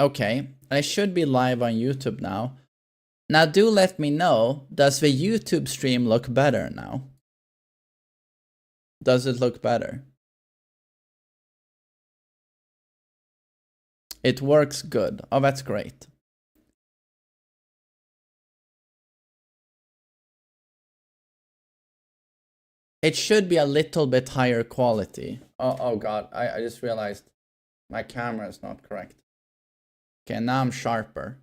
Okay, I should be live on YouTube now. Now do let me know, does the YouTube stream look better now? Does it look better? It works good. Oh, that's great. It should be a little bit higher quality. Oh god, I just realized my camera is not correct. Okay, now I'm sharper.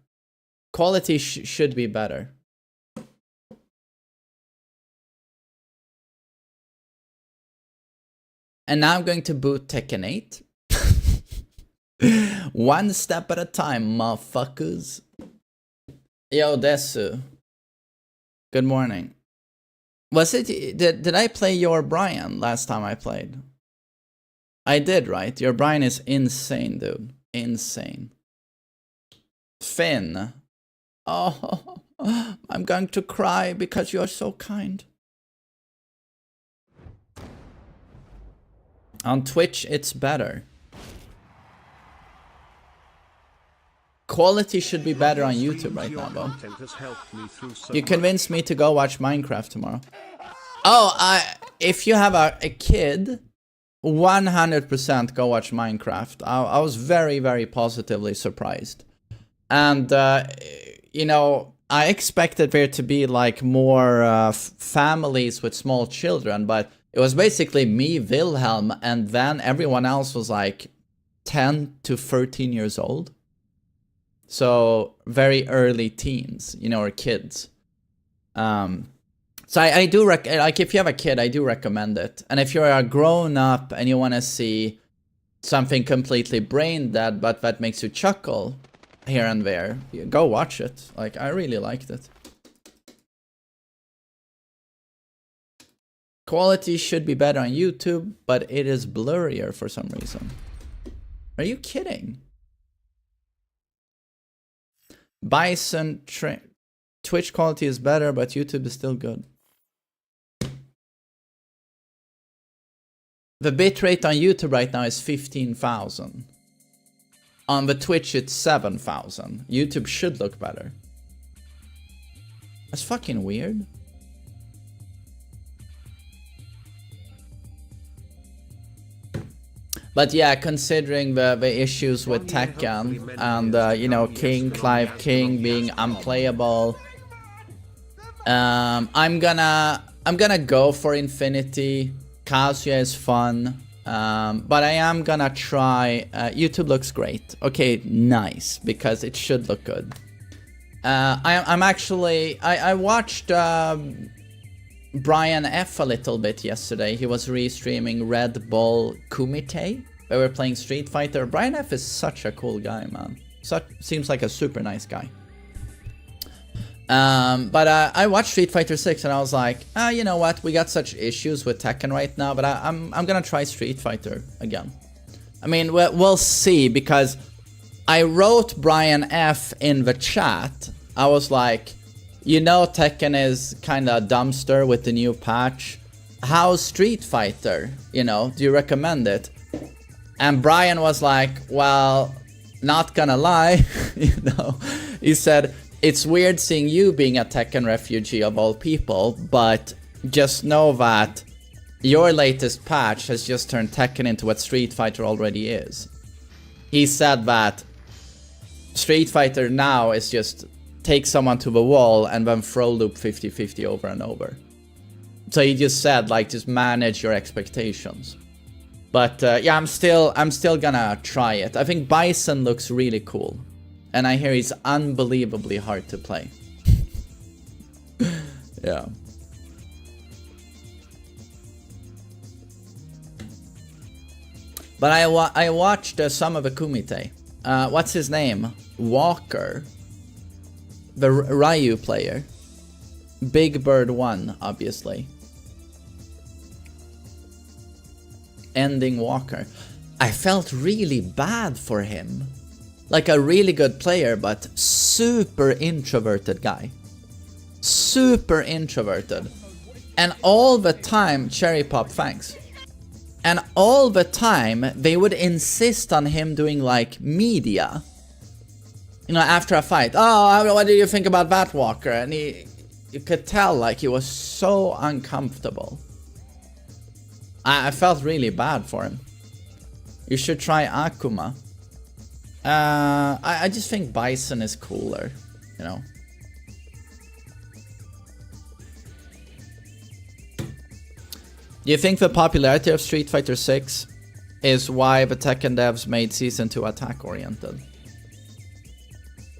Quality should be better. And now I'm going to boot Tekken 8. One step at a time, motherfuckers. Yo, Desu. Good morning. Was it... Did I play your Brian last time I played? I did, right? Your Brian is insane, dude. Insane. Finn. Oh, I'm going to cry because you're so kind. On Twitch, it's better. Quality should be better on YouTube right now, though. You convinced me to go watch Minecraft tomorrow. Oh, if you have a kid, 100% go watch Minecraft. I was very, very positively surprised. And, you know, I expected there to be like more families with small children, but it was basically me, Wilhelm, and then everyone else was like 10 to 13 years old. So very early teens, you know, or kids. So I do like if you have a kid, I do recommend it. And if you're a grown up and you want to see something completely brain dead, but that makes you chuckle here and there, go watch it. Like, I really liked it. Quality should be better on YouTube, but it is blurrier for some reason. Are you kidding? Bison Twitch quality is better, but YouTube is still good. The bitrate on YouTube right now is 15,000. On the Twitch, it's 7,000. YouTube should look better. That's fucking weird. But yeah, considering the issues with Tekken and you know, Clive King being unplayable, I'm gonna go for Infinity. Kazuya is fun, but I am gonna try. YouTube looks great. Okay, nice, because it should look good. I'm actually I watched Brian F a little bit yesterday. He was re-streaming Red Bull Kumite. They were playing Street Fighter. Brian F is such a cool guy, man. Seems like a super nice guy. But I watched Street Fighter 6 and I was like, you know what? We got such issues with Tekken right now, but I'm gonna try Street Fighter again. I mean, we'll see, because I wrote Brian F in the chat. I was like, you know, Tekken is kind of a dumpster with the new patch. How's Street Fighter? You know, do you recommend it? And Brian was like, well, not gonna lie, you know. He said, it's weird seeing you being a Tekken refugee of all people, but just know that your latest patch has just turned Tekken into what Street Fighter already is. He said that Street Fighter now is just take someone to the wall and then throw loop 50-50 over and over. So he just said, like, just manage your expectations. But yeah, I'm still gonna try it. I think Bison looks really cool. And I hear he's unbelievably hard to play. Yeah. But I watched some of the Kumite. What's his name? Walker. The Ryu player. Big Bird 1, obviously. Ending Walker. I felt really bad for him. Like a really good player, but super introverted guy. Super introverted. And all the time, Cherry Pop, thanks. And all the time, they would insist on him doing like media. you know, after a fight, oh, what do you think about that, Walker? And you could tell, like, he was so uncomfortable. I felt really bad for him. You should try Akuma. I just think Bison is cooler, you know. Do you think the popularity of Street Fighter 6 is why the Tekken devs made Season 2 attack-oriented?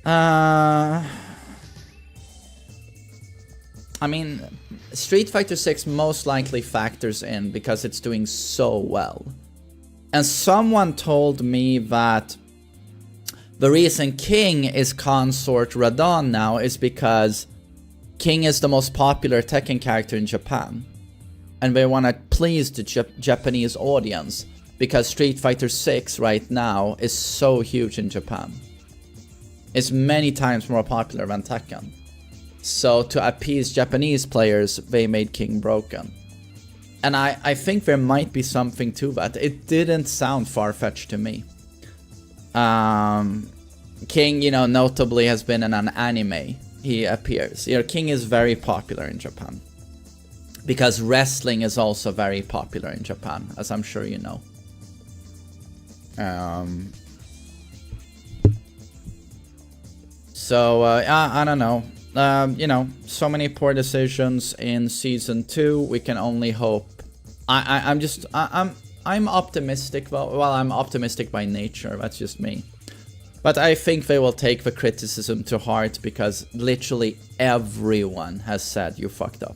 I mean, Street Fighter 6 most likely factors in because it's doing so well. And someone told me that the reason King is consort Radon now is because King is the most popular Tekken character in Japan. And they want to please the Japanese audience because Street Fighter 6 right now is so huge in Japan. It's many times more popular than Tekken. So to appease Japanese players, they made King broken. And I think there might be something to that. It didn't sound far-fetched to me. King, you know, notably has been in an anime. He appears. You know, King is very popular in Japan. Because wrestling is also very popular in Japan, as I'm sure you know. So, I don't know. You know, so many poor decisions in Season 2. We can only hope. I'm optimistic. Well, I'm optimistic by nature. That's just me. But I think they will take the criticism to heart because literally everyone has said you fucked up.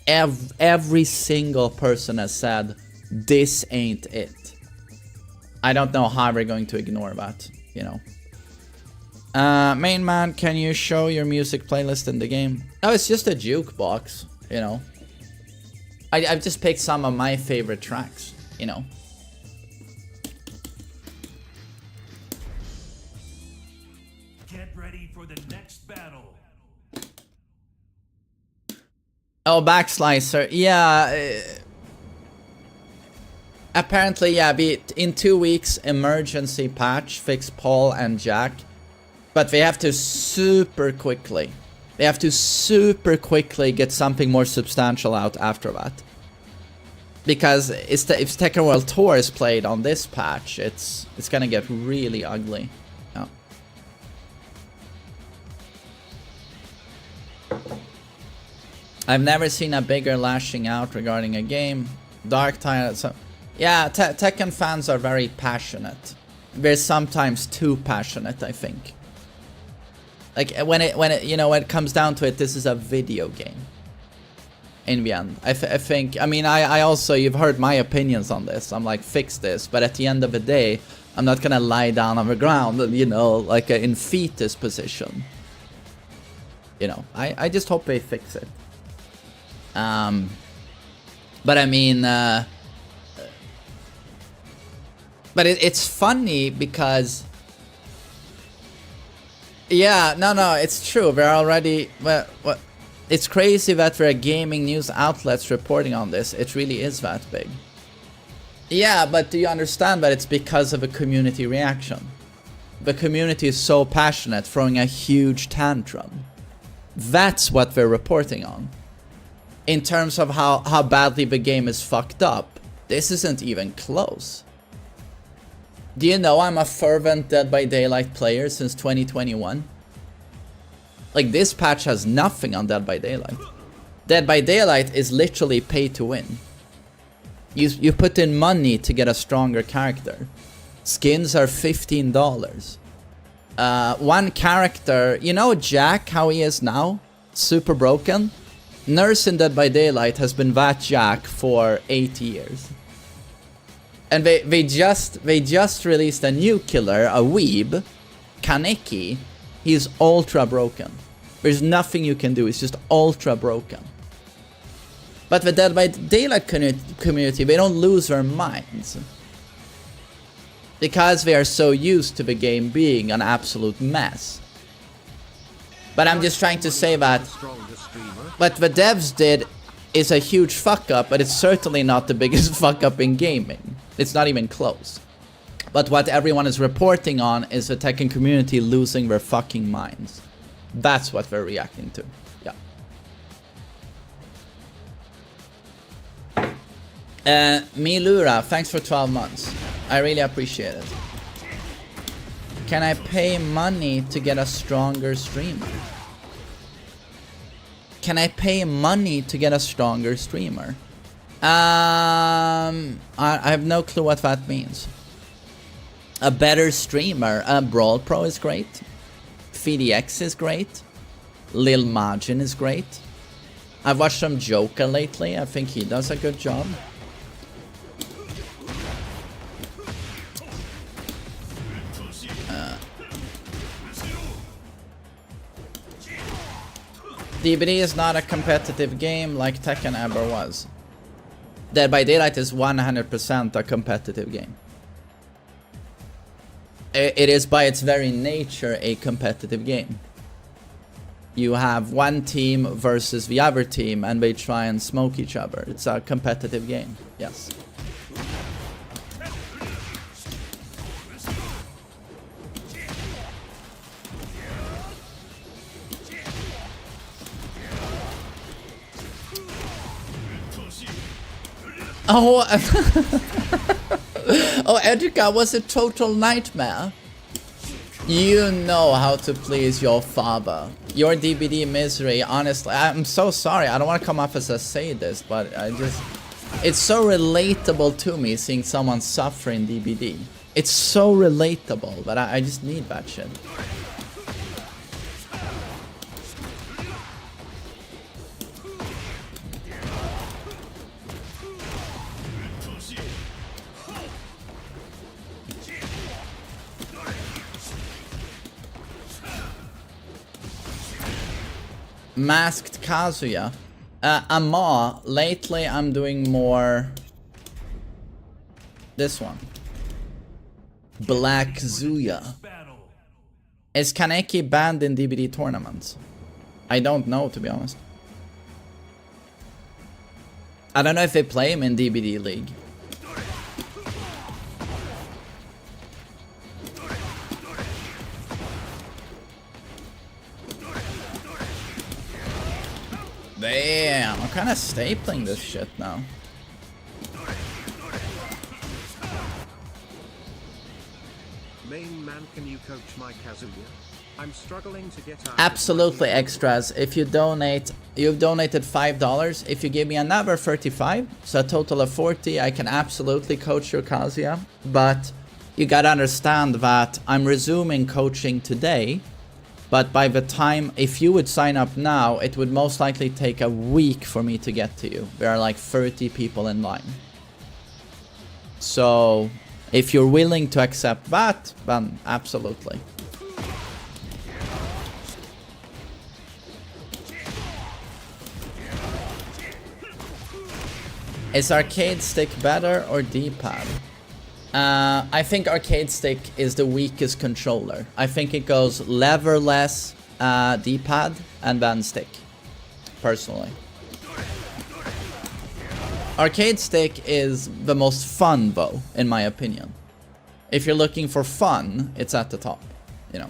Every single person has said this ain't it. I don't know how we're going to ignore that, you know. Main man, can you show your music playlist in the game? No, it's just a jukebox, you know. I've just picked some of my favorite tracks, you know. Get ready for the next battle. Oh, Backslicer, yeah. Apparently, yeah, in 2 weeks, emergency patch, fix Paul and Jack. But they have to super quickly. They have to super quickly get something more substantial out after that. Because if Tekken World Tour is played on this patch, it's gonna get really ugly. Yeah. I've never seen a bigger lashing out regarding a game. Dark Tide. So, yeah, Tekken fans are very passionate. They're sometimes too passionate, I think. Like when it you know, when it comes down to it, this is a video game. In the end, I think. I mean, I also, you've heard my opinions on this. I'm like, fix this, but at the end of the day, I'm not gonna lie down on the ground, you know, like in fetus position. You know, I just hope they fix it. But I mean, but it's funny because, yeah, no, it's true. We're already, well, it's crazy that there are gaming news outlets reporting on this. It really is that big. Yeah, but do you understand that it's because of a community reaction? The community is so passionate, throwing a huge tantrum. That's what we're reporting on. In terms of how badly the game is fucked up, this isn't even close. Do you know I'm a fervent Dead by Daylight player since 2021? Like, this patch has nothing on Dead by Daylight. Dead by Daylight is literally pay to win. You put in money to get a stronger character. Skins are $15. One character, you know Jack, how he is now? Super broken. Nurse in Dead by Daylight has been that Jack for 8 years. And they just released a new killer, a weeb, Kaneki. He's ultra broken. There's nothing you can do, it's just ultra broken. But the Dead by Daylight community, they don't lose their minds. Because they are so used to the game being an absolute mess. But I'm just trying to say that what the devs did is a huge fuck up, but it's certainly not the biggest fuck up in gaming. It's not even close. But what everyone is reporting on is the Tekken community losing their fucking minds. That's what we're reacting to. Yeah. Milura, thanks for 12 months. I really appreciate it. Can I pay money to get a stronger streamer? Can I pay money to get a stronger streamer? I have no clue what that means. A better streamer. Brawl Pro is great. FDX is great. Lil Majin is great. I've watched some Joker lately. I think he does a good job. DBD is not a competitive game like Tekken ever was. Dead by Daylight is 100% a competitive game. It is by its very nature a competitive game. You have one team versus the other team and they try and smoke each other. It's a competitive game, yes. Oh, oh, Educa was a total nightmare. You know how to please your father. Your DBD misery, honestly, I'm so sorry. I don't want to come off as a sadist, but it's so relatable to me seeing someone suffer in DBD. It's so relatable, but I just need that shit. Masked Kazuya. Ama, lately I'm doing more this one. Black Zuya. Is Kaneki banned in DBD tournaments? I don't know, to be honest. I don't know if they play him in DBD League. Damn, I'm kind of stapling this shit now. Main man, can you coach my Kazuya? I'm struggling to get out. Absolutely, extras. If you donate, you've donated $5. If you give me another 35, so a total of 40, I can absolutely coach your Kazuya. But you gotta understand that I'm resuming coaching today. But by the time, if you would sign up now, it would most likely take a week for me to get to you. There are like 30 people in line. So, if you're willing to accept that, then absolutely. Is arcade stick better or D-pad? I think arcade stick is the weakest controller. I think it goes leverless, D-pad, and then stick. Personally. Arcade stick is the most fun though, in my opinion. If you're looking for fun, it's at the top, you know.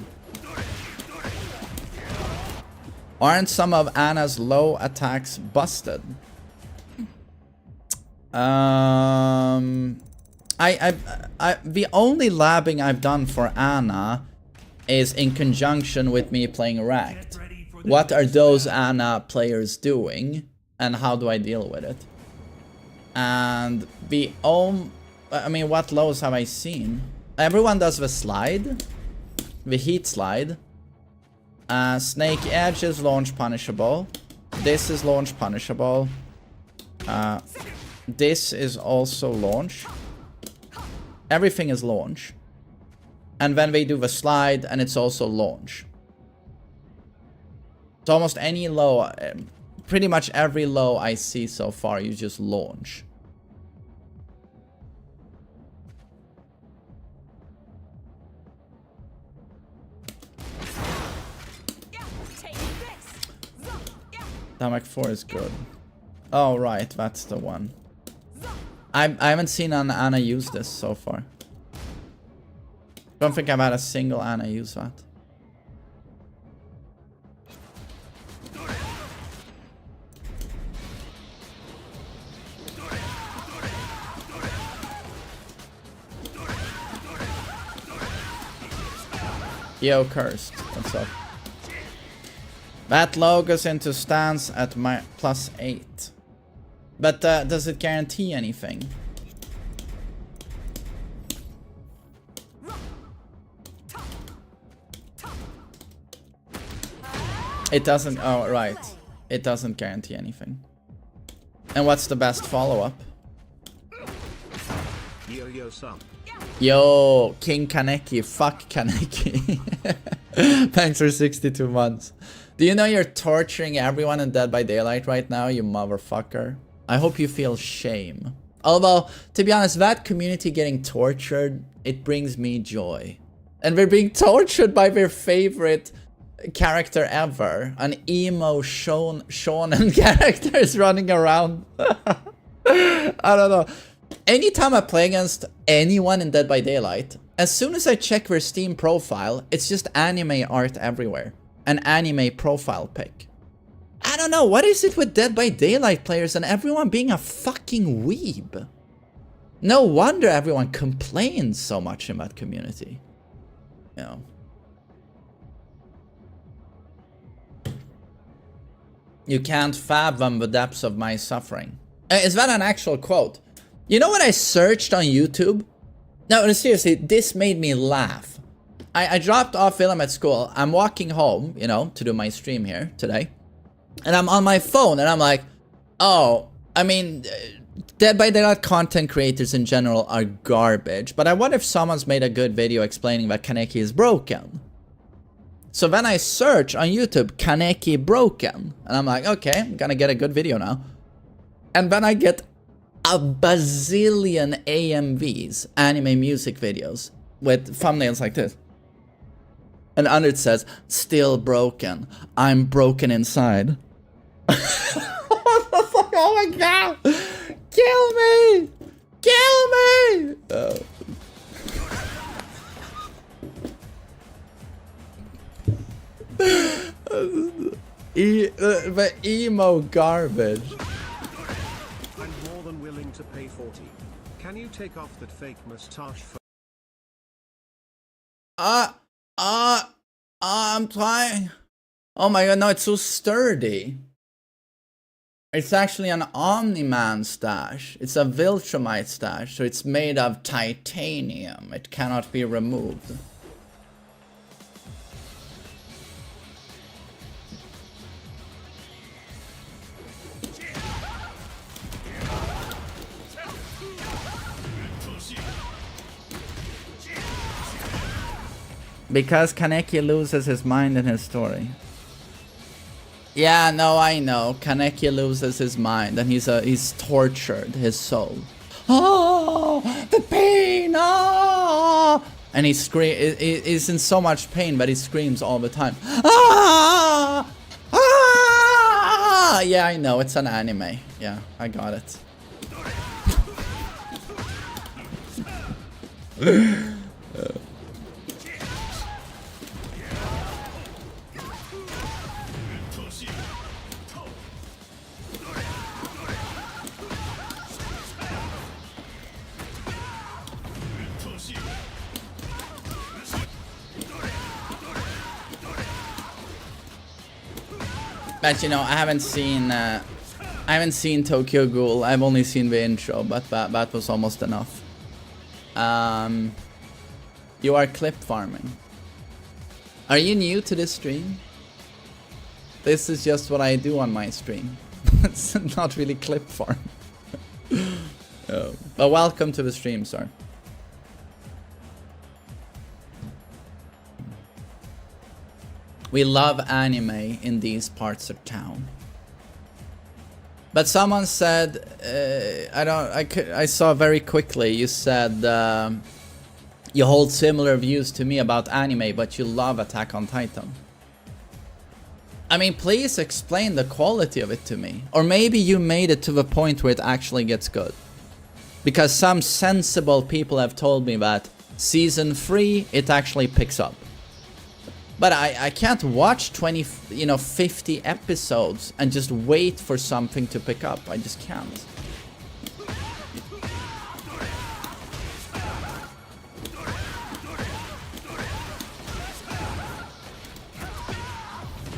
Aren't some of Anna's low attacks busted? The only labbing I've done for Anna is in conjunction with me playing Racked. What are those Anna players doing, and how do I deal with it? And I mean, what lows have I seen? Everyone does the slide, the heat slide. Snake Edge is launch punishable. This is launch punishable. This is also launch. Everything is launch. And then they do the slide and it's also launch. So almost any low, pretty much every low I see so far, you just launch. Damak 4 is good. Oh right, that's the one. I haven't seen Anna use this so far. Don't think I've had a single Ana use that. Yo, cursed. What's up? That logos into stance at my +8. But does it guarantee anything? It doesn't. Oh, right. It doesn't guarantee anything. And what's the best follow-up? Yo-yo-san. Yo, King Kaneki. Fuck Kaneki. Thanks for 62 months. Do you know you're torturing everyone in Dead by Daylight right now, you motherfucker? I hope you feel shame. Although, to be honest, that community getting tortured, it brings me joy. And they're being tortured by their favorite character ever. An emo shonen character is running around. I don't know. Anytime I play against anyone in Dead by Daylight, as soon as I check their Steam profile, it's just anime art everywhere. An anime profile pic. I don't know, what is it with Dead by Daylight players and everyone being a fucking weeb? No wonder everyone complains so much in that community. You know. You can't fathom the depths of my suffering. Is that an actual quote? You know what I searched on YouTube? No, seriously, this made me laugh. I dropped off Willem at school. I'm walking home, you know, to do my stream here today. And I'm on my phone and I'm like, oh, I mean, Dead by Daylight content creators in general are garbage. But I wonder if someone's made a good video explaining that Kaneki is broken. So then I search on YouTube, Kaneki broken. And I'm like, okay, I'm gonna get a good video now. And then I get a bazillion AMVs, anime music videos, with thumbnails like this. And under it says, still broken. I'm broken inside. What the fuck? Oh my god! Kill me! Kill me! The emo garbage. I'm more than willing to pay 40. Can you take off that fake mustache for I'm trying. Oh my god, no, it's so sturdy. It's actually an Omni-Man stash. It's a Viltrumite stash, so it's made of titanium. It cannot be removed. Because Kaneki loses his mind in his story. Yeah, no, I know. Kaneki loses his mind and he's tortured his soul. Oh, the pain! Oh! And he's in so much pain, but he screams all the time. Ah! Ah! Yeah, I know. It's an anime. Yeah, I got it. But you know, I haven't seen Tokyo Ghoul. I've only seen the intro, but that was almost enough. You are clip farming. Are you new to this stream? This is just what I do on my stream. It's not really clip farm. But welcome to the stream, sir. We love anime in these parts of town. But someone said, I saw very quickly, you said you hold similar views to me about anime, but you love Attack on Titan. I mean, please explain the quality of it to me. Or maybe you made it to the point where it actually gets good. Because some sensible people have told me that Season 3, it actually picks up. But I can't watch 20, 50 episodes and just wait for something to pick up. I just can't.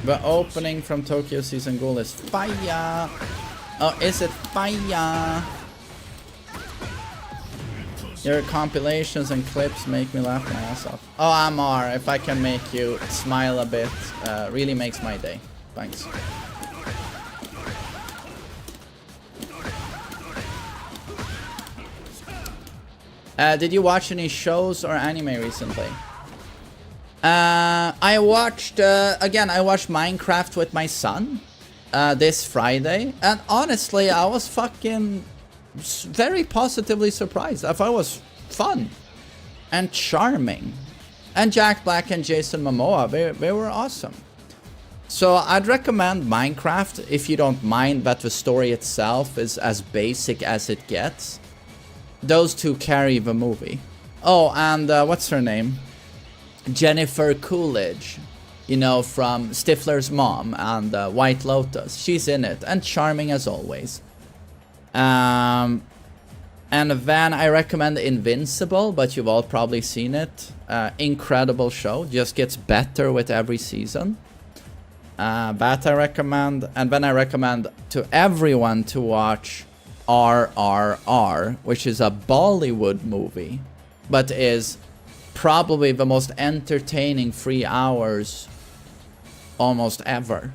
The opening from Tokyo Season Ghoul is fire. Oh, is it fire? Your compilations and clips make me laugh my ass off. Oh, Amar, if I can make you smile a bit, really makes my day. Thanks. Did you watch any shows or anime recently? I watched, again, I watched Minecraft with my son this Friday. And honestly, I was fucking very positively surprised. I thought it was fun and charming. And Jack Black and Jason Momoa, they were awesome. So I'd recommend Minecraft if you don't mind that the story itself is as basic as it gets. Those two carry the movie. Oh, and what's her name? Jennifer Coolidge, you know, from Stifler's mom and White Lotus. She's in it and charming as always. And then I recommend Invincible, but you've all probably seen it. Incredible show, just gets better with every season. That I recommend. And then I recommend to everyone to watch RRR, which is a Bollywood movie, but is probably the most entertaining 3 hours almost ever,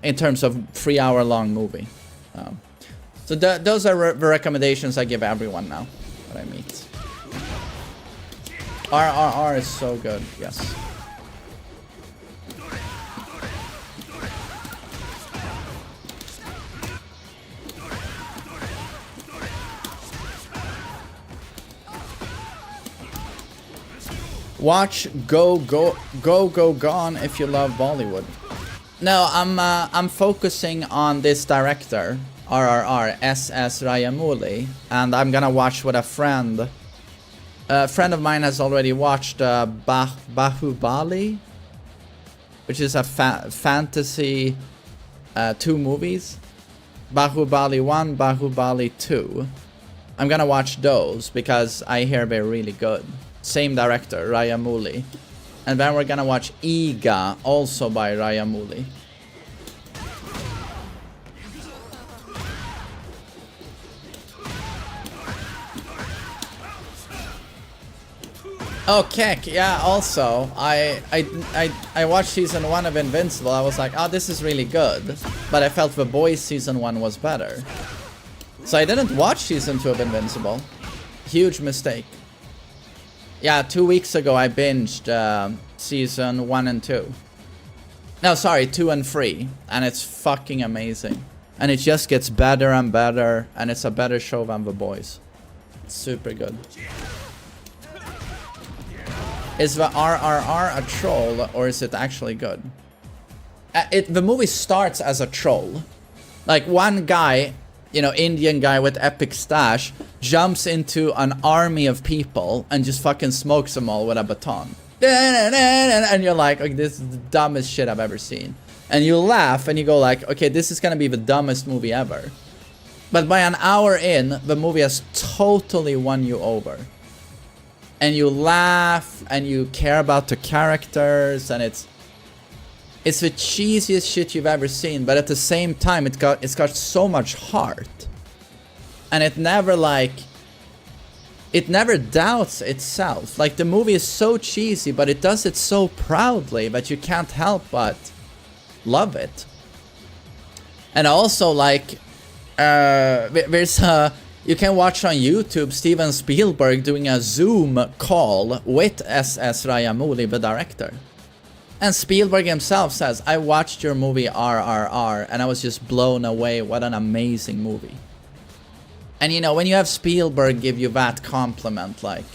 in terms of 3 hour long movie. So those are the recommendations I give everyone now that I meet. RRR is so good, yes. Watch Go Gone if you love Bollywood. No, I'm focusing on this director, RRR, S.S. Rajamouli, and I'm gonna watch with a friend. A friend of mine has already watched Bahubali, which is a fantasy 2 movies. Bahubali 1, Bahubali 2. I'm gonna watch those because I hear they're really good. Same director, Rajamouli. And then we're gonna watch Iga, also by Rajamouli. Oh, Kek, yeah, also, I watched season 1 of Invincible. I was like, oh, this is really good. But I felt The Boys season 1 was better. So I didn't watch season 2 of Invincible. Huge mistake. Yeah, 2 weeks ago I binged season 1 and 2. No, sorry, 2 and 3. And it's fucking amazing. And it just gets better and better. And it's a better show than The Boys. It's super good. Is the RRR a troll or is it actually good? The movie starts as a troll. Like one guy, you know, Indian guy with epic stash, jumps into an army of people and just fucking smokes them all with a baton. And you're like, okay, this is the dumbest shit I've ever seen. And you laugh and you go like, okay, this is gonna be the dumbest movie ever. But by an hour in, the movie has totally won you over. And you laugh and you care about the characters and it's the cheesiest shit you've ever seen, but at the same time it's got so much heart. And it never doubts itself. Like the movie is so cheesy, but it does it so proudly that you can't help but love it. And also like there's you can watch on YouTube Steven Spielberg doing a Zoom call with S.S. Rajamouli, the director. And Spielberg himself says, I watched your movie RRR and I was just blown away. What an amazing movie. And you know, when you have Spielberg give you that compliment, like...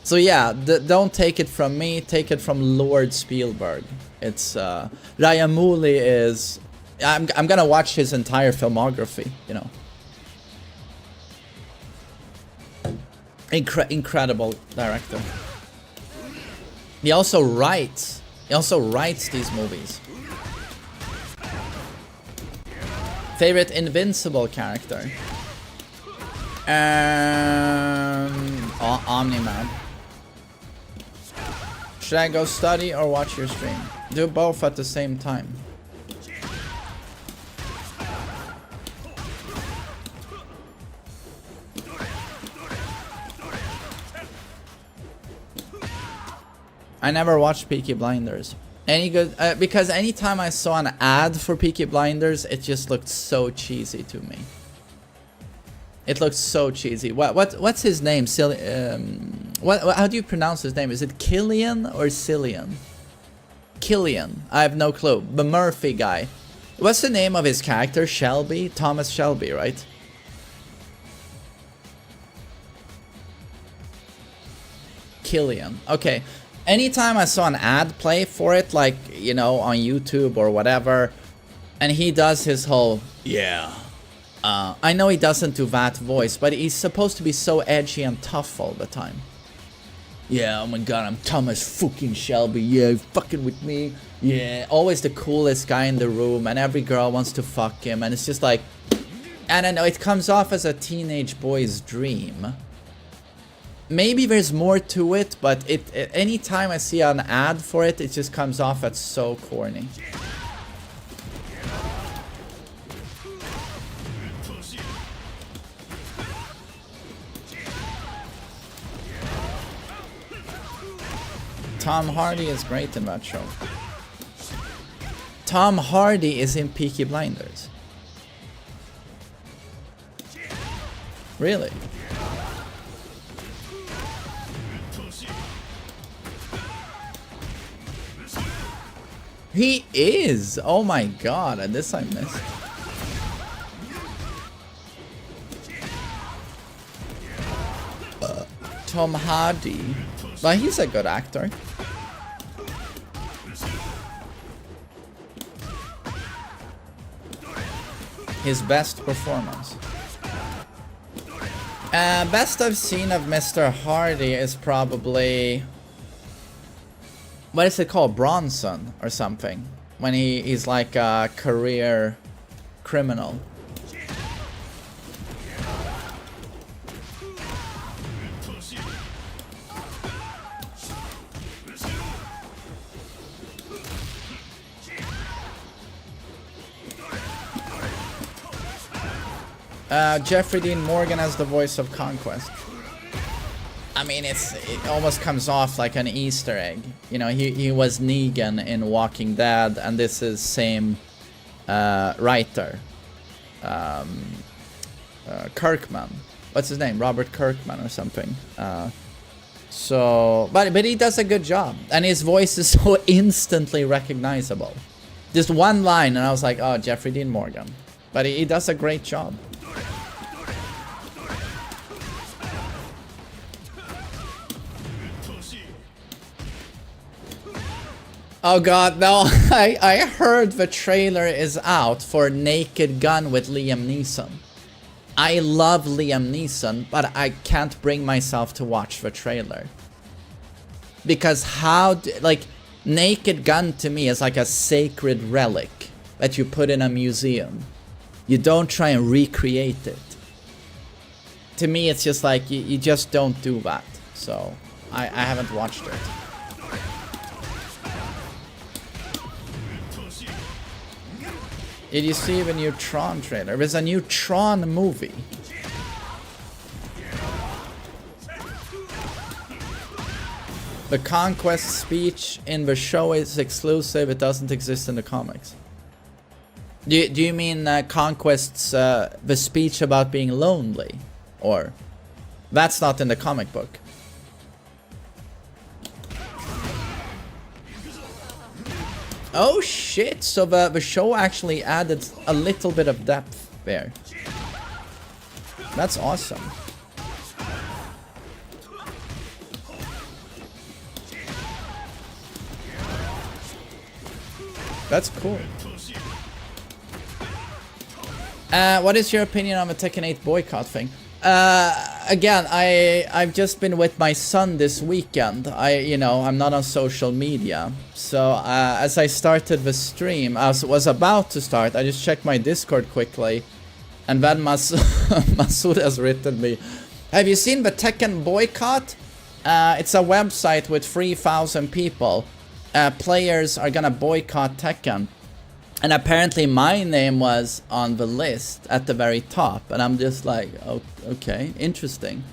So yeah, don't take it from me, take it from Lord Spielberg. It's, Rajamouli is... I'm gonna watch his entire filmography, you know. Incredible director. He also writes these movies. Favorite Invincible character? Omni-Man. Should I go study or watch your stream? Do both at the same time. I never watched Peaky Blinders. Any good? Because anytime I saw an ad for Peaky Blinders, it just looked so cheesy to me. It looked so cheesy. What's his name? How do you pronounce his name? Is it Killian or Cillian? Killian. I have no clue. The Murphy guy. What's the name of his character? Shelby? Thomas Shelby, right? Killian. Okay. Anytime I saw an ad play for it, like, you know, on YouTube or whatever, and he does his whole, yeah. I know he doesn't do that voice, but he's supposed to be so edgy and tough all the time. Yeah, oh my god, I'm Thomas fucking Shelby. Yeah, fucking with me. Yeah, always the coolest guy in the room, and every girl wants to fuck him, and it's just like, I don't know, it comes off as a teenage boy's dream. Maybe there's more to it, but anytime I see an ad for it, it just comes off as so corny. Tom Hardy is great in that show. Tom Hardy is in Peaky Blinders. Really? He is! Oh my god, this I missed. Tom Hardy. But he's a good actor. His best performance. Best I've seen of Mr. Hardy is probably... What is it called? Bronson or something. When he's like a career criminal. Jeffrey Dean Morgan as the voice of Conquest. I mean, it almost comes off like an Easter egg. You know, he was Negan in Walking Dead, and this is same writer. Kirkman. What's his name? Robert Kirkman or something. But he does a good job, and his voice is so instantly recognizable. Just one line, and I was like, oh, Jeffrey Dean Morgan. But he does a great job. Oh god, no, I heard the trailer is out for Naked Gun with Liam Neeson. I love Liam Neeson, but I can't bring myself to watch the trailer. Because like, Naked Gun to me is like a sacred relic that you put in a museum. You don't try and recreate it. To me, it's just like, you just don't do that. So, I haven't watched it. Did you see the new Tron trailer? There's a new Tron movie. The Conquest speech in the show is exclusive. It doesn't exist in the comics. Do you mean Conquest's the speech about being lonely? Or that's not in the comic book? Oh shit, so the show actually added a little bit of depth there. That's awesome. That's cool. What is your opinion on the Tekken 8 boycott thing? Again, I've just been with my son this weekend. I'm not on social media. So as I started the stream, I was about to start. I just checked my Discord quickly, and then Masood has written me, "Have you seen the Tekken boycott? It's a website with 3,000 people. Players are gonna boycott Tekken." And apparently my name was on the list at the very top. And I'm just like, oh, okay, interesting.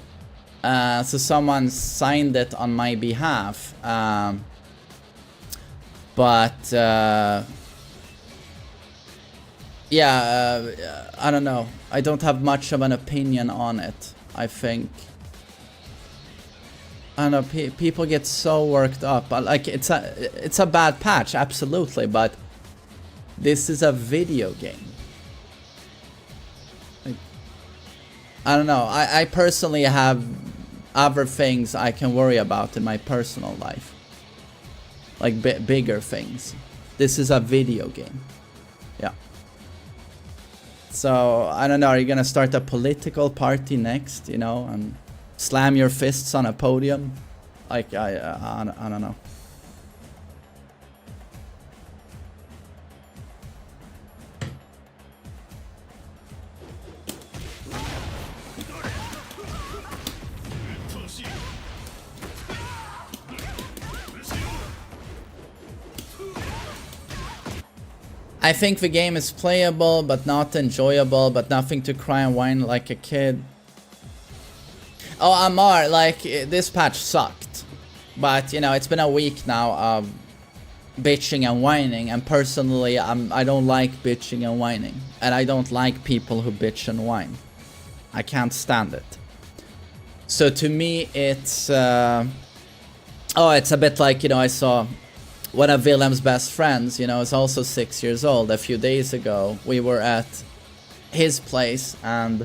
So someone signed it on my behalf. Yeah, I don't know. I don't have much of an opinion on it, I think. I don't know, people get so worked up. Like, it's a bad patch, absolutely, but this is a video game. Like, I don't know. I personally have other things I can worry about in my personal life. Like bigger things. This is a video game. Yeah. So, I don't know. Are you gonna start a political party next, you know, and slam your fists on a podium? Like, I don't know. I think the game is playable, but not enjoyable, but nothing to cry and whine like a kid. Oh, Amar, like, this patch sucked. But, you know, it's been a week now of bitching and whining, and personally, I don't like bitching and whining. And I don't like people who bitch and whine. I can't stand it. So to me, it's... it's a bit like, you know, I saw... one of Willem's best friends, you know, is also 6 years old. A few days ago, we were at his place and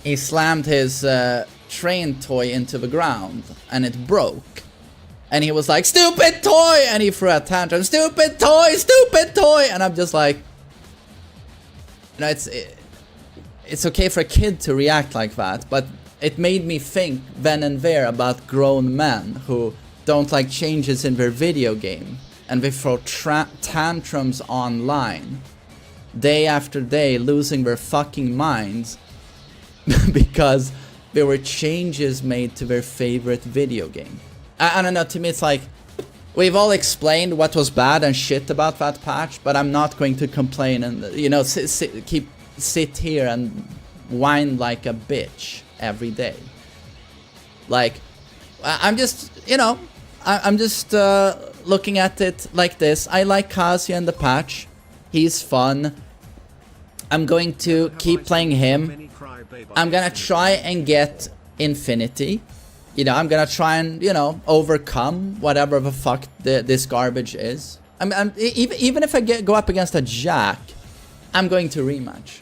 he slammed his train toy into the ground and it broke. And he was like, "Stupid toy!" And he threw a tantrum, "Stupid toy! Stupid toy!" And I'm just like, you know, it's okay for a kid to react like that, but it made me think then and there about grown men who don't like changes in their video game, and they throw tantrums online day after day, losing their fucking minds because there were changes made to their favorite video game. I don't know, to me it's like, we've all explained what was bad and shit about that patch, but I'm not going to complain and, you know, sit here and whine like a bitch every day. Like, I'm just, you know, I'm just looking at it like this. I like Kazuya in the patch. He's fun. I'm going to keep playing him. I'm gonna try and get Infinity. You know, I'm gonna try and, you know, overcome whatever the fuck this garbage is. Even if I go up against a Jack, I'm going to rematch.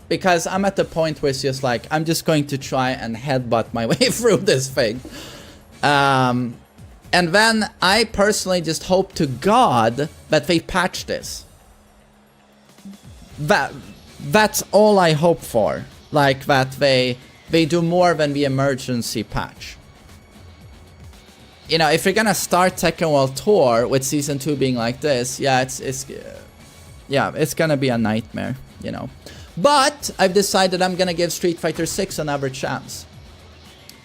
Because I'm at the point where it's just like, I'm just going to try and headbutt my way through this thing. And then I personally just hope to God that they patch this. That's all I hope for. Like that they do more than the emergency patch. You know, if you're gonna start Tekken World Tour with Season 2 being like this, yeah, it's gonna be a nightmare, you know. But I've decided I'm gonna give Street Fighter 6 another chance.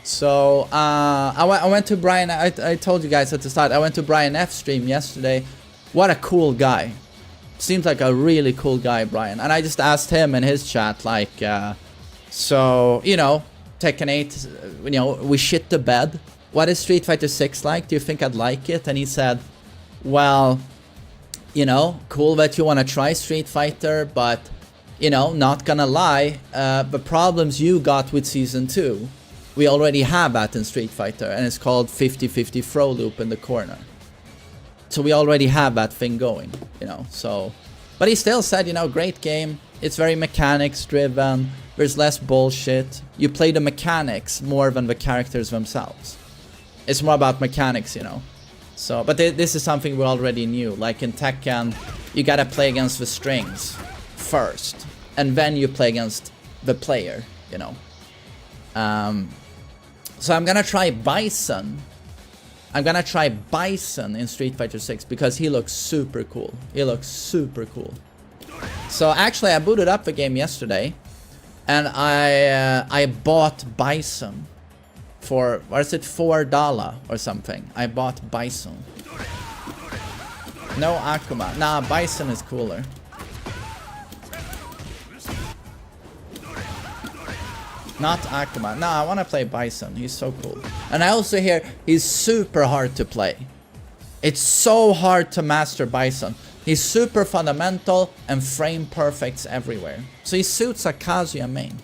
So, I went to Brian, I told you guys at the start, I went to Brian F's stream yesterday. What a cool guy. Seems like a really cool guy, Brian. And I just asked him in his chat, like, so, you know, Tekken 8, you know, we shit the bed. What is Street Fighter 6 like? Do you think I'd like it? And he said, well, you know, cool that you want to try Street Fighter, but, you know, not gonna lie, the problems you got with Season 2, we already have that in Street Fighter, and it's called 50-50 throw loop in the corner. So we already have that thing going, you know, so... But he still said, you know, great game, it's very mechanics driven, there's less bullshit, you play the mechanics more than the characters themselves. It's more about mechanics, you know. So, but this is something we already knew, like in Tekken, you gotta play against the strings first, and then you play against the player, you know. So I'm gonna try Bison. I'm gonna try Bison in Street Fighter 6 because he looks super cool. He looks super cool. So actually I booted up the game yesterday and I bought Bison for, what is it, $4 or something. I bought Bison. No Akuma. Nah, Bison is cooler. Not Akuma. Nah, I want to play Bison. He's so cool. And I also hear he's super hard to play. It's so hard to master Bison. He's super fundamental and frame perfects everywhere. So he suits a Kazuya main.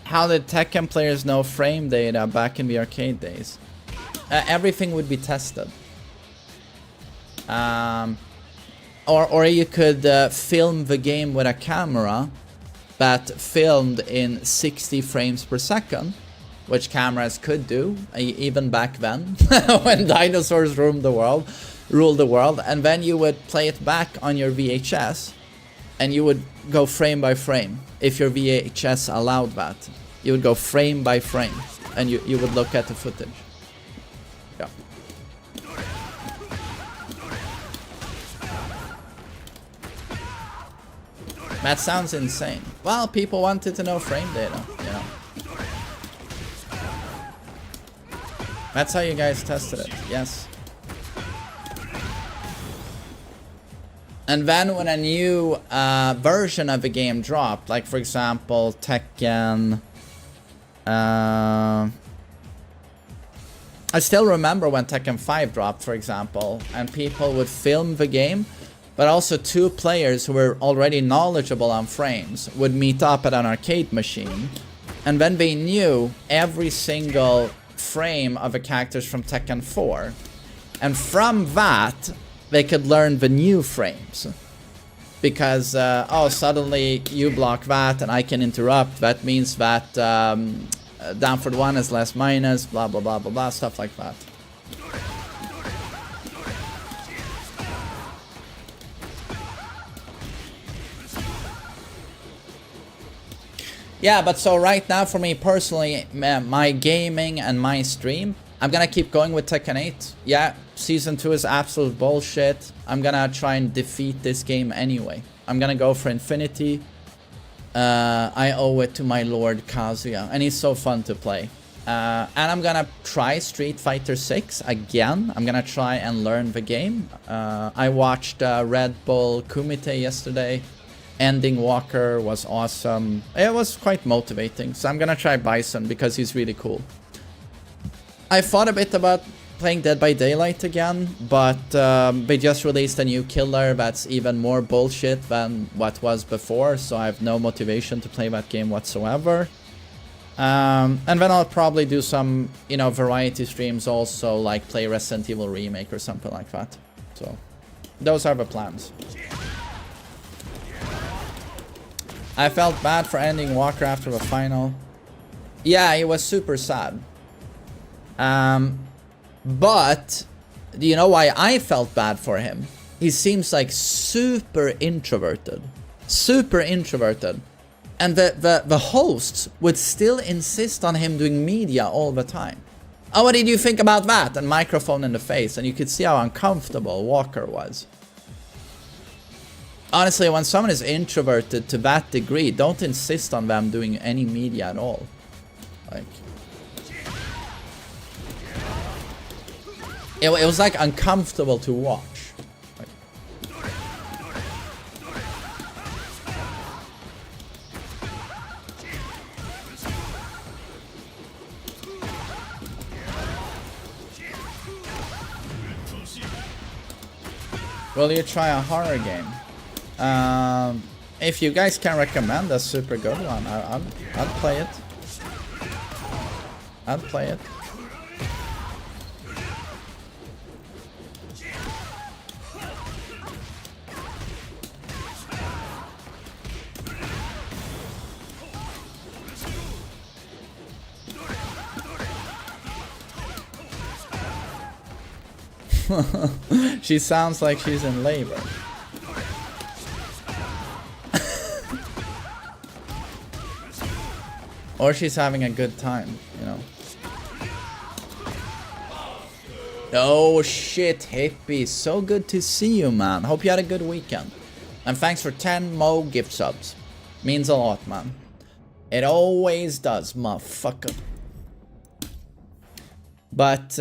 How did Tekken players know frame data back in the arcade days? Everything would be tested. Or you could film the game with a camera that filmed in 60 frames per second, which cameras could do even back then when dinosaurs ruled the world, and then you would play it back on your VHS and you would go frame by frame if your VHS allowed that. You would go frame by frame and you would look at the footage. Yeah. That sounds insane. Well, people wanted to know frame data, you know. That's how you guys tested it, yes. And then when a new version of the game dropped, like for example Tekken, I still remember when Tekken 5 dropped, for example, and people would film the game, but also two players who were already knowledgeable on frames would meet up at an arcade machine, and then they knew every single frame of the characters from Tekken 4, and from that they could learn the new frames. Because, oh, suddenly you block that and I can interrupt. That means that downward 1 is less minus, blah, blah, blah, blah, blah, stuff like that. Yeah, but so right now for me personally, my gaming and my stream, I'm gonna keep going with Tekken 8. Yeah, Season 2 is absolute bullshit. I'm gonna try and defeat this game anyway. I'm gonna go for Infinity. I owe it to my lord Kazuya, and he's so fun to play. And I'm gonna try Street Fighter 6 again. I'm gonna try and learn the game. I watched Red Bull Kumite yesterday. Ending Walker was awesome. It was quite motivating. So I'm gonna try Bison because he's really cool. I thought a bit about playing Dead by Daylight again, but they just released a new killer that's even more bullshit than what was before, so I have no motivation to play that game whatsoever. And then I'll probably do some, you know, variety streams also, like play Resident Evil Remake or something like that. So, those are the plans. I felt bad for ending Walker after the final. Yeah, it was super sad. But do you know why I felt bad for him? He seems like super introverted. Super introverted. And the hosts would still insist on him doing media all the time. Oh, what did you think about that? And microphone in the face. And you could see how uncomfortable Walker was. Honestly, when someone is introverted to that degree, don't insist on them doing any media at all. Like... It was like uncomfortable to watch. Like, Will you try a horror game? If you guys can recommend a super good one, I'd play it. I'd play it. She sounds like she's in labor. Or she's having a good time, you know. Oh shit, Hippie. So good to see you, man. Hope you had a good weekend. And thanks for 10 Mo gift subs. Means a lot, man. It always does, motherfucker. But,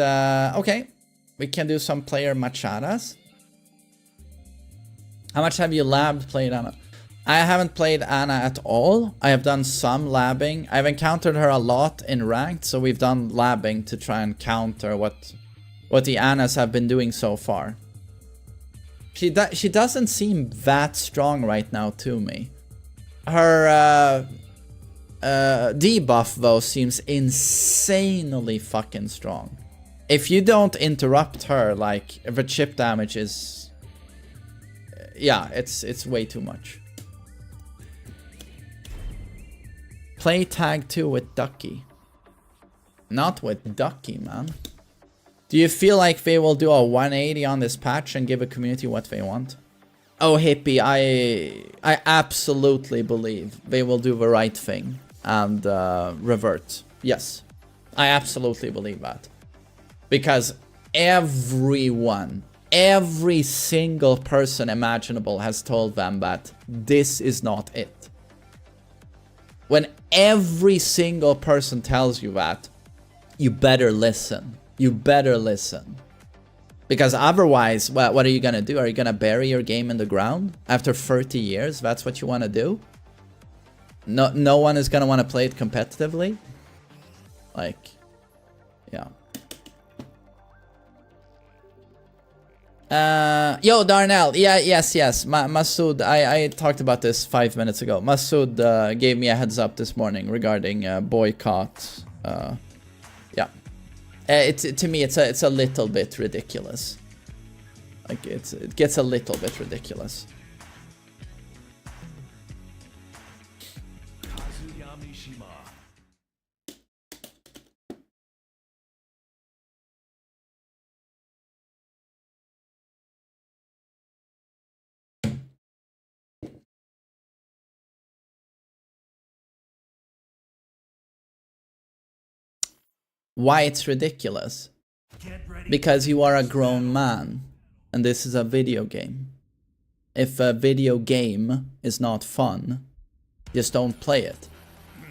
okay. We can do some player machadas. How much have you labbed, played Anna? I haven't played Anna at all. I have done some labbing. I've encountered her a lot in ranked, so we've done labbing to try and counter what the Annas have been doing so far. She doesn't seem that strong right now to me. Her debuff though seems insanely fucking strong. If you don't interrupt her, like if her chip damage is, yeah, it's way too much. Play tag 2 with Ducky. Not with Ducky, man. Do you feel like they will do a 180 on this patch and give a community what they want? Oh, Hippie, I absolutely believe they will do the right thing and revert. Yes, I absolutely believe that. Because everyone, every single person imaginable has told them that this is not it. When every single person tells you that, you better listen. You better listen. Because otherwise, what are you gonna do? Are you gonna bury your game in the ground after 30 years? That's what you wanna do? No one is gonna wanna play it competitively? Like, yeah. Yo, Darnell. Yeah, yes. Masood, I talked about this 5 minutes ago. Masood gave me a heads up this morning regarding boycott. Yeah. To me, it's a little bit ridiculous. Like, it gets a little bit ridiculous. Why it's ridiculous? Because you are a grown man and this is a video game. If a video game is not fun, just don't play it.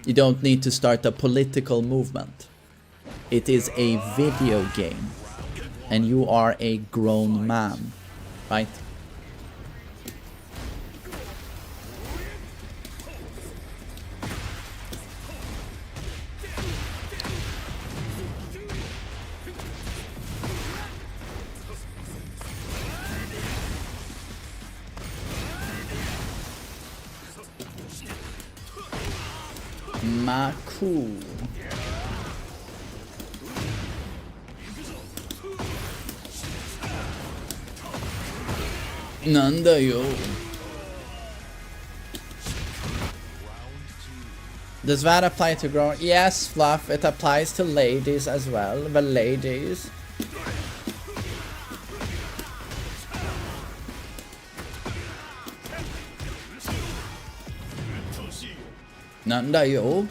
You don't need to start a political movement. It is a video game and you are a grown man, right? Maku. Nanda yo. Does that apply to grown? Yes, Fluff, it applies to ladies as well. The ladies. Nanda yo.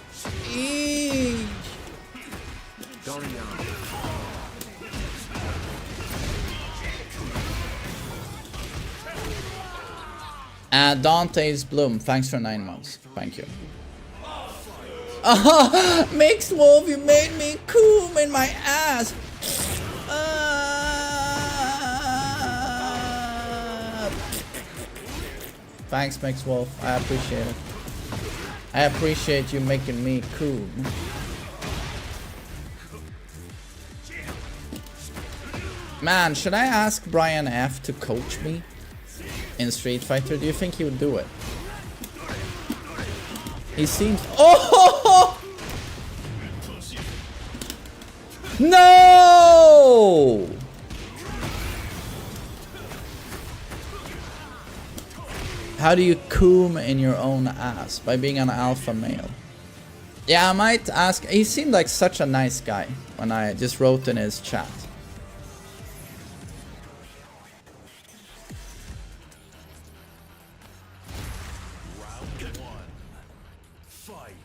Dante's Bloom, thanks for 9 months. Thank you. Mixed Wolf, you made me coom in my ass. Thanks, Mixed Wolf. I appreciate it. I appreciate you making me cool. Man, should I ask Brian F to coach me? in Street Fighter, do you think he would do it? He seems... Oh! No! How do you coom in your own ass? By being an alpha male. Yeah, I might ask. He seemed like such a nice guy when I just wrote in his chat. Round one. Fight.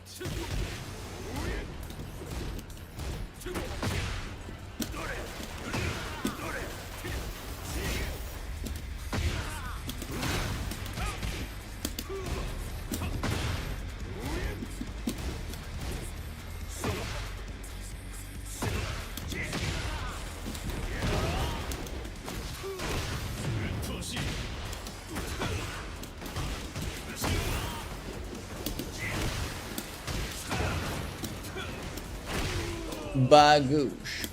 Bagoosh.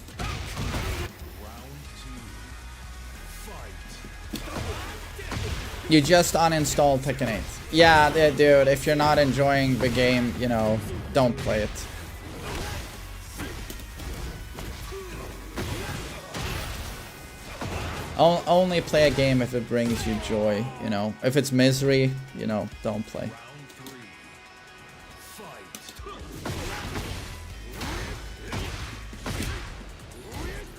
You just uninstalled Tekken 8. Yeah, dude, if you're not enjoying the game, you know, don't play it. Only play a game if it brings you joy, you know. If it's misery, you know, don't play.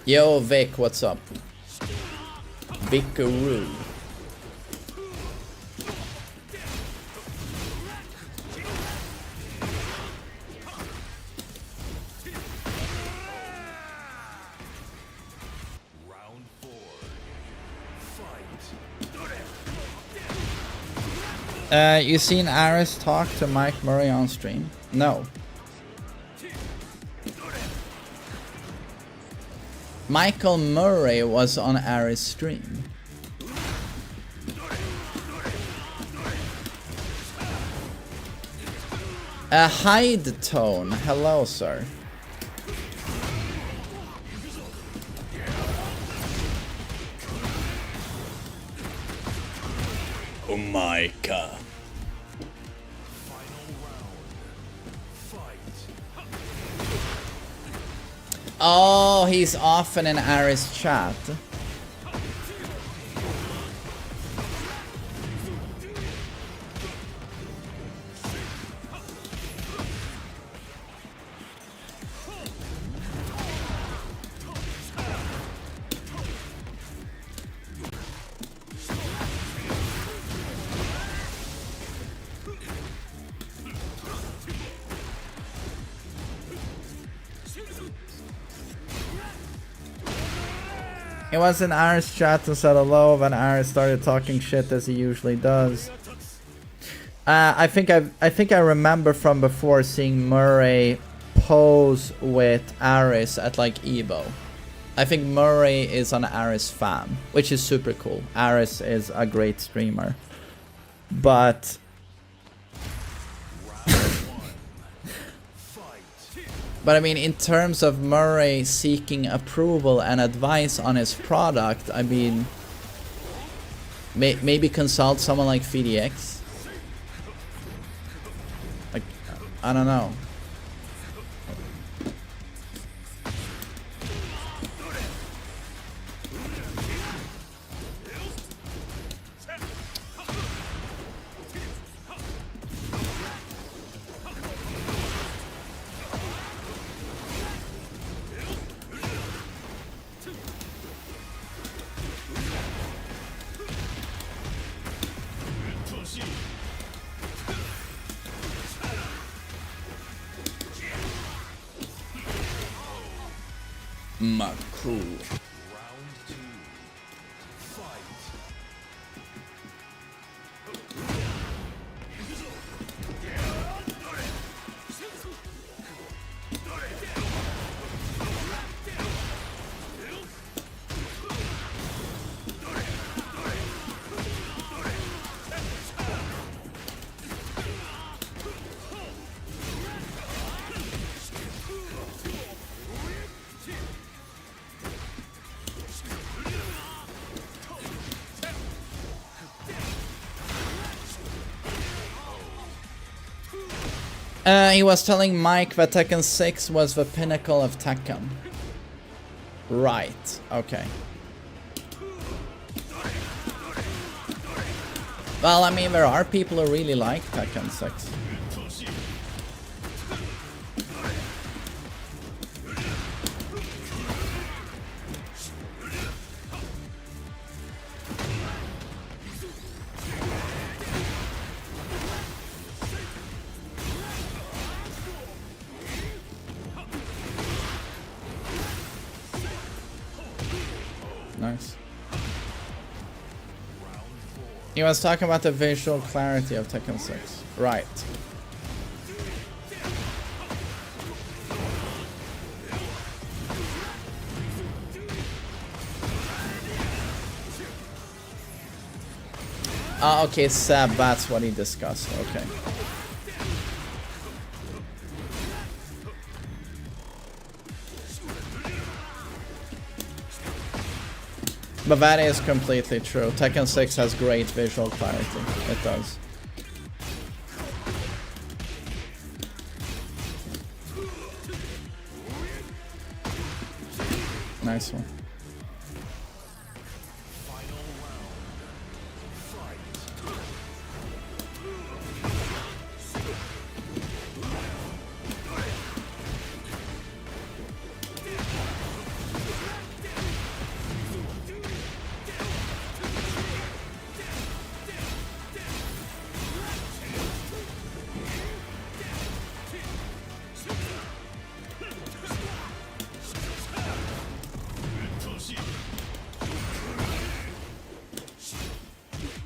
Yo, Vic, what's up? Vicaroo. You seen Aris talk to Mike Murray on stream? No. Michael Murray was on Aris stream. A hide tone. Hello, sir. Oh my god. Oh, he's often in Aris chat. He was in Aris chat and said hello when Aris started talking shit as he usually does. I think I remember from before seeing Murray pose with Aris at like Evo. I think Murray is an Aris fan, which is super cool. Aris is a great streamer. But I mean, in terms of Murray seeking approval and advice on his product, I mean, maybe consult someone like VDX. Like, I don't know. Cool. He was telling Mike that Tekken 6 was the pinnacle of Tekken. Right, okay. Well, I mean, there are people who really like Tekken 6. Nice. He was talking about the visual clarity of Tekken 6. Right. Ah, okay, Seb, that's what he discussed. Okay. But that is completely true. Tekken 6 has great visual clarity. It does. Nice one.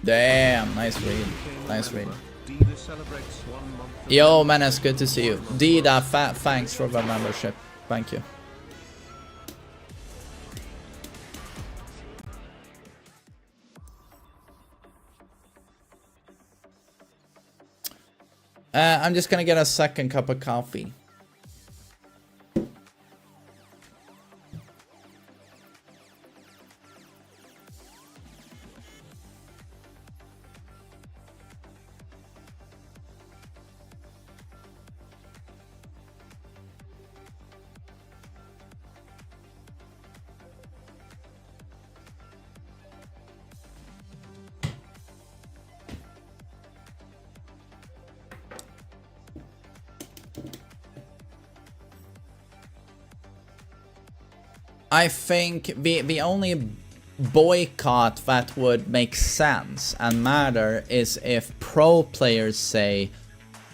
Damn, nice read. Nice read. Yo, man, it's good to see you. Dida, thanks for the membership. Thank you. I'm just gonna get a second cup of coffee. I think the only boycott that would make sense and matter is if pro players say,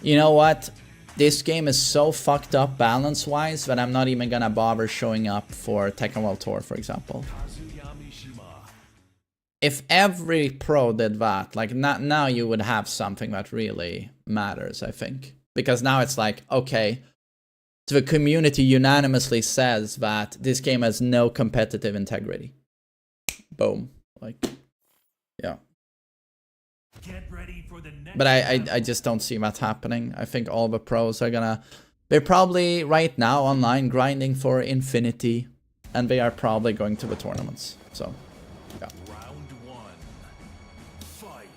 you know what, this game is so fucked up balance-wise that I'm not even gonna bother showing up for Tekken World Tour, for example. If every pro did that, like now you would have something that really matters, I think. Because now it's like, okay, the community unanimously says that this game has no competitive integrity. Boom. Like, yeah. Get ready for the next But I just don't see that happening. I think all the pros are gonna... They're probably right now online grinding for infinity. And they are probably going to the tournaments. So, yeah. Round one. Fight.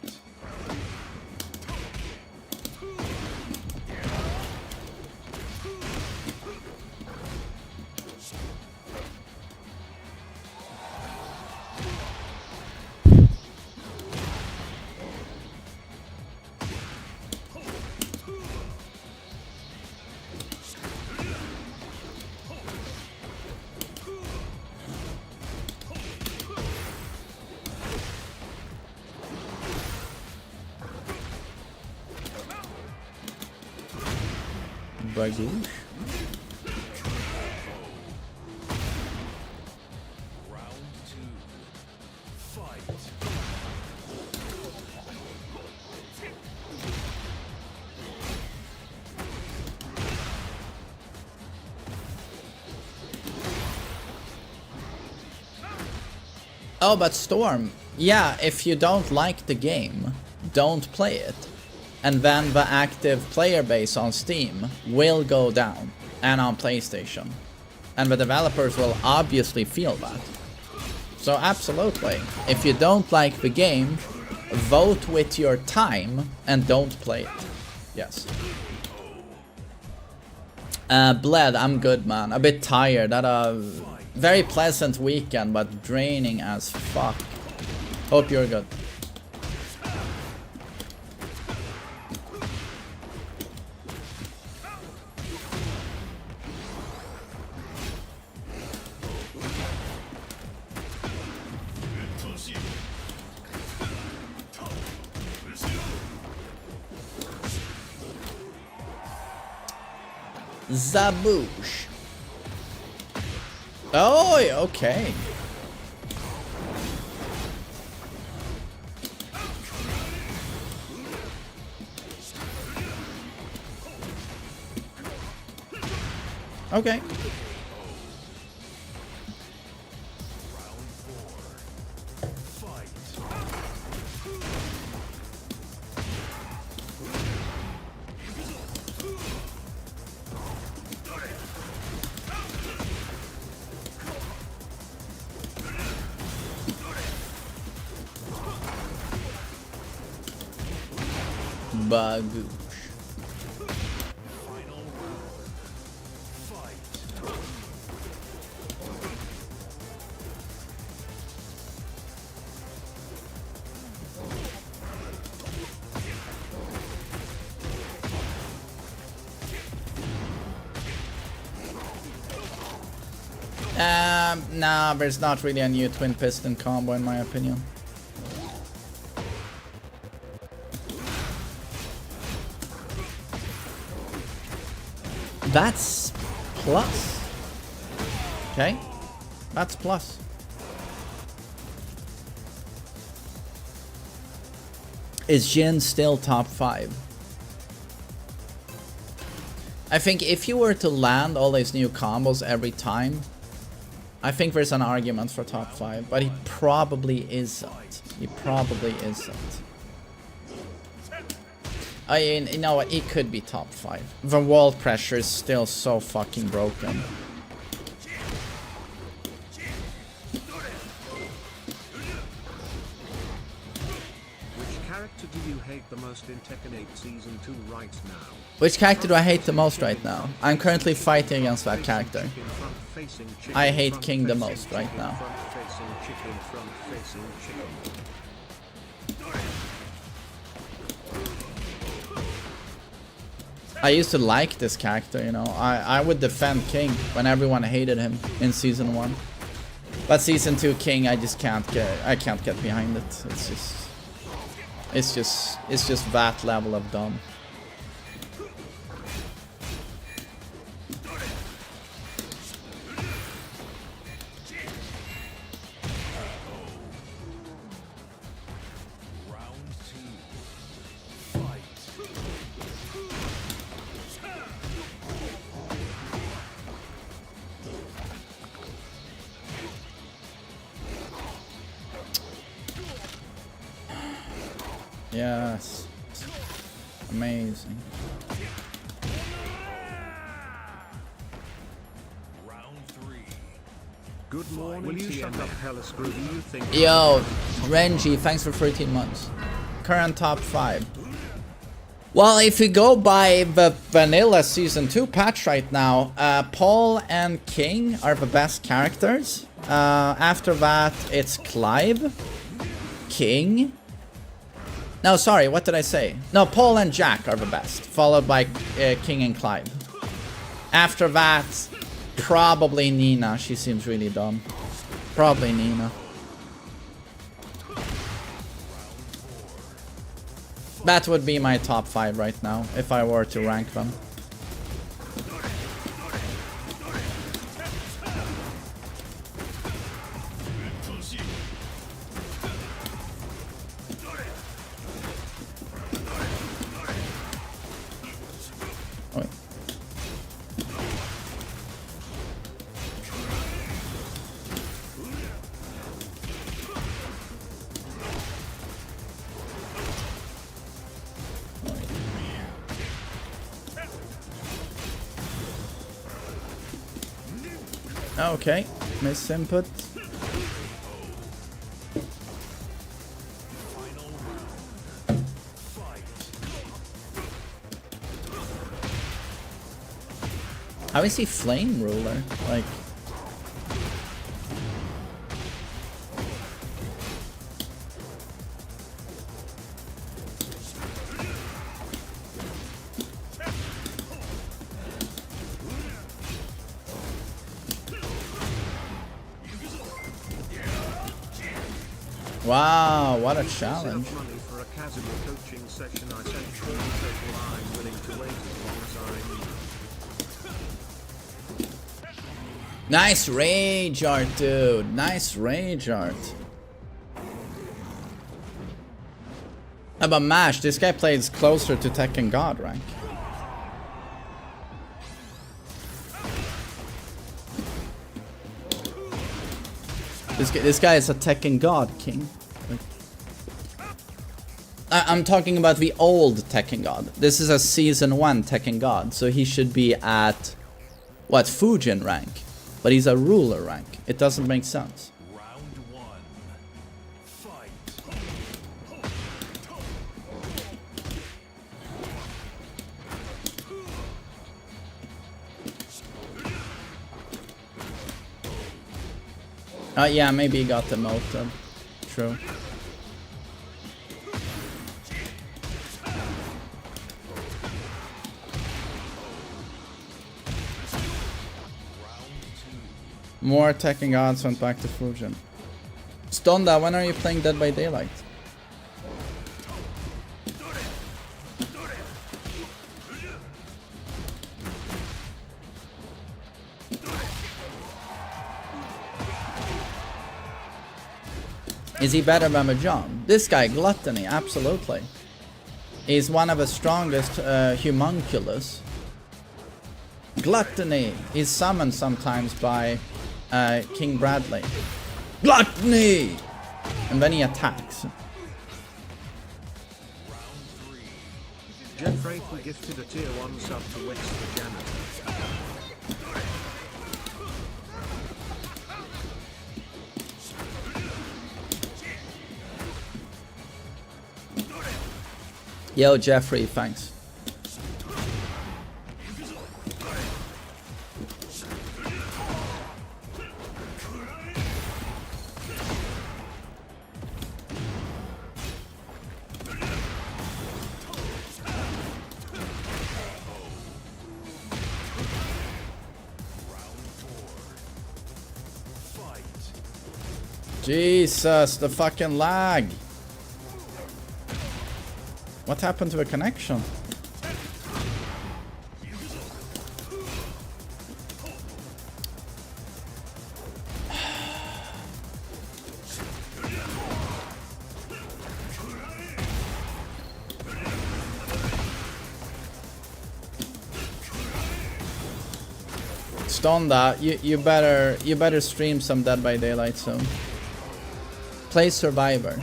Bagoosh. Round two. Fight. Oh, but Storm, yeah, if you don't like the game, don't play it. And then the active player base on Steam will go down, and on PlayStation. And the developers will obviously feel that. So absolutely, if you don't like the game, vote with your time and don't play it. Yes. Bled, I'm good, man. A bit tired. Had a very pleasant weekend, but draining as fuck. Hope you're good. Zaboosh. Oh, okay. Okay. Bagoosh. Nah, there's not really a new twin piston combo in my opinion. That's plus. Okay, that's plus. Is Jin still top 5? I think if you were to land all these new combos every time, I think there's an argument for top 5, but he probably isn't. He probably isn't. I mean, you know what? He could be top 5. The wall pressure is still so fucking broken. Which character do you hate the most in Tekken 8 Season 2 right now? Which character do I hate the most right now? I'm currently fighting against that character. I hate King the most right now. I used to like this character, you know. I would defend King when everyone hated him in Season 1. But Season 2 King, I can't get behind it. It's just that level of dumb. Yes. Amazing. Round 3. Good morning. Will you shut up, Hellas Brew? Do you think? Yo, Renji, thanks for 13 months. Current top 5. Well, if you go by the vanilla Season 2 patch right now, Paul and King are the best characters. After that, it's Clive, King. No, sorry, what did I say? No, Paul and Jack are the best, followed by King and Clive. After that, probably Nina. She seems really dumb. Probably Nina. That would be my top 5 right now, if I were to rank them. Okay, miss input. How is he Flame Ruler? Like... Wow, what a challenge. Money for a Kazuya coaching session. I sent 40 total. I'm willing to wait as long as I need. Nice rage art, dude. Nice rage art. How about MASH? This guy plays closer to Tekken God rank. This guy is a Tekken God king. I'm talking about the old Tekken God. This is a season 1 Tekken God, so he should be at what, Fujin rank, but he's a ruler rank. It doesn't make sense. Round 1. Fight. Yeah, maybe he got demoted. True. More Tekken Gods went back to Fujin. Stonda, when are you playing Dead by Daylight? Is he better than Mahjong? This guy, Gluttony, absolutely. He's one of the strongest homunculus. Gluttony is summoned sometimes by King Bradley. Gluttony! And then he attacks. Jeffrey who gifted a tier 1 sub to West the Janitor. Yo, Jeffrey, thanks. Jesus, the fucking lag. What happened to the connection? Stonda, you better stream some Dead by Daylight soon. Play Survivor.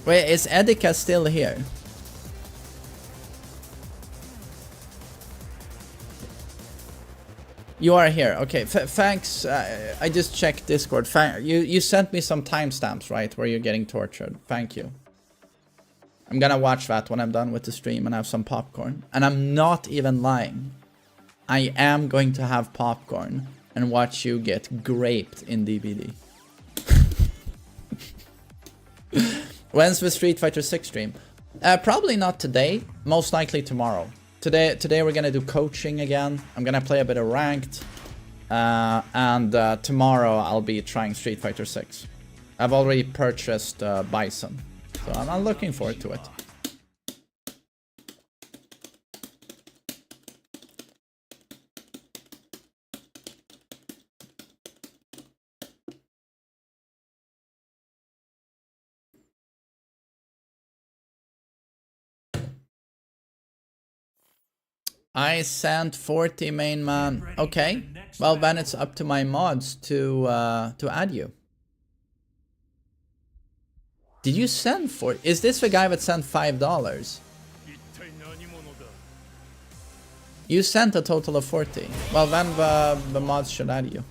Wait, is Edika still here? You are here. Okay, thanks. I just checked Discord. You sent me some timestamps, right, where you're getting tortured. Thank you. I'm gonna watch that when I'm done with the stream and have some popcorn. And I'm not even lying. I am going to have popcorn and watch you get graped in DBD. When's the Street Fighter 6 stream? Probably not today, most likely tomorrow. Today we're gonna do coaching again. I'm gonna play a bit of ranked. And tomorrow I'll be trying Street Fighter 6. I've already purchased Bison, so I'm looking forward to it. I sent 40 main man. Okay, well then it's up to my mods to add you. Did you send for? Is this the guy that sent $5? You sent a total of 40. Well then the mods should add you.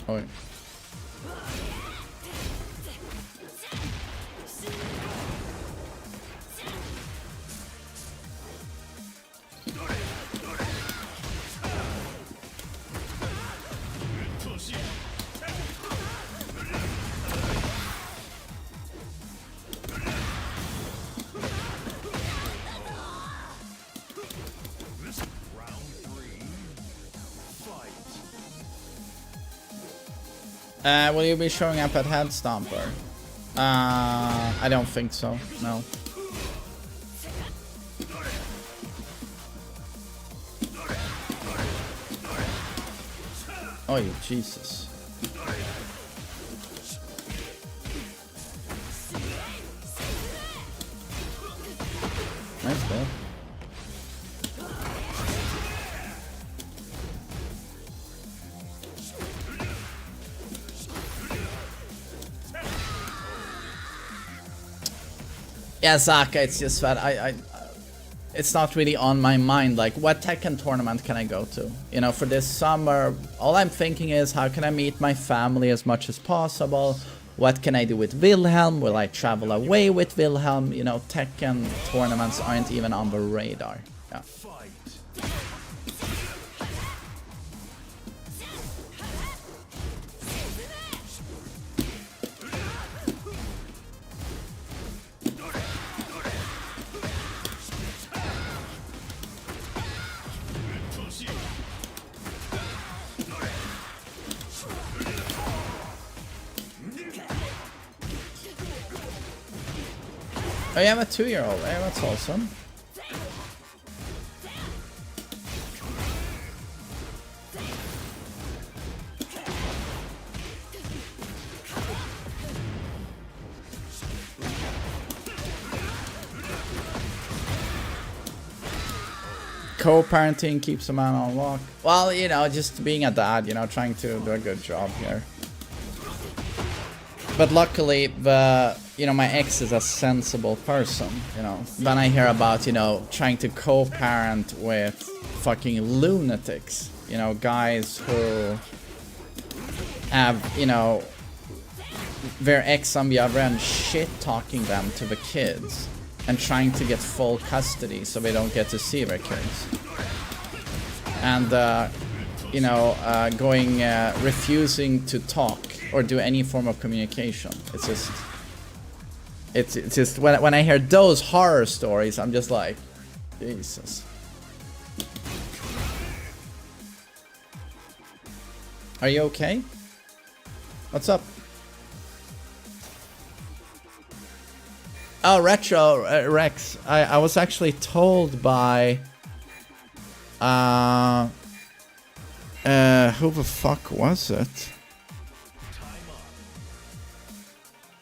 Oh. Will you be showing up at Head Stomper? I don't think so, no. Oh, Jesus. Nice ball. Yeah, Zaka, it's just that it's not really on my mind. Like, what Tekken tournament can I go to? You know, for this summer, all I'm thinking is how can I meet my family as much as possible? What can I do with Wilhelm? Will I travel away with Wilhelm? You know, Tekken tournaments aren't even on the radar. Yeah. Oh, you have a 2-year-old. Hey, that's awesome. Co-parenting keeps a man on lock. Well, you know, just being a dad, you know, trying to do a good job here. But luckily, you know, my ex is a sensible person, you know. Then I hear about, you know, trying to co-parent with fucking lunatics, you know, guys who have, you know, their ex on the other end shit-talking them to the kids and trying to get full custody so they don't get to see their kids. And, you know, refusing to talk or do any form of communication. It's just when I hear those horror stories, I'm just like, Jesus. Are you okay? What's up? Oh, Retro Rex. I was actually told by who the fuck was it?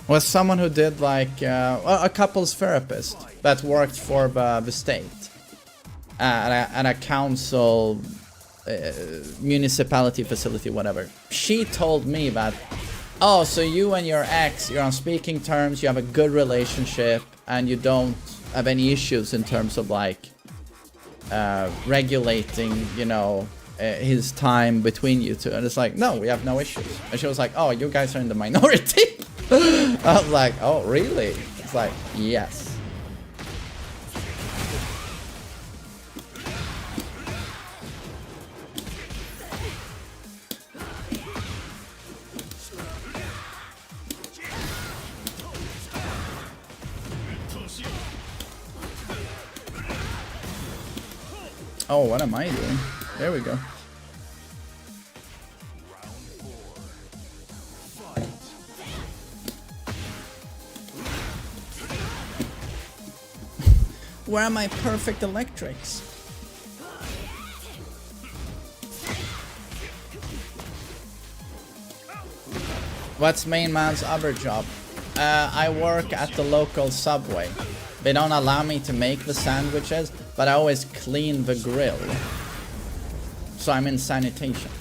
Was someone who did like a couples therapist that worked for the state at a council, municipality facility, whatever. She told me that, oh, so you and your ex, you're on speaking terms, you have a good relationship, and you don't have any issues in terms of like regulating, you know, his time between you two. And it's like, no, we have no issues. And she was like, oh, you guys are in the minority. I was like, oh, really? It's like, yes. Oh, what am I doing? There we go. Where are my perfect electrics? What's main man's other job? I work at the local Subway. They don't allow me to make the sandwiches, but I always clean the grill. So I'm in sanitation.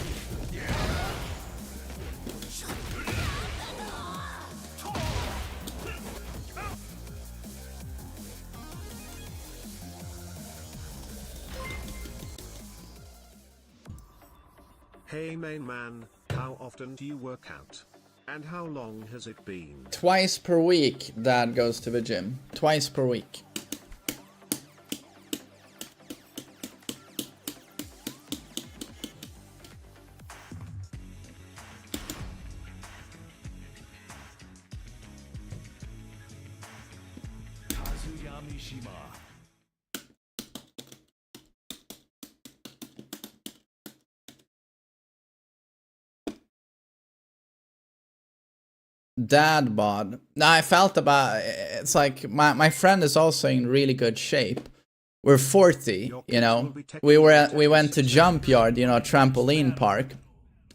Hey main man, How often do you work out? And how long has it been? Twice per week, Dad goes to the gym. Twice per week. Kazuya Mishima. Dad bod. Now I felt about it's like my friend is also in really good shape. We're 40, you know. We went to jump yard, you know, trampoline park,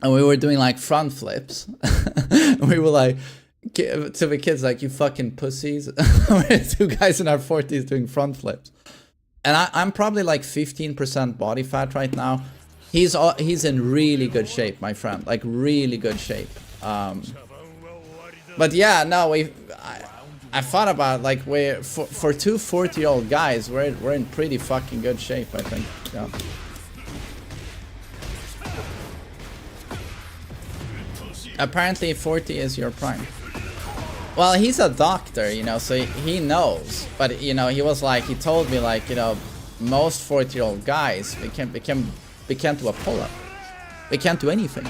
and we were doing like front flips. We were like to the kids like, you fucking pussies. We're two guys in our 40s doing front flips. And I'm probably like 15% body fat right now. He's in really good shape, my friend. Like really good shape. But yeah, no, I thought about like for two 40-year-old guys, we're in pretty fucking good shape, I think. Yeah. Apparently 40 is your prime. Well, he's a doctor, you know, so he knows. But you know, he told me like, you know, most 40-year-old guys, we can't do a pull-up. We can't do anything.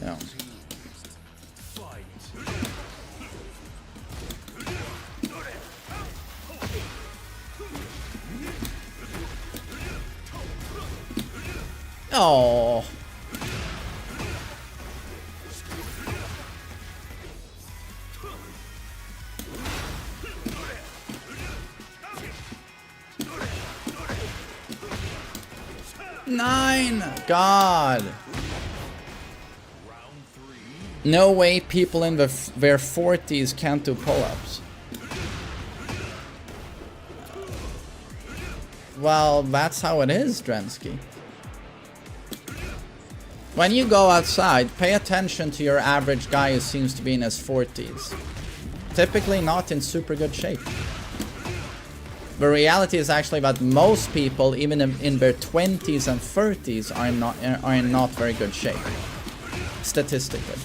You know. Oh. Nine. God. No way people in their 40s can't do pull-ups. Well, that's how it is, Drensky. When you go outside, pay attention to your average guy who seems to be in his 40s. Typically not in super good shape. The reality is actually that most people, even in their 20s and 30s, are in not very good shape. Statistically.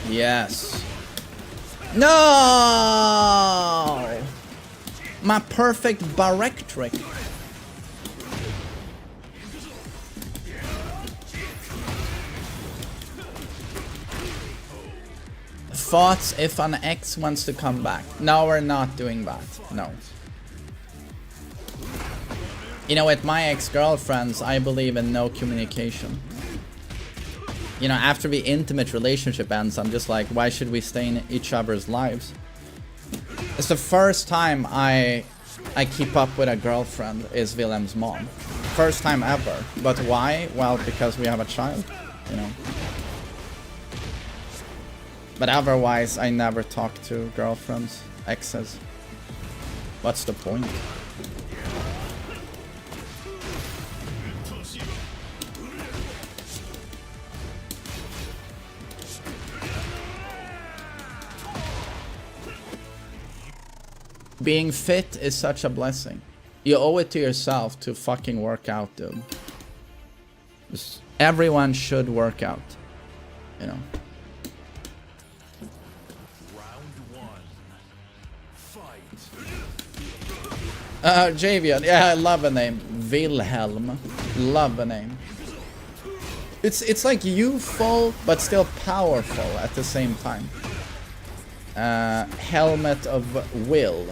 Yes. No! My perfect barrack trick. Thoughts if an ex wants to come back? No, we're not doing that. No. You know, with my ex-girlfriends, I believe in no communication. You know, after the intimate relationship ends, I'm just like, why should we stay in each other's lives? It's the first time I keep up with a girlfriend is Willem's mom. First time ever. But why? Well, because we have a child, you know. But otherwise, I never talk to girlfriends, exes. What's the point? Being fit is such a blessing. You owe it to yourself to fucking work out, dude. Just, everyone should work out, you know. Javian, yeah, I love a name. Wilhelm, love a name. It's like youthful but still powerful at the same time. Helmet of Will.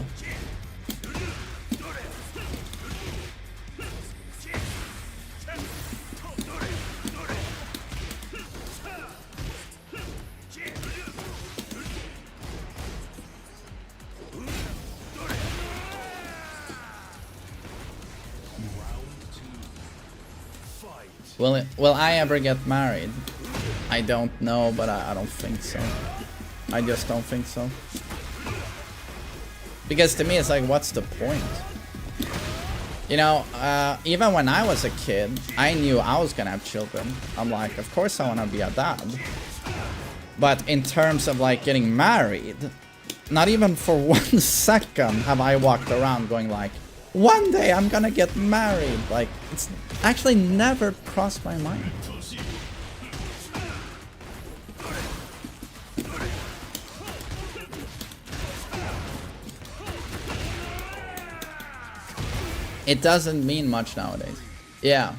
Will I ever get married? I don't know, but I don't think so. I just don't think so. Because to me it's like, what's the point? You know, even when I was a kid, I knew I was gonna have children. I'm like, of course I wanna be a dad. But in terms of like getting married, not even for 1 second have I walked around going like, one day I'm gonna get married. Like, it's actually never crossed my mind. It doesn't mean much nowadays. Yeah.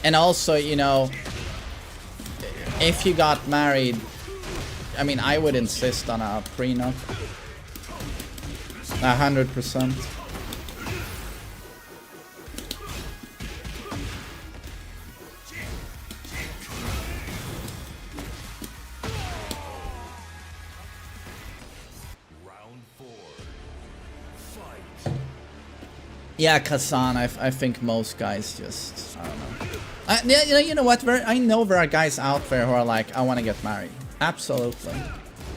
And also, you know, if you got married, I mean, I would insist on a prenup. 100%. Yeah, Kazan, I think most guys just, I don't know. You know what? I know there are guys out there who are like, I want to get married. Absolutely.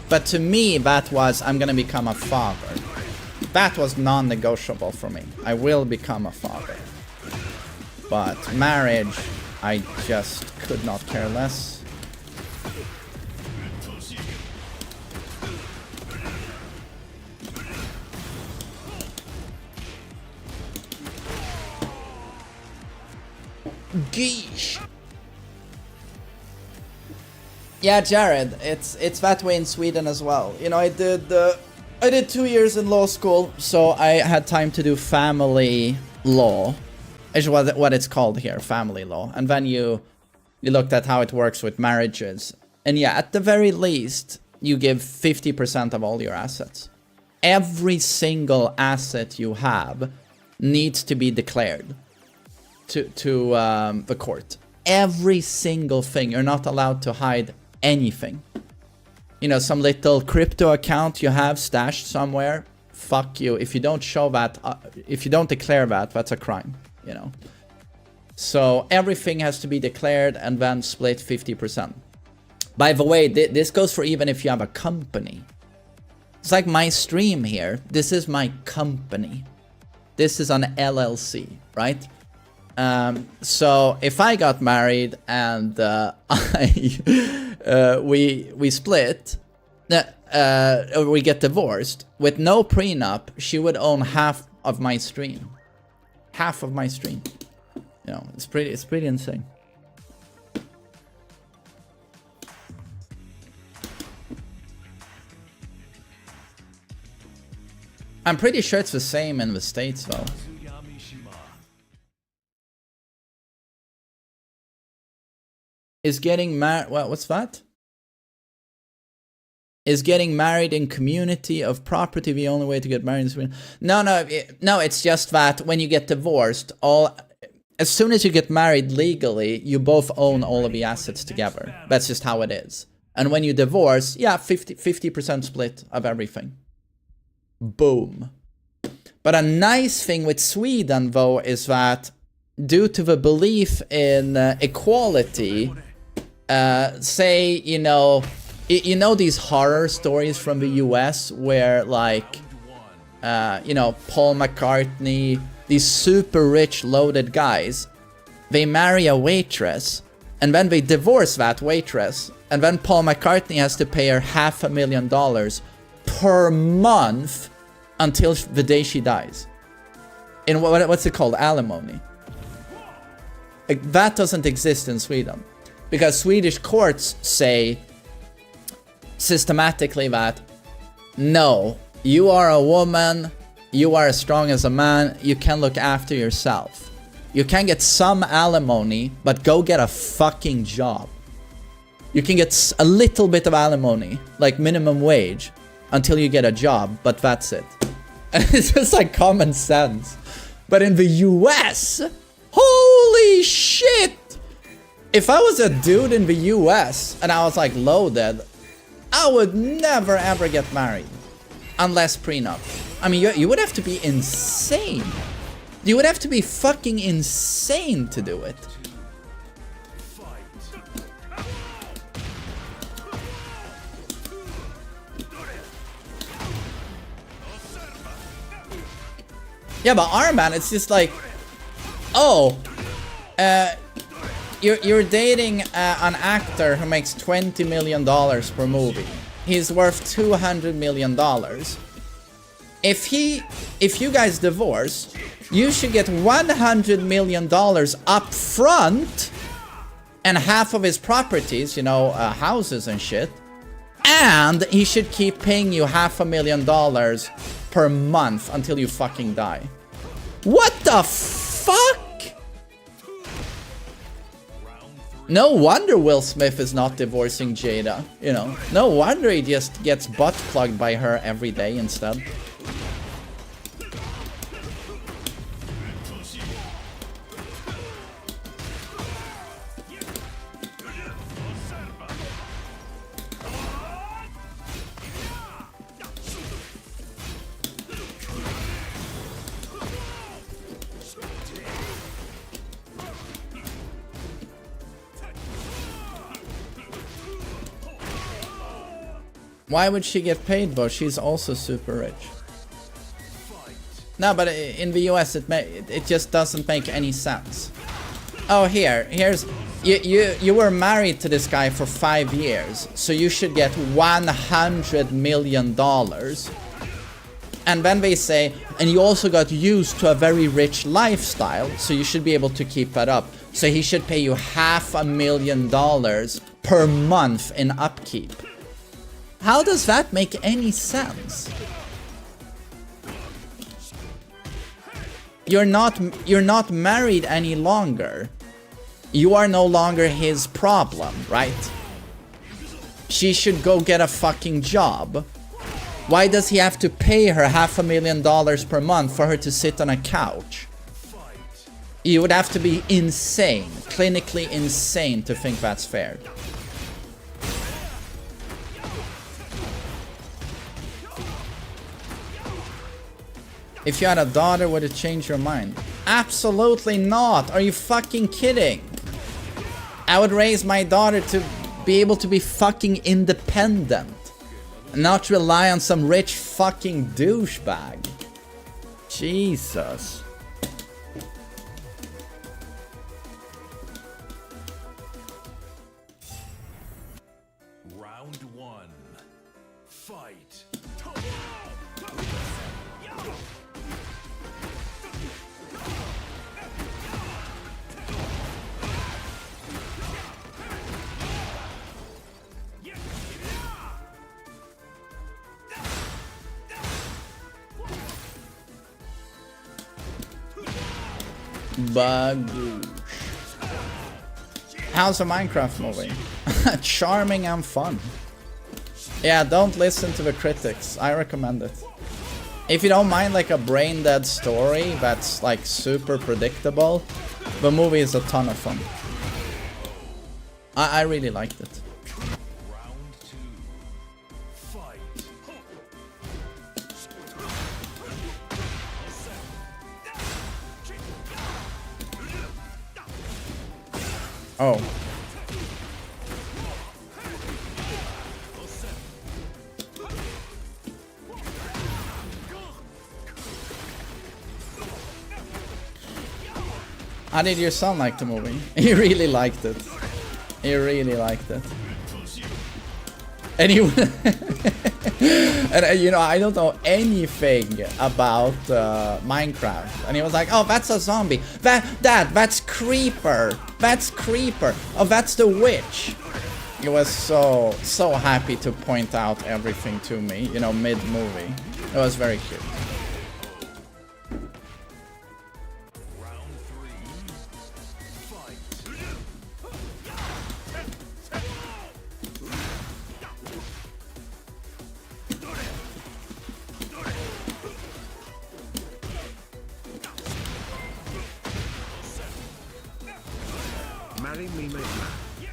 But to me, that was, I'm going to become a father. That was non-negotiable for me. I will become a father. But marriage, I just could not care less. Geesh. Yeah, Jared, it's that way in Sweden as well. You know, I did 2 years in law school, so I had time to do family law, is what it's called here, family law. And then you looked at how it works with marriages. And yeah, at the very least, you give 50% of all your assets. Every single asset you have needs to be declared to the court. Every single thing. You're not allowed to hide anything. You know, some little crypto account you have stashed somewhere, fuck you. If you don't show that, if you don't declare that, that's a crime, you know. So everything has to be declared and then split 50%. By the way, this goes for even if you have a company. It's like my stream here. This is my company. This is an LLC, right? So if I got married and we split, we get divorced with no prenup, she would own half of my stream. Half of my stream. You know, it's pretty insane. I'm pretty sure it's the same in the States though. Is getting married... What's that? Is getting married in community of property the only way to get married in Sweden? No, it's just that when you get divorced, as soon as you get married legally, you both own all of the assets together. That's just how it is. And when you divorce, yeah, 50% split of everything. Boom. But a nice thing with Sweden, though, is that due to the belief in equality... say, you know these horror stories from the US where like, you know, Paul McCartney, these super rich loaded guys, they marry a waitress and then they divorce that waitress and then Paul McCartney has to pay her $500,000 per month until the day she dies. In what's it called? Alimony. Like, that doesn't exist in Sweden. Because Swedish courts say systematically that, no, you are a woman, you are as strong as a man, you can look after yourself. You can get some alimony, but go get a fucking job. You can get a little bit of alimony, like minimum wage, until you get a job, but that's it. And it's just like common sense. But in the US, holy shit! If I was a dude in the US and I was like loaded, I would never ever get married. Unless prenup. I mean, you would have to be insane. You would have to be fucking insane to do it. Yeah, but Iron Man, it's just like, oh, you're dating an actor who makes $20 million per movie. He's worth $200 million. If you guys divorce, you should get $100 million up front and half of his properties, you know, houses and shit. And he should keep paying you $500,000 per month until you fucking die. What the fuck? No wonder Will Smith is not divorcing Jada, you know. No wonder he just gets butt plugged by her every day instead. Why would she get paid though? She's also super rich. No, but in the US it just doesn't make any sense. Oh, here's you were married to this guy for 5 years, so you should get $100 million. And then they say, and you also got used to a very rich lifestyle, so you should be able to keep that up. So he should pay you $500,000 per month in upkeep. How does that make any sense? You're not married any longer. You are no longer his problem, right? She should go get a fucking job. Why does he have to pay her $500,000 per month for her to sit on a couch? You would have to be insane, clinically insane to think that's fair. If you had a daughter, would it change your mind? Absolutely not! Are you fucking kidding? I would raise my daughter to be able to be fucking independent. And not rely on some rich fucking douchebag. Jesus. Round one. Fight. Bagoosh. How's a Minecraft movie? Charming and fun. Yeah, don't listen to the critics. I recommend it. If you don't mind like a brain dead story that's like super predictable, the movie is a ton of fun. I really liked it. Round two. Fight. Oh. How did your son like the movie? He really liked it. He really liked it. And he and you know, I don't know anything about Minecraft. And he was like, "Oh, that's a zombie. That's Creeper. That's Creeper. Oh, that's the witch." He was so happy to point out everything to me, you know, mid-movie. It was very cute. Round three. Fight. Marry me, mate.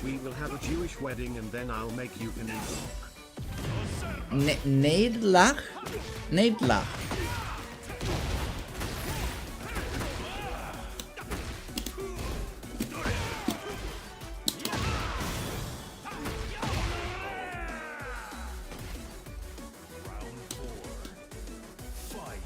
We will have a Jewish wedding and then I'll make you an Neidlach? Neidlach. Round four. Fight.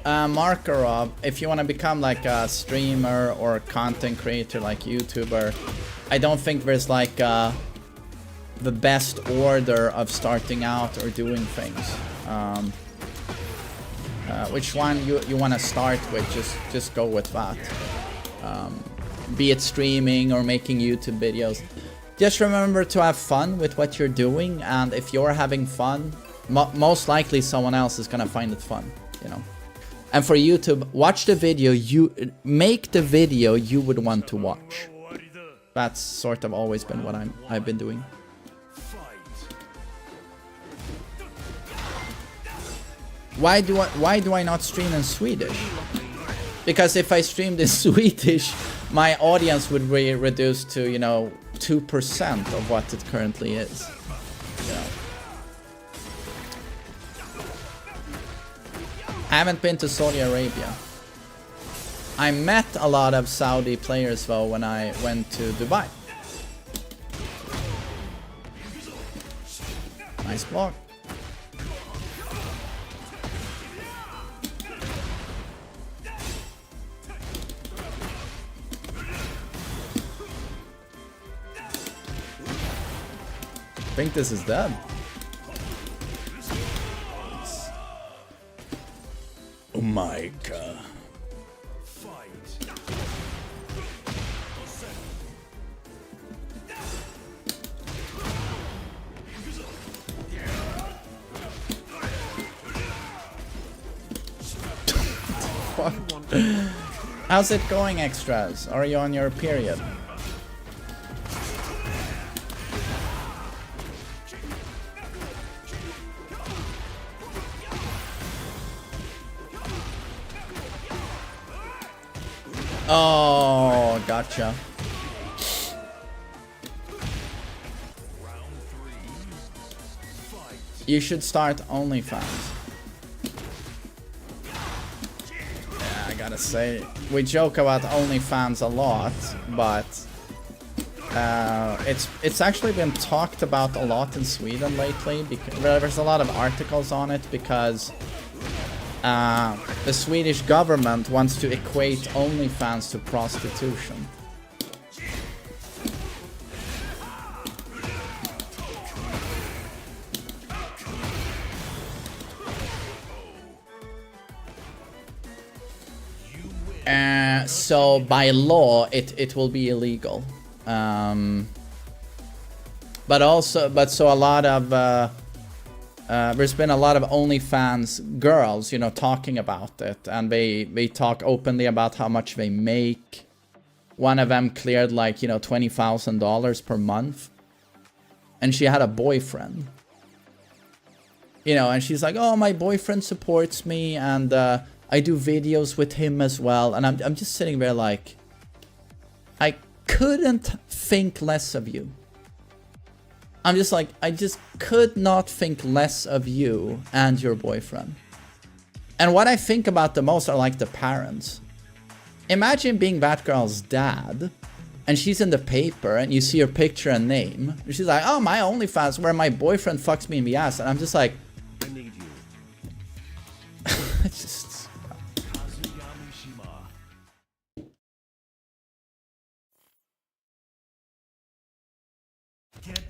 Markarov, if you want to become like a streamer or a content creator like YouTuber, I don't think there's like the best order of starting out or doing things. Which one you want to start with, just go with that. Be it streaming or making YouTube videos. Just remember to have fun with what you're doing, and if you're having fun, most likely someone else is gonna find it fun, you know. And for YouTube, watch the video, make the video you would want to watch. That's sort of always been what I've been doing. Why do I not stream in Swedish? Because if I streamed in Swedish, my audience would be reduced to, you know, 2% of what it currently is. You know. I haven't been to Saudi Arabia. I met a lot of Saudi players though when I went to Dubai. Nice block. I think this is dead. Oh my god. How's it going, extras? Are you on your period? Oh, gotcha. You should start OnlyFans. Yeah, I gotta say, we joke about OnlyFans a lot, but it's actually been talked about a lot in Sweden lately. Because there's a lot of articles on it because the Swedish government wants to equate OnlyFans to prostitution. So by law, it will be illegal. But so a lot of there's been a lot of OnlyFans girls, you know, talking about it, and they talk openly about how much they make. One of them cleared like, you know, $20,000 per month, and she had a boyfriend. You know, and she's like, "Oh, my boyfriend supports me, and I do videos with him as well." And I'm just sitting there like, I couldn't think less of you. I'm just like, I just could not think less of you and your boyfriend. And what I think about the most are like the parents. Imagine being that girl's dad, and she's in the paper, and you see her picture and name. And she's like, "Oh, my OnlyFans where my boyfriend fucks me in the ass." And I'm just like, I need you. it's just...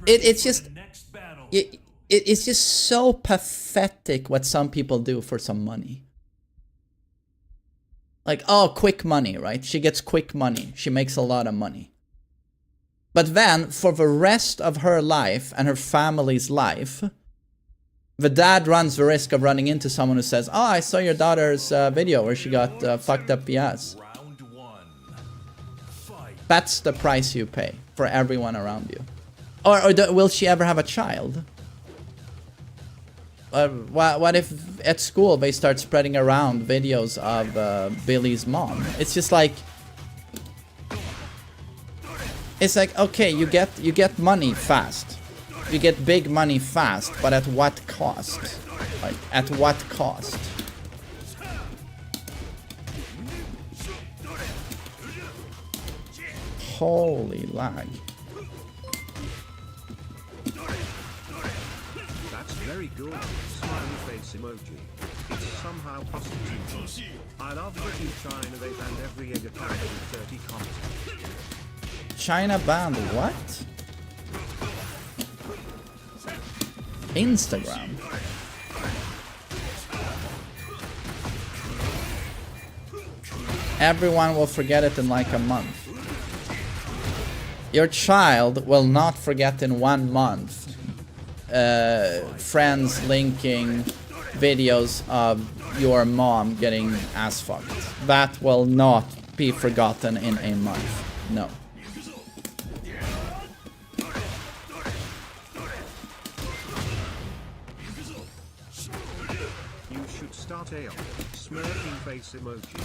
It's just... It's just so pathetic what some people do for some money. Like, oh, quick money, right? She gets quick money. She makes a lot of money. But then, for the rest of her life and her family's life, the dad runs the risk of running into someone who says, "Oh, I saw your daughter's video where she got fucked up the ass." That's the price you pay for everyone around you. Or will she ever have a child? What if at school they start spreading around videos of Billy's mom? It's just like... It's like, okay, you get money fast. You get big money fast, but at what cost? Like, at what cost? Holy lag. That's very good. Smiley face emoji. it's somehow prostitution. I love that in China they banned every egg account with dirty content. China banned what? Instagram. Everyone will forget it in like a month. Your child will not forget in 1 month. Friends linking videos of your mom getting ass fucked. That will not be forgotten in a month. No. You should start a smirking face emoji.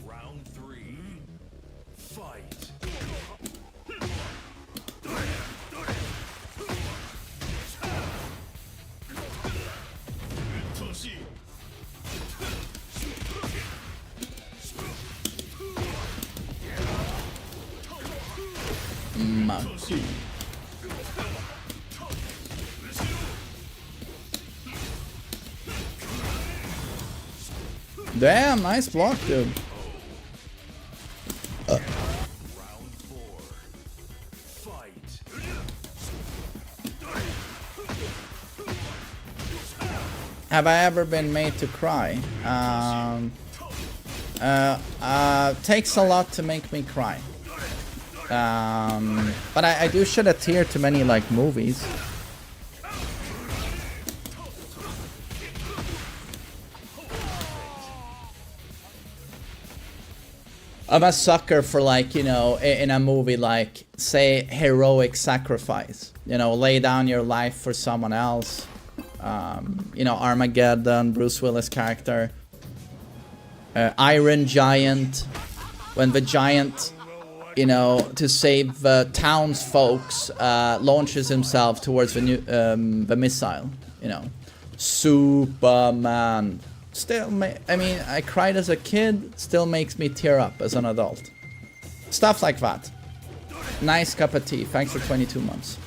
Round 3. Fight. Maku. Damn, nice block, dude. Round 4. Fight. Have I ever been made to cry? Takes a lot to make me cry. But I do shed a tear to many like movies. I'm a sucker for like, you know, in a movie like, say, heroic sacrifice. You know, lay down your life for someone else. You know, Armageddon, Bruce Willis character. Iron Giant. When the giant, you know, to save townsfolks, launches himself towards the missile. You know, Superman. Still, I mean, I cried as a kid, still makes me tear up as an adult. Stuff like that. Nice cup of tea. Thanks for 22 months.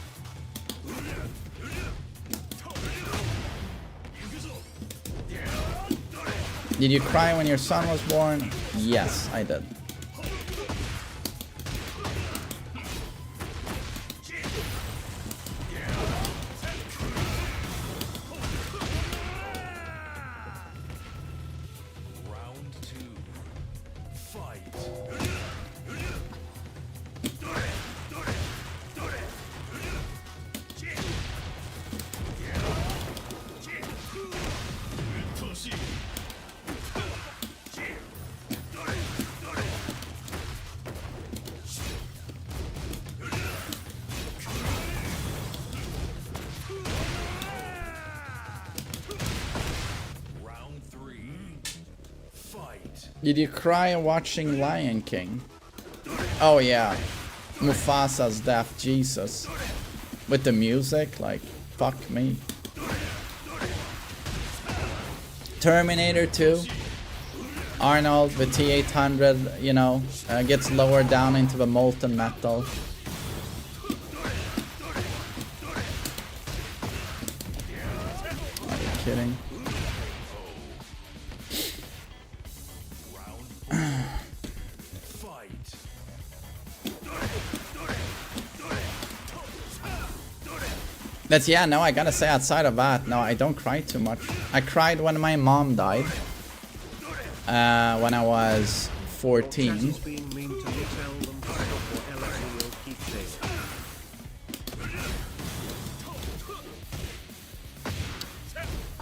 Did you cry when your son was born? Yes, I did. Did you cry watching Lion King? Oh yeah. Mufasa's death, Jesus. With the music, like, fuck me. Terminator 2. Arnold, the T-800, you know, gets lowered down into the molten metal. Are you kidding? That's, yeah, no, I gotta say outside of that, no, I don't cry too much. I cried when my mom died. When I was 14.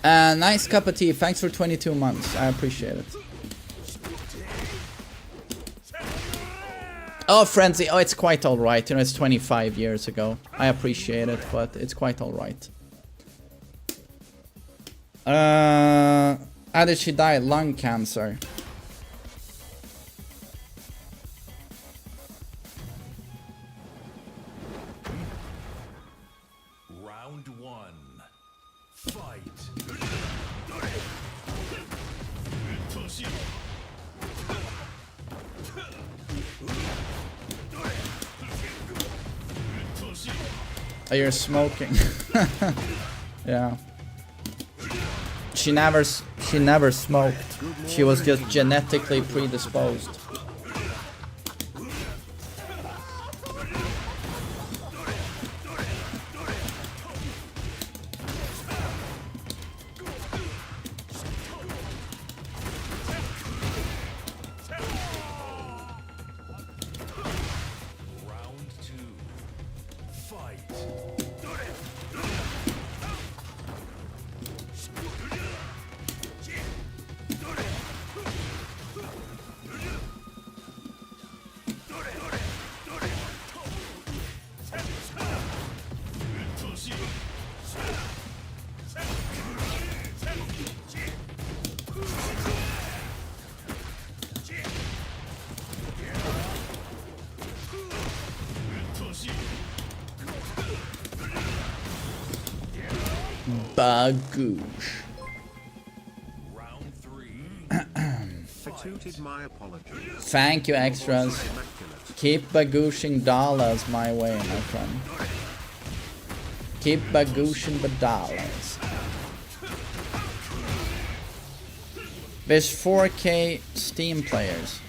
Nice cup of tea. Thanks for 22 months. I appreciate it. Oh, Frenzy. Oh, it's quite alright. You know, it's 25 years ago. I appreciate it, but it's quite alright. How did she die? Lung cancer. Round 1. Fight. Oh, you're smoking. Yeah. She never smoked. She was just genetically predisposed. Round 2. Fight. Bagoosh. Round 3. I tooted my apologies. Thank you, extras. Immaculate. Keep bagooshing dollars my way, my friend. Keep bagooshing the dollars. There's 4K Steam players.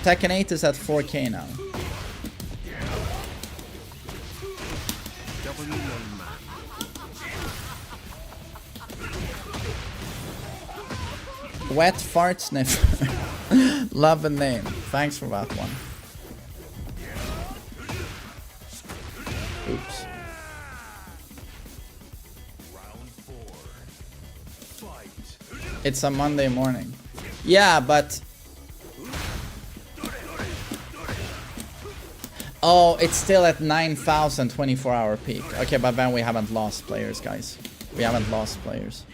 Tekken 8 is at 4K now. W1 man. Wet fart sniffer. Love the name. Thanks for that one. Oops. Round 4. Fight. It's a Monday morning. Yeah, but... Oh, it's still at 9,000 24-hour peak. Okay, but then we haven't lost players, guys. We haven't lost players.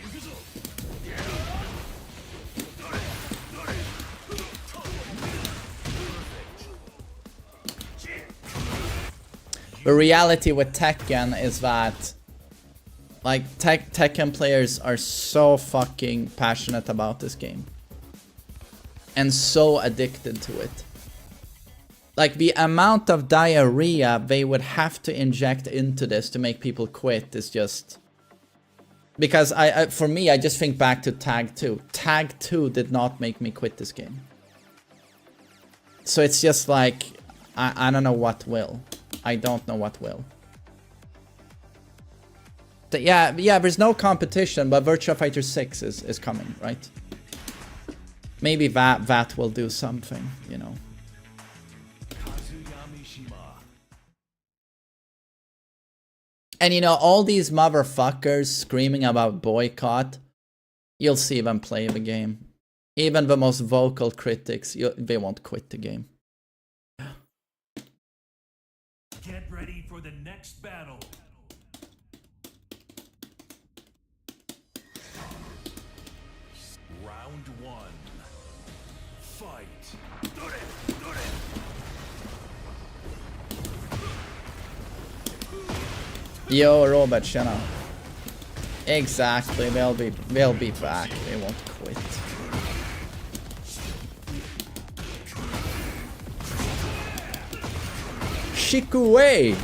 The reality with Tekken is that like Tekken players are so fucking passionate about this game and so addicted to it. Like the amount of diarrhea they would have to inject into this to make people quit is just... Because for me, I just think back to Tag 2. Tag 2 did not make me quit this game. So it's just like, I don't know what will. I don't know what will. Yeah, there's no competition, but Virtua Fighter 6 is coming, right? Maybe that will do something, you know. And you know, all these motherfuckers screaming about boycott, you'll see them play the game. Even the most vocal critics, they won't quit the game. Get ready for the next battle. Round 1. Fight. Yo, Robert, tjena. Exactly, they'll be back. They won't quit. Shikue!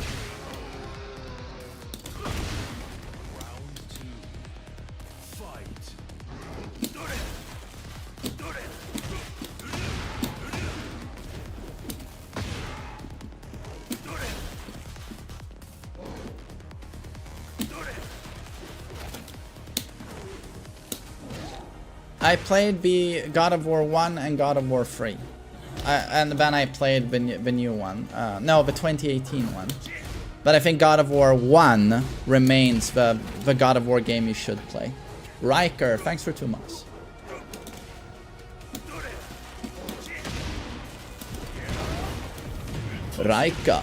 Round 2. Fight. I played the God of War 1 and God of War 3. And then I played the new one. No, the 2018 one. But I think God of War 1 remains the God of War game you should play. Riker, thanks for 2 months. Riker.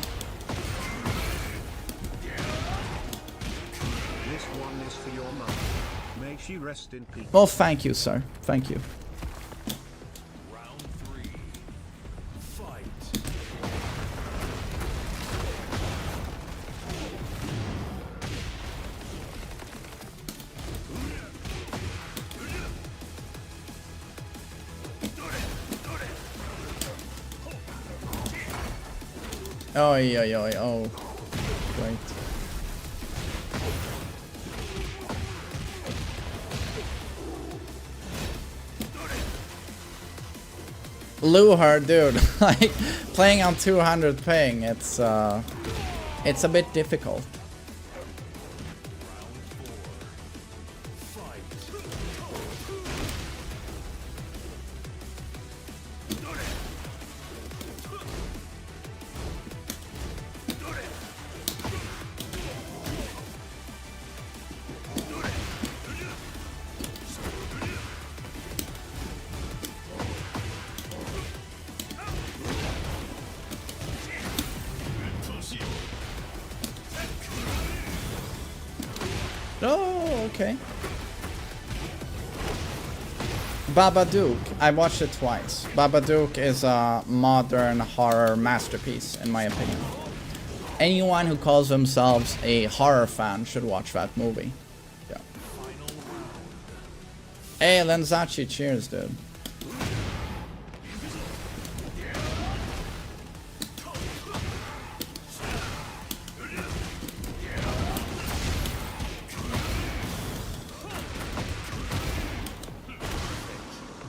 This one is for your mother. May she rest in peace. Well, thank you, sir. Thank you. Round 3. Fight. Oh, yeah, oh. Great. Luhar, dude, like playing on 200 ping, it's a bit difficult. Oh, okay. Babadook, I watched it twice. Babadook is a modern horror masterpiece, in my opinion. Anyone who calls themselves a horror fan should watch that movie. Yeah. Hey, Lenzachi, cheers, dude.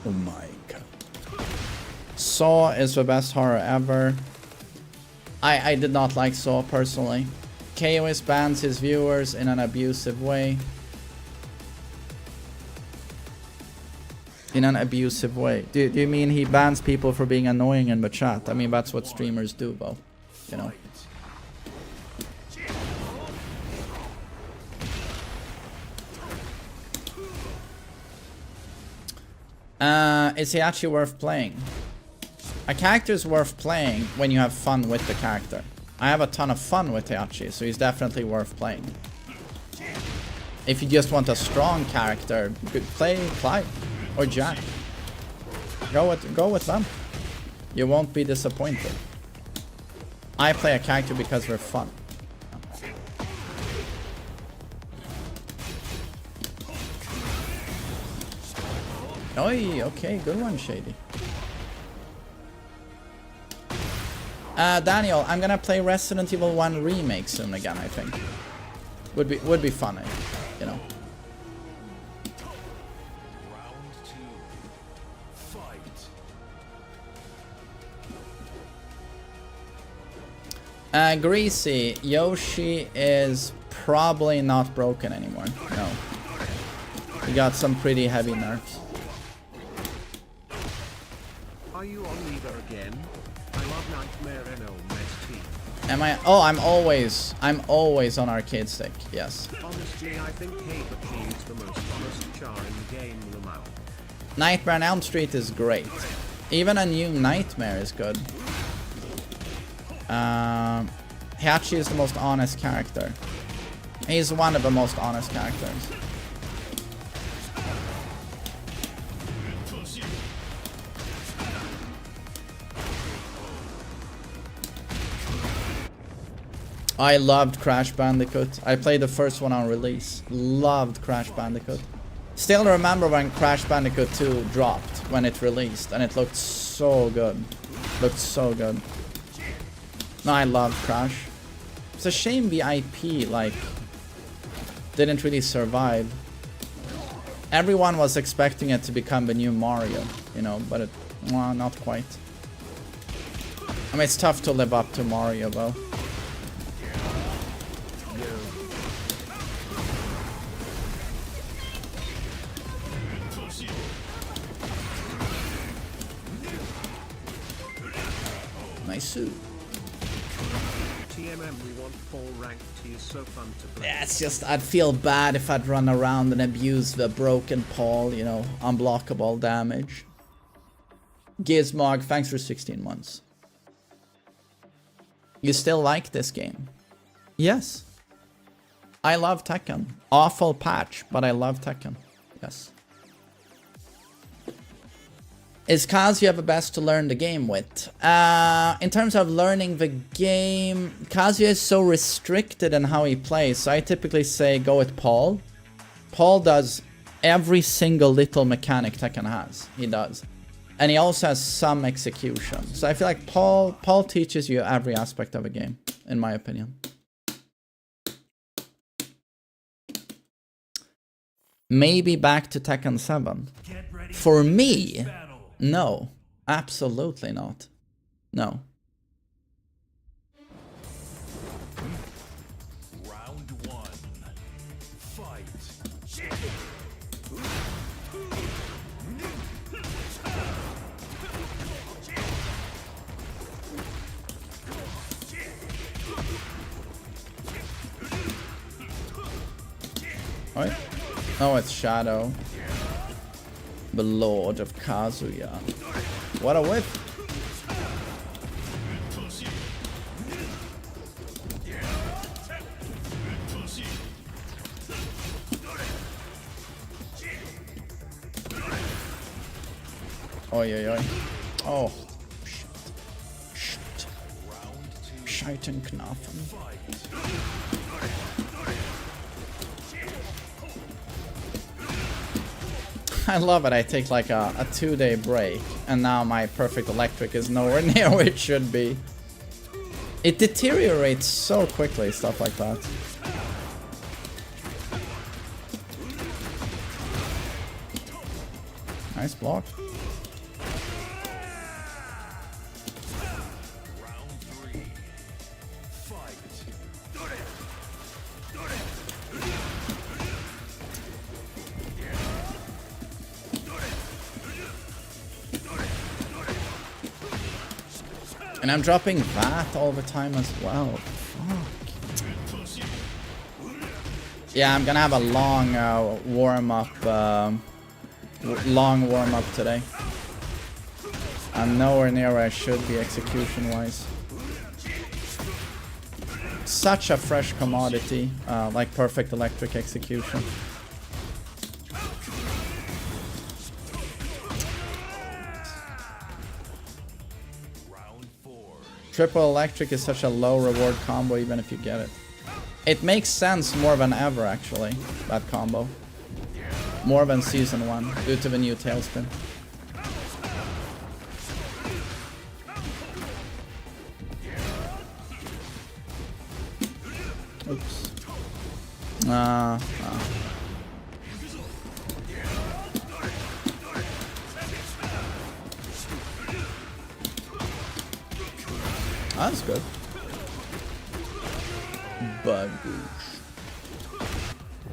Oh my god. Saw is the best horror ever. I did not like Saw personally. KOS bans his viewers in an abusive way. In an abusive way. Do you mean he bans people for being annoying in the chat? I mean, that's what streamers do, though. You know. Is he actually worth playing? A character is worth playing when you have fun with the character. I have a ton of fun with Heihachi, so he's definitely worth playing. If you just want a strong character, play Clyde or Jack. Go with them. You won't be disappointed. I play a character because they're fun. Oi, okay, good one, Shady. Daniel, I'm gonna play Resident Evil 1 Remake soon again, I think. Would be funny, you know. Round 2. Fight. Greasy, Yoshi is probably not broken anymore. No. He got some pretty heavy nerfs. Are you on Lever again? I love Nightmare TheMainManSWE. Am I? Oh, I'm always on arcade stick. Yes. Honestly, I think Heihachi is the most honest char in the game, Lamau. Nightmare on Elm Street is great. Even a new Nightmare is good. Heihachi is the most honest character. He's one of the most honest characters. I loved Crash Bandicoot. I played the first one on release. Loved Crash Bandicoot. Still remember when Crash Bandicoot 2 dropped, when it released, and it looked so good. Looked so good. No, I loved Crash. It's a shame the IP, like, didn't really survive. Everyone was expecting it to become the new Mario, you know, but it, well, not quite. I mean, it's tough to live up to Mario, though. Nice suit. TMM, we want full ranked. He is so fun to play. Yeah, it's just, I'd feel bad if I'd run around and abuse the broken Paul, you know, unblockable damage. Gizmog, thanks for 16 months. You still like this game? Yes. I love Tekken. Awful patch, but I love Tekken. Yes. Is Kazuya the best to learn the game with? In terms of learning the game, Kazuya is so restricted in how he plays, so I typically say go with Paul. Paul does every single little mechanic Tekken has. He does. And he also has some execution. So I feel like Paul teaches you every aspect of a game, in my opinion. Maybe back to Tekken 7. For me, no. Absolutely not. No. Round 1. Fight. Right? Oh, it's Shadow. The Lord of Kazuya. What a whip! Oi, oi, oi. Oh. Shit. Shit. Scheitenknafen. I love it. I take like a 2-day break, and now my perfect electric is nowhere near where it should be. It deteriorates so quickly, stuff like that. Nice block. And I'm dropping that all the time as well. Fuck. Yeah, I'm gonna have a long warm-up today. I'm nowhere near where I should be execution-wise. Such a fresh commodity, like perfect electric execution. Triple electric is such a low reward combo even if you get it. It makes sense more than ever actually, that combo. More than season 1 due to the new tailspin. Oops. That's good. Bagoosh.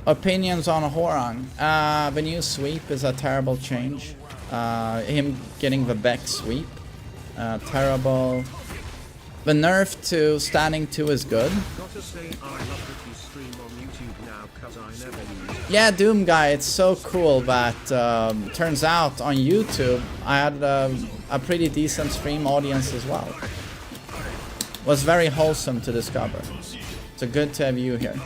Opinions on Horang. The new sweep is a terrible change. Him getting the Beck sweep. Terrible. The nerf to standing 2 is good. Yeah, Doom Guy, it's so cool that turns out on YouTube I had a pretty decent stream audience as well. Was very wholesome to discover. So good to have you here.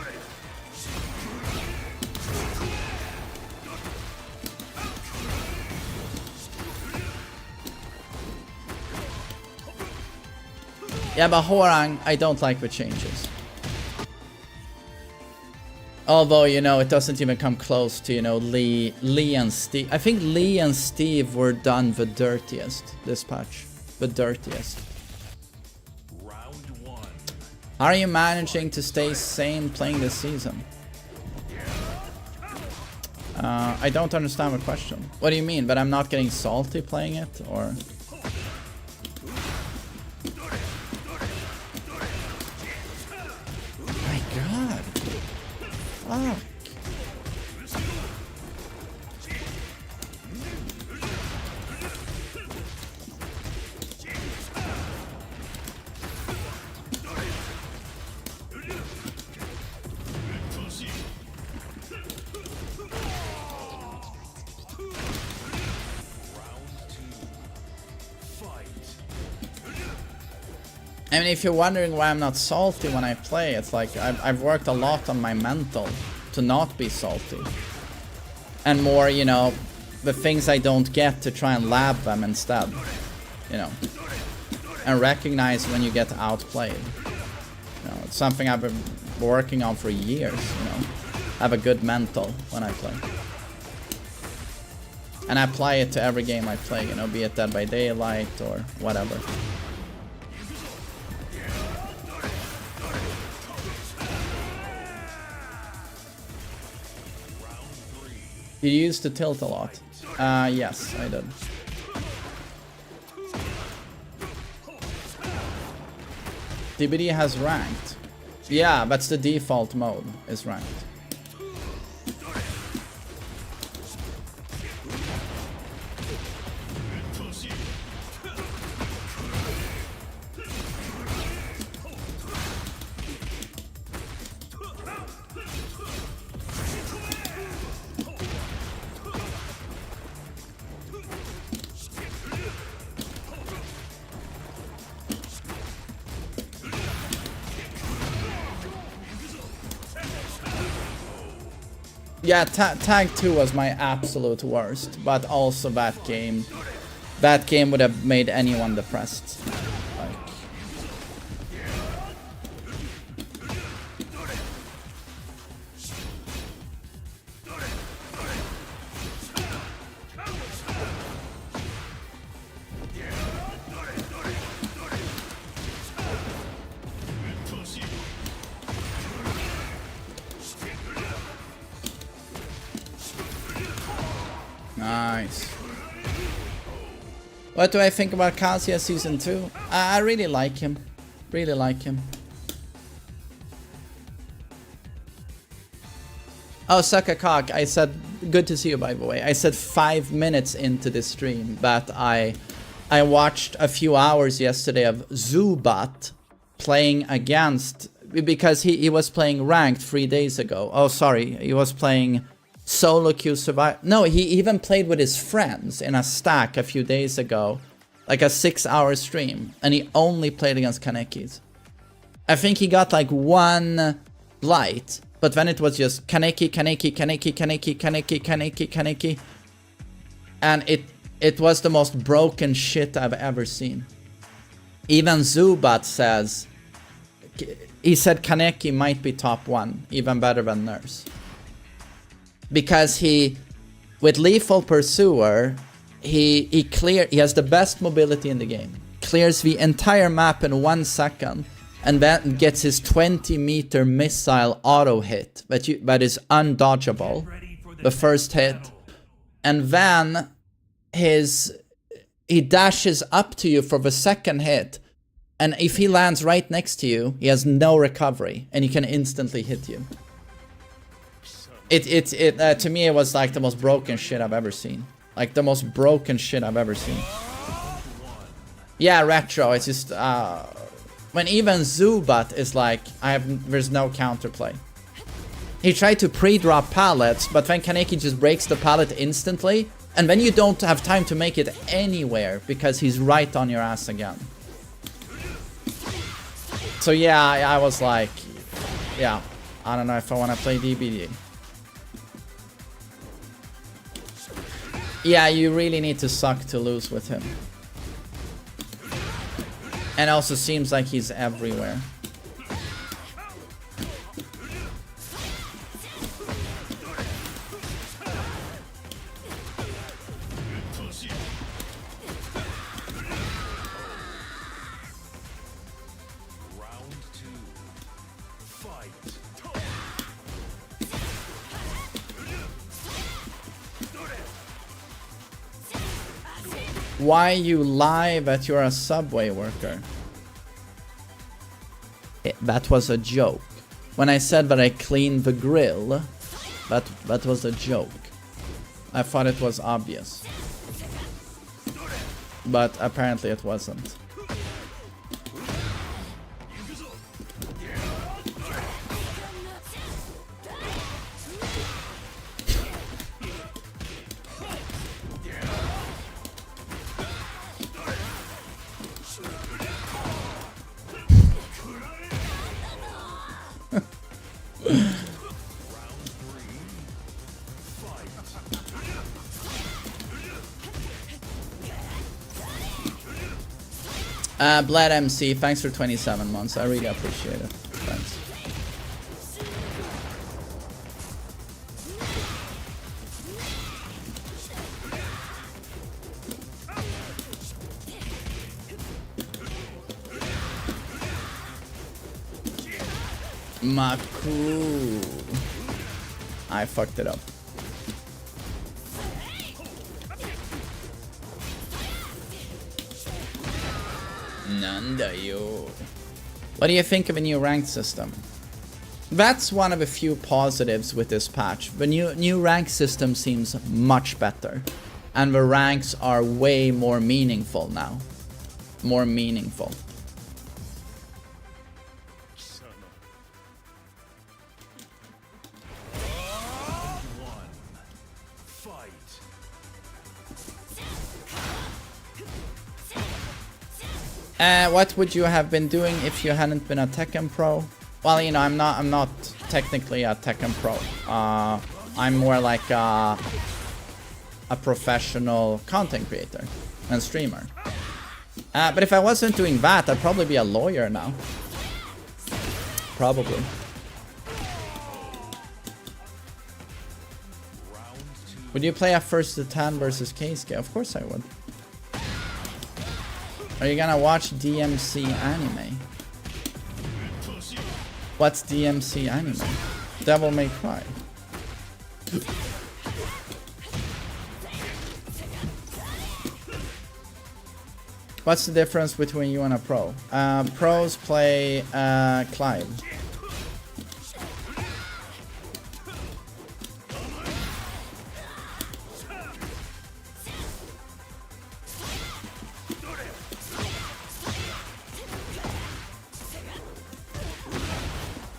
Yeah, but Horang, I don't like the changes. Although, you know, it doesn't even come close to, you know, Lee and Steve. I think Lee and Steve were done the dirtiest this patch. The dirtiest. How are you managing to stay sane playing this season? I don't understand the question. What do you mean? But I'm not getting salty playing it? Or... My god. Fuck. I mean, if you're wondering why I'm not salty when I play, it's like I've worked a lot on my mental to not be salty. And more, you know, the things I don't get to try and lab them instead. You know. And recognize when you get outplayed. You know, it's something I've been working on for years, you know. Have a good mental when I play. And I apply it to every game I play, you know, be it Dead by Daylight or whatever. Did you use the tilt a lot? Yes, I did. DBD has ranked. Yeah, that's the default mode, is ranked. Yeah, Tag 2 was my absolute worst, but also that game would have made anyone depressed. Like. Nice. What do I think about Kazuya Season 2? I really like him. Really like him. Oh, Suckakak, I said, good to see you by the way. I said 5 minutes into this stream, but I watched a few hours yesterday of Zubat playing against, because he was playing ranked 3 days ago. Oh, sorry, he was playing solo queue survival. No, he even played with his friends in a stack a few days ago, like a 6-hour stream, and he only played against Kanekis. I think he got like 1 blight, but then it was just Kaneki, Kaneki, Kaneki, Kaneki, Kaneki, Kaneki, Kaneki, and it was the most broken shit I've ever seen. Even Zubat says, he said Kaneki might be top 1, even better than Nurse. Because with Lethal Pursuer, he has the best mobility in the game. Clears the entire map in 1 second, and then gets his 20-meter missile auto hit that is undodgeable, the first hit. And then he dashes up to you for the second hit, and if he lands right next to you, he has no recovery, and he can instantly hit you. To me, it was like the most broken shit I've ever seen. Like the most broken shit I've ever seen. Yeah, retro. It's just when even Zubat is like, there's no counterplay. He tried to pre-drop pallets, but then Kaneki just breaks the pallet instantly, and then you don't have time to make it anywhere because he's right on your ass again. So yeah, I was like, yeah, I don't know if I want to play DBD. Yeah, you really need to suck to lose with him. And also seems like he's everywhere. Why you lie that you're a subway worker? That was a joke. When I said that I cleaned the grill, that was a joke. I thought it was obvious. But apparently it wasn't. Blad MC, thanks for 27 months. I really appreciate it. Thanks. Maku. I fucked it up. Nandayo. What do you think of a new rank system? That's one of a few positives with this patch. The new rank system seems much better. And the ranks are way more meaningful now. More meaningful. What would you have been doing if you hadn't been a Tekken Pro? Well, you know, I'm not technically a Tekken Pro. I'm more like a professional content creator and streamer. But if I wasn't doing that, I'd probably be a lawyer now. Probably. Would you play a first to 10 versus Keisuke? Of course I would. Are you gonna watch DMC anime? What's DMC anime? Devil May Cry. What's the difference between you and a pro? Pros play Clive.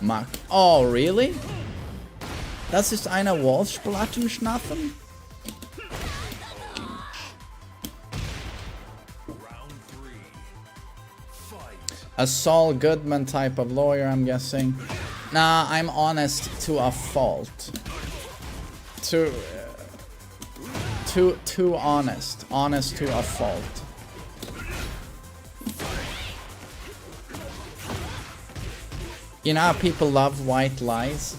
Mack. Oh, really? Das ist eine Wolfsblattenschnaffen? A Saul Goodman type of lawyer, I'm guessing. Nah, I'm honest to a fault. Too honest. Honest to a fault. You know how people love white lies?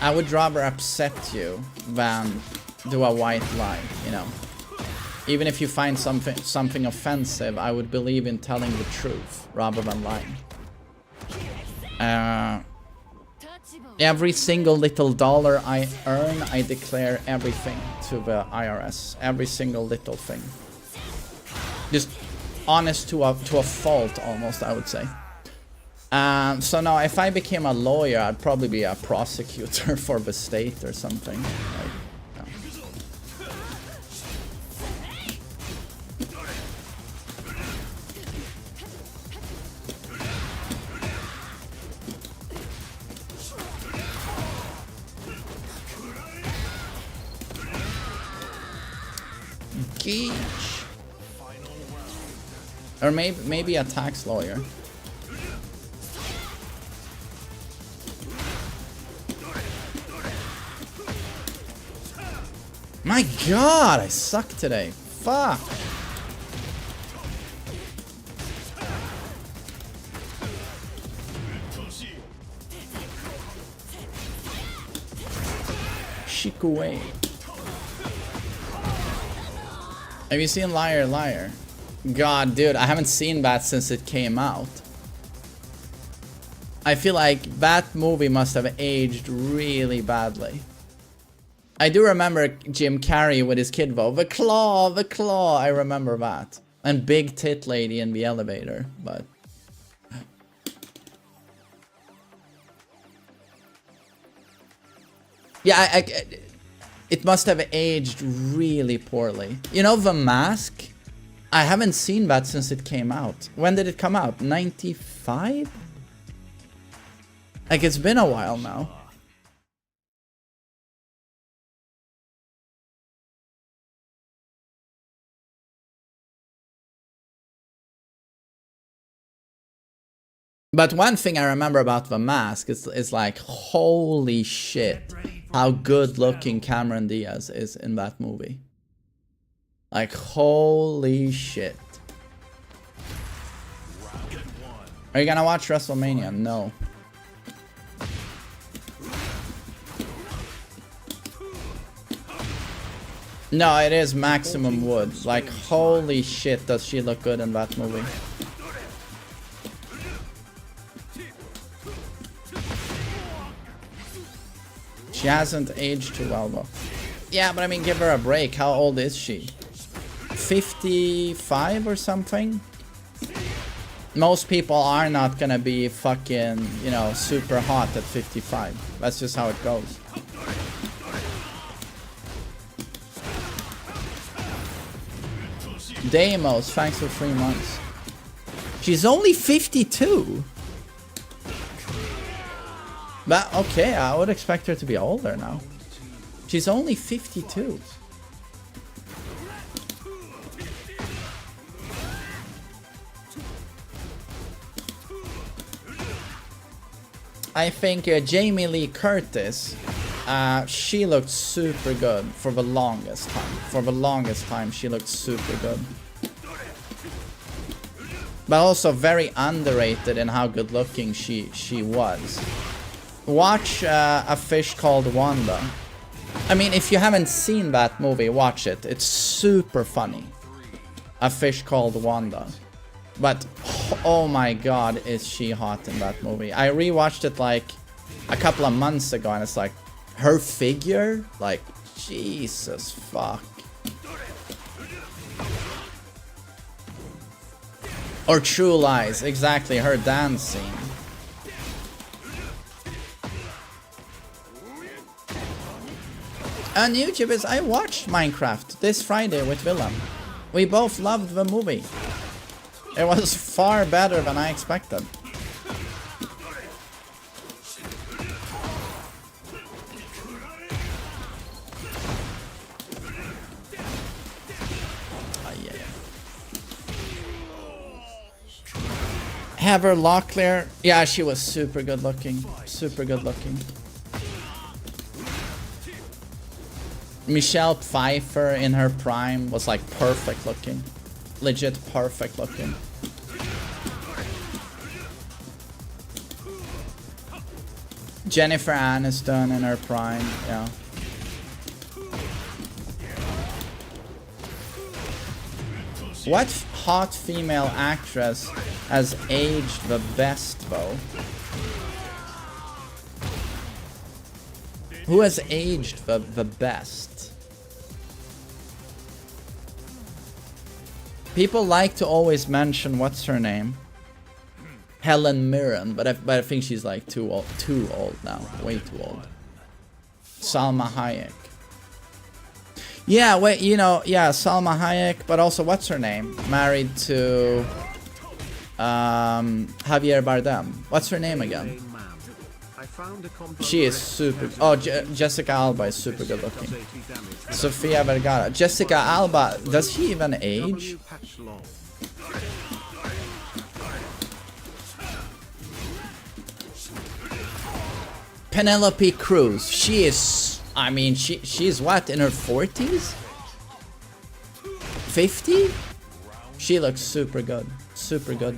I would rather upset you than do a white lie, you know. Even if you find something offensive, I would believe in telling the truth rather than lying. Every single little dollar I earn, I declare everything to the IRS. Every single little thing. Just honest to a fault, almost, I would say. So now, if I became a lawyer, I'd probably be a prosecutor for the state or something. Like, no. Geech. Or maybe a tax lawyer. My god, I suck today. Fuck. Shikuei. Have you seen Liar Liar? God, dude, I haven't seen that since it came out. I feel like that movie must have aged really badly. I do remember Jim Carrey with his kid vote. The claw, the claw. I remember that. And big tit lady in the elevator, but... Yeah, it must have aged really poorly. You know, The Mask? I haven't seen that since it came out. When did it come out? 95? Like, it's been a while now. But one thing I remember about The Mask is like, holy shit, how good looking Cameron Diaz is in that movie. Like, holy shit. Are you gonna watch WrestleMania? No. No, it is Maximum Wood. Like, holy shit, does she look good in that movie. She hasn't aged too well though. Yeah, but I mean, give her a break. How old is she? 55 or something? Most people are not gonna be fucking, you know, super hot at 55. That's just how it goes. Deimos, thanks for 3 months. She's only 52. But okay, I would expect her to be older now. She's only 52. I think Jamie Lee Curtis, she looked super good for the longest time. For the longest time, she looked super good. But also very underrated in how good looking she was. Watch A Fish Called Wanda. I mean, if you haven't seen that movie, watch it. It's super funny. A Fish Called Wanda. But, oh my god, is she hot in that movie. I rewatched it like a couple of months ago and it's like, her figure? Like, Jesus fuck. Or True Lies, exactly, her dance scene. On YouTube is I watched Minecraft this Friday with Willem. We both loved the movie. It was far better than I expected. Heather Locklear, yeah, she was super good looking. Super good looking. Michelle Pfeiffer in her prime was like perfect looking. Legit perfect looking. Jennifer Aniston in her prime, yeah. What hot female actress has aged the best though? Who has aged the best? People like to always mention, what's her name? Helen Mirren, but I think she's like too old now, way too old. Salma Hayek. Yeah, wait, you know, yeah, Salma Hayek, but also what's her name? Married to Javier Bardem. What's her name again? She is super. Oh, Jessica Alba is super good looking. Sofia Vergara. Jessica Alba, does she even age? Penelope Cruz. She is, I mean, she's what, in her 40s? 50? She looks super good. Super good.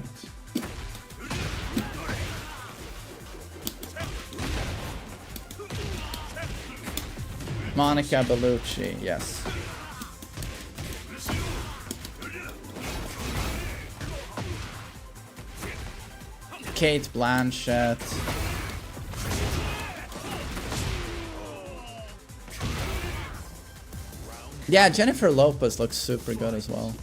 Monica Bellucci, yes. Kate Blanchett. Yeah, Jennifer Lopez looks super good as well.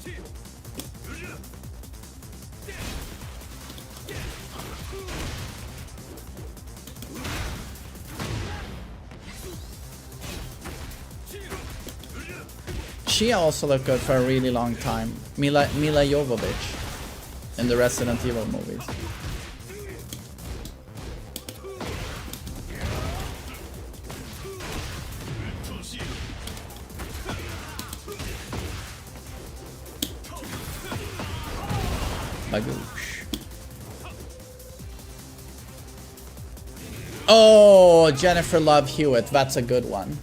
She also looked good for a really long time. Mila Jovovich in the Resident Evil movies. Bagoosh. Oh, Jennifer Love Hewitt, that's a good one.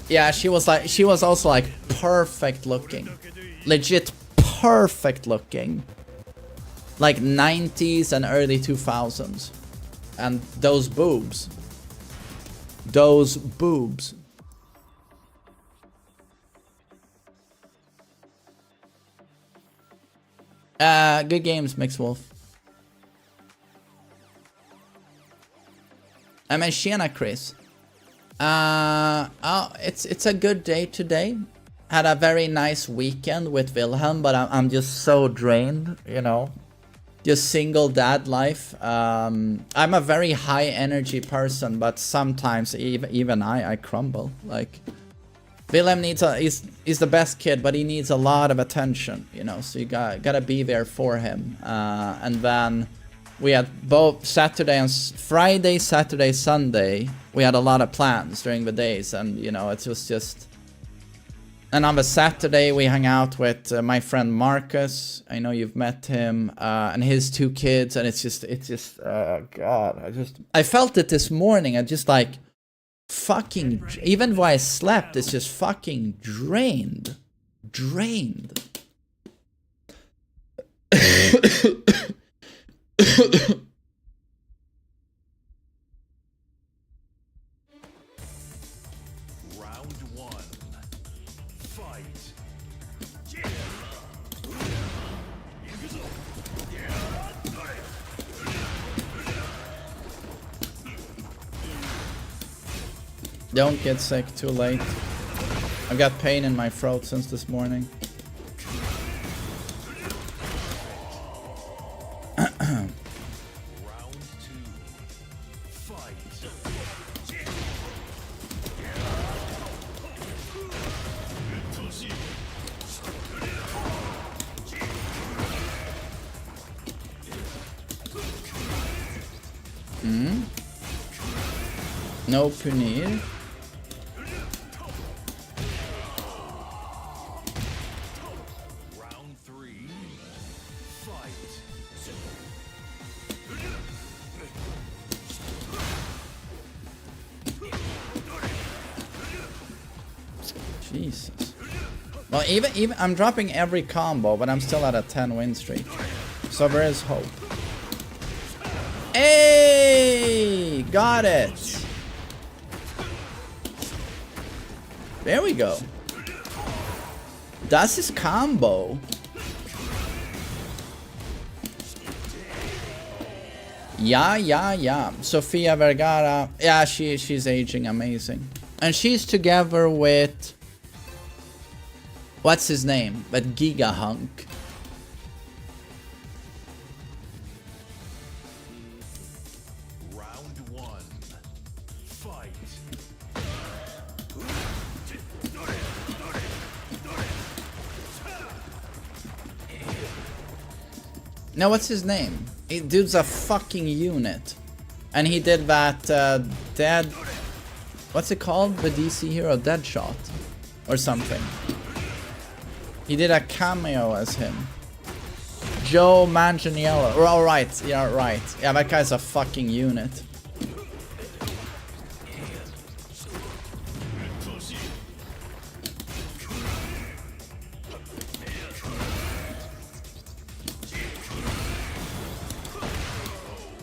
Yeah, she was also like perfect looking. Legit perfect looking. Like 90s and early 2000s. And those boobs. Those boobs. Good games, Mixed Wolf. I'm a Shana Chris. Oh, it's a good day today. Had a very nice weekend with Wilhelm, but I'm just so drained, you know. Just single dad life. I'm a very high energy person, but sometimes even I crumble. Like Wilhelm needs he's the best kid, but he needs a lot of attention, you know. So you gotta be there for him. And then we had both Saturday and Friday, Saturday, Sunday. We had a lot of plans during the days, and you know, it was just. And on the Saturday, we hung out with my friend Marcus. I know you've met him, and his 2 kids, and it's just, God, I felt it this morning. I just like, fucking, even though I slept, it's just fucking drained. Don't get sick too late. I've got pain in my throat since this morning. No punir. Round 3. Fight. Jesus. Well, even I'm dropping every combo, but I'm still at a 10 win streak. So there is hope. Hey, got it. There we go. Das ist combo. Yeah. Sofia Vergara. Yeah, she's aging amazing. And she's together with what's his name? But Giga Hunk. Round 1. Fight. Now what's his name? Dude's a fucking unit. And he did that dead... What's it called? The DC hero Deadshot? Or something. He did a cameo as him. Joe Manganiello. Oh, right. Yeah, right. Yeah, that guy's a fucking unit.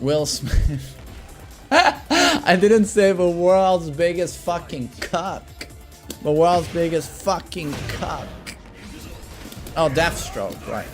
Will Smith. I didn't say the world's biggest fucking cuck. The world's biggest fucking cuck. Oh, Deathstroke, right.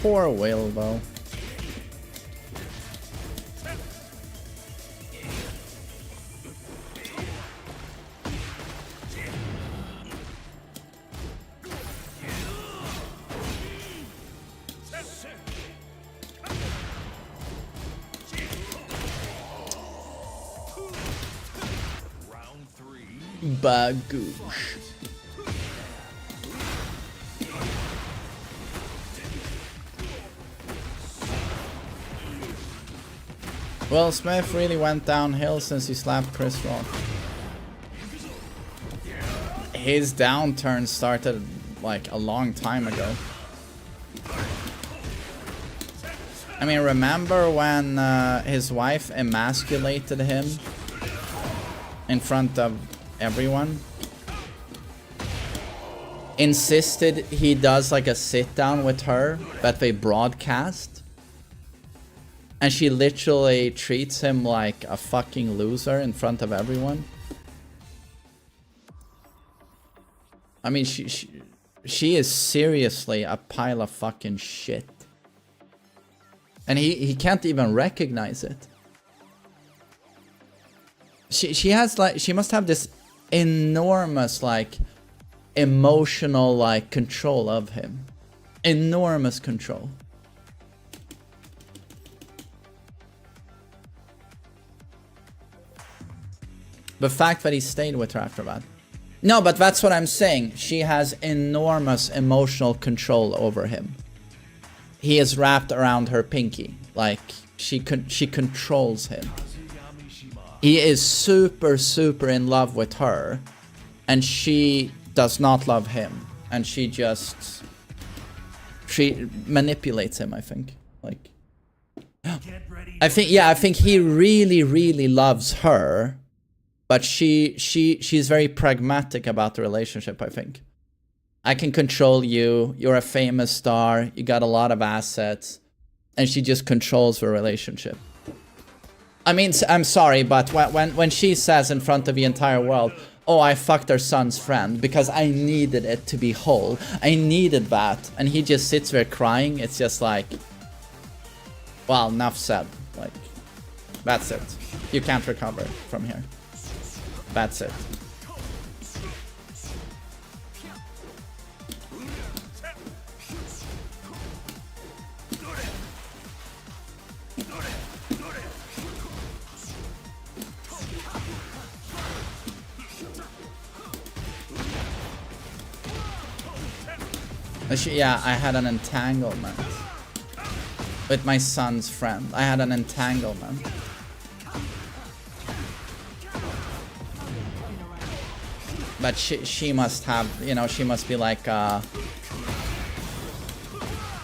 Poor Will, though. Round 3. Bagoosh. Will Smith really went downhill since he slapped Chris Rock. His downturn started like a long time ago. I mean, remember when his wife emasculated him in front of everyone? insisted he does like a sit down with her that they broadcast, and she literally treats him like a fucking loser in front of everyone. I mean, she is seriously a pile of fucking shit. And he can't even recognize it. She has like, she must have this enormous like emotional like control of him. Enormous control. The fact that he stayed with her after that. No, but that's what I'm saying. She has enormous emotional control over him. He is wrapped around her pinky. Like, she controls him. He is super, super in love with her. And she does not love him. And she manipulates him, I think. Like, I think he really, really loves her. But she's very pragmatic about the relationship, I think. I can control you, you're a famous star, you got a lot of assets, and she just controls the relationship. I mean, I'm sorry, but when she says in front of the entire world, oh, I fucked her son's friend because I needed it to be whole, I needed that, and he just sits there crying, it's just like, well, enough said. Like, that's it. You can't recover from here. That's it. Yeah, I had an entanglement with my son's friend. I had an entanglement. But she must have, you know, she must be like I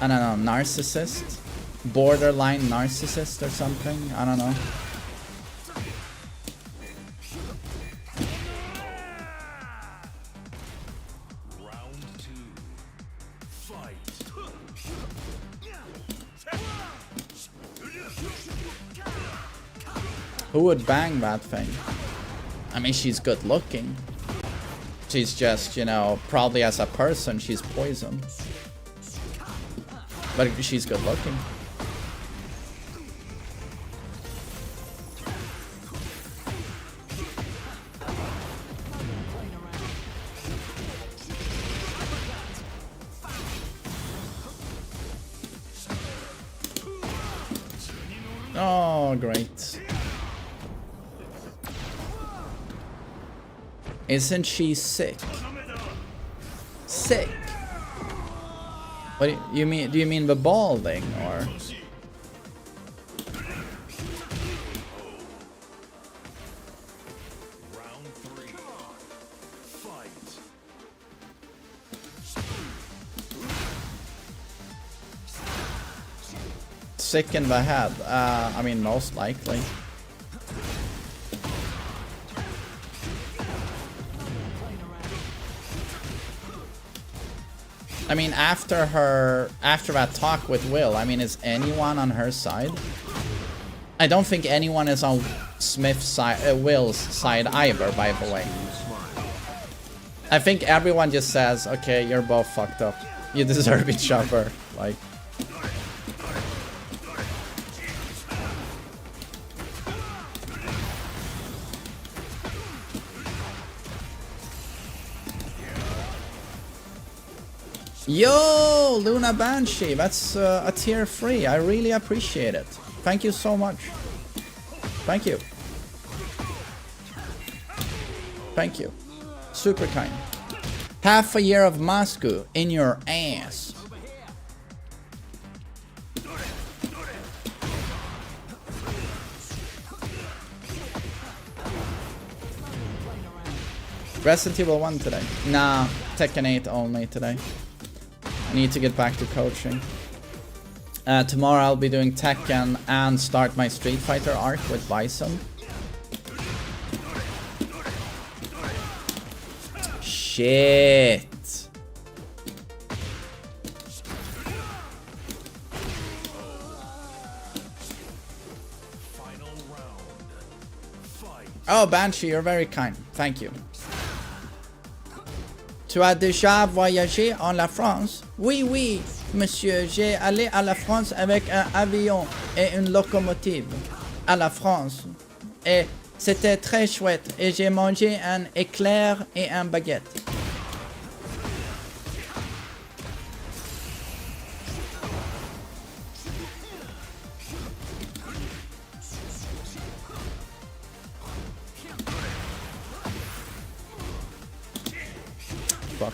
don't know, narcissist? Borderline narcissist or something? I don't know. Round 2. Fight. Who would bang that thing? I mean, she's good looking. She's just, you know, probably as a person, she's poison. But she's good looking. Oh, great. Isn't she sick? Sick? What do you mean? Do you mean the balding or? Round 3. Fight. Sick in the head? I mean, most likely. I mean, after that talk with Will, I mean, is anyone on her side? I don't think anyone is on Smith's side, Will's side either, by the way. I think everyone just says, okay, you're both fucked up. You deserve each other. Like. Yo, Luna Banshee, that's a tier 3. I really appreciate it. Thank you so much. Thank you. Thank you. Super kind. Half a year of Masku in your ass. Resident Evil 1 today. Nah, Tekken 8 only today. I need to get back to coaching. Tomorrow I'll be doing Tekken and start my Street Fighter arc with Bison. Shit. Oh, Banshee, you're very kind. Thank you. Tu as déjà voyagé en la France? Oui, oui, monsieur. J'ai allé à la France avec un avion et une locomotive. À la France. Et c'était très chouette. Et j'ai mangé un éclair et un baguette. Fuck.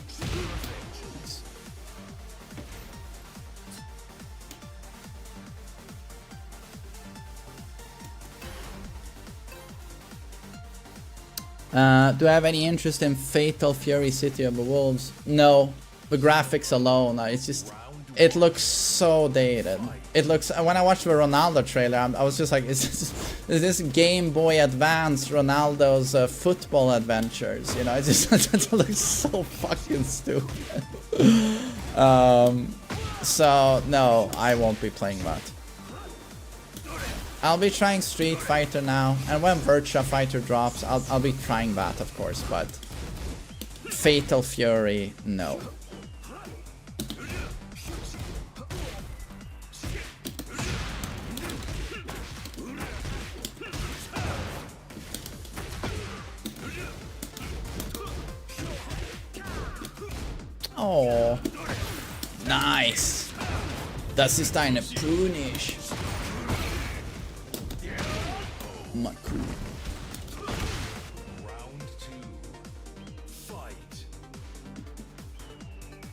Do I have any interest in Fatal Fury City of the Wolves? No. The graphics alone, it's just... It looks so dated. It looks... When I watched the Ronaldo trailer, I was just like, is this Game Boy Advance Ronaldo's football adventures? You know, it just it looks so fucking stupid. So, no, I won't be playing that. I'll be trying Street Fighter now, and when Virtua Fighter drops, I'll be trying that, of course, but Fatal Fury, no. Oh, nice. Das ist eine Punish. Cool.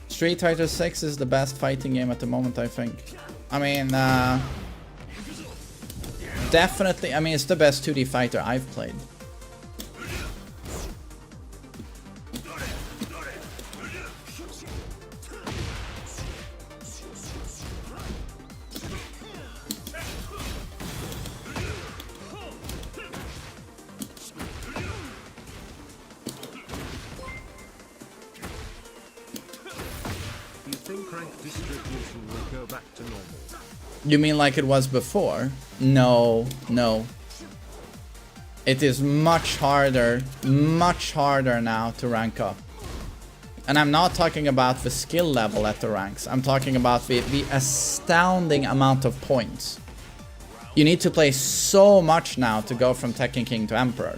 Street Fighter 6 is the best fighting game at the moment, I think. I mean, definitely, I mean, it's the best 2D fighter I've played. You mean like it was before? No, no. It is much harder now to rank up. And I'm not talking about the skill level at the ranks. I'm talking about the astounding amount of points. You need to play so much now to go from Tekken King to Emperor.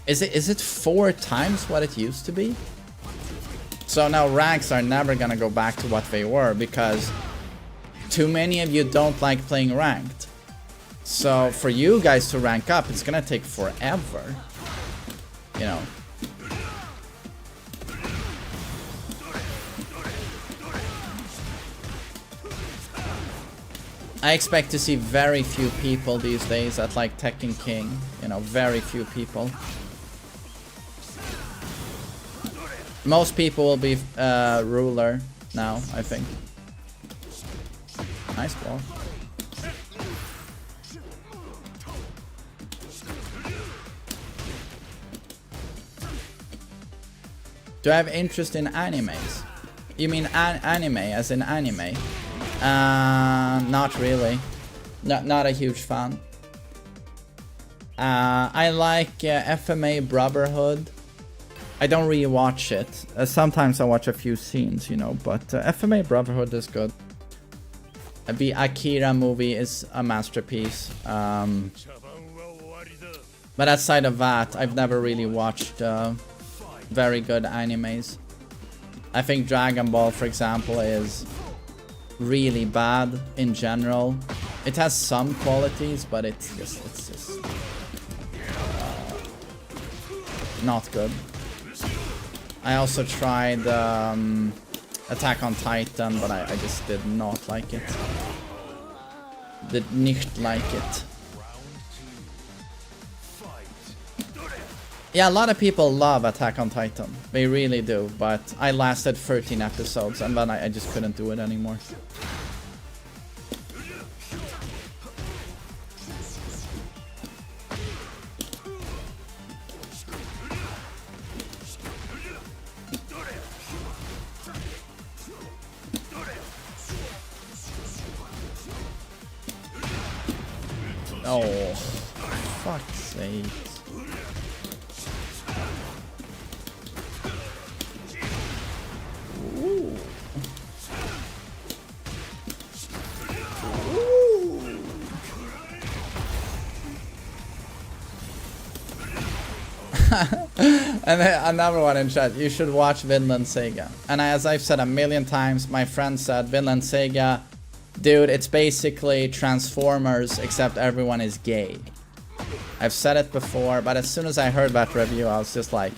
Is it 4 times what it used to be? So now ranks are never gonna go back to what they were because too many of you don't like playing ranked. So for you guys to rank up, it's gonna take forever. You know. I expect to see very few people these days at like Tekken King. You know, very few people. Most people will be ruler now, I think. Nice ball. Do I have interest in animes? You mean anime as in anime? Not really. Not a huge fan. I like FMA Brotherhood. I don't really watch it. Sometimes I watch a few scenes, you know, but FMA Brotherhood is good. The Akira movie is a masterpiece. But outside of that, I've never really watched very good animes. I think Dragon Ball, for example, is really bad in general. It has some qualities, but it's just not good. I also tried Attack on Titan, but I just did not like it. Did nicht like it. Yeah, a lot of people love Attack on Titan. They really do, but I lasted 13 episodes and then I just couldn't do it anymore. Oh, fuck's sake. And then another one in chat, you should watch Vinland Saga. And as I've said a million times, my friend said Vinland Saga, dude, it's basically Transformers except everyone is gay. I've said it before, but as soon as I heard that review, I was just like,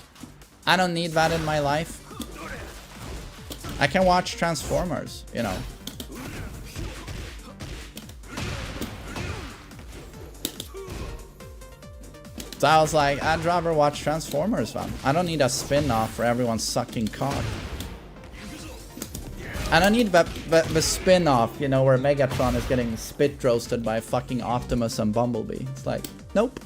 I don't need that in my life. I can watch Transformers, you know. So I was like, I'd rather watch Transformers, man. I don't need a spin-off for everyone sucking cock. I don't need the spin-off, you know, where Megatron is getting spit roasted by fucking Optimus and Bumblebee. It's like, nope.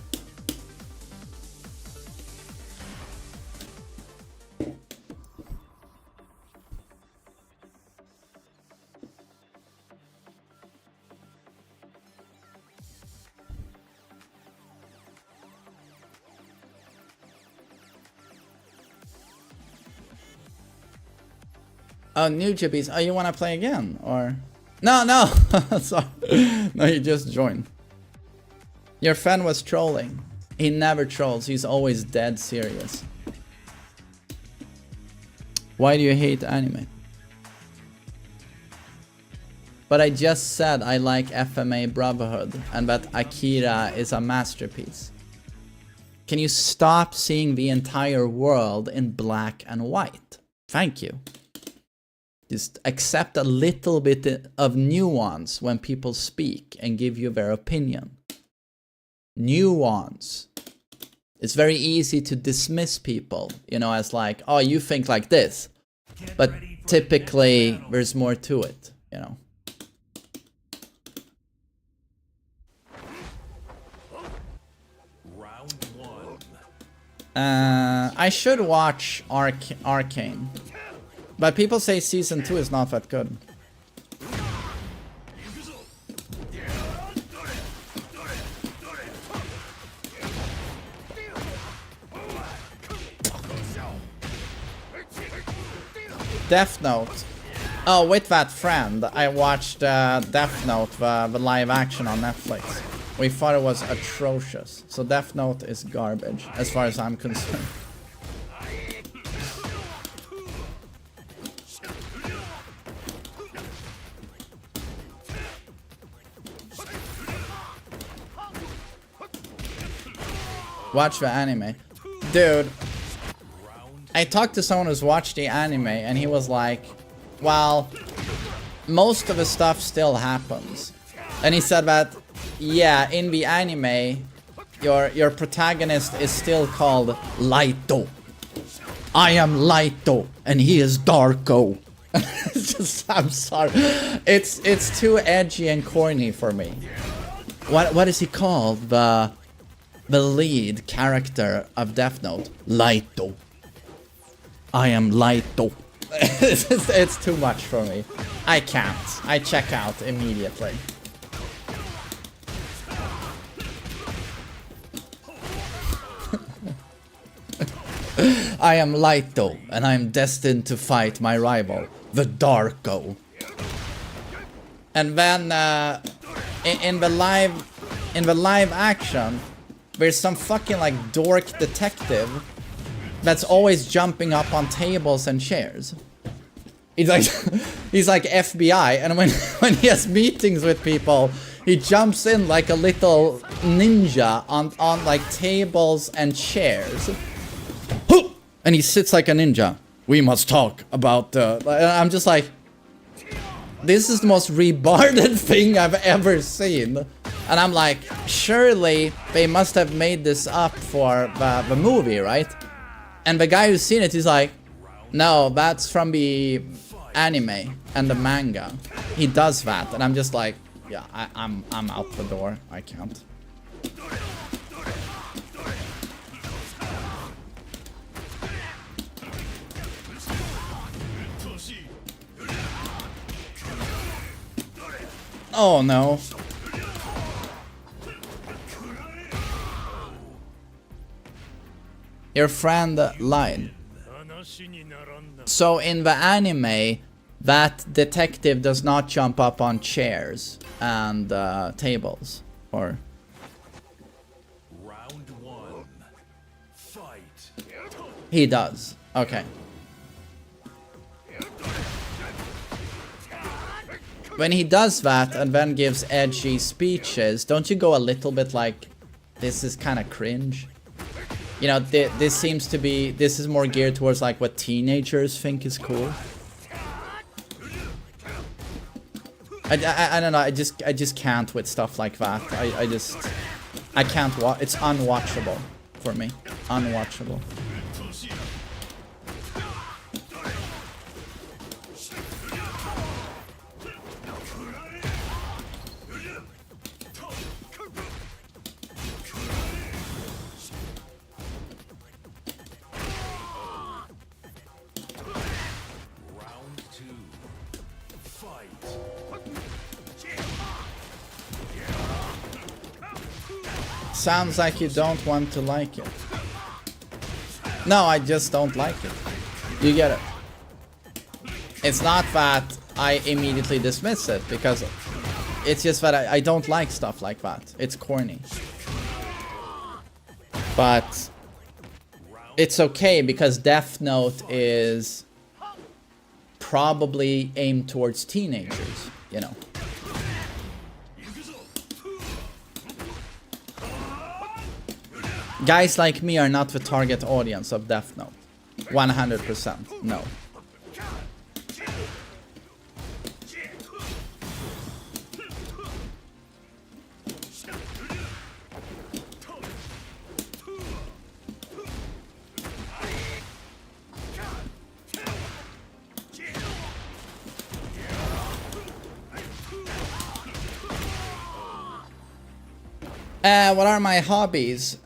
Oh, new Jibbies. Oh, you want to play again? Or... No, no! Sorry. No, you just joined. Your friend was trolling. He never trolls. He's always dead serious. Why do you hate anime? But I just said I like FMA Brotherhood and that Akira is a masterpiece. Can you stop seeing the entire world in black and white? Thank you. Just accept a little bit of nuance when people speak and give you their opinion. Nuance. It's very easy to dismiss people, you know, as like, oh, you think like this. But typically, there's more to it, you know. Round one. I should watch Arcane. But people say season 2 is not that good. Death Note. Oh, with that friend, I watched Death Note, the live action on Netflix. We thought it was atrocious. So Death Note is garbage, as far as I'm concerned. Watch the anime. Dude, I talked to someone who's watched the anime and he was like, well, most of the stuff still happens. And he said that, yeah, in the anime, your protagonist is still called Lighto. I am Lighto and he is Darko. It's just, I'm sorry. It's too edgy and corny for me. What is he called? The lead character of Death Note, Lighto. I am Lighto. It's too much for me. I can't. I check out immediately. I am Lighto, and I am destined to fight my rival, the Darko. And then in the live action, there's some fucking like dork detective that's always jumping up on tables and chairs. He's like FBI, and when he has meetings with people, he jumps in like a little ninja on like tables and chairs. And he sits like a ninja. We must talk about I'm just like, this is the most retarded thing I've ever seen. And I'm like, surely they must have made this up for the movie, right? And the guy who's seen it is like, no, that's from the anime and the manga. He does that, and I'm just like, yeah, I'm out the door. I can't. Oh no. Your friend lied. So in the anime, that detective does not jump up on chairs and tables, or... Round one. Fight. He does. Okay. When he does that and then gives edgy speeches, don't you go a little bit like, this is kind of cringe? You know, this seems to be, this is more geared towards like what teenagers think is cool. I don't know, I just can't with stuff like that. I can't watch, it's unwatchable for me. Unwatchable. Sounds like you don't want to like it. No, I just don't like it. You get it. It's not that I immediately dismiss it, because it's just that I don't like stuff like that. It's corny. But it's okay because Death Note is probably aimed towards teenagers, you know. Guys like me are not the target audience of Death Note. 100%, no. What are my hobbies?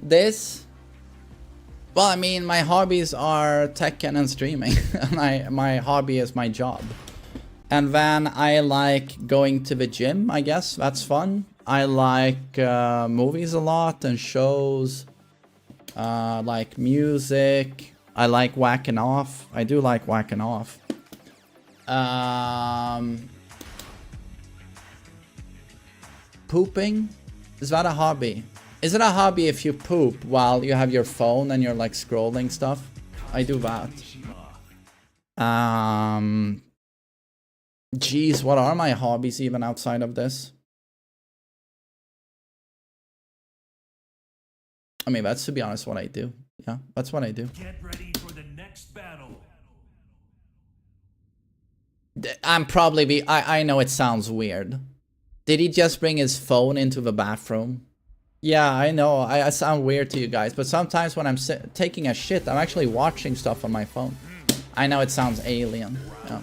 This? Well, I mean, my hobbies are Tekken and streaming. my hobby is my job. And then I like going to the gym, I guess. That's fun. I like movies a lot and shows. Like music. I like whacking off. I do like whacking off. Pooping? Is that a hobby? Is it a hobby if you poop while you have your phone and you're like scrolling stuff? I do that. Geez, what are my hobbies even outside of this? I mean, that's, to be honest, what I do. Yeah, that's what I do. Get ready for the next battle. I'm probably I know it sounds weird. Did he just bring his phone into the bathroom? Yeah, I know. I sound weird to you guys, but sometimes when I'm taking a shit, I'm actually watching stuff on my phone. I know it sounds alien. Yeah.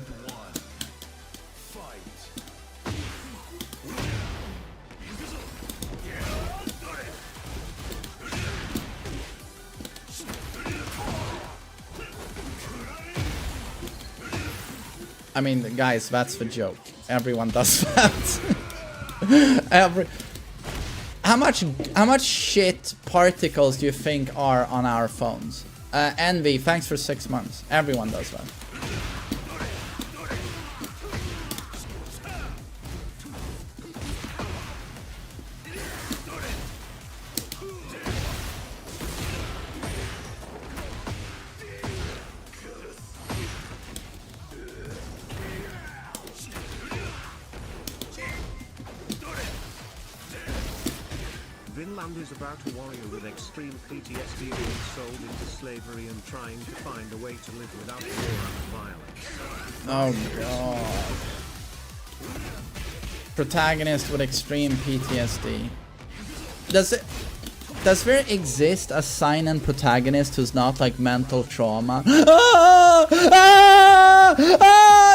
I mean, guys, that's the joke. Everyone does that. How much shit particles do you think are on our phones? Envy, thanks for 6 months. Everyone does that. Vinland is about a warrior with extreme PTSD being sold into slavery and trying to find a way to live without war and violence. Oh god. Protagonist with extreme PTSD. Does there exist a seinen protagonist who's not like mental trauma?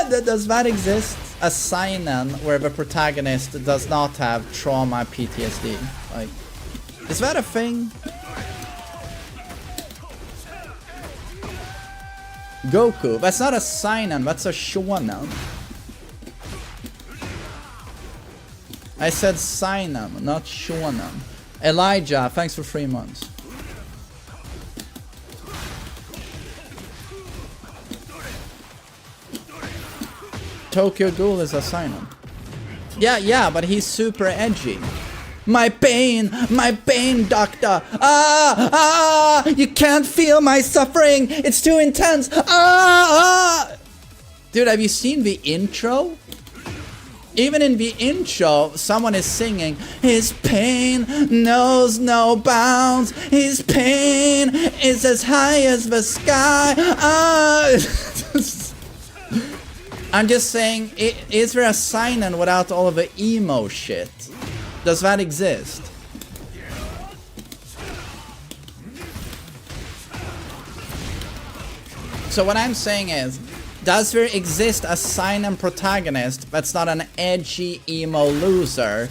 Does that exist? A seinen where the protagonist does not have trauma PTSD? Like, is that a thing? Goku, that's not a seinen, that's a shonen. I said seinen, not shonen. Elijah, thanks for 3 months. Tokyo Ghoul is a seinen. Yeah, but he's super edgy. my pain, doctor. You can't feel my suffering. It's too intense. Dude, have you seen the intro? Even in the intro, someone is singing, his pain knows no bounds. His pain is as high as the sky. I'm just saying, is there a seinen without all of the emo shit? Does that exist? So what I'm saying is, does there exist a seinen protagonist that's not an edgy emo loser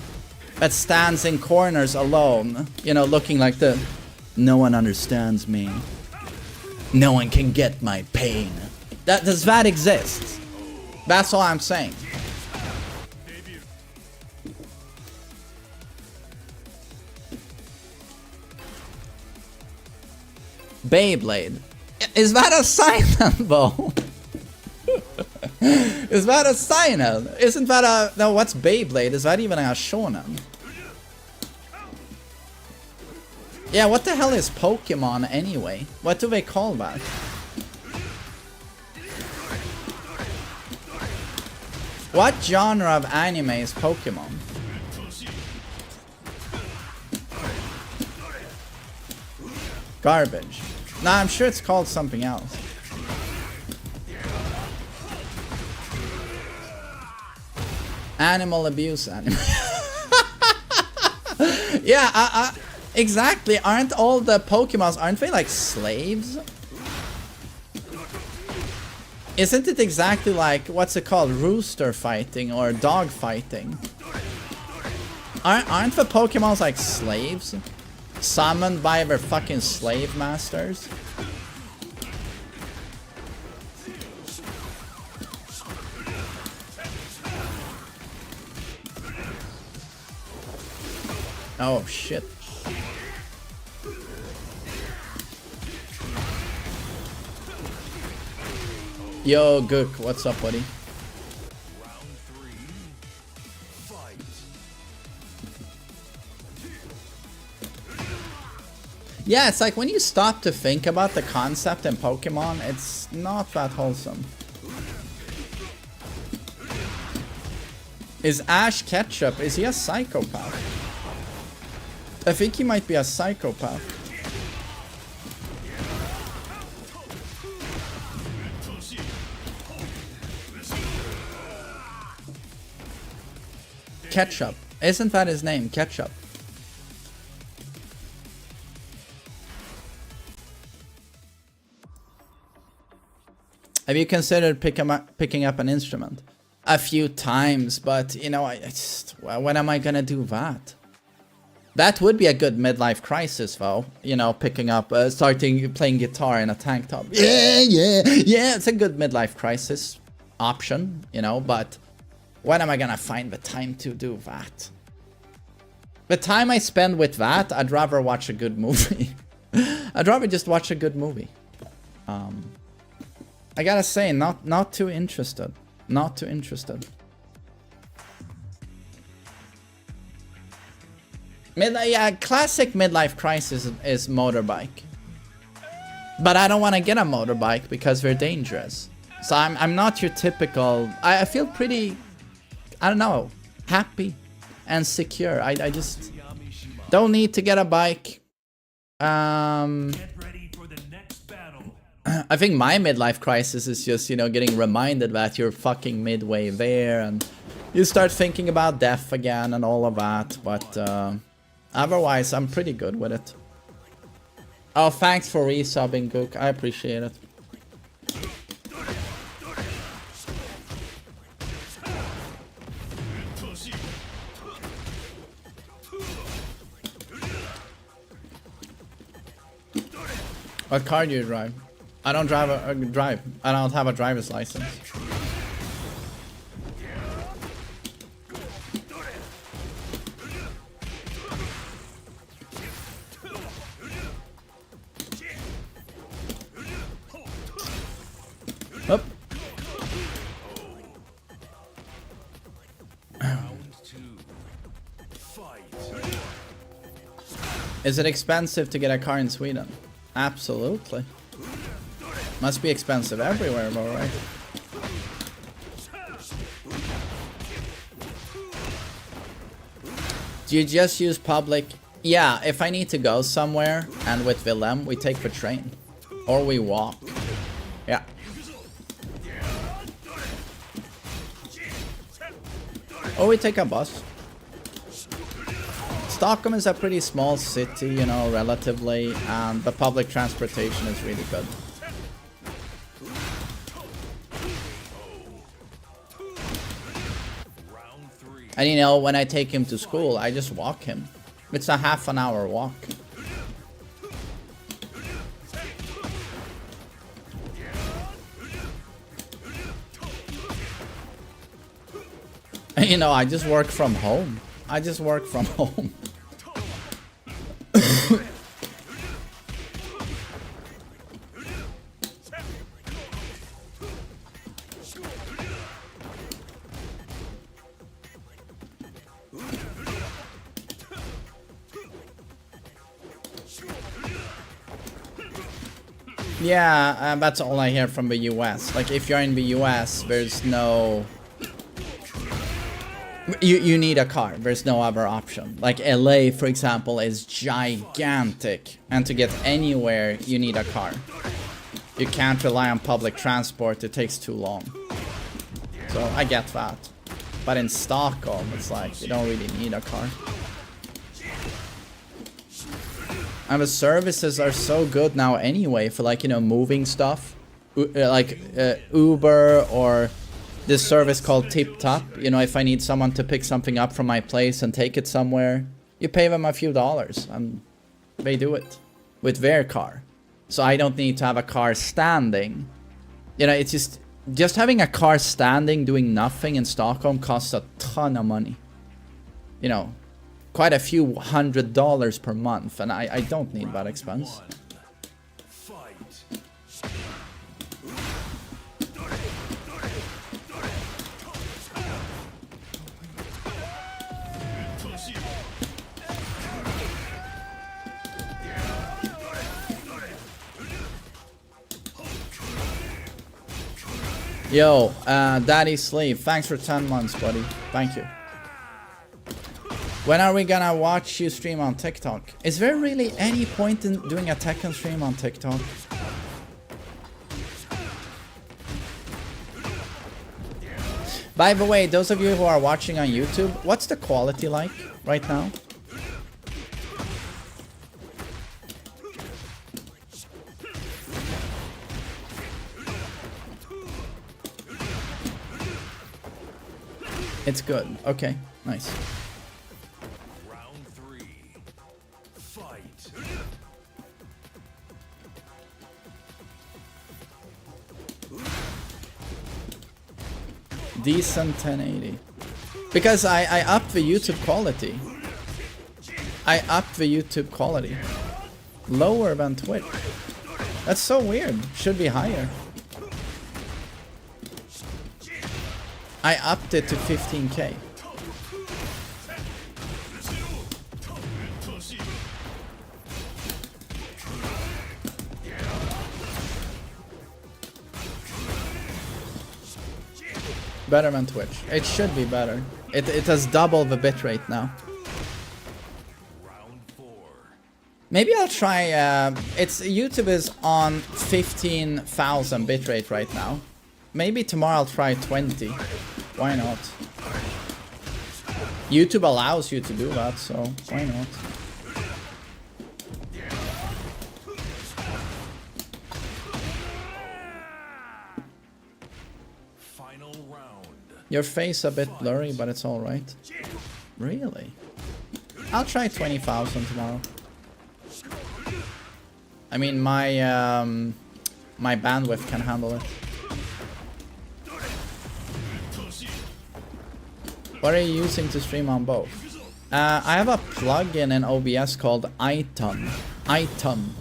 that stands in corners alone, you know, looking like the no one understands me, no one can get my pain? Does that exist? That's all I'm saying. Beyblade. Is that a seinen though? Is that a seinen? Isn't that a... No, what's Beyblade? Is that even a shonen? Yeah, what the hell is Pokemon anyway? What do they call that? What genre of anime is Pokemon? Garbage. Nah, I'm sure it's called something else. Animal abuse anime. Yeah, exactly. Aren't all the Pokemons, aren't they like slaves? Isn't it exactly like, what's it called, rooster fighting or dog fighting? Aren't the Pokemons like slaves? Summoned by their fucking slave masters? Oh shit. Yo, Gook, what's up, buddy? Yeah, it's like when you stop to think about the concept in Pokemon, it's not that wholesome. Is Ash Ketchup, is he a psychopath? I think he might be a psychopath. Ketchup. Isn't that his name? Ketchup. Have you considered picking up an instrument? A few times, but you know, when am I gonna do that? That would be a good midlife crisis, though. You know, picking up, starting playing guitar in a tank top. Yeah, it's a good midlife crisis option, you know, but when am I gonna find the time to do that? The time I spend with that, I'd rather watch a good movie. I'd rather just watch a good movie. I gotta say, not too interested. Not too interested. Yeah, classic midlife crisis is motorbike. But I don't want to get a motorbike because they're dangerous. So I'm not your typical... I feel pretty, I don't know, happy and secure. I just don't need to get a bike. I think my midlife crisis is just, you know, getting reminded that you're fucking midway there and you start thinking about death again and all of that, but otherwise I'm pretty good with it. Oh, thanks for resubbing, Gook. I appreciate it. What car do you drive? I don't drive I don't have a driver's license. Up. Is it expensive to get a car in Sweden? Absolutely. Must be expensive everywhere, though, right? Do you just use public? Yeah, if I need to go somewhere and with Willem, we take the train. Or we walk. Yeah. Or we take a bus. Stockholm is a pretty small city, you know, relatively, and the public transportation is really good. And you know, when I take him to school, I just walk him. It's a half an hour walk. And you know, I just work from home. I just work from home. Yeah, that's all I hear from the US. Like, if you're in the US, there's no... You need a car. There's no other option. Like, LA, for example, is gigantic. And to get anywhere, you need a car. You can't rely on public transport. It takes too long. So, I get that. But in Stockholm, it's like, you don't really need a car. And the services are so good now anyway for, like, you know, moving stuff. Like Uber or this service called Tip Top. You know, if I need someone to pick something up from my place and take it somewhere, you pay them a few dollars and they do it with their car. So I don't need to have a car standing. You know, it's just having a car standing doing nothing in Stockholm costs a ton of money. You know, quite a few $100s per month, and I don't need that expense. Yo, Daddy Sleeve, thanks for 10 months, buddy. Thank you. When are we gonna watch you stream on TikTok? Is there really any point in doing a Tekken stream on TikTok? By the way, those of you who are watching on YouTube, what's the quality like right now? It's good. Okay, nice. Round 3. Fight. Decent 1080. Because I upped the YouTube quality. I upped the YouTube quality. Lower than Twitch. That's so weird. Should be higher. I upped it to 15K. Better than Twitch. It should be better. It has double the bitrate now. Round 4. Maybe I'll try. YouTube is on 15,000 bitrate right now. Maybe tomorrow I'll try 20. Why not? YouTube allows you to do that, so why not? Final round. Your face a bit blurry, but it's alright. Really? I'll try 20,000 tomorrow. I mean, my my bandwidth can handle it. What are you using to stream on both? I have a plugin in OBS called Item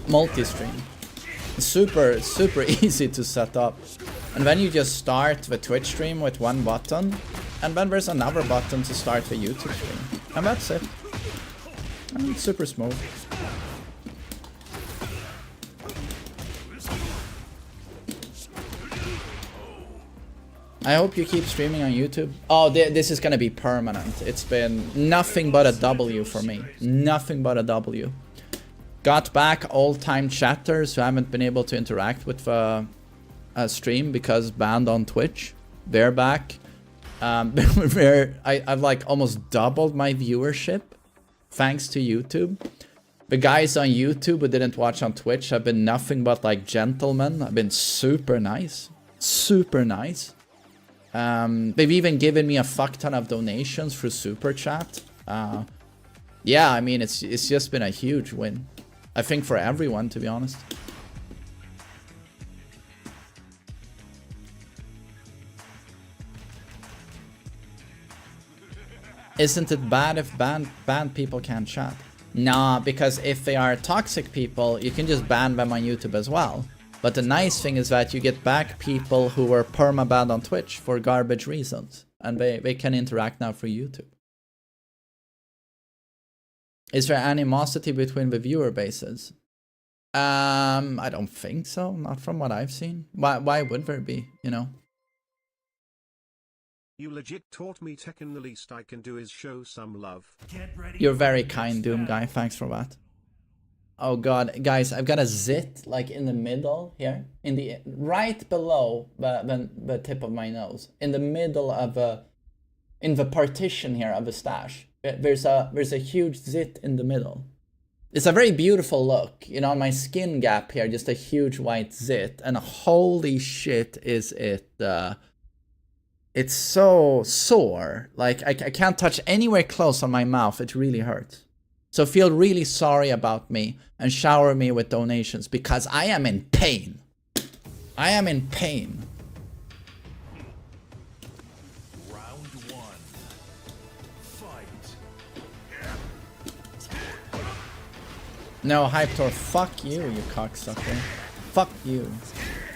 multi-stream. Super easy to set up. And then you just start the Twitch stream with one button, and then there's another button to start the YouTube stream. And that's it. It's super smooth. I hope you keep streaming on YouTube. Oh, this is gonna be permanent. It's been nothing but a W for me. Nothing but a W. Got back old-time chatters who haven't been able to interact with a stream because banned on Twitch. They're back. I've like almost doubled my viewership thanks to YouTube. The guys on YouTube who didn't watch on Twitch have been nothing but like gentlemen. I've been super nice. Super nice. They've even given me a fuck ton of donations through Super Chat. Yeah, I mean, it's just been a huge win. I think for everyone, to be honest. Isn't it bad if banned people can't chat? Nah, because if they are toxic people, you can just ban them on YouTube as well. But the nice thing is that you get back people who were perma-banned on Twitch for garbage reasons. And they can interact now for YouTube. Is there animosity between the viewer bases? I don't think so. Not from what I've seen. Why would there be, you know? You legit taught me Tekken. The least I can do is show some love. You're very kind, Doom guy. Thanks for that. Oh god, guys, I've got a zit like in the middle here, in the right below the tip of my nose, in the middle of in the partition here of a stash. There's a huge zit in the middle. It's a very beautiful look, you know, on my skin gap here, just a huge white zit, and holy shit, is it it's so sore. Like I can't touch anywhere close on my mouth. It really hurts. So feel really sorry about me and shower me with donations because I am in pain. I am in pain. Round one. Fight. No, Hyptor, fuck you, you cocksucker. Fuck you.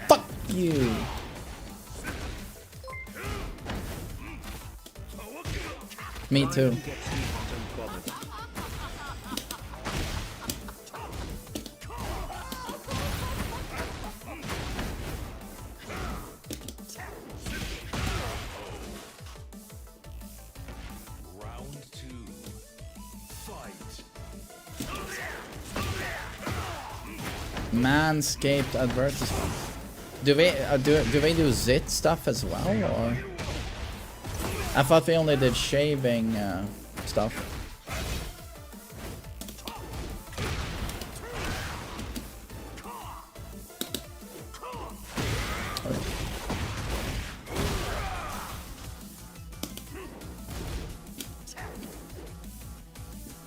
Fuck you. Me too. Manscaped advertisements. Do they do zit stuff as well, or? I thought they only did shaving stuff.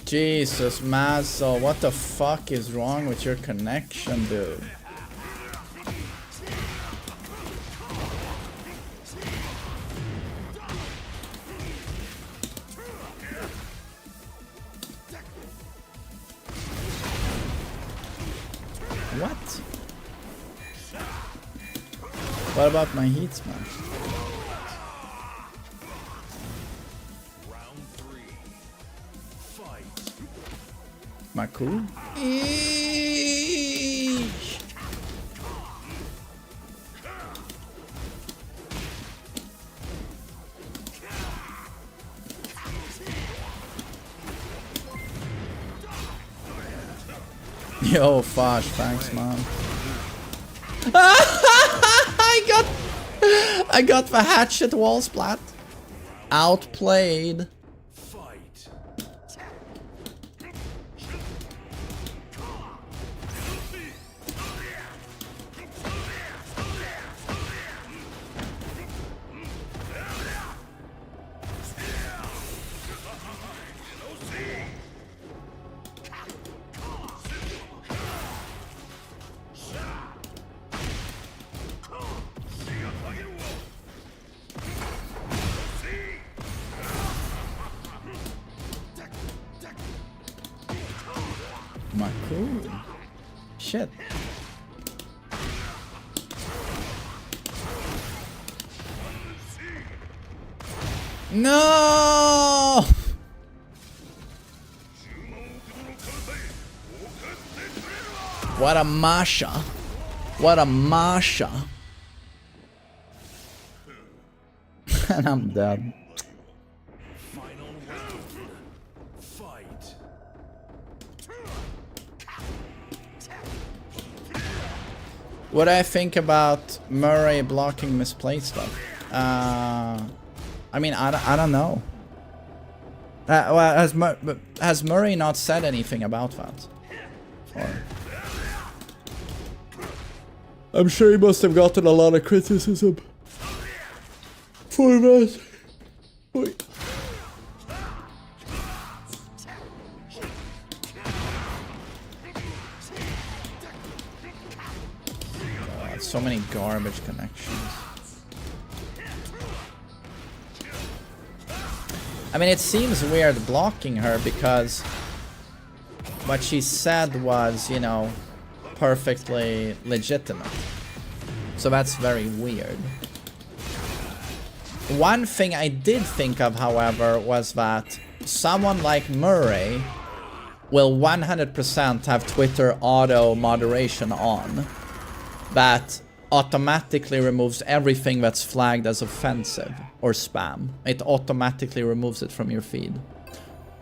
Jesus, Mazzo, what the fuck is wrong with your connection, dude? What? What about my heat smash? Maku? Eesh. Yo, Fosh, thanks, man. I got the hatchet wall splat. Outplayed. Cool. Shit. No! What a Masha. What a Masha. And I'm dead. Final round. Fight. What do I think about Murray blocking misplay stuff? I mean, I don't know. Well, has Murray not said anything about that? Or... I'm sure he must have gotten a lot of criticism for that. Wait. So many garbage connections. I mean, it seems weird blocking her because what she said was, you know, perfectly legitimate. So that's very weird. One thing I did think of, however, was that someone like Murray will 100% have Twitter auto moderation on. That automatically removes everything that's flagged as offensive or spam. It automatically removes it from your feed.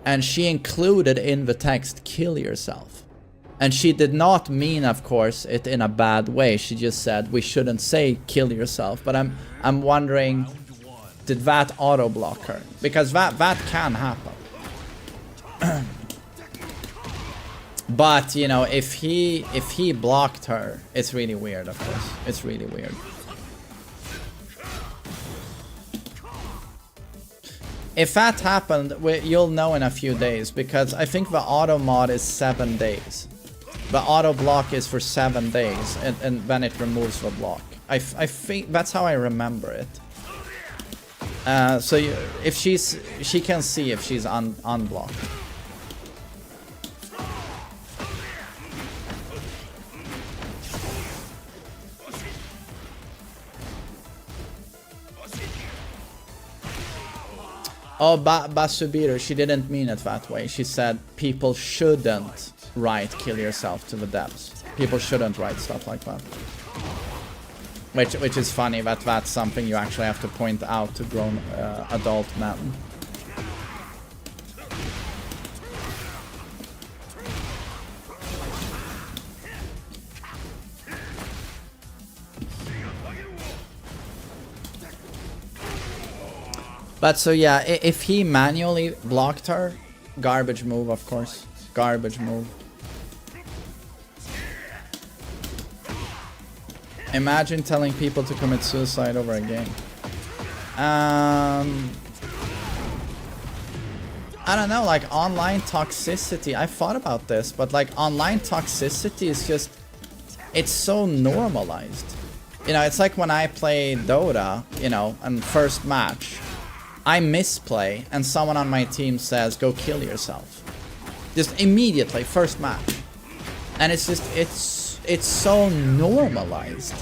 And she included in the text, kill yourself. And she did not mean, of course, it in a bad way. She just said we shouldn't say kill yourself. But I'm wondering, did that auto block her? Because that can happen. But, you know, if he blocked her, it's really weird, of course. It's really weird. If that happened, you'll know in a few days, because I think the auto mod is 7 days. The auto block is for 7 days, and then it removes the block. I think that's how I remember it. So if she can see if she's unblocked. Oh, Basubiro, she didn't mean it that way. She said people shouldn't write kill yourself to the devs. People shouldn't write stuff like that. Which is funny that that's something you actually have to point out to grown adult men. But so yeah, if he manually blocked her, garbage move, of course. Garbage move. Imagine telling people to commit suicide over a game. I don't know, like online toxicity. I thought about this, but like online toxicity is just, it's so normalized. You know, it's like when I play Dota, you know, and first match, I misplay and someone on my team says, go kill yourself. Just immediately, first match. And it's just, it's so normalized.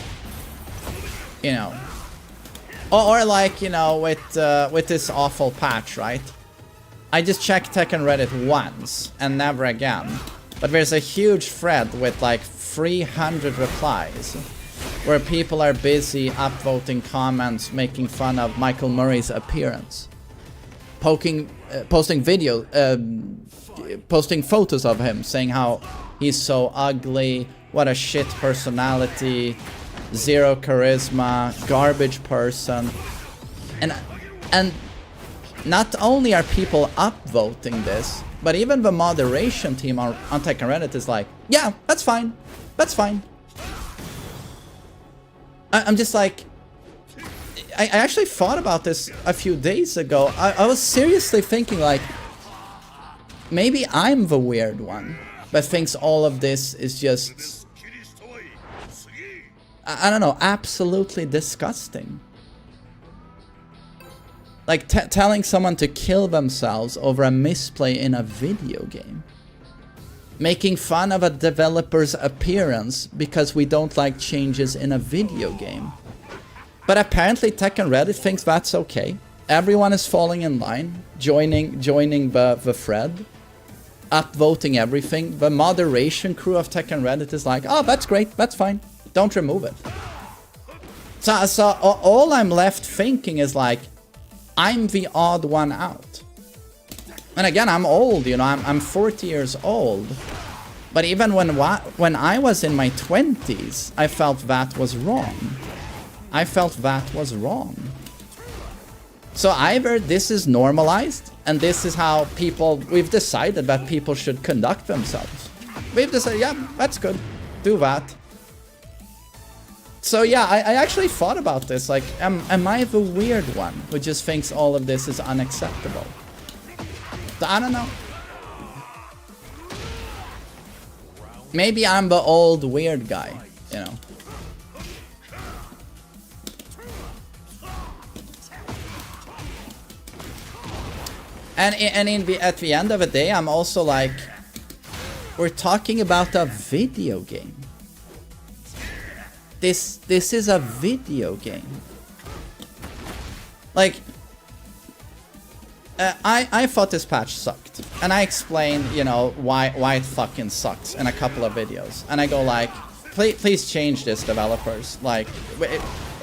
You know. Or like, you know, with this awful patch, right? I just checked Tekken Reddit once and never again. But there's a huge thread with like 300 replies where people are busy upvoting comments making fun of Michael Murray's appearance. Posting photos of him, saying how he's so ugly, what a shit personality, zero charisma, garbage person. And not only are people upvoting this, but even the moderation team on Tekken Reddit is like, yeah, that's fine, that's fine. I'm just like, I actually thought about this a few days ago. I was seriously thinking like, maybe I'm the weird one that thinks all of this is just, I don't know, absolutely disgusting. Like telling someone to kill themselves over a misplay in a video game. Making fun of a developer's appearance because we don't like changes in a video game. But apparently Tekken Reddit thinks that's okay. Everyone is falling in line, joining the thread. upvoting everything, the moderation crew of Tekken Reddit is like, oh, that's great, that's fine, don't remove it. So all I'm left thinking is like, I'm the odd one out. And again, I'm old, you know, I'm 40 years old. But even when I was in my 20s, I felt that was wrong. I felt that was wrong. So either this is normalized, and this is how we've decided that people should conduct themselves. We've decided, yeah, that's good, do that. So yeah, I actually thought about this, like, am I the weird one who just thinks all of this is unacceptable? So I don't know. Maybe I'm the old weird guy, you know. And at the end of the day, I'm also like, we're talking about a video game. This is a video game. Like, I thought this patch sucked, and I explained, you know, why it fucking sucks in a couple of videos. And I go like, please change this, developers. Like,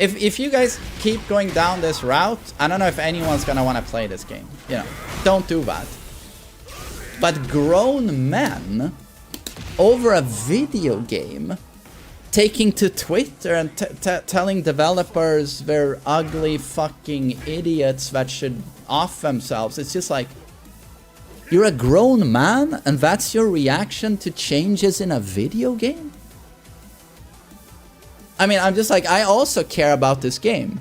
if you guys keep going down this route, I don't know if anyone's gonna want to play this game. You know, don't do that. But grown men over a video game, taking to Twitter and telling developers they're ugly fucking idiots that should off themselves. It's just like, you're a grown man and that's your reaction to changes in a video game? I mean, I'm just like, I also care about this game.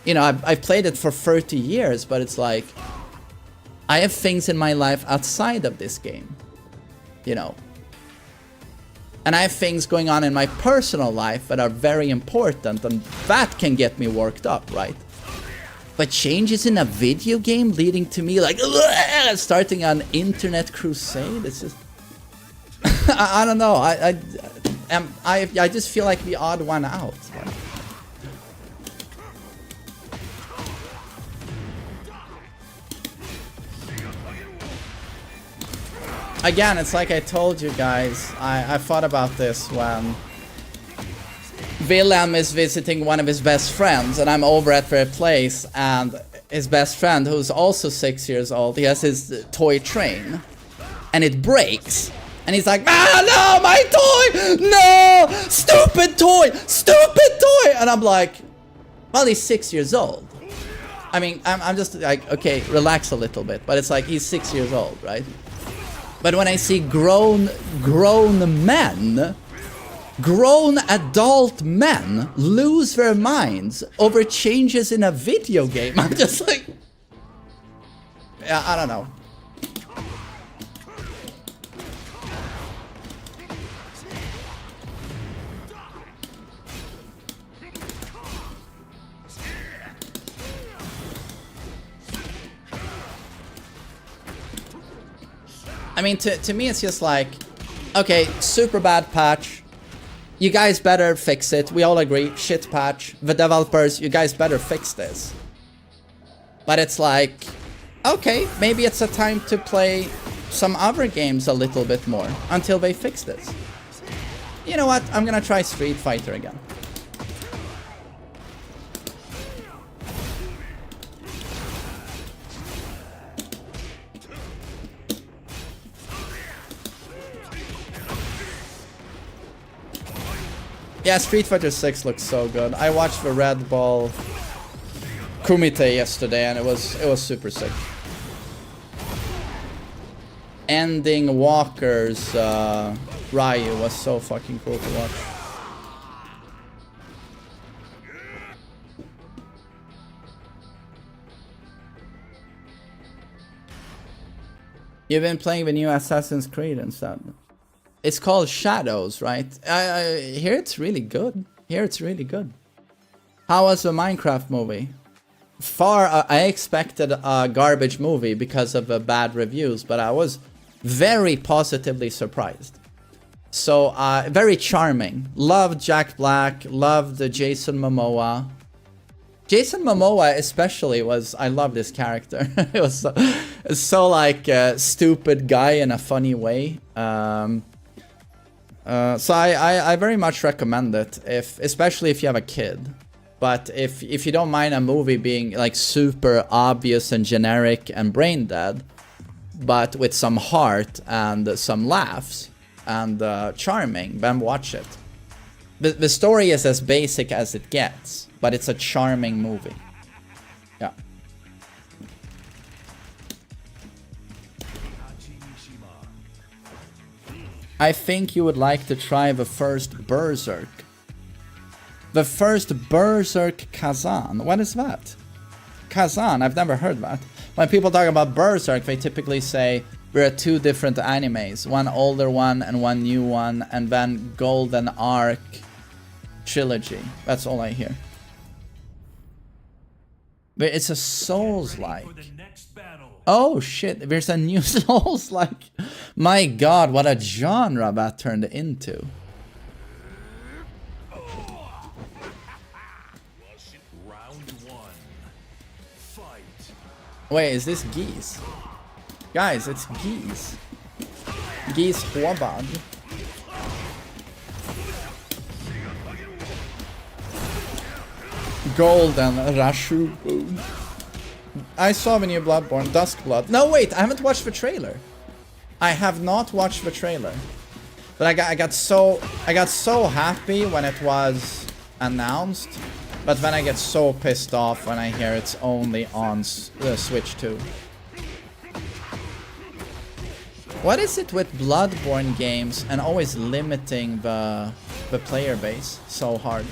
You know, I've played it for 30 years, but it's like, I have things in my life outside of this game. You know. And I have things going on in my personal life that are very important, and that can get me worked up, right? But changes in a video game leading to me like starting an internet crusade, it's just I don't know. I just feel like the odd one out. Again, it's like I told you guys, I thought about this when Willem is visiting one of his best friends, and I'm over at their place, and his best friend, who's also 6 years old, he has his toy train, and it breaks, and he's like, ah, no, my toy, no, stupid toy, and I'm like, well, he's 6 years old. I mean, I'm just like, okay, relax a little bit, but it's like, he's 6 years old, right? But when I see grown men, grown adult men lose their minds over changes in a video game, I'm just like, yeah, I don't know. I mean, to me, it's just like, okay, super bad patch. You guys better fix it. We all agree, shit patch. The developers, you guys better fix this. But it's like, okay, maybe it's a time to play some other games a little bit more until they fix this. You know what? I'm gonna try Street Fighter again. Yeah, Street Fighter 6 looks so good. I watched the Red Bull Kumite yesterday, and it was super sick. Ending Walker's Ryu was so fucking cool to watch. You've been playing the new Assassin's Creed and stuff. It's called Shadows, right? I hear it's really good. How was the Minecraft movie? I expected a garbage movie because of the bad reviews, but I was very positively surprised. So, very charming. Loved Jack Black, loved Jason Momoa. Jason Momoa especially I love this character. It was so like stupid guy in a funny way. So I very much recommend it, especially if you have a kid. But if you don't mind a movie being like super obvious and generic and brain dead, but with some heart and some laughs and charming, then watch it. The story is as basic as it gets, but it's a charming movie. Yeah. I think you would like to try the first Berserk. The first Berserk Kazan. What is that? Kazan, I've never heard that. When people talk about Berserk, they typically say there are two different animes. One older one and one new one, and then Golden Arc trilogy. That's all I hear. But it's a Souls-like. Oh shit, there's a new Souls-like. My god, what a genre that turned into. Wait, is this geese? Guys, it's geese. Geese Hobad. Golden Rashu. I saw the new Bloodborne, Duskblood. No, wait, I haven't watched the trailer. I have not watched the trailer. But I got so happy when it was announced. But then I get so pissed off when I hear it's only on the Switch 2. What is it with Bloodborne games and always limiting the player base so hard?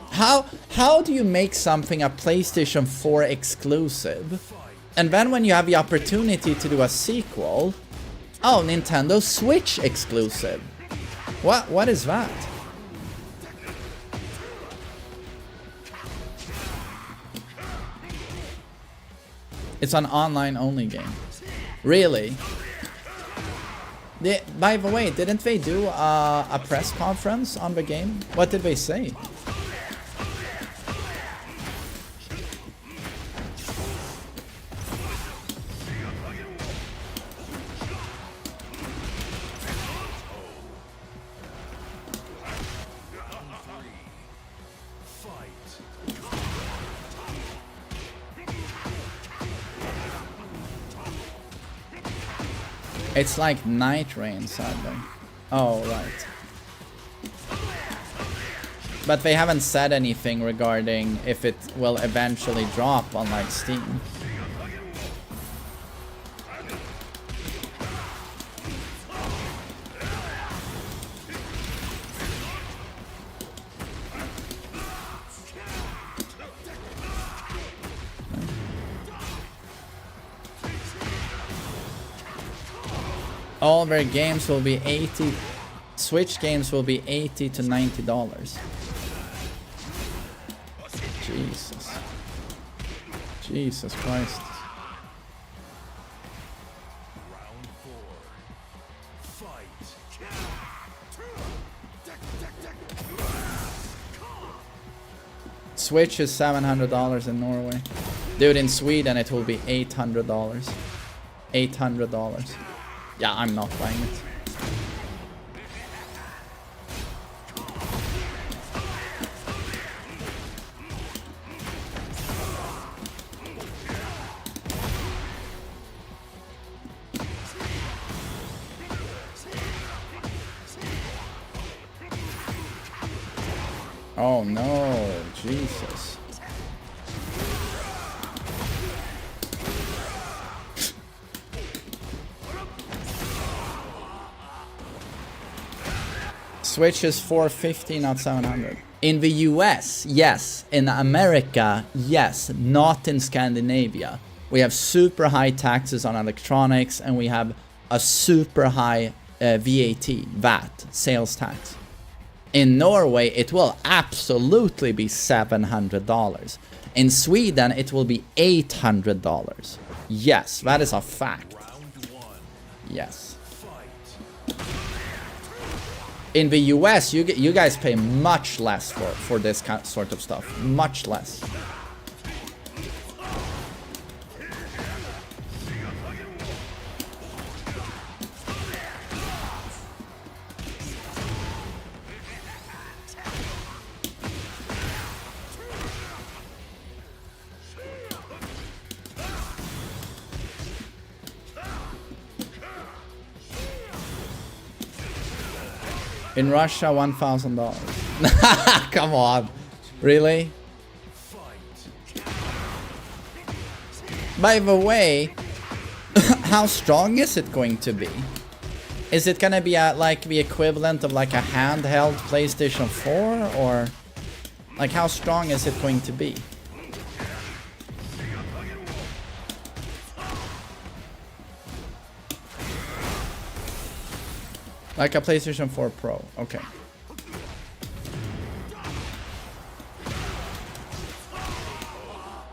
How do you make something a PlayStation 4 exclusive, and then when you have the opportunity to do a sequel, oh, Nintendo Switch exclusive? What is that? It's an online-only game. Really? By the way, didn't they do a press conference on the game? What did they say? It's like Night Rain, sadly. Oh, right. But they haven't said anything regarding if it will eventually drop on like Steam. All their games will be 80. Switch games will be $80 to $90. Jesus. Jesus Christ. Switch is $700 in Norway. Dude, in Sweden it will be $800. $800. Yeah, I'm not buying it. Oh no, Jesus. Switch is $450, not $700. In the US, yes. In America, yes. Not in Scandinavia. We have super high taxes on electronics, and we have a super high VAT, sales tax. In Norway, it will absolutely be $700. In Sweden, it will be $800. Yes, that is a fact. Yes. In the US, you guys pay much less for this sort of stuff. Much less. In Russia, $1,000. Come on. Really? By the way, how strong is it going to be? Is it gonna be like the equivalent of like a handheld PlayStation 4, or like how strong is it going to be? Like a PlayStation 4 Pro, okay.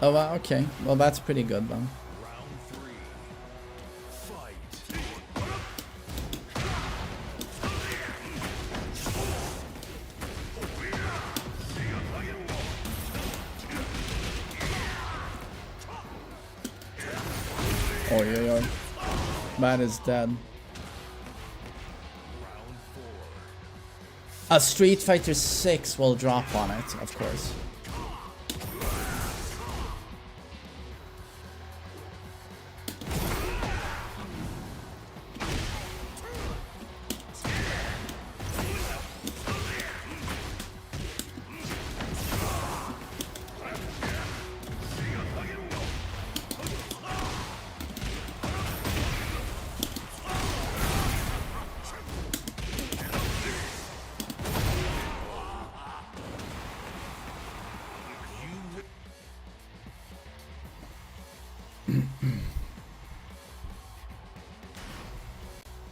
Oh, well, okay. Well, that's pretty good then. Oh, yeah. Man is dead. A Street Fighter 6 will drop on it, of course.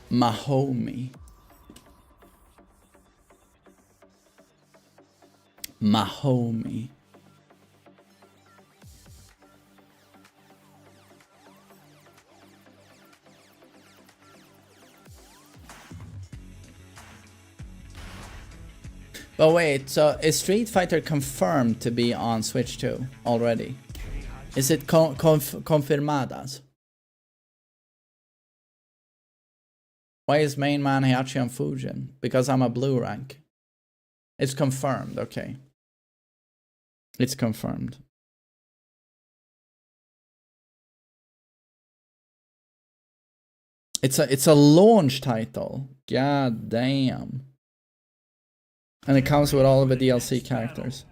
Mahomie. Mahomie. But wait, so is Street Fighter confirmed to be on Switch 2 already? Is it confirmadas? Why is main man Heihachi on Fujin? Because I'm a blue rank. It's confirmed, okay. It's confirmed. It's a launch title. God damn. And it comes with all of the DLC characters.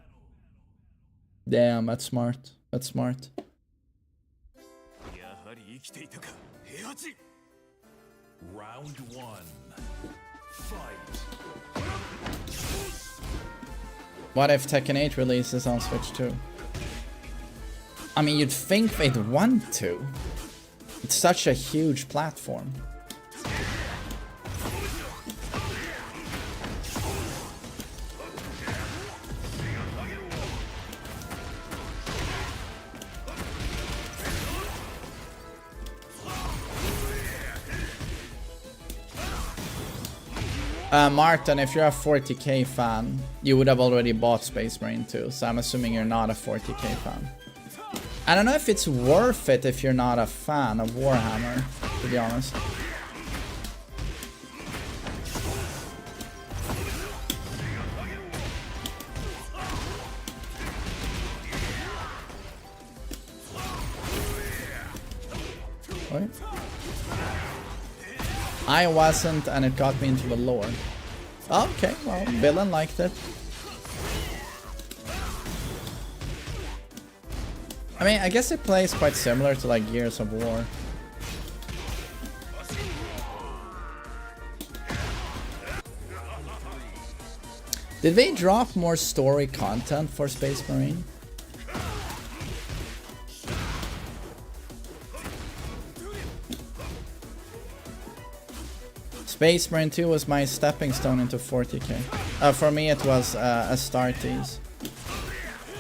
Damn, that's smart. That's smart. Round one. Fight. What if Tekken 8 releases on Switch 2? I mean, you'd think they'd want to. It's such a huge platform. Martin, if you're a 40k fan, you would have already bought Space Marine 2, so I'm assuming you're not a 40k fan. I don't know if it's worth it if you're not a fan of Warhammer, to be honest. Wait. I wasn't, and it got me into the lore. Okay, well, Villain liked it. I mean, I guess it plays quite similar to like Gears of War. Did they drop more story content for Space Marine? Space Marine 2 was my stepping stone into 40k. For me it was a Astartes.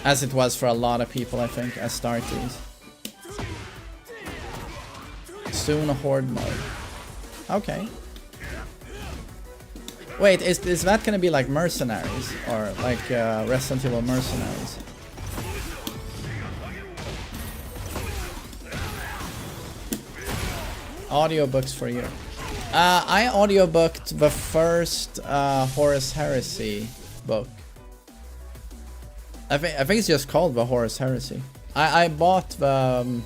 As it was for a lot of people, I think, Astartes. Soon a Horde mode. Okay. Wait, is that gonna be like Mercenaries? Or like Resident Evil Mercenaries? Audiobooks for you. I audiobooked the first Horus Heresy book. I think it's just called the Horus Heresy. I bought the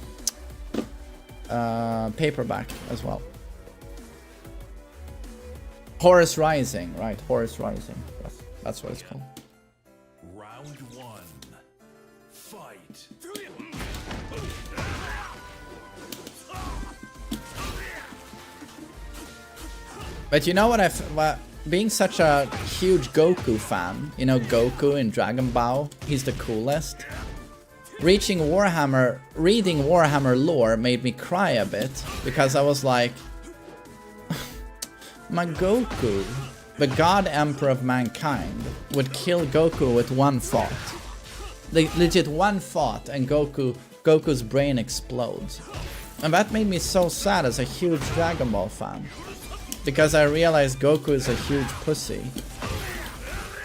paperback as well. Horus Rising, right? Horus Rising. That's what it's called. Round one. Fight. But you know what being such a huge Goku fan, you know Goku in Dragon Ball, he's the coolest. Reading Warhammer lore made me cry a bit, because I was like, my Goku, the God Emperor of mankind, would kill Goku with one thought. Legit one thought, and Goku's brain explodes. And that made me so sad as a huge Dragon Ball fan. Because I realized Goku is a huge pussy.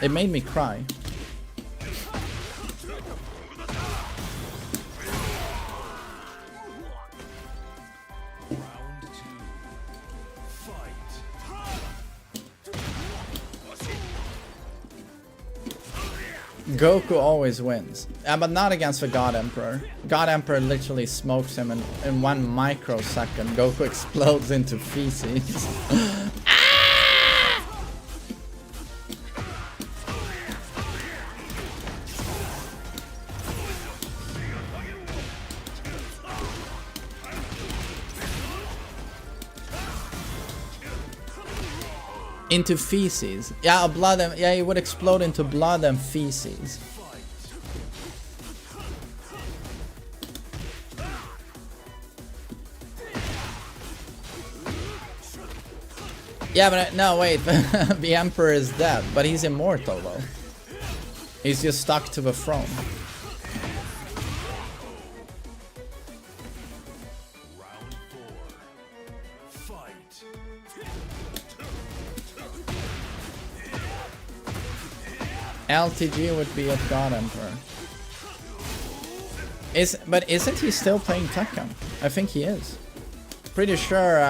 It made me cry. Round two. Fight. Goku always wins. But not against the God Emperor. God Emperor literally smokes him in 1 microsecond. Goku explodes into feces. Into feces. Yeah, blood and yeah, it would explode into blood and feces. Yeah, but no, wait. The Emperor is dead, but he's immortal though. He's just stuck to the throne. Round four. Fight. LTG would be a God Emperor. But isn't he still playing Tekken? I think he is. Pretty sure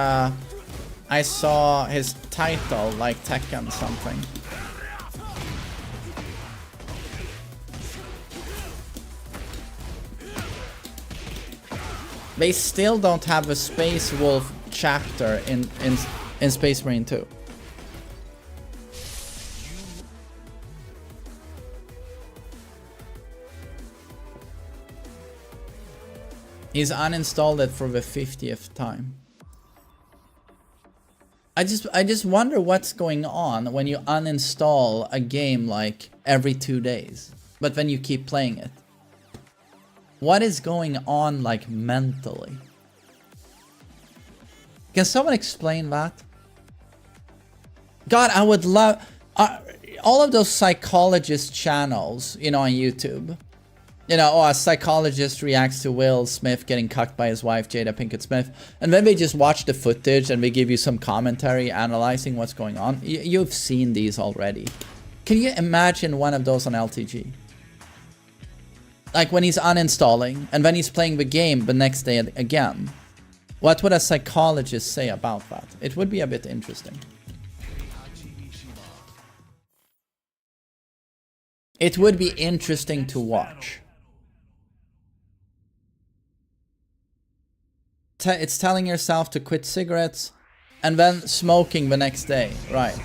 I saw his title like Tekken something. They still don't have a Space Wolf chapter in Space Marine 2. He's uninstalled it for the 50th time. I just wonder what's going on when you uninstall a game like every 2 days, but then you keep playing it. What is going on like mentally? Can someone explain that? God, I would love all of those psychologist channels, you know, on YouTube. You know, oh, a psychologist reacts to Will Smith getting cucked by his wife, Jada Pinkett Smith. And then they just watch the footage and they give you some commentary analyzing what's going on. You've seen these already. Can you imagine one of those on LTG? Like when he's uninstalling and then he's playing the game the next day again. What would a psychologist say about that? It would be a bit interesting. It would be interesting to watch. It's telling yourself to quit cigarettes and then smoking the next day, right?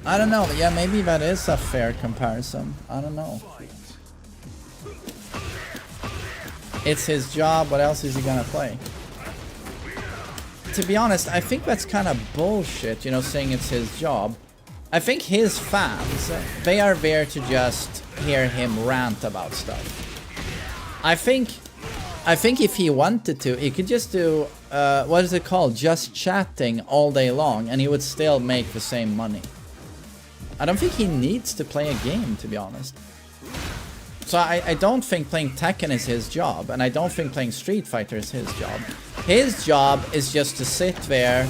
I don't know, yeah, maybe that is a fair comparison. I don't know. It's his job, what else is he gonna play? To be honest, I think that's kind of bullshit, you know, saying it's his job. I think his fans, they are there to just hear him rant about stuff. I think if he wanted to, he could just do, what is it called? Just chatting all day long, and he would still make the same money. I don't think he needs to play a game, to be honest. So I don't think playing Tekken is his job, and I don't think playing Street Fighter is his job. His job is just to sit there,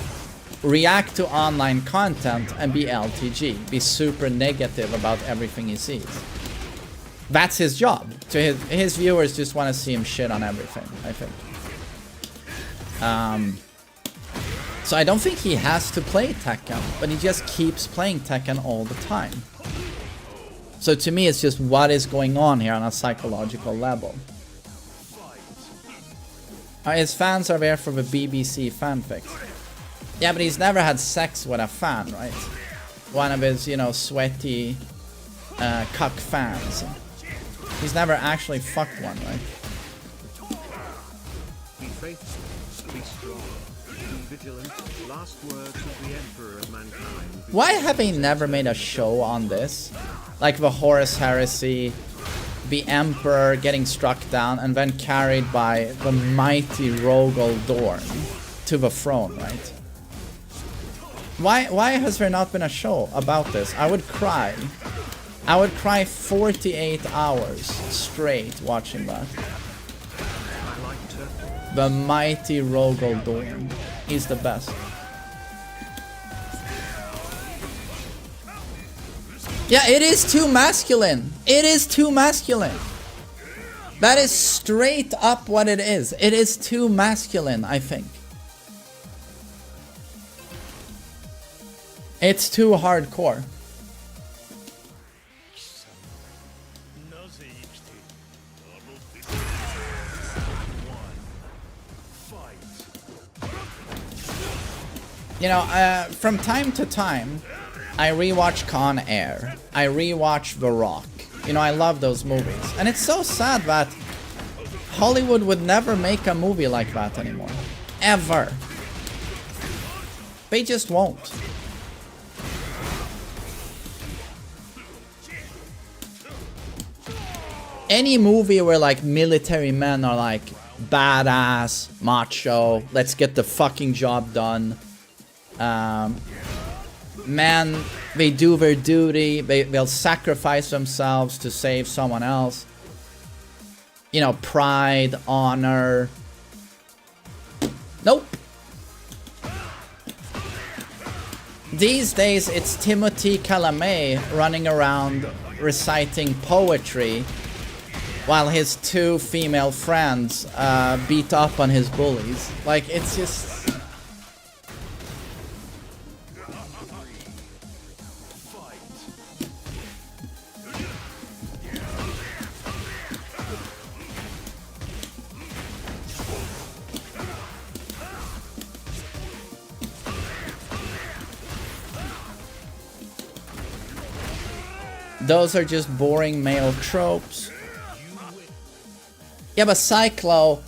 react to online content, and be LTG. Be super negative about everything he sees. That's his job. So his viewers just want to see him shit on everything, I think. So I don't think he has to play Tekken, but he just keeps playing Tekken all the time. So to me, it's just what is going on here on a psychological level. His fans are there for the BBC fanfics. Yeah, but he's never had sex with a fan, right? One of his, you know, sweaty cuck fans. He's never actually fucked one, right? Be faithful, be strong, be vigilant. Last words of the Emperor of Mankind. Why have they never made a show on this? Like the Horus Heresy, the Emperor getting struck down and then carried by the mighty Rogol Dorn to the throne, right? Why has there not been a show about this? I would cry. I would cry 48 hours straight watching that. I liked her. The mighty Rogol Dorn. He's the best. Yeah, it is too masculine. It is too masculine. That is straight up what it is. It is too masculine, I think. It's too hardcore. You know, from time to time, I rewatch Con Air. I rewatch The Rock. You know, I love those movies. And it's so sad that Hollywood would never make a movie like that anymore. Ever. They just won't. Any movie where like military men are like badass, macho, let's get the fucking job done. Men, they do their duty, they'll sacrifice themselves to save someone else. You know, pride, honor. Nope. These days it's Timothy Chalamet running around reciting poetry while his two female friends beat up on his bullies. Like, it's just... Those are just boring male tropes. Yeah, but Cyclo,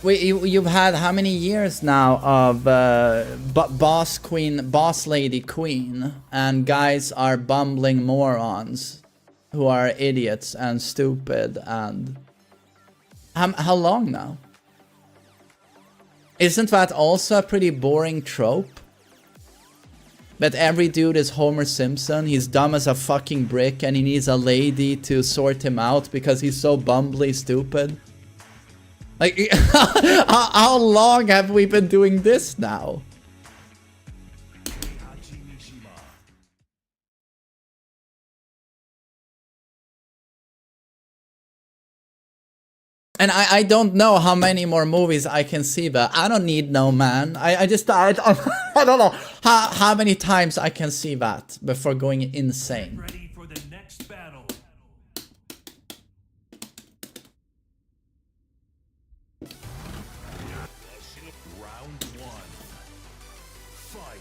you've had how many years now of boss queen, boss lady queen, and guys are bumbling morons who are idiots and stupid, and how long now? Isn't that also a pretty boring trope? That every dude is Homer Simpson, he's dumb as a fucking brick and he needs a lady to sort him out because he's so bumbly stupid. Like, how long have we been doing this now? And I don't know how many more movies I can see, but I don't need no man. I don't know how many times I can see that before going insane. Ready for the next battle. Round one. Fight.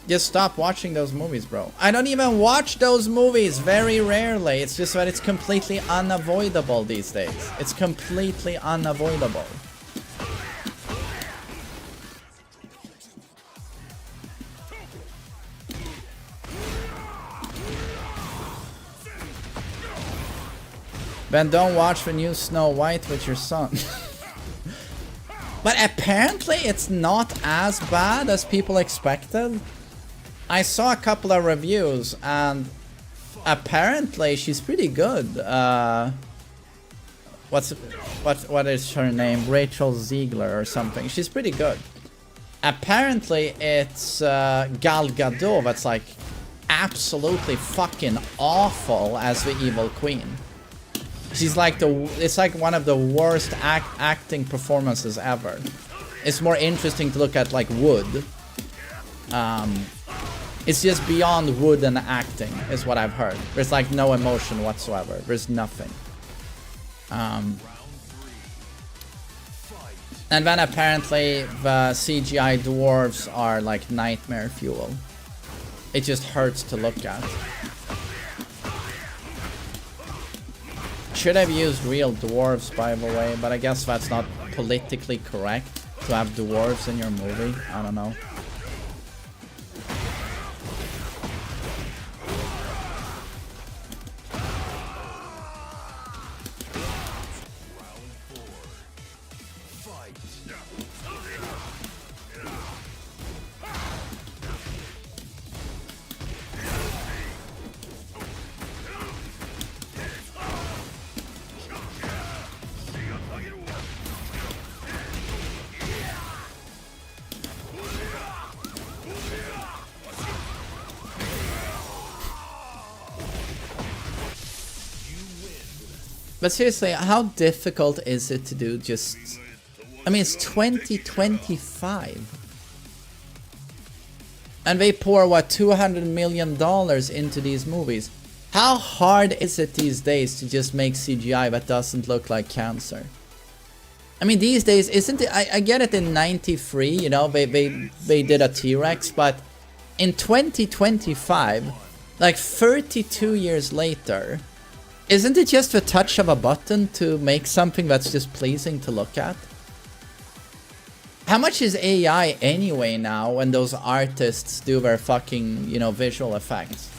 Just stop watching those movies, bro. I don't even watch those movies very rarely. It's just that it's completely unavoidable these days. It's completely unavoidable. Ben, don't watch the new Snow White with your son. But apparently it's not as bad as people expected. I saw a couple of reviews and apparently she's pretty good. What is her name? Rachel Ziegler or something. She's pretty good. Apparently it's Gal Gadot that's like absolutely fucking awful as the evil queen. She's like it's like one of the worst acting performances ever. It's more interesting to look at like Wood. It's just beyond Wood and acting, is what I've heard. There's like no emotion whatsoever. There's nothing. And then apparently the CGI dwarves are like nightmare fuel. It just hurts to look at. Should have used real dwarves, by the way, but I guess that's not politically correct to have dwarves in your movie. I don't know. But seriously, how difficult is it to do just... I mean, it's 2025. And they pour, what, $200 million into these movies. How hard is it these days to just make CGI that doesn't look like cancer? I mean, these days, isn't it... I get it in 93, you know, they did a T-Rex, but in 2025, like 32 years later... Isn't it just the touch of a button to make something that's just pleasing to look at? How much is AI anyway now when those artists do their fucking, you know, visual effects?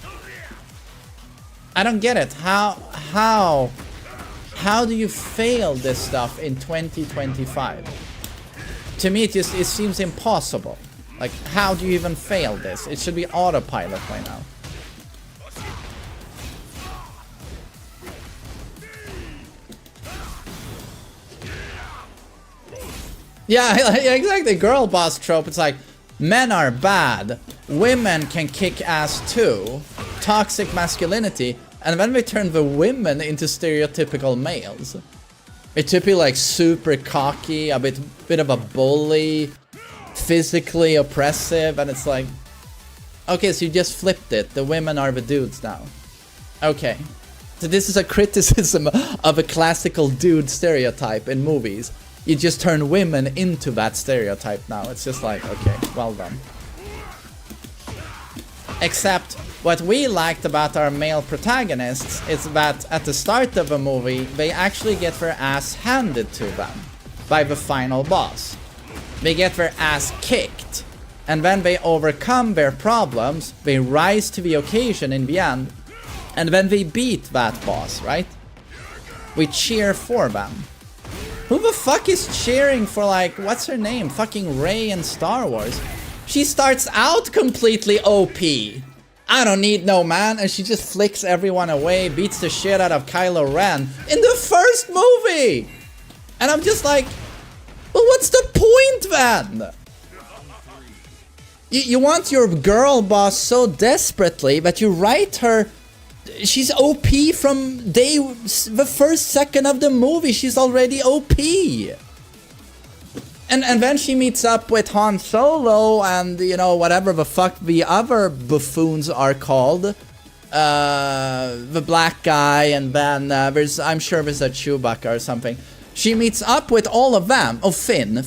I don't get it. How do you fail this stuff in 2025? To me, it seems impossible. Like, how do you even fail this? It should be autopilot by now. Yeah, exactly. Girl boss trope. It's like, men are bad, women can kick ass too, toxic masculinity, and then we turn the women into stereotypical males. It should be like super cocky, a bit of a bully, physically oppressive, and it's like, okay, so you just flipped it. The women are the dudes now. Okay. So this is a criticism of a classical dude stereotype in movies. You just turn women into that stereotype now. It's just like, okay, well done. Except, what we liked about our male protagonists is that at the start of a movie, they actually get their ass handed to them by the final boss. They get their ass kicked, and then they overcome their problems, they rise to the occasion in the end, and then they beat that boss, right? We cheer for them. Who the fuck is cheering for, like, what's her name? Fucking Rey in Star Wars. She starts out completely OP. I don't need no man, and she just flicks everyone away, beats the shit out of Kylo Ren in the first movie! And I'm just like, well, what's the point then? You want your girl boss so desperately that you write her... She's OP from the first second of the movie. She's already OP. And then she meets up with Han Solo and, you know, whatever the fuck the other buffoons are called. The black guy, and then I'm sure there's a Chewbacca or something. She meets up with all of them. Oh, Finn.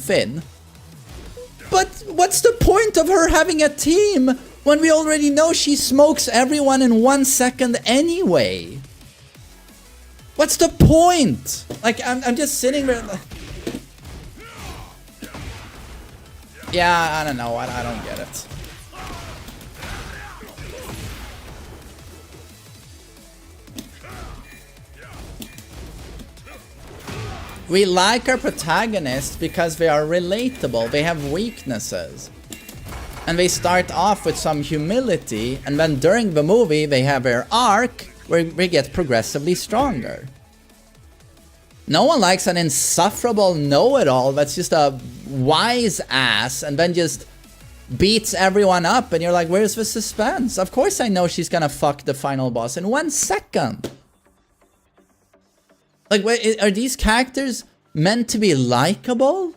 But what's the point of her having a team when we already know she smokes everyone in 1 second anyway? What's the point? Like, I'm just sitting there. Yeah, I don't know. I don't get it. We like our protagonists because they are relatable. They have weaknesses. And they start off with some humility, and then during the movie they have their arc where they get progressively stronger. No one likes an insufferable know-it-all that's just a wise ass and then just beats everyone up, and you're like, where's the suspense? Of course I know she's gonna fuck the final boss in 1 second. Like, wait, are these characters meant to be likable?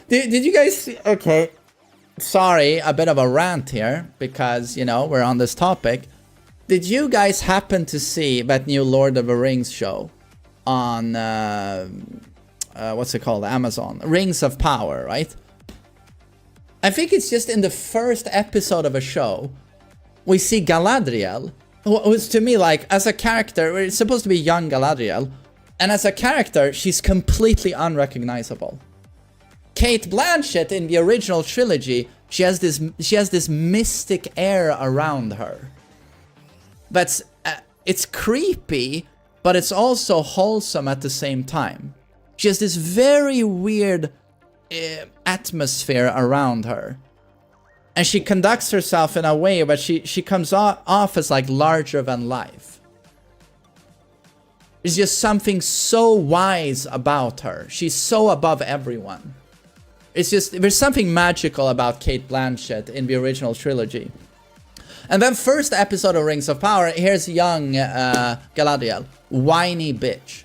Did you guys see? Okay, sorry, a bit of a rant here because, you know, we're on this topic. Did you guys happen to see that new Lord of the Rings show on what's it called? Amazon. Rings of Power, right? I think it's just in the first episode of a show, we see Galadriel, who's to me like, as a character, it's supposed to be young Galadriel, and as a character, she's completely unrecognizable. Cate Blanchett in the original trilogy, she has this mystic air around her. But it's creepy, but it's also wholesome at the same time. She has this very weird atmosphere around her. And she conducts herself in a way where she comes off as like larger than life. There's just something so wise about her. She's so above everyone. It's just, there's something magical about Cate Blanchett in the original trilogy. And then first episode of Rings of Power, here's young Galadriel. Whiny bitch.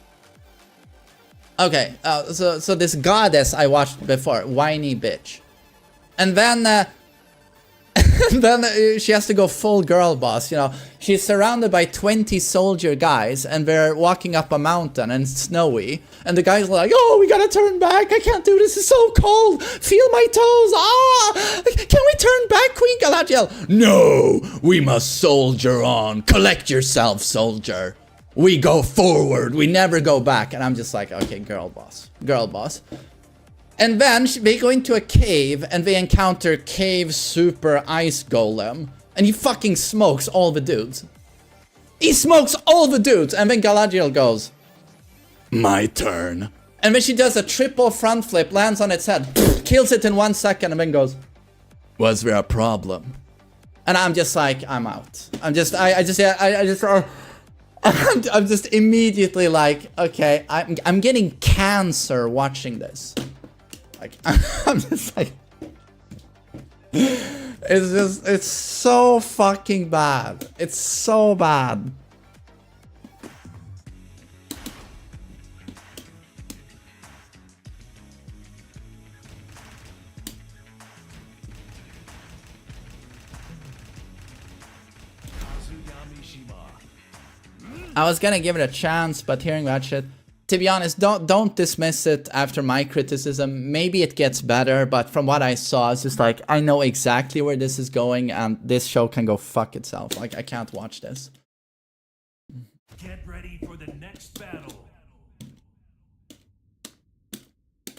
Okay, so this goddess I watched before, whiny bitch. And then she has to go full girl boss, you know. She's surrounded by 20 soldier guys, and they're walking up a mountain, and it's snowy. And the guys are like, oh, we gotta turn back, I can't do this, it's so cold, feel my toes, ah! Can we turn back, Queen Galadriel? No, we must soldier on, collect yourself, soldier. We go forward, we never go back. And I'm just like, okay, girl boss, girl boss. And then they go into a cave and they encounter Cave Super Ice Golem. And he fucking smokes all the dudes. He smokes all the dudes. And then Galadriel goes, my turn. And then she does a triple front flip, lands on its head, kills it in 1 second, and then goes, was there a problem? And I'm just like, I'm out. I'm just immediately like, okay, I'm getting cancer watching this. Like, I'm just like, it's so fucking bad. It's so bad. I was gonna give it a chance, but hearing that shit, to be honest, don't dismiss it after my criticism. Maybe it gets better, but from what I saw, it's just like, I know exactly where this is going, and this show can go fuck itself. Like, I can't watch this. Get ready for the next battle.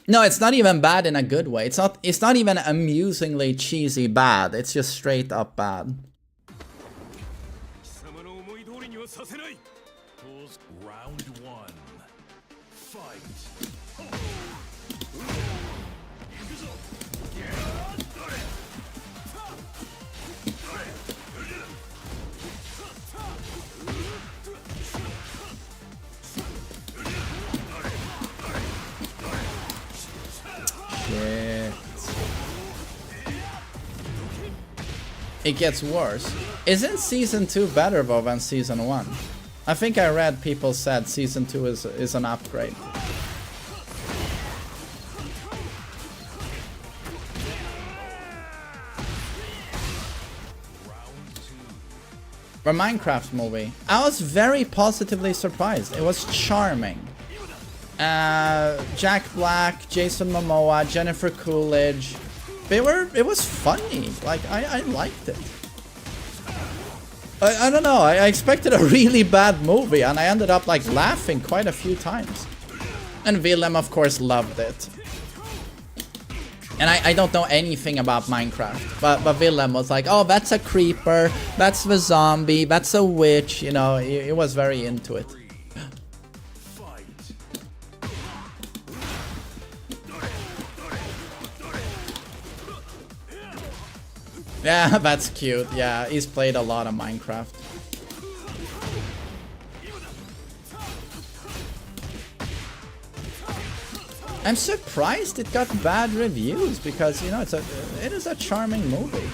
No, it's not even bad in a good way. It's not even amusingly cheesy bad. It's just straight up bad. Round one. Fight. Shit. It gets worse. Isn't season 2 better though than season 1? I think I read people said season 2 is an upgrade. The Minecraft movie. I was very positively surprised. It was charming. Jack Black, Jason Momoa, Jennifer Coolidge. It was funny. Like, I liked it. I don't know, I expected a really bad movie and I ended up like laughing quite a few times. And Willem of course loved it. And I don't know anything about Minecraft, but Willem was like, oh, that's a creeper, that's the zombie, that's a witch, you know, he was very into it. Yeah, that's cute. Yeah, he's played a lot of Minecraft. I'm surprised it got bad reviews because, you know, it is a charming movie.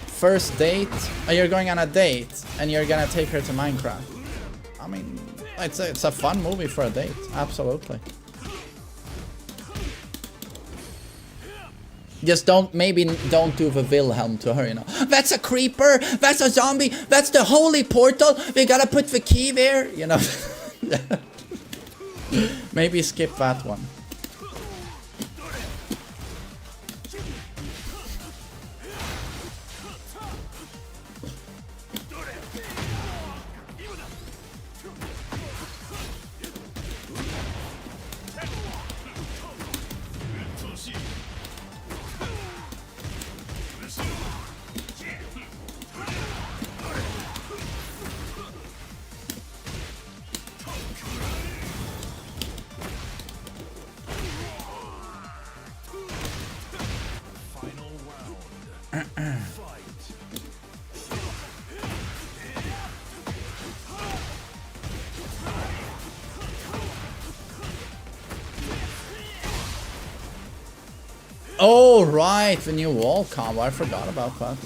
First date, you're going on a date and you're gonna take her to Minecraft. I mean, it's a fun movie for a date, absolutely. Just don't do the Wilhelm to her, you know. That's a creeper, that's a zombie, that's the holy portal, we gotta put the key there, you know. Maybe skip that one. Oh, right, the new wall combo. I forgot about that.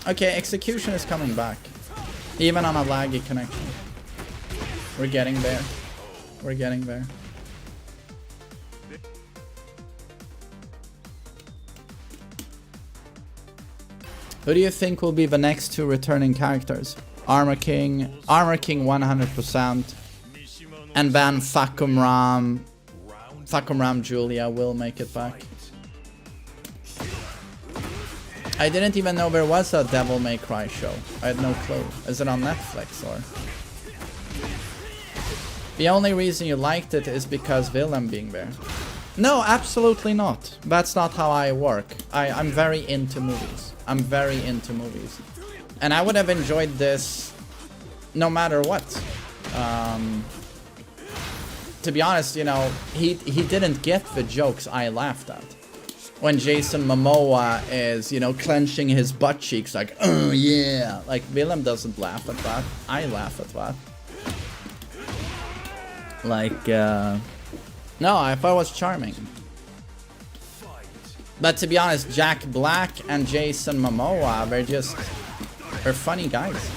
Okay, execution is coming back. Even on a laggy connection. We're getting there. We're getting there. Who do you think will be the next two returning characters? Armor King 100%, and then Thakum Ram Julia will make it back. I didn't even know there was a Devil May Cry show. I had no clue. Is it on Netflix or? The only reason you liked it is because Willem being there. No, absolutely not. That's not how I work. I'm very into movies. I'm very into movies. And I would have enjoyed this no matter what. To be honest, you know, he didn't get the jokes I laughed at. When Jason Momoa is, you know, clenching his butt cheeks like, oh yeah. Like, Willem doesn't laugh at that. I laugh at that. Like, no, I thought it was charming. But to be honest, Jack Black and Jason Momoa, they're funny guys.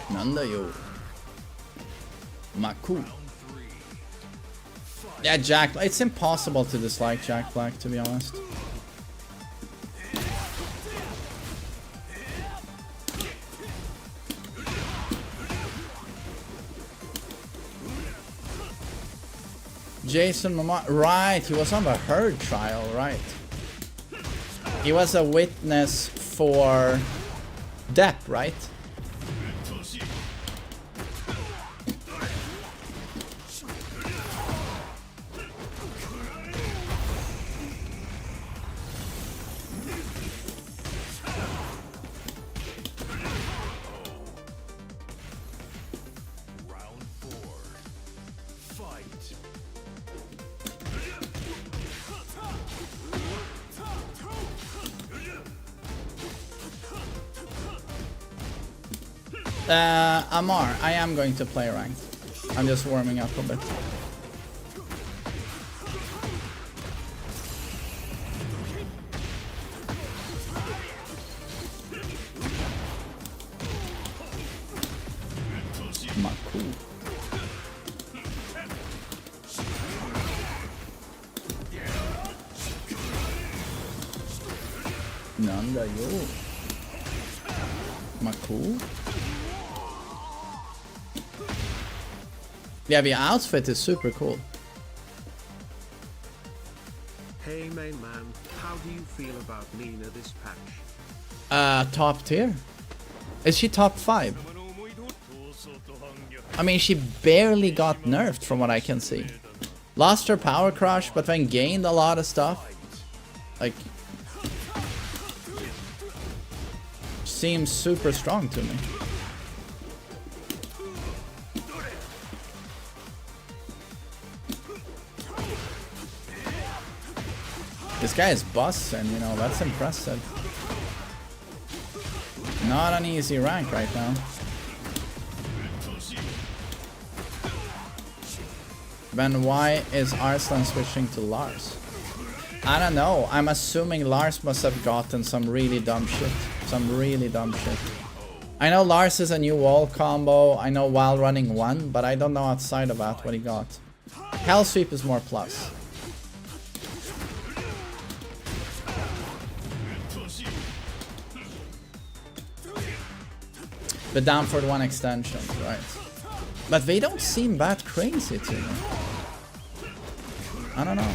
Nanda yo. Maku. Yeah, Jack. It's impossible to dislike Jack Black, to be honest. Jason Momoa, right? He was on the Herd trial, right? He was a witness for Depp, right? Amar, I am going to play ranked. I'm just warming up a bit. Maku. Nanda yo. Maku. Yeah, the outfit is super cool. Hey main man, how do you feel about Nina this patch? Top tier. Is she top 5? I mean, she barely got nerfed from what I can see. Lost her power crush, but then gained a lot of stuff. Like, seems super strong to me. This guy is busting, you know, that's impressive. Not an easy rank right now. Then why is Arslan switching to Lars? I don't know. I'm assuming Lars must have gotten some really dumb shit. Some really dumb shit. I know Lars is a new wall combo. I know while running one, but I don't know outside of that what he got. Hell sweep is more plus. But down for the one extension, right? But they don't seem that crazy to me. I don't know.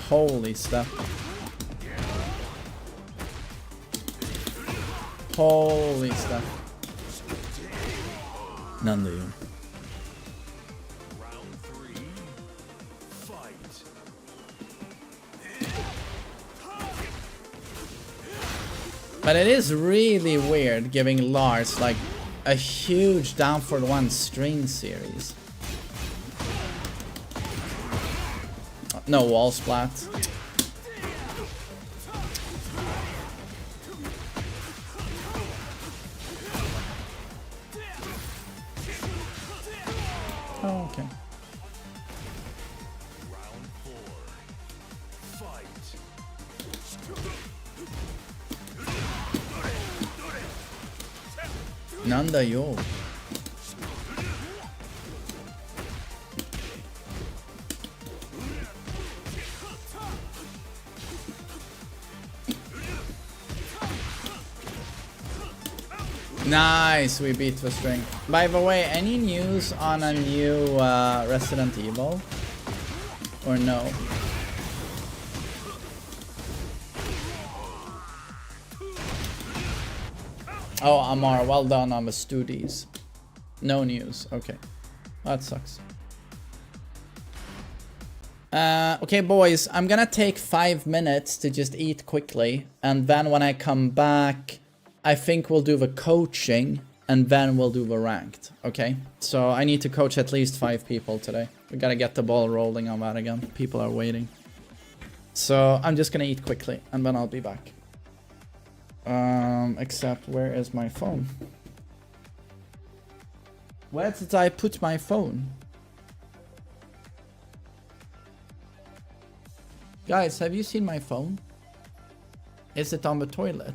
Holy stuff. Holy stuff. None do you. Round 3. Fight. But it is really weird giving Lars like a huge down for one string series. No wall splat. Oh, okay. Round 4. Fight. Nanda yo. Nice, we beat the string. By the way, any news on a new Resident Evil? Or no? Oh, Amar, well done on the studies. No news, okay. That sucks. Okay, boys, I'm gonna take 5 minutes to just eat quickly. And then when I come back, I think we'll do the coaching and then we'll do the ranked, okay? So I need to coach at least 5 people today. We gotta get the ball rolling on that again. People are waiting. So I'm just gonna eat quickly and then I'll be back. Except where is my phone? Where did I put my phone? Guys, have you seen my phone? Is it on the toilet?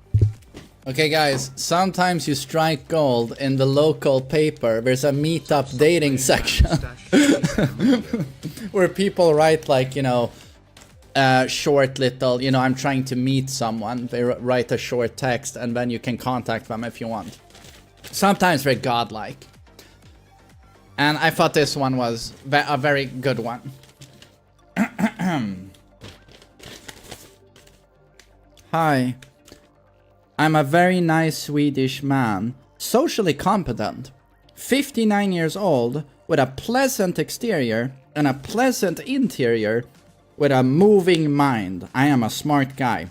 Okay guys, sometimes you strike gold in the local paper. There's a meetup dating section where people write like, you know, short little, you know, I'm trying to meet someone. They write a short text and then you can contact them if you want. Sometimes they're godlike. And I thought this one was a very good one. Hi. I'm a very nice Swedish man, socially competent, 59 years old, with a pleasant exterior and a pleasant interior, with a moving mind. I am a smart guy,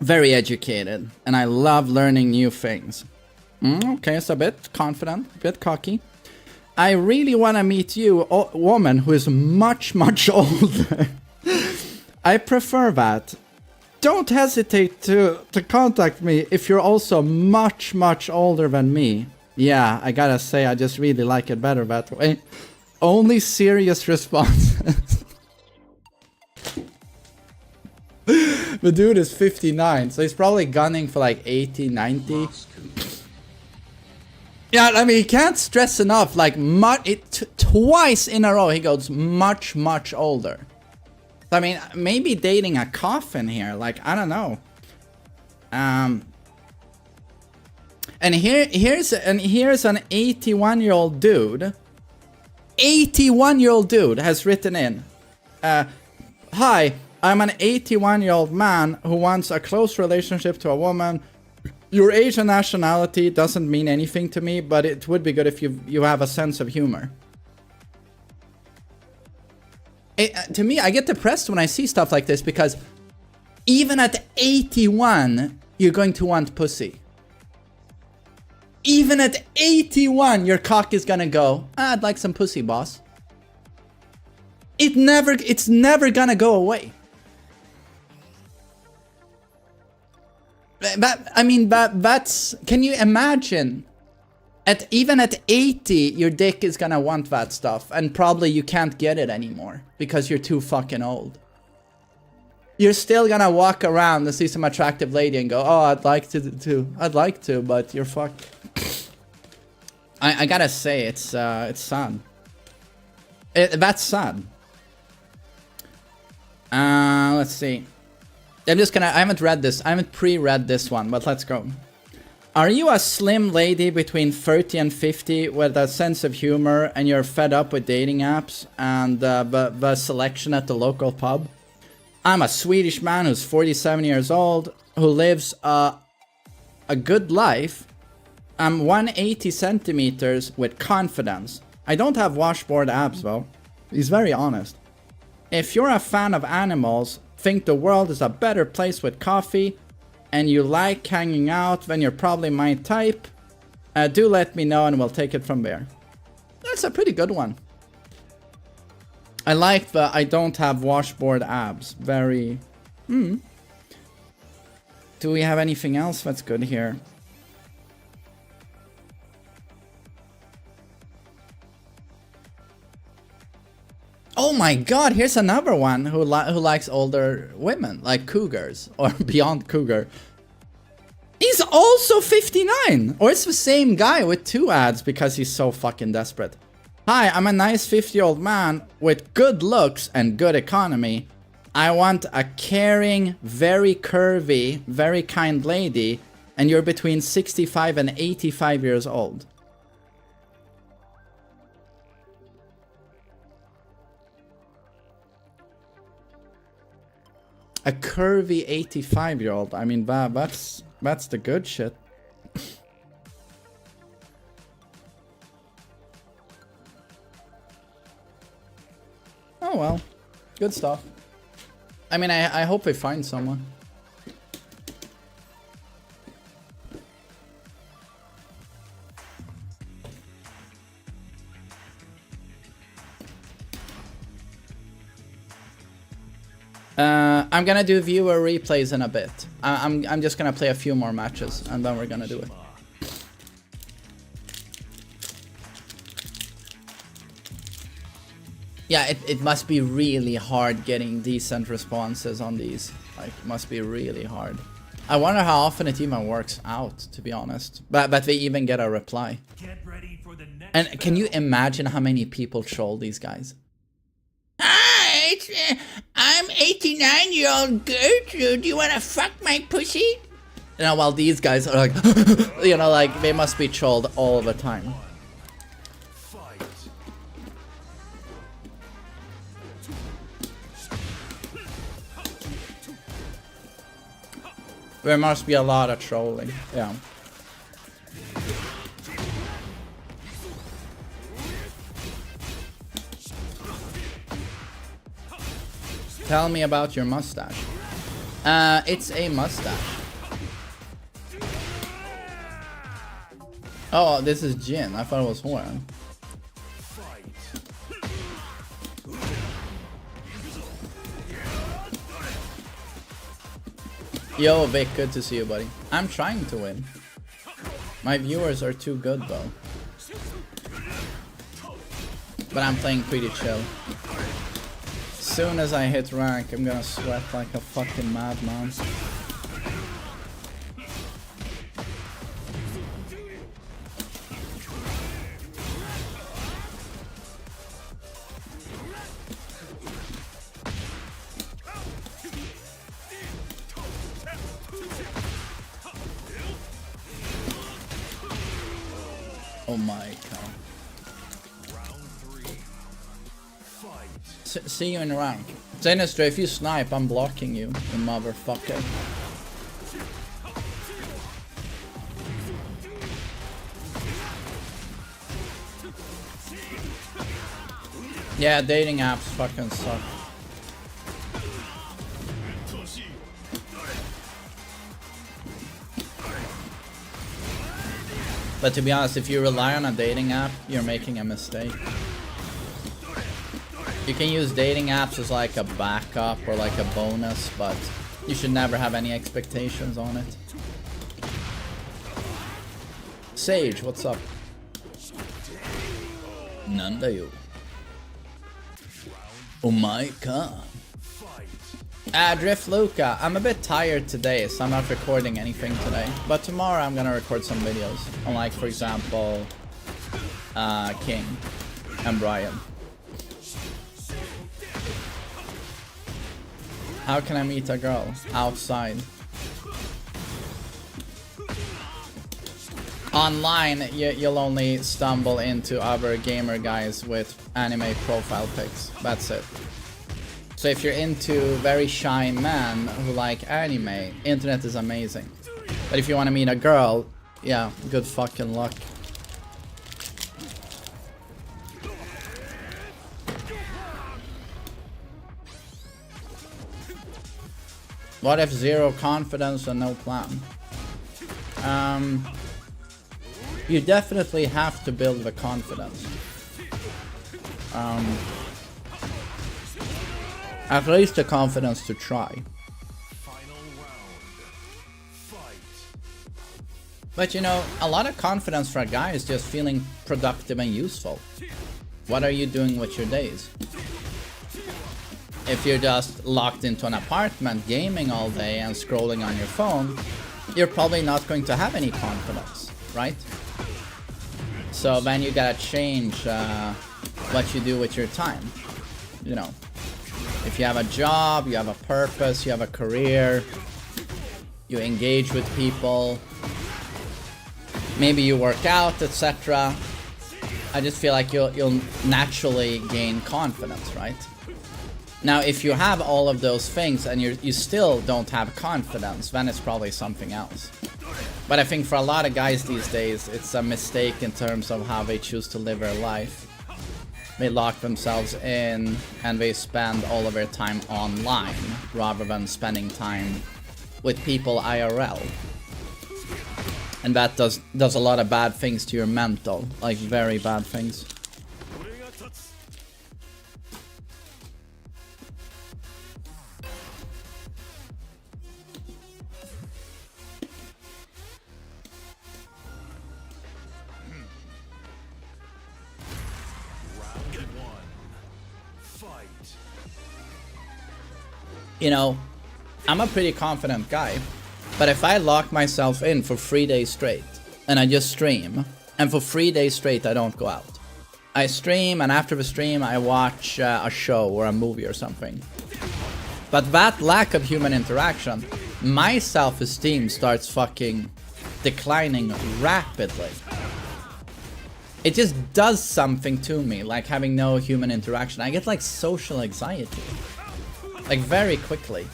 very educated, and I love learning new things. Okay, it's a bit confident, a bit cocky. I really want to meet you, a woman who is much, much older. I prefer that. Don't hesitate to contact me if you're also much, much older than me. Yeah, I gotta say, I just really like it better that way. Only serious responses. The dude is 59, so he's probably gunning for like 80, 90. Yeah, I mean, he can't stress enough, like, twice in a row he goes much, much older. I mean, maybe dating a coffin here, like, I don't know. And here's an 81-year-old dude. 81-year-old dude has written in. Hi, I'm an 81-year-old man who wants a close relationship to a woman. Your age and nationality doesn't mean anything to me, but it would be good if you have a sense of humor. To me, I get depressed when I see stuff like this because even at 81, you're going to want pussy. Even at 81, your cock is gonna go, I'd like some pussy, boss. It's never gonna go away. That's, can you imagine? Even at 80, your dick is gonna want that stuff, and probably you can't get it anymore because you're too fucking old. You're still gonna walk around and see some attractive lady and go, oh, I'd like to, but you're fucked. I gotta say, it's sad. That's sad. Let's see. I haven't pre-read this one, but let's go. Are you a slim lady between 30 and 50 with a sense of humor and you're fed up with dating apps and the selection at the local pub? I'm a Swedish man who's 47 years old, who lives a good life. I'm 180 centimeters with confidence. I don't have washboard abs though. He's very honest. If you're a fan of animals, think the world is a better place with coffee, and you like hanging out, then you're probably my type. Do let me know and we'll take it from there. That's a pretty good one. I like the I don't have washboard abs. Very... Do we have anything else that's good here? Oh my god, here's another one who likes older women, like cougars, or beyond cougar. He's also 59! Or it's the same guy with 2 ads because he's so fucking desperate. Hi, I'm a nice 50-year-old man with good looks and good economy. I want a caring, very curvy, very kind lady, and you're between 65 and 85 years old. A curvy 85-year-old. I mean, that's the good shit. Oh well, good stuff. I mean, I hope we find someone. I'm gonna do viewer replays in a bit. I'm just gonna play a few more matches and then we're gonna do it. Yeah, it must be really hard getting decent responses on these. Like, it must be really hard. I wonder how often it even works out, to be honest. But we even get a reply. Get ready for the next And can you imagine how many people troll these guys? I'm 89-year-old Gertrude. Do you wanna fuck my pussy? You know, while these guys are like, you know, like they must be trolled all the time. fight. There must be a lot of trolling. Yeah. Tell me about your mustache. It's a mustache. Oh, this is Jin. I thought it was Horn. Yo, Vic, good to see you, buddy. I'm trying to win. My viewers are too good, though. But I'm playing pretty chill. As soon as I hit rank, I'm gonna sweat like a fucking madman. Oh my god. See you in rank. Sinister, if you snipe, I'm blocking you, you motherfucker. Yeah, dating apps fucking suck. But to be honest, if you rely on a dating app, you're making a mistake. You can use dating apps as like a backup or like a bonus, but you should never have any expectations on it. Sage, what's up? Nandayo. Oh my god. Drift Luca, I'm a bit tired today, so I'm not recording anything today. But tomorrow I'm gonna record some videos. On like, for example, King and Brian. How can I meet a girl? Outside. Online, you'll only stumble into other gamer guys with anime profile pics. That's it. So if you're into very shy men who like anime, internet is amazing. But if you want to meet a girl, yeah, good fucking luck. What if zero confidence and no plan? You definitely have to build the confidence. At least the confidence to try. But you know, a lot of confidence for a guy is just feeling productive and useful. What are you doing with your days? If you're just locked into an apartment gaming all day and scrolling on your phone, you're probably not going to have any confidence, right? So then you gotta change what you do with your time. You know, if you have a job, you have a purpose, you have a career, you engage with people, maybe you work out, etc. I just feel like you'll naturally gain confidence, right? Now, if you have all of those things and you still don't have confidence, then it's probably something else. But I think for a lot of guys these days, it's a mistake in terms of how they choose to live their life. They lock themselves in and they spend all of their time online rather than spending time with people IRL. And that does a lot of bad things to your mental, like very bad things. You know, I'm a pretty confident guy, But if I lock myself in for 3 days straight, and I just stream, and for 3 days straight I don't go out. I stream, and after the stream I watch a show or a movie or something. But that lack of human interaction, my self-esteem starts fucking declining rapidly. It just does something to me, like having no human interaction. I get like social anxiety, like very quickly.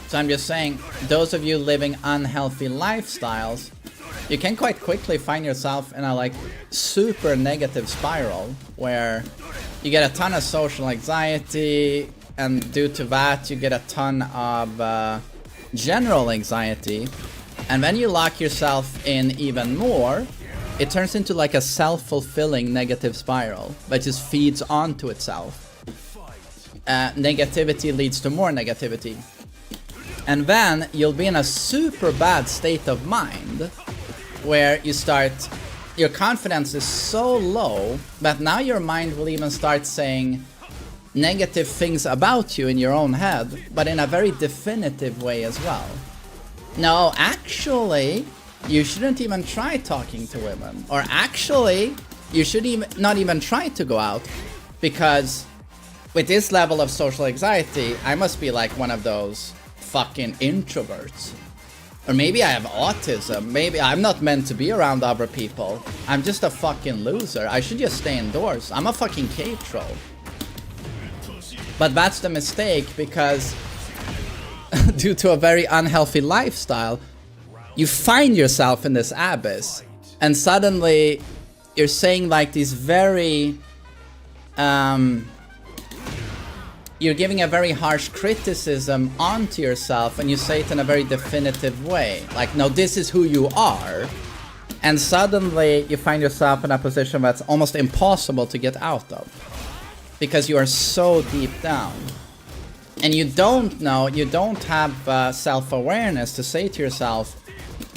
So I'm just saying, those of you living unhealthy lifestyles, you can quite quickly find yourself in a like super negative spiral where you get a ton of social anxiety, and due to that you get a ton of general anxiety, and then you lock yourself in even more. It turns into like a self-fulfilling negative spiral that just feeds onto itself. Negativity leads to more negativity. And then you'll be in a super bad state of mind where you start, your confidence is so low that now your mind will even start saying negative things about you in your own head, but in a very definitive way as well. No, actually, you shouldn't even try talking to women. Or actually, you should not even try to go out, because with this level of social anxiety, I must be like one of those fucking introverts. Or maybe I have autism. Maybe I'm not meant to be around other people. I'm just a fucking loser. I should just stay indoors. I'm a fucking cave troll. But that's the mistake, because due to a very unhealthy lifestyle, you find yourself in this abyss, and suddenly you're saying like these very you're giving a very harsh criticism onto yourself, and you say it in a very definitive way, like, no, this is who you are. And suddenly you find yourself in a position that's almost impossible to get out of, because you are so deep down. And you don't know, you don't have self-awareness to say to yourself,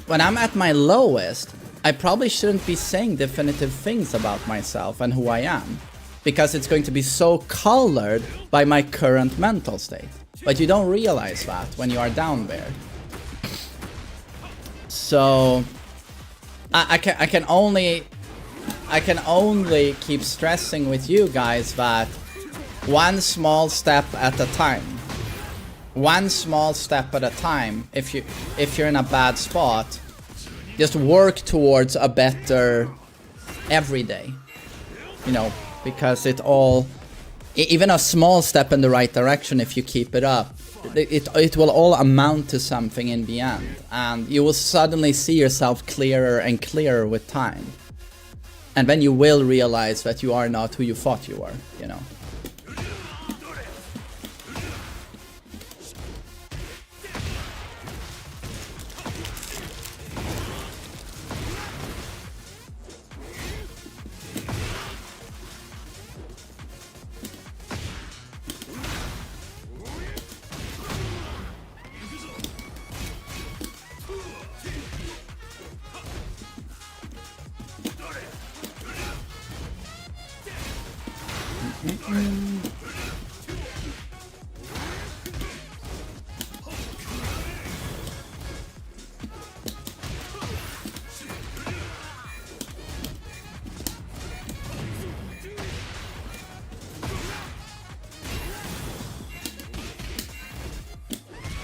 when I'm at my lowest, I probably shouldn't be saying definitive things about myself and who I am, because it's going to be so colored by my current mental state. But you don't realize that when you are down there. So I can only keep stressing with you guys that one small step at a time. One small step at a time. If you're in a bad spot, just work towards a better every day. You know, because even a small step in the right direction, if you keep it up, it will all amount to something in the end, and you will suddenly see yourself clearer and clearer with time, and then you will realize that you are not who you thought you were, you know.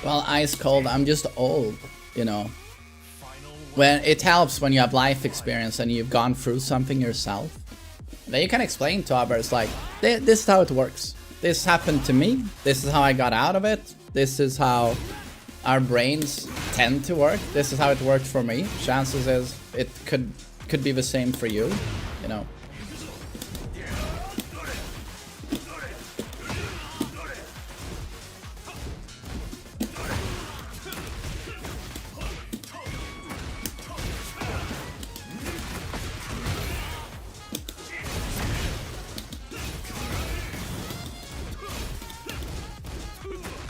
Well, ice cold, I'm just old, you know. When it helps when you have life experience and you've gone through something yourself, then you can explain to others, like, this is how it works. This happened to me, this is how I got out of it, this is how our brains tend to work, this is how it worked for me. Chances is it could be the same for you, you know.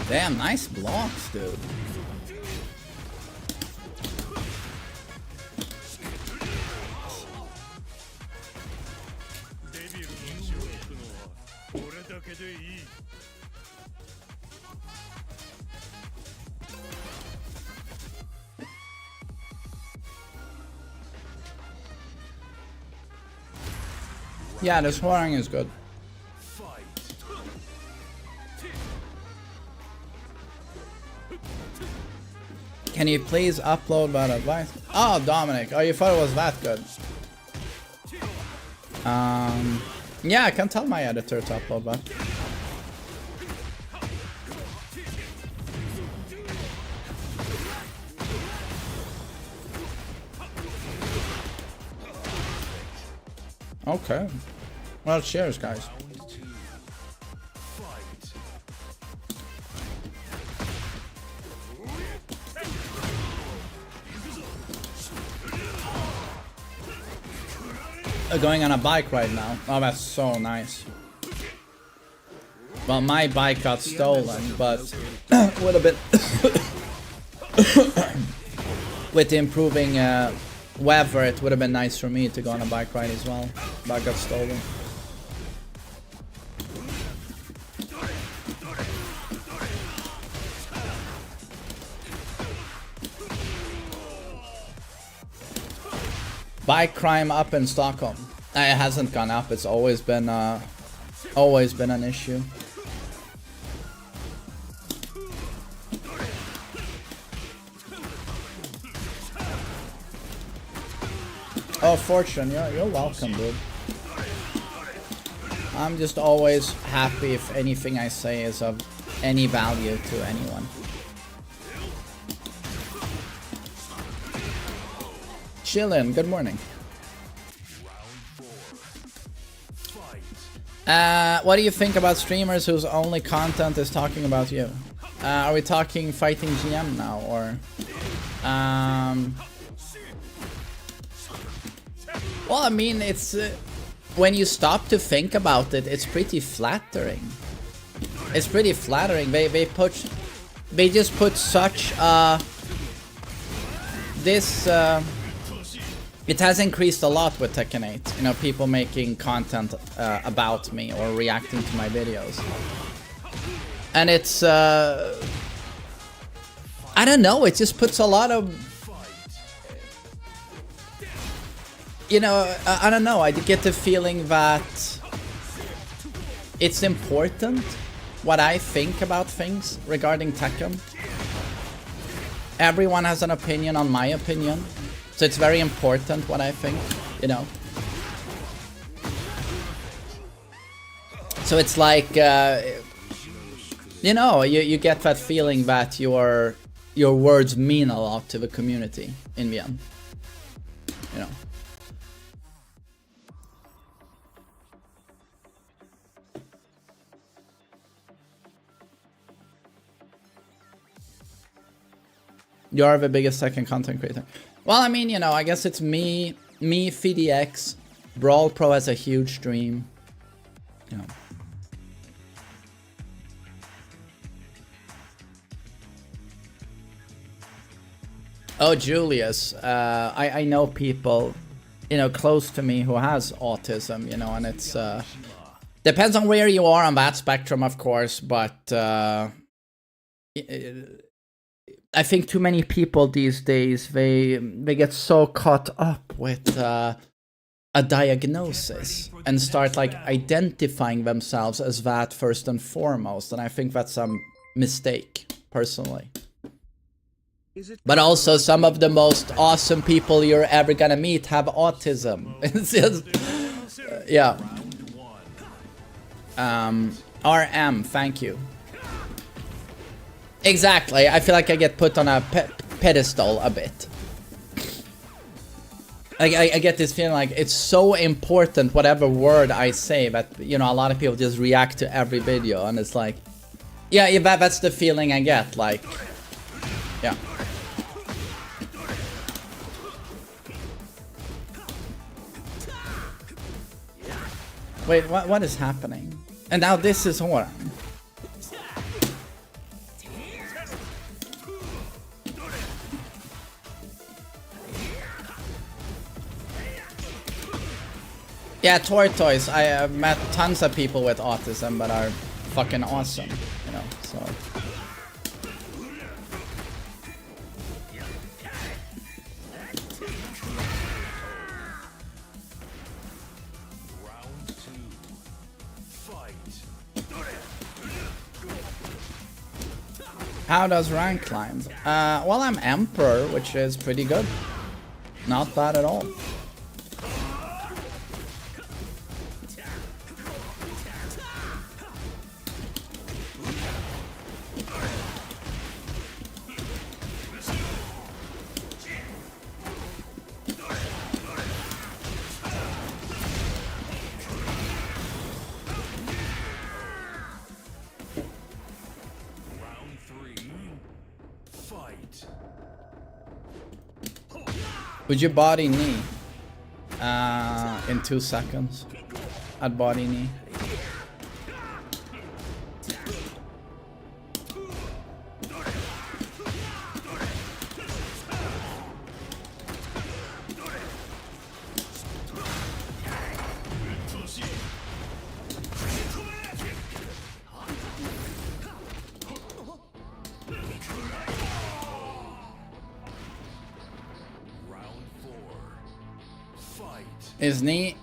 Damn, nice blocks, dude. Yeah, the swearing is good. Can you please upload that advice? Oh, Dominic. Oh, you thought it was that good? Yeah, I can tell my editor to upload that. Okay. Well, cheers, guys. Going on a bike right now. Oh, that's so nice. Well, my bike got stolen, but would have been with the improving weather, it would have been nice for me to go on a bike ride as well. But got stolen. Bike crime up in Stockholm. It hasn't gone up. It's always been an issue. Oh, Fortune, you're welcome, dude. I'm just always happy if anything I say is of any value to anyone. Chillin', good morning. What do you think about streamers whose only content is talking about you? Are we talking fighting GM now, or? Well, I mean, it's when you stop to think about it, it's pretty flattering. It's pretty flattering. They just put such this. It has increased a lot with Tekken 8. You know, people making content about me or reacting to my videos. And it's I don't know, it just puts a lot of, you know, I don't know, I get the feeling that it's important what I think about things regarding Tekken. Everyone has an opinion on my opinion. So it's very important what I think, you know. So it's like, you know, you get that feeling that your words mean a lot to the community in the end, you know. You are the biggest Tekken content creator. Well, I mean, you know, I guess it's me, FDX, Brawl Pro has a huge stream, you know. Oh, Julius, I know people, you know, close to me who has autism, you know, and it's, depends on where you are on that spectrum, of course, but, I think too many people these days, they get so caught up with a diagnosis and start like identifying themselves as that first and foremost, and I think that's a mistake, personally. But also, some of the most awesome people you're ever gonna meet have autism. It's just, yeah. RM, thank you. Exactly, I feel like I get put on a pedestal a bit. I get this feeling like it's so important whatever word I say that, you know, a lot of people just react to every video, and it's like, yeah, that's the feeling I get, like, yeah. Wait, what is happening? And now this is Horan. Yeah, Tortoise. I have met tons of people with autism that are fucking awesome, you know, so. How does rank climb? Well, I'm Emperor, which is pretty good. Not bad at all. Would you body knee? In 2 seconds. I'd body knee.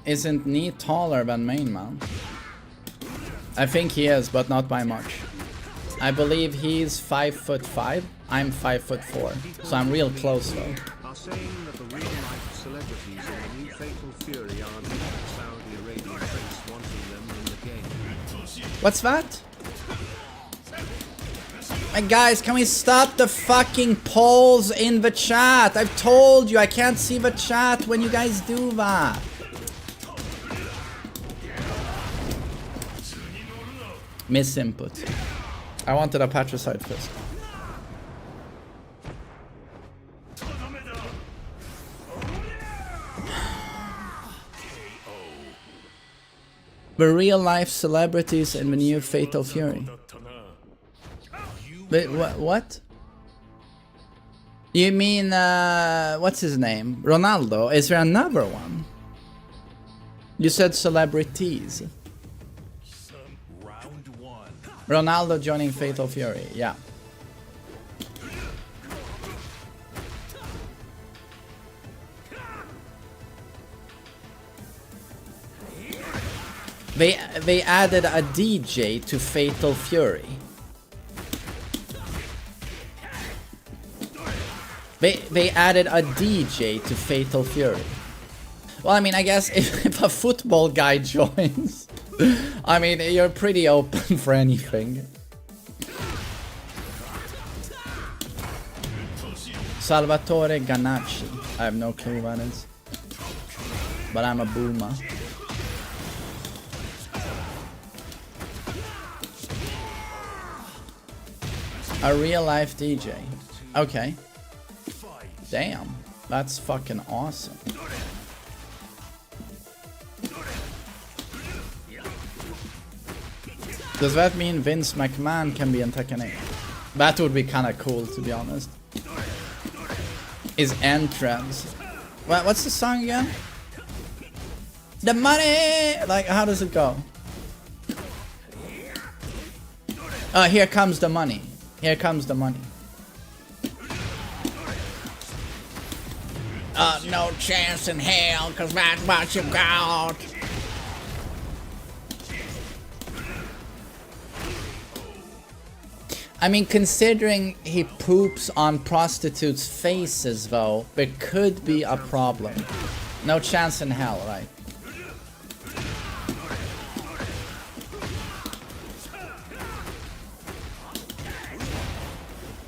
Isn't knee taller than main man? I think he is, but not by much. I believe he's 5'5". I'm 5'4", so I'm real close though. Are saying that the real life celebrities in the new Fatal Fury are the Saudi Arabian prince wanting them in the game. What's that? My guys, can we stop the fucking polls in the chat? I've told you I can't see the chat when you guys do that. Miss input. I wanted a patricide fist. The real life celebrities in the new Fatal Fury. Wait, what? You mean, what's his name? Ronaldo? Is there another one? You said celebrities. Ronaldo joining Fatal Fury, yeah. They added a DJ to Fatal Fury. They added a DJ to Fatal Fury. Well, I mean, I guess if a football guy joins, I mean, you're pretty open for anything. Salvatore Ganacci. I have no clue what that is. But I'm a boomer. A real life DJ. Okay. Damn. That's fucking awesome. Does that mean Vince McMahon can be in Tekken 8? That would be kinda cool, to be honest. His entrance. What's the song again? The money! Like, how does it go? Here comes the money. Here comes the money. No chance in hell, cause that's what you got. I mean, considering he poops on prostitutes' faces, though, there could be a problem. No chance in hell, right?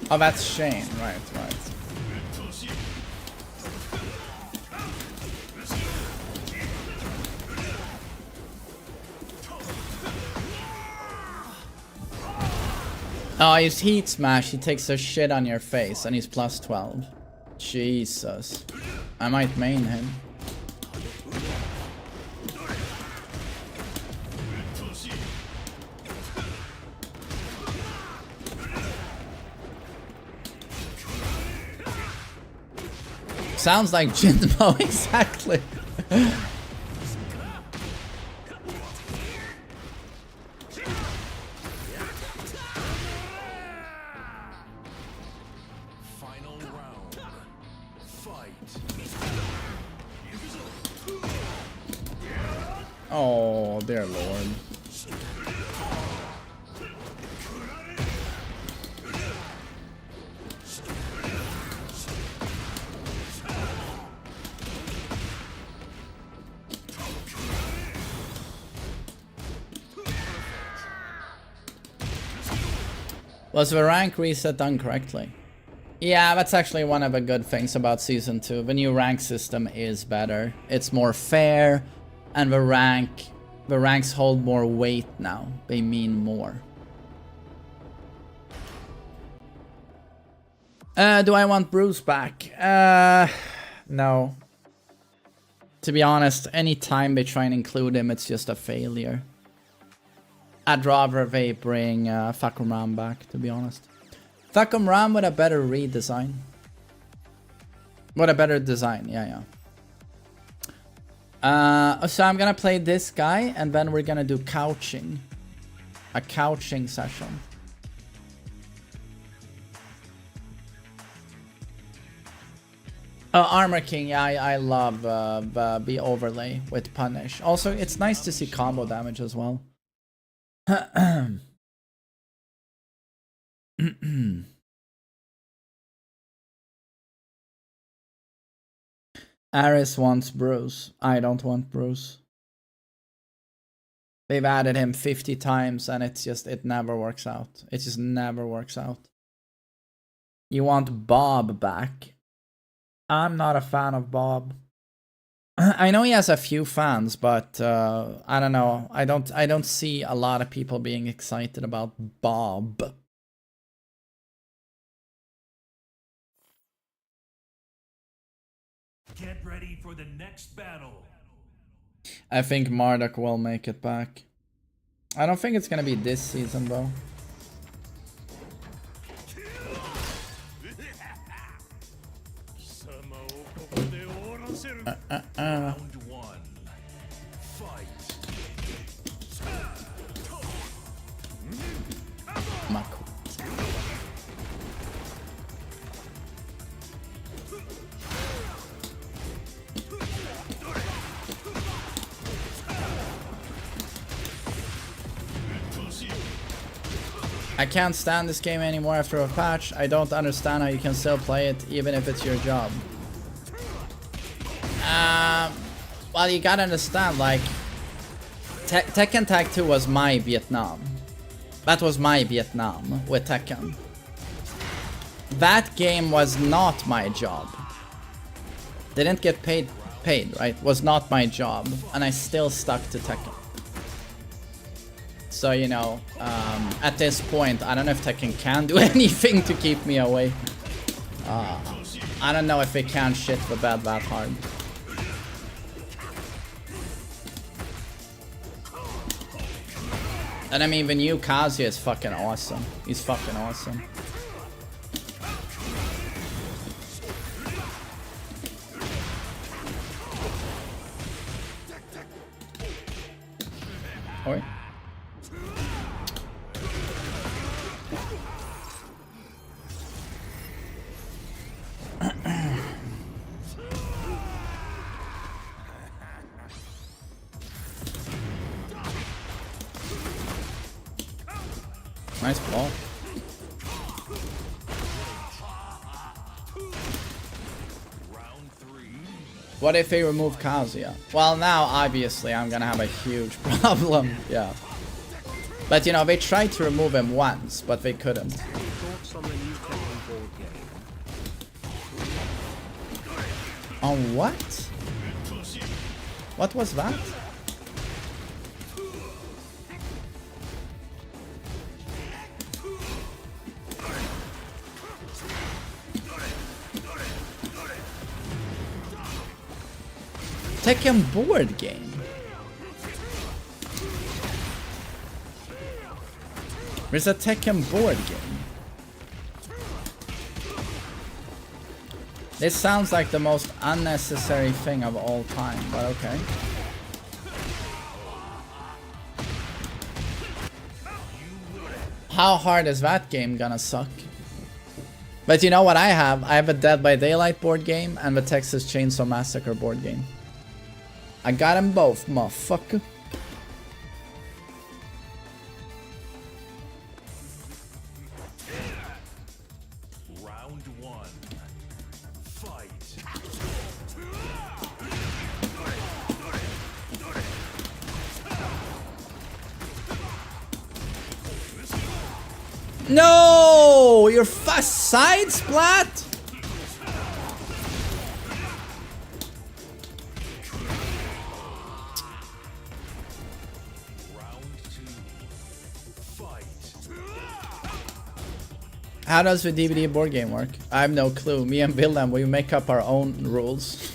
Oh, that's Shane, right. Oh, his heat smash, he takes a shit on your face and he's plus 12. Jesus. I might main him. Sounds like Jinmo, exactly. Oh, dear Lord. Was the rank reset done correctly? Yeah, that's actually one of the good things about Season 2. The new rank system is better. It's more fair, and the ranks hold more weight now. They mean more. Do I want Bruce back? No. To be honest, any time they try and include him, it's just a failure. I'd rather they bring Thakkum Ram back, to be honest. Thakkum Ram with a better redesign. With a better design, yeah. So I'm gonna play this guy, and then we're gonna do couching. A couching session. Armor King, yeah, I love the overlay with Punish. Also, it's nice to see combo damage as well. Aris wants Bruce. I don't want Bruce. They've added him 50 times and it never works out. It just never works out. You want Bob back? I'm not a fan of Bob. I know he has a few fans, but I don't know. I don't see a lot of people being excited about Bob. Get ready for the next battle. I think Marduk will make it back. I don't think it's gonna be this season though. Round one. Fight. Mako. I can't stand this game anymore after a patch. I don't understand how you can still play it even if it's your job. Well, you gotta understand, like, Tekken Tag 2 was my Vietnam. That was my Vietnam with Tekken. That game was not my job. Didn't get paid, right? Was not my job, and I still stuck to Tekken. So, you know, at this point, I don't know if Tekken can do anything to keep me away. I don't know if they can shit the bed that hard. And I mean, the new Kazuya is fucking awesome. He's fucking awesome. Oi. Nice ball. What if they remove Kazuya? Well, now obviously I'm gonna have a huge problem. Yeah. But you know, they tried to remove him once, but they couldn't. On what? What was that? Tekken board game. There's a Tekken board game. This sounds like the most unnecessary thing of all time, but okay. How hard is that game gonna suck? But you know what I have? I have a Dead by Daylight board game and the Texas Chainsaw Massacre board game. I got them both, motherfucker. Round one. Fight. No! your side splat? How does the DVD board game work? I have no clue. Me and Willem, we make up our own rules.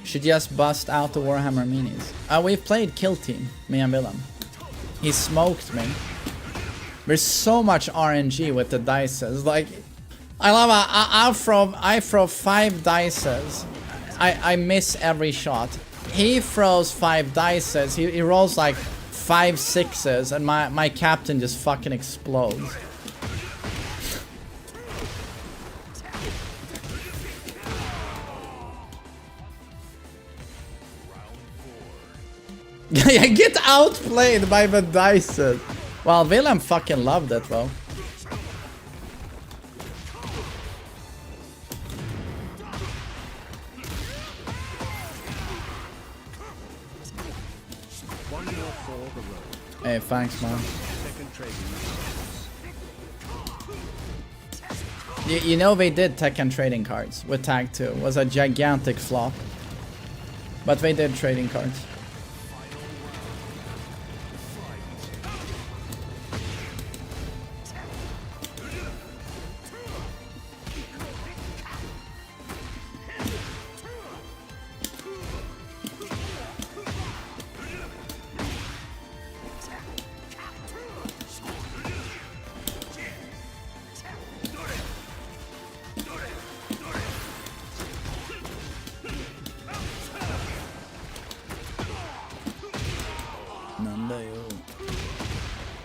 Should just bust out the Warhammer minis. We've played Kill Team, me and Willem. He smoked me. There's so much RNG with the dices. Like, I love I throw 5 dices. I miss every shot. He throws 5 dices. He rolls like 5 6s, and my captain just fucking explodes. Yeah, get outplayed by the dices. Well, Willem fucking loved it though. Hey, thanks, man. You know they did Tekken trading cards with Tag 2. It was a gigantic flop. But they did trading cards.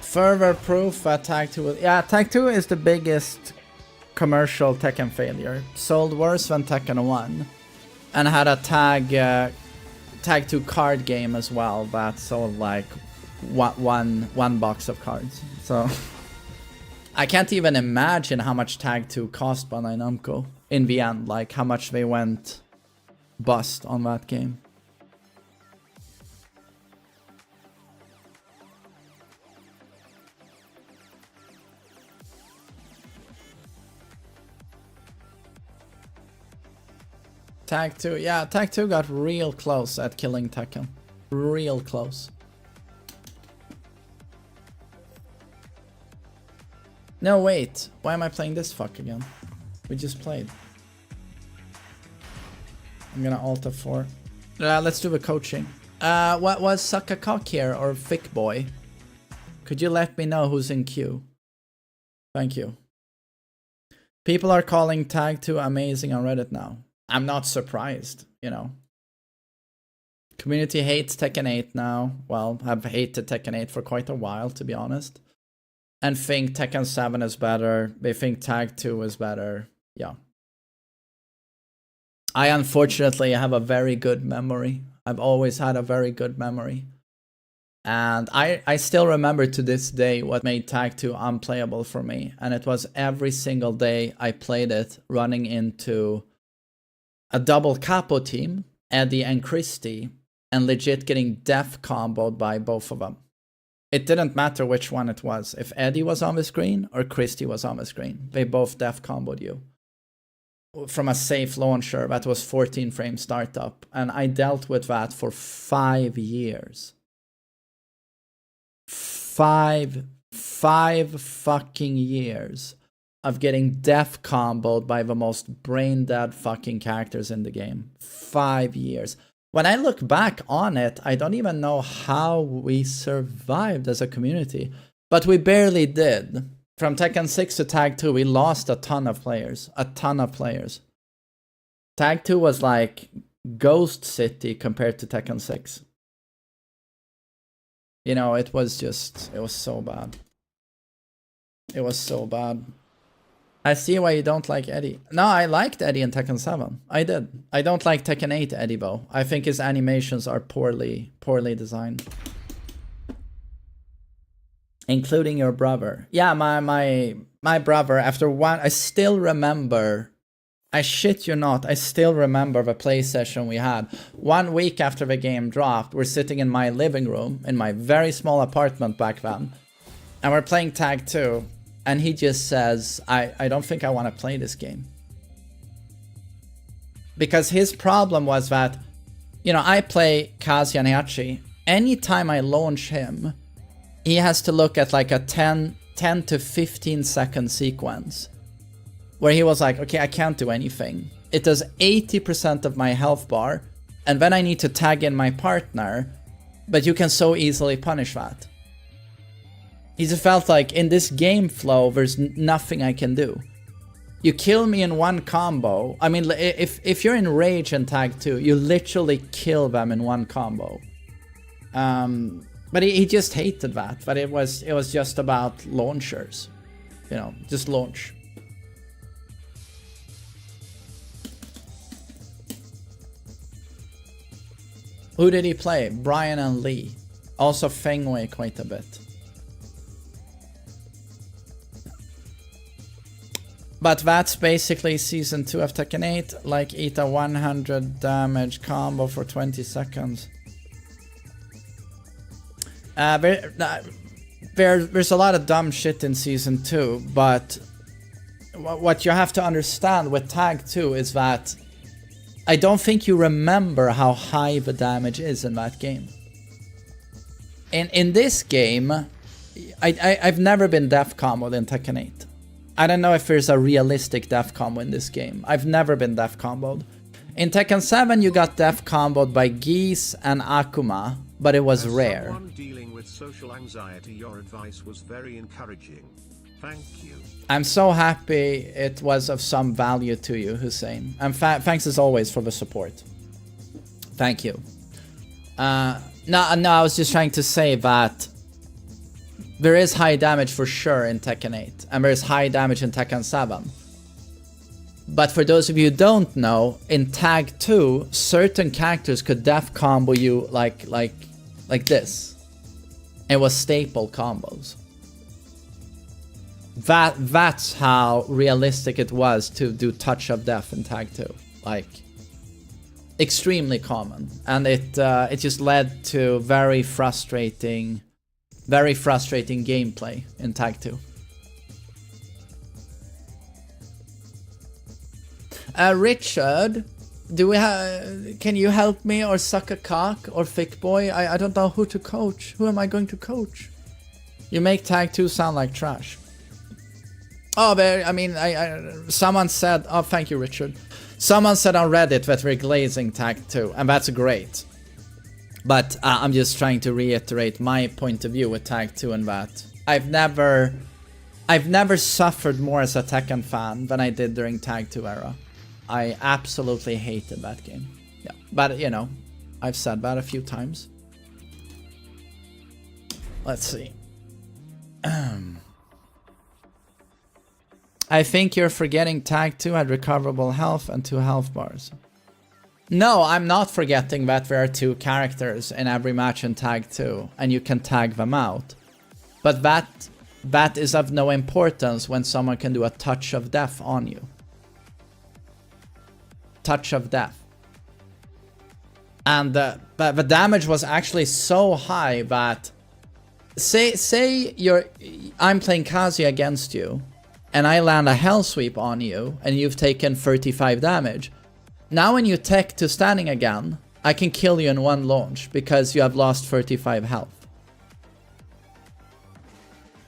Further proof that Tag 2... Yeah, Tag 2 is the biggest commercial Tekken failure. Sold worse than Tekken 1. And had a Tag 2 card game as well that sold like one box of cards. So... I can't even imagine how much Tag 2 cost Bandai Namco in the end. Like how much they went bust on that game. Tag 2, yeah, Tag 2 got real close at killing Tekken. Real close. No, wait. Why am I playing this fuck again? We just played. I'm gonna alt F4. Let's do the coaching. What was Suck a Cock here or Thick Boy? Could you let me know who's in queue? Thank you. People are calling Tag 2 amazing on Reddit now. I'm not surprised, you know. Community hates Tekken 8 now. Well, I've hated Tekken 8 for quite a while, to be honest. And think Tekken 7 is better. They think Tag 2 is better. Yeah. I unfortunately have a very good memory. I've always had a very good memory. And I still remember to this day what made Tag 2 unplayable for me. And it was every single day I played it running into a double capo team, Eddie and Christy, and legit getting death comboed by both of them. It didn't matter which one it was. If Eddie was on the screen or Christy was on the screen, they both death comboed you. From a safe launcher that was 14 frame startup. And I dealt with that for 5 years. Five fucking years of getting death comboed by the most brain dead fucking characters in the game. 5 years. When I look back on it, I don't even know how we survived as a community. But we barely did. From Tekken 6 to Tag 2, we lost a ton of players. A ton of players. Tag 2 was like Ghost City compared to Tekken 6. You know, it was so bad. It was so bad. I see why you don't like Eddie. No, I liked Eddie in Tekken 7. I did. I don't like Tekken 8 Eddie though. I think his animations are poorly designed. Including your brother. Yeah, my brother, after one, I still remember, I shit you not, I still remember the play session we had. 1 week after the game dropped, we're sitting in my living room, in my very small apartment back then, and we're playing Tag 2, and he just says, I don't think I want to play this game. Because his problem was that, you know, I play Kazuya and Heihachi. Anytime I launch him, he has to look at like a 10 to 15 second sequence where he was like, okay, I can't do anything. It does 80% of my health bar, and then I need to tag in my partner, but you can so easily punish that. He just felt like in this game flow, there's nothing I can do. You kill me in one combo. I mean, if you're in Rage and Tag 2, you literally kill them in one combo. But he just hated that. But it was just about launchers, you know, just launch. Who did he play? Brian and Lee. Also Fengwei quite a bit. But that's basically Season 2 of Tekken 8, like eat a 100 damage combo for 20 seconds. There's a lot of dumb shit in Season 2, but what you have to understand with Tag 2 is that I don't think you remember how high the damage is in that game. In this game, I've never been death comboed in Tekken 8. I don't know if there's a realistic death combo in this game. I've never been death comboed. In Tekken 7 you got death comboed by Geese and Akuma, but it was rare. Someone dealing with social anxiety, your advice was very encouraging. Thank you. I'm so happy it was of some value to you, Hussein. And thanks as always for the support. Thank you. No, I was just trying to say that there is high damage for sure in Tekken 8, and there is high damage in Tekken 7. But for those of you who don't know, in Tag 2, certain characters could death combo you like this. It was staple combos. That's how realistic it was to do Touch of Death in Tag 2. Like, extremely common. And it just led to very frustrating gameplay in Tag 2. Richard, can you help me or suck a cock or thick boy? I don't know who to coach. Who am I going to coach? You make Tag 2 sound like trash. Oh, I mean, someone said, oh, thank you, Richard. Someone said on Reddit that we're glazing Tag 2, and that's great. But I'm just trying to reiterate my point of view with Tag 2 and that. I've never suffered more as a Tekken fan than I did during Tag 2 era. I absolutely hated that game. Yeah, but you know, I've said that a few times. Let's see. I think you're forgetting Tag 2 had recoverable health and 2 health bars. No, I'm not forgetting that there are 2 characters in every match in Tag 2, and you can tag them out. But that is of no importance when someone can do a Touch of Death on you. Touch of Death. And the damage was actually so high that... Say I'm playing Kazuya against you, and I land a Hell Sweep on you, and you've taken 35 damage. Now when you tech to standing again, I can kill you in one launch because you have lost 35 health.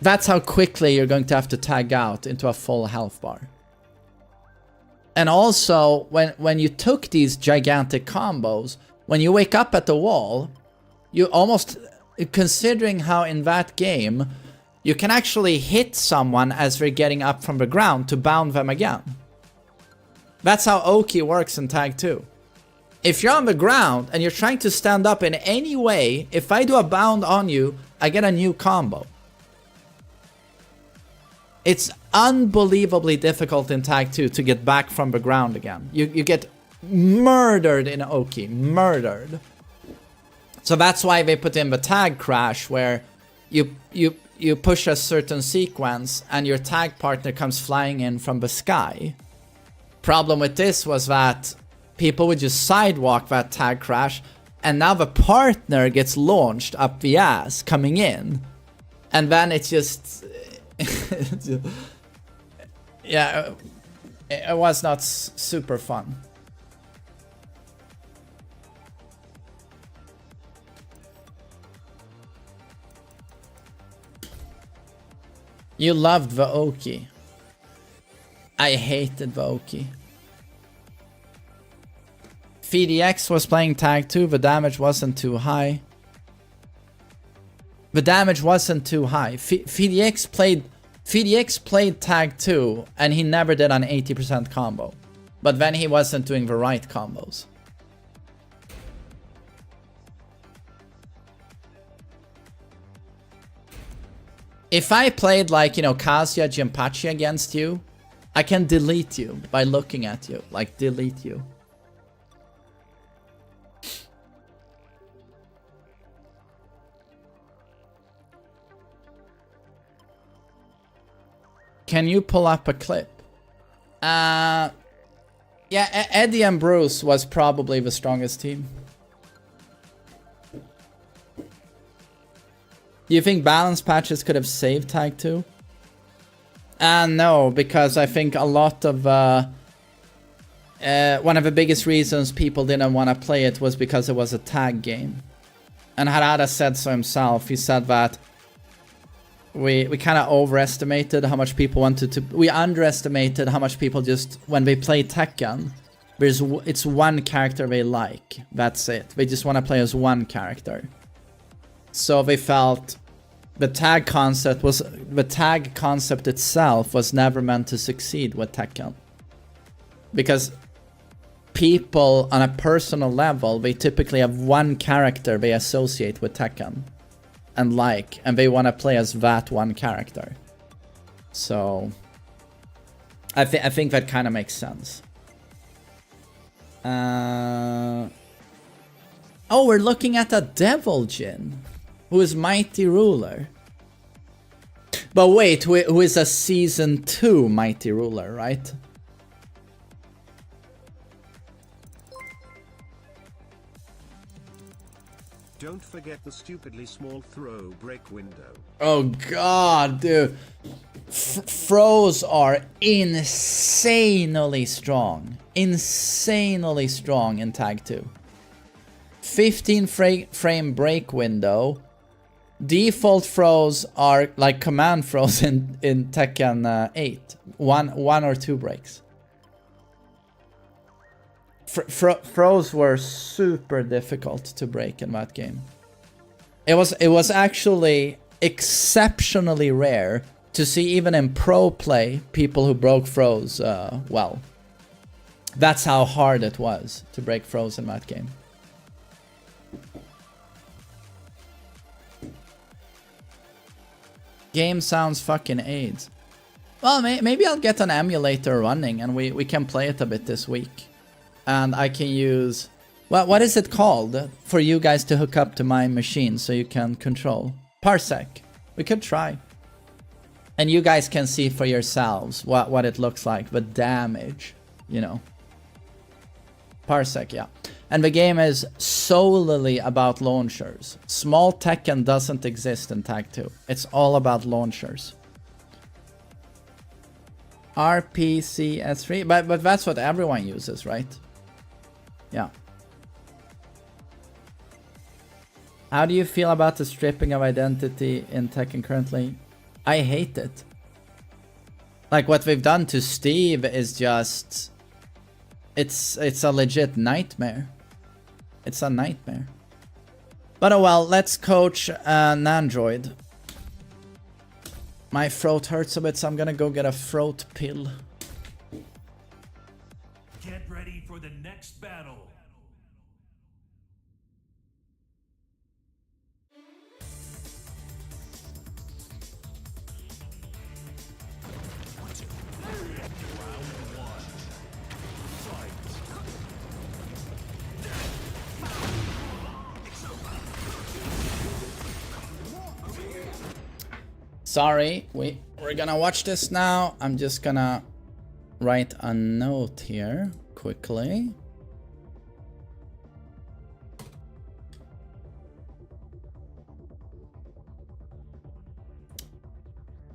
That's how quickly you're going to have to tag out into a full health bar. And also, when you took these gigantic combos, when you wake up at the wall, you almost, considering how in that game, you can actually hit someone as they're getting up from the ground to bound them again. That's how Oki works in Tag 2. If you're on the ground and you're trying to stand up in any way, if I do a bound on you, I get a new combo. It's unbelievably difficult in Tag 2 to get back from the ground again. You get murdered in Oki, murdered. So that's why they put in the tag crash, where you push a certain sequence and your tag partner comes flying in from the sky. Problem with this was that people would just sidewalk that tag crash, and now the partner gets launched up the ass coming in, and then it's just yeah, it was not super fun. You loved the Oki. I hated the Oki. FDX was playing Tag 2, the damage wasn't too high. The damage wasn't too high. FDX played Tag 2 and he never did an 80% combo. But then he wasn't doing the right combos. If I played like, you know, Kazuya Jinpachi against you, I can delete you by looking at you. Like, delete you. Can you pull up a clip? Yeah, Eddie and Bruce was probably the strongest team. Do you think balance patches could have saved Tag 2? No, because I think a lot of... one of the biggest reasons people didn't want to play it was because it was a tag game. And Harada said so himself. He said that we kind of overestimated how much people wanted to... We underestimated how much people just... When they play Tekken, it's one character they like. That's it. They just want to play as one character. So they felt the tag concept itself was never meant to succeed with Tekken. Because people on a personal level, they typically have one character they associate with Tekken and like, and they want to play as that one character. So I think that kind of makes sense. Oh, we're looking at a Devil Jin, who is Mighty Ruler. But wait, who is a Season 2 Mighty Ruler, right? Don't forget the stupidly small throw break window. Oh god, dude. Throws are insanely strong. Insanely strong in Tag 2. 15 frame break window. Default throws are like command throws in Tekken 8. One or two breaks. Throws were super difficult to break in that game. It was actually exceptionally rare to see, even in pro play, people who broke throws well. That's how hard it was to break throws in that game. Game sounds fucking AIDS. Well, maybe I'll get an emulator running and we can play it a bit this week. And I can use... What is it called? For you guys to hook up to my machine so you can control. Parsec. We could try. And you guys can see for yourselves what it looks like. The damage, you know. Parsec, yeah. And the game is solely about launchers. Small Tekken doesn't exist in Tag 2. It's all about launchers. RPCS3, but that's what everyone uses, right? Yeah. How do you feel about the stripping of identity in Tekken currently? I hate it. Like, what they've done to Steve is just... It's a legit nightmare. It's a nightmare. But oh well, let's coach an android. My throat hurts a bit, so I'm gonna go get a throat pill. Get ready for the next battle. Sorry, we're gonna watch this now. I'm just gonna write a note here quickly.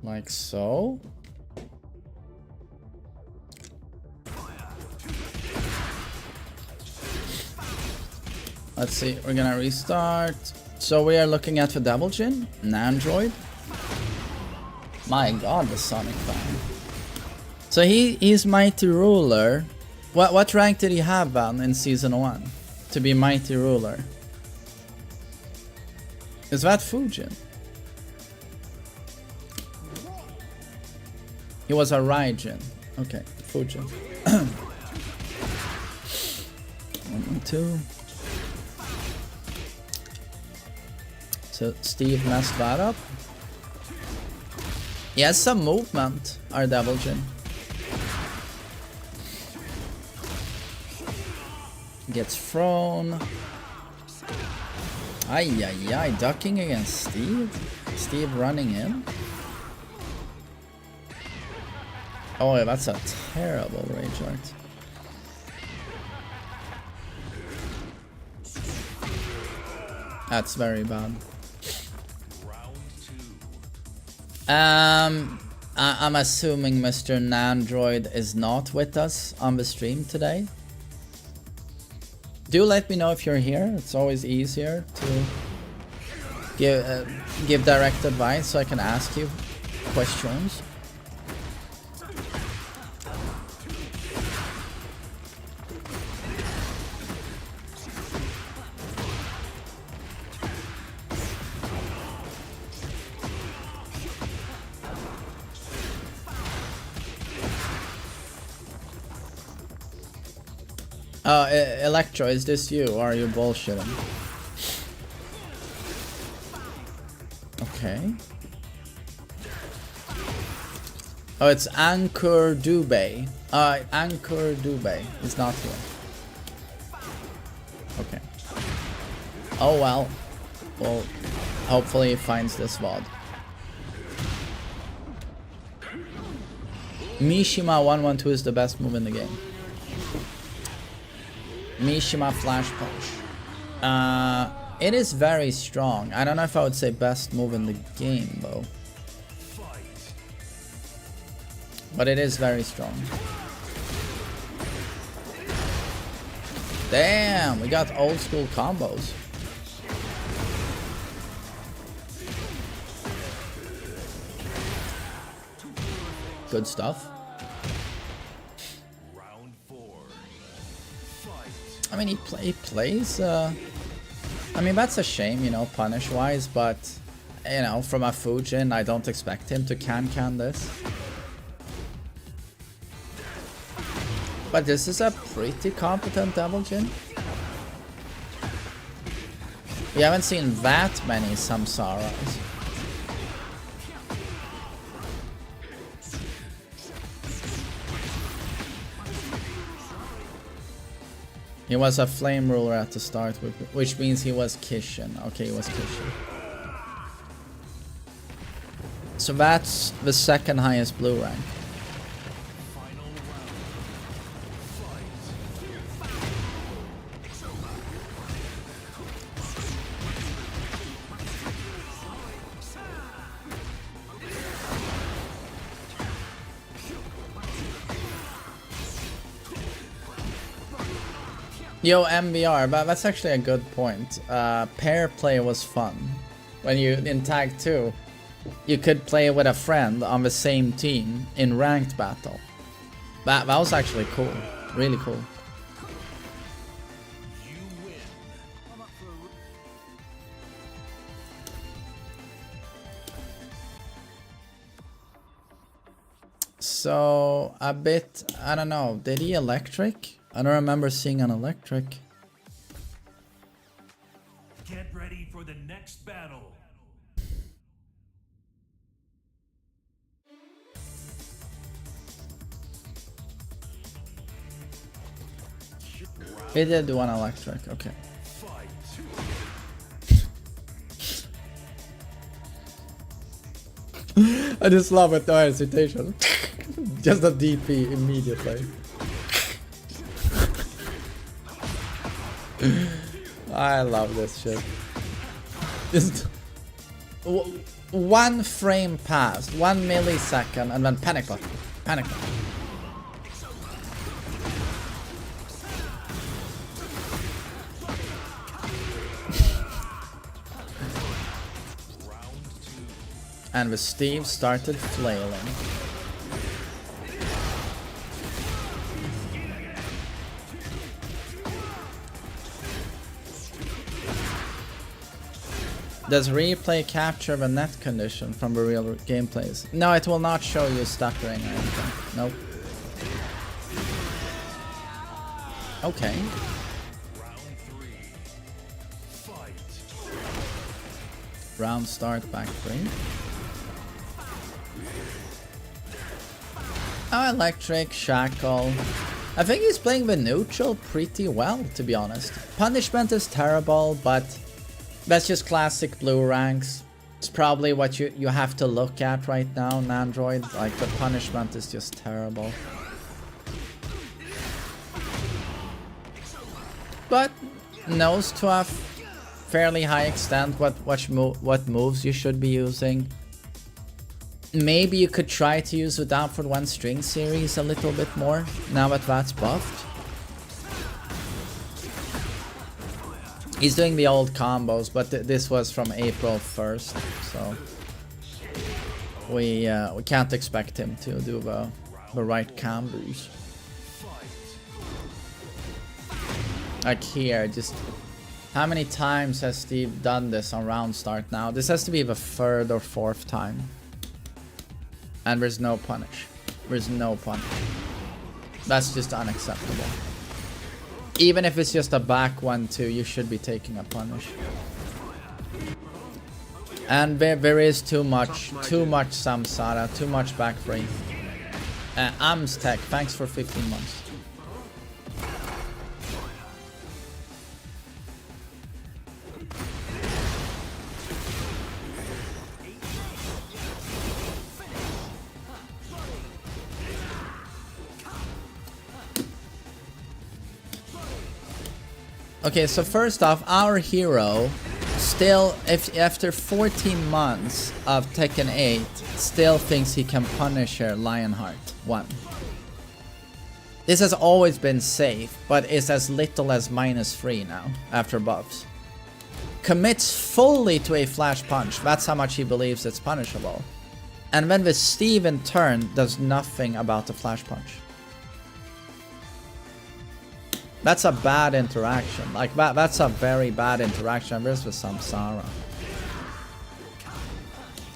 Like so. Let's see, we're gonna restart. So we are looking at the Devil Jin, an android. My god, the Sonic fan. So he's Mighty Ruler. What rank did he have, Van, in Season 1? To be Mighty Ruler? Is that Fujin? He was a Raijin. Okay, Fujin. 1 and 2. So Steve messed that up. He has some movement, our Devil Jin. Gets thrown. Ay, ay, ay, ducking against Steve. Steve running in. Oh, yeah, that's a terrible rage art. That's very bad. I'm assuming Mr. Nandroid is not with us on the stream today. Do let me know if you're here. It's always easier to give direct advice so I can ask you questions. Electro, is this you or are you bullshitting? Okay. Oh, it's Ankur Dubey. Ankur Dubey is not here. Okay. Oh well. Well, hopefully he finds this VOD. Mishima 112 is the best move in the game. Mishima Flash Punch. It is very strong. I don't know if I would say best move in the game though. But it is very strong. Damn, we got old school combos. Good stuff. I mean, he plays, I mean, that's a shame, you know, punish-wise, but, you know, from a Fujin, I don't expect him to can this. But this is a pretty competent Devil Jin. We haven't seen that many Samsaras. He was a flame ruler at the start, which means he was Kishin. Okay, he was Kishin. So that's the second highest blue rank. Yo, MBR, but that's actually a good point. Pair play was fun. When you, in Tag 2, you could play with a friend on the same team in ranked battle. That was actually cool. Really cool. So, a bit, I don't know, did he electric? I don't remember seeing an electric. Get ready for the next battle. He did do an electric, okay. I just love it, no hesitation. Just a DP immediately. I love this shit. Just one frame passed, 1 millisecond, and then panic button. Panic button. And the Steve started flailing. Does replay capture the net condition from the real gameplays? No, it will not show you stuttering or anything. Nope. Okay. Round start, back 3. Oh, electric, shackle. I think he's playing the neutral pretty well, to be honest. Punishment is terrible, but that's just classic blue ranks. It's probably what you have to look at right now in Android. Like, the punishment is just terrible. But knows to a fairly high extent what moves you should be using. Maybe you could try to use the down for 1 string series a little bit more, now that that's buffed. He's doing the old combos, but this was from April 1st, so we can't expect him to do the right combos. Like here, just how many times has Steve done this on round start now? This has to be the 3rd or 4th time. And there's no punish. There's no punish. That's just unacceptable. Even if it's just a back 1-2, you should be taking a punish. And there is too much samsara, too much back free. Amstech, thanks for 15 months. Okay, so first off, our hero still, after 14 months of Tekken 8, still thinks he can punish her Lionheart 1. This has always been safe, but it's as little as -3 now, after buffs. Commits fully to a flash punch, that's how much he believes it's punishable. And then the Steve in turn does nothing about the flash punch. That's a bad interaction. Like, that's a very bad interaction. There's with samsara.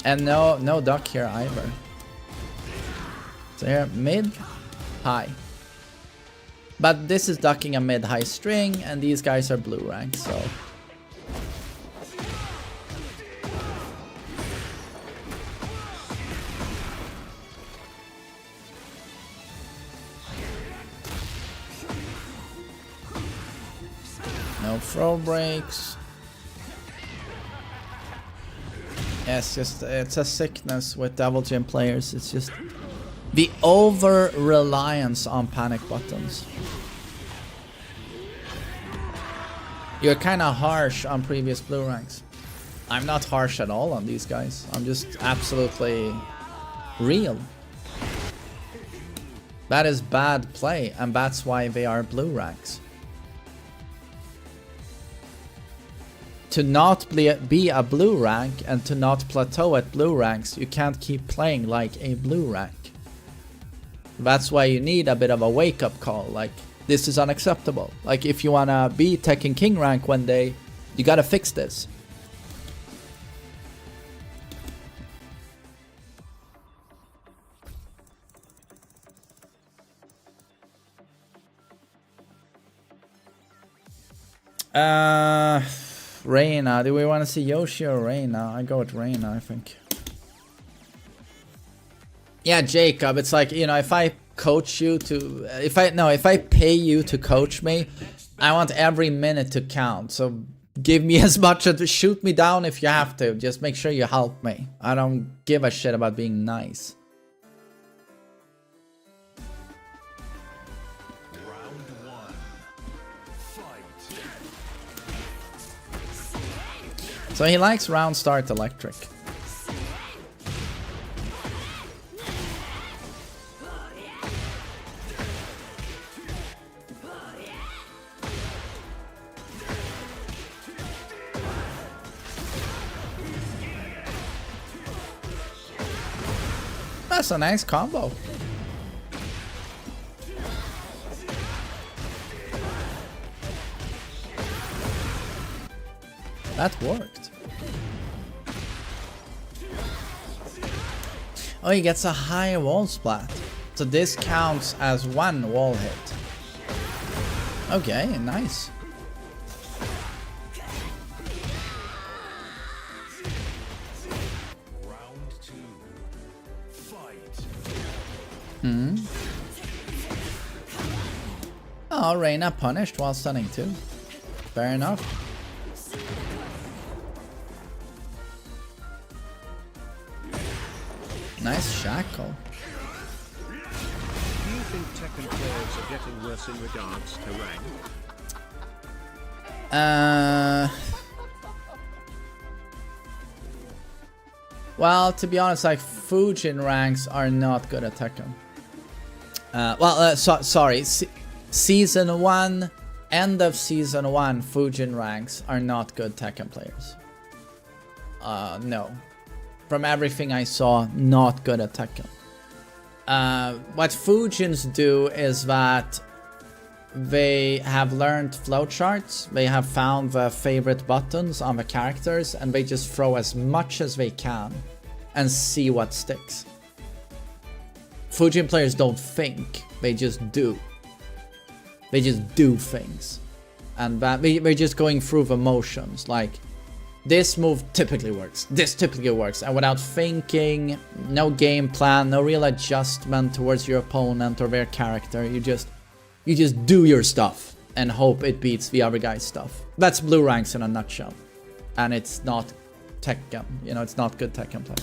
And no duck here either. So here, mid, high. But this is ducking a mid-high string, and these guys are blue rank, so... No throw breaks. Yes, it's a sickness with Devil Gym players. It's just the over-reliance on panic buttons. You're kind of harsh on previous blue ranks. I'm not harsh at all on these guys. I'm just absolutely real. That is bad play, and that's why they are blue ranks. To not be a blue rank and to not plateau at blue ranks, you can't keep playing like a blue rank. That's why you need a bit of a wake-up call, like, this is unacceptable. Like, if you wanna be Tekken King rank one day, you gotta fix this. Reina, do we want to see Yoshi or Reina? I go with Reina, I think. Yeah, Jacob, it's like, you know, if I coach you to... if I pay you to coach me, I want every minute to count. So give me as much as shoot me down if you have to. Just make sure you help me. I don't give a shit about being nice. Round one. Fight. So he likes round start electric. That's a nice combo. That worked. Oh, he gets a high wall splat. So this counts as one wall hit. Okay, nice. Oh, Reina punished while stunning too. Fair enough. Nice shackle. Do you think Tekken players are getting worse in regards to rank? Well, to be honest, like Fujin ranks are not good at Tekken. Sorry. Season 1, end of Season 1, Fujin ranks are not good Tekken players. No. From everything I saw, not good at Tekken. What Fujins do is that they have learned flowcharts, they have found the favorite buttons on the characters, and they just throw as much as they can and see what sticks. Fujin players don't think, they just do. They just do things. And they're just going through the motions, like this move typically works, this typically works, and without thinking, no game plan, no real adjustment towards your opponent or their character, you just do your stuff and hope it beats the other guy's stuff. That's blue ranks in a nutshell. And it's not Tekken, you know, it's not good Tekken play.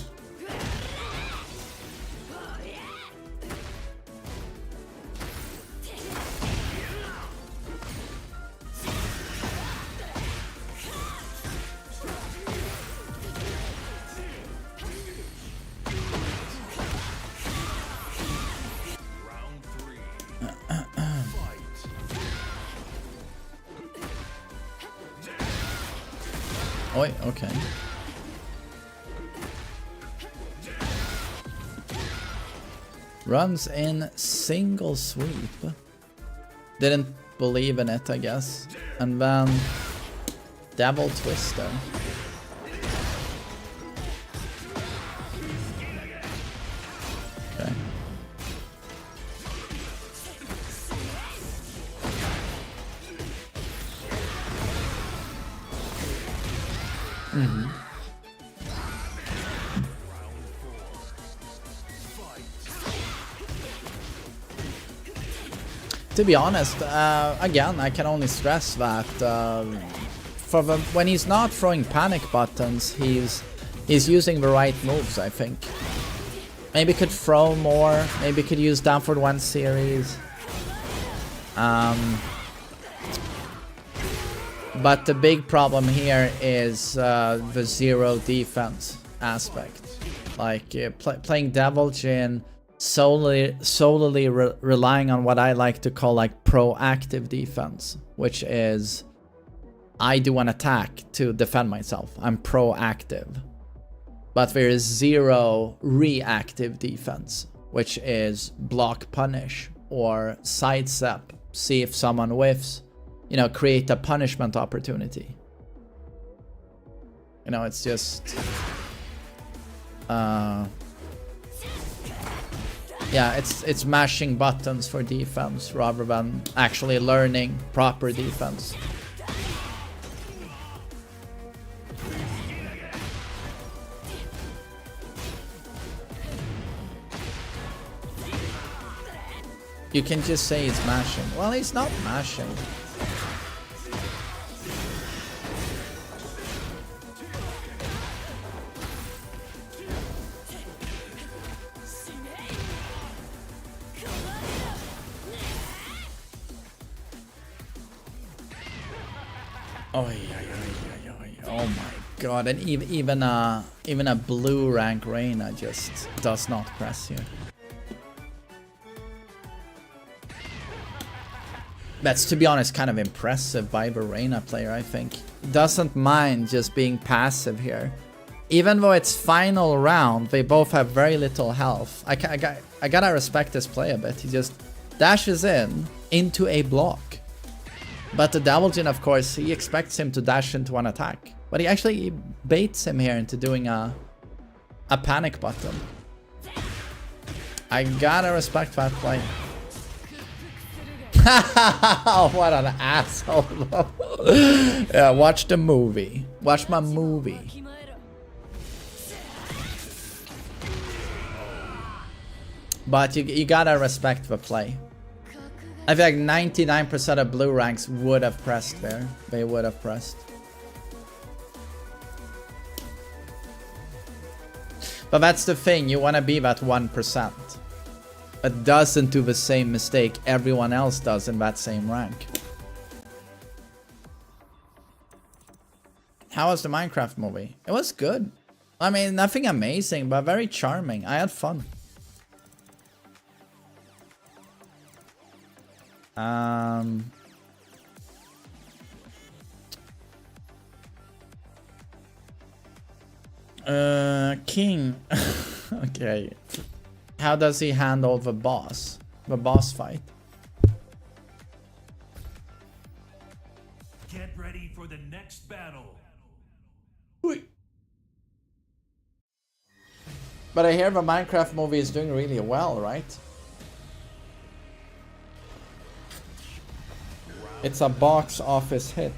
Oi, okay. Runs in single sweep. Didn't believe in it, I guess. And then Devil Twister. Okay. To be honest, again, I can only stress that when he's not throwing panic buttons, he's using the right moves, I think. Maybe could throw more, maybe could use down for one series. But the big problem here is the zero defense aspect. Like playing Devil Jin solely relying on what I like to call like proactive defense, which is I do an attack to defend myself. I'm proactive. But there is zero reactive defense, which is block punish or sidestep, see if someone whiffs, you know, create a punishment opportunity. You know, it's just yeah, it's mashing buttons for defense rather than actually learning proper defense. You can just say he's mashing. Well, he's not mashing. Oh yeah. Oh my god! And even a blue rank Reina just does not press here. That's, to be honest, kind of impressive by the Reina player, I think. Doesn't mind just being passive here. Even though it's final round, they both have very little health. I gotta respect this play a bit. He just dashes into a block. But the Devil Jin, of course, he expects him to dash into an attack. But he actually baits him here into doing a panic button. I gotta respect that play. What an asshole. Yeah, watch the movie. Watch my movie. But you gotta respect the play. I feel like 99% of blue ranks would have pressed there. They would have pressed. But that's the thing, you wanna be that 1%. That doesn't do the same mistake everyone else does in that same rank. How was the Minecraft movie? It was good. I mean, nothing amazing, but very charming. I had fun. King. Okay. How does he handle the boss? The boss fight? Get ready for the next battle. Wait. But I hear the Minecraft movie is doing really well, right? It's a box office hit.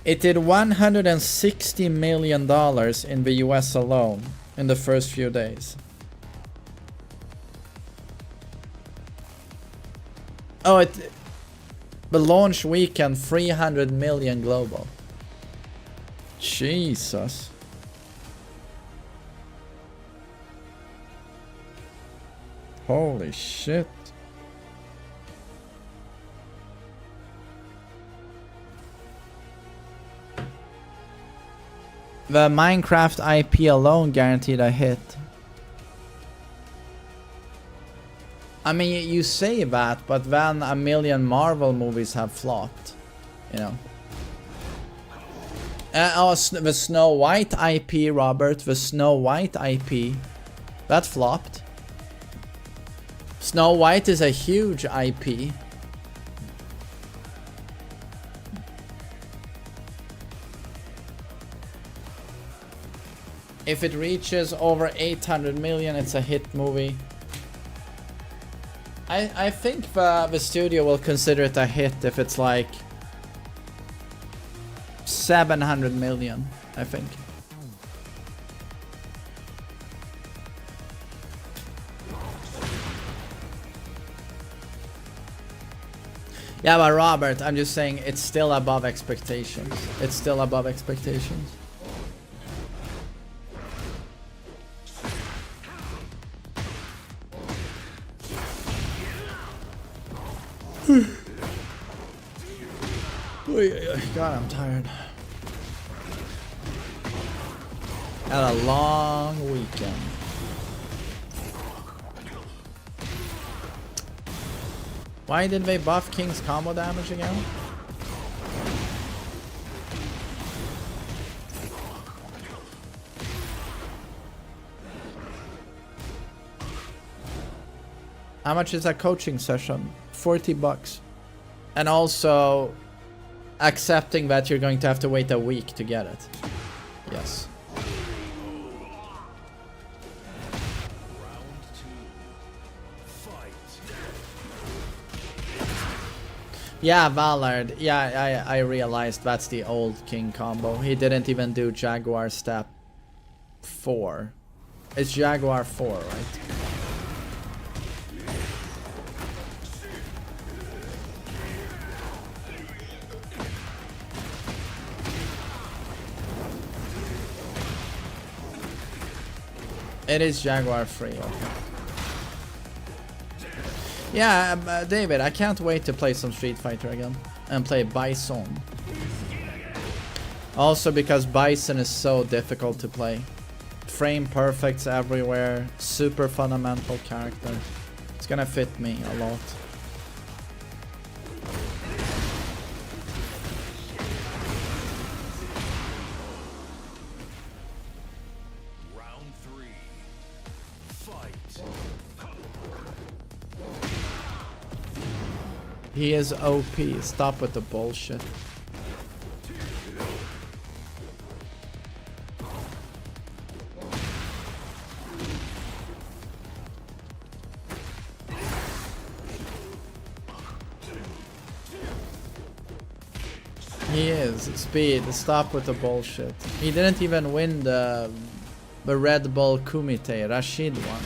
It did $160 million in the US alone in the first few days. Oh, the launch weekend, 300 million global. Jesus. Holy shit. The Minecraft IP alone guaranteed a hit. I mean, you say that, but then a million Marvel movies have flopped, you know. Oh, the Snow White IP, Robert, the Snow White IP, that flopped. Snow White is a huge IP. If it reaches over 800 million, it's a hit movie. I think the studio will consider it a hit if it's like 700 million, I think. Yeah, but Robert, I'm just saying it's still above expectations. It's still above expectations. God, I'm tired. Had a long weekend. Why did they buff King's combo damage again? How much is a coaching session? 40 bucks. And also accepting that you're going to have to wait a week to get it. Yes. Yeah, Vallard. Yeah, I realized that's the old King combo. He didn't even do Jaguar step 4. It's Jaguar 4, right? It is Jaguar free. Okay. Yeah, David, I can't wait to play some Street Fighter again and play Bison. Also because Bison is so difficult to play. Frame perfects everywhere, super fundamental character. It's gonna fit me a lot. Round 3. Fight. He is OP. Stop with the bullshit. He is. Speed. Stop with the bullshit. He didn't even win the Red Bull Kumite. Rashid won.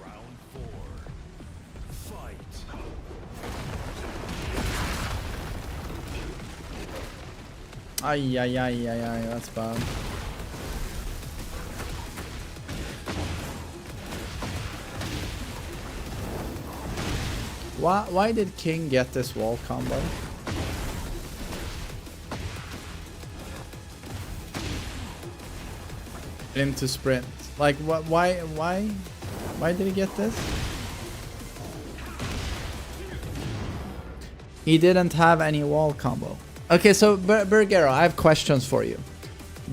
Round 4. Fight. Ay, ay, ay, ay, ay, that's bad. Why did King get this wall combo? Into sprint. Like, why did he get this? He didn't have any wall combo. Okay, so Bergero, I have questions for you.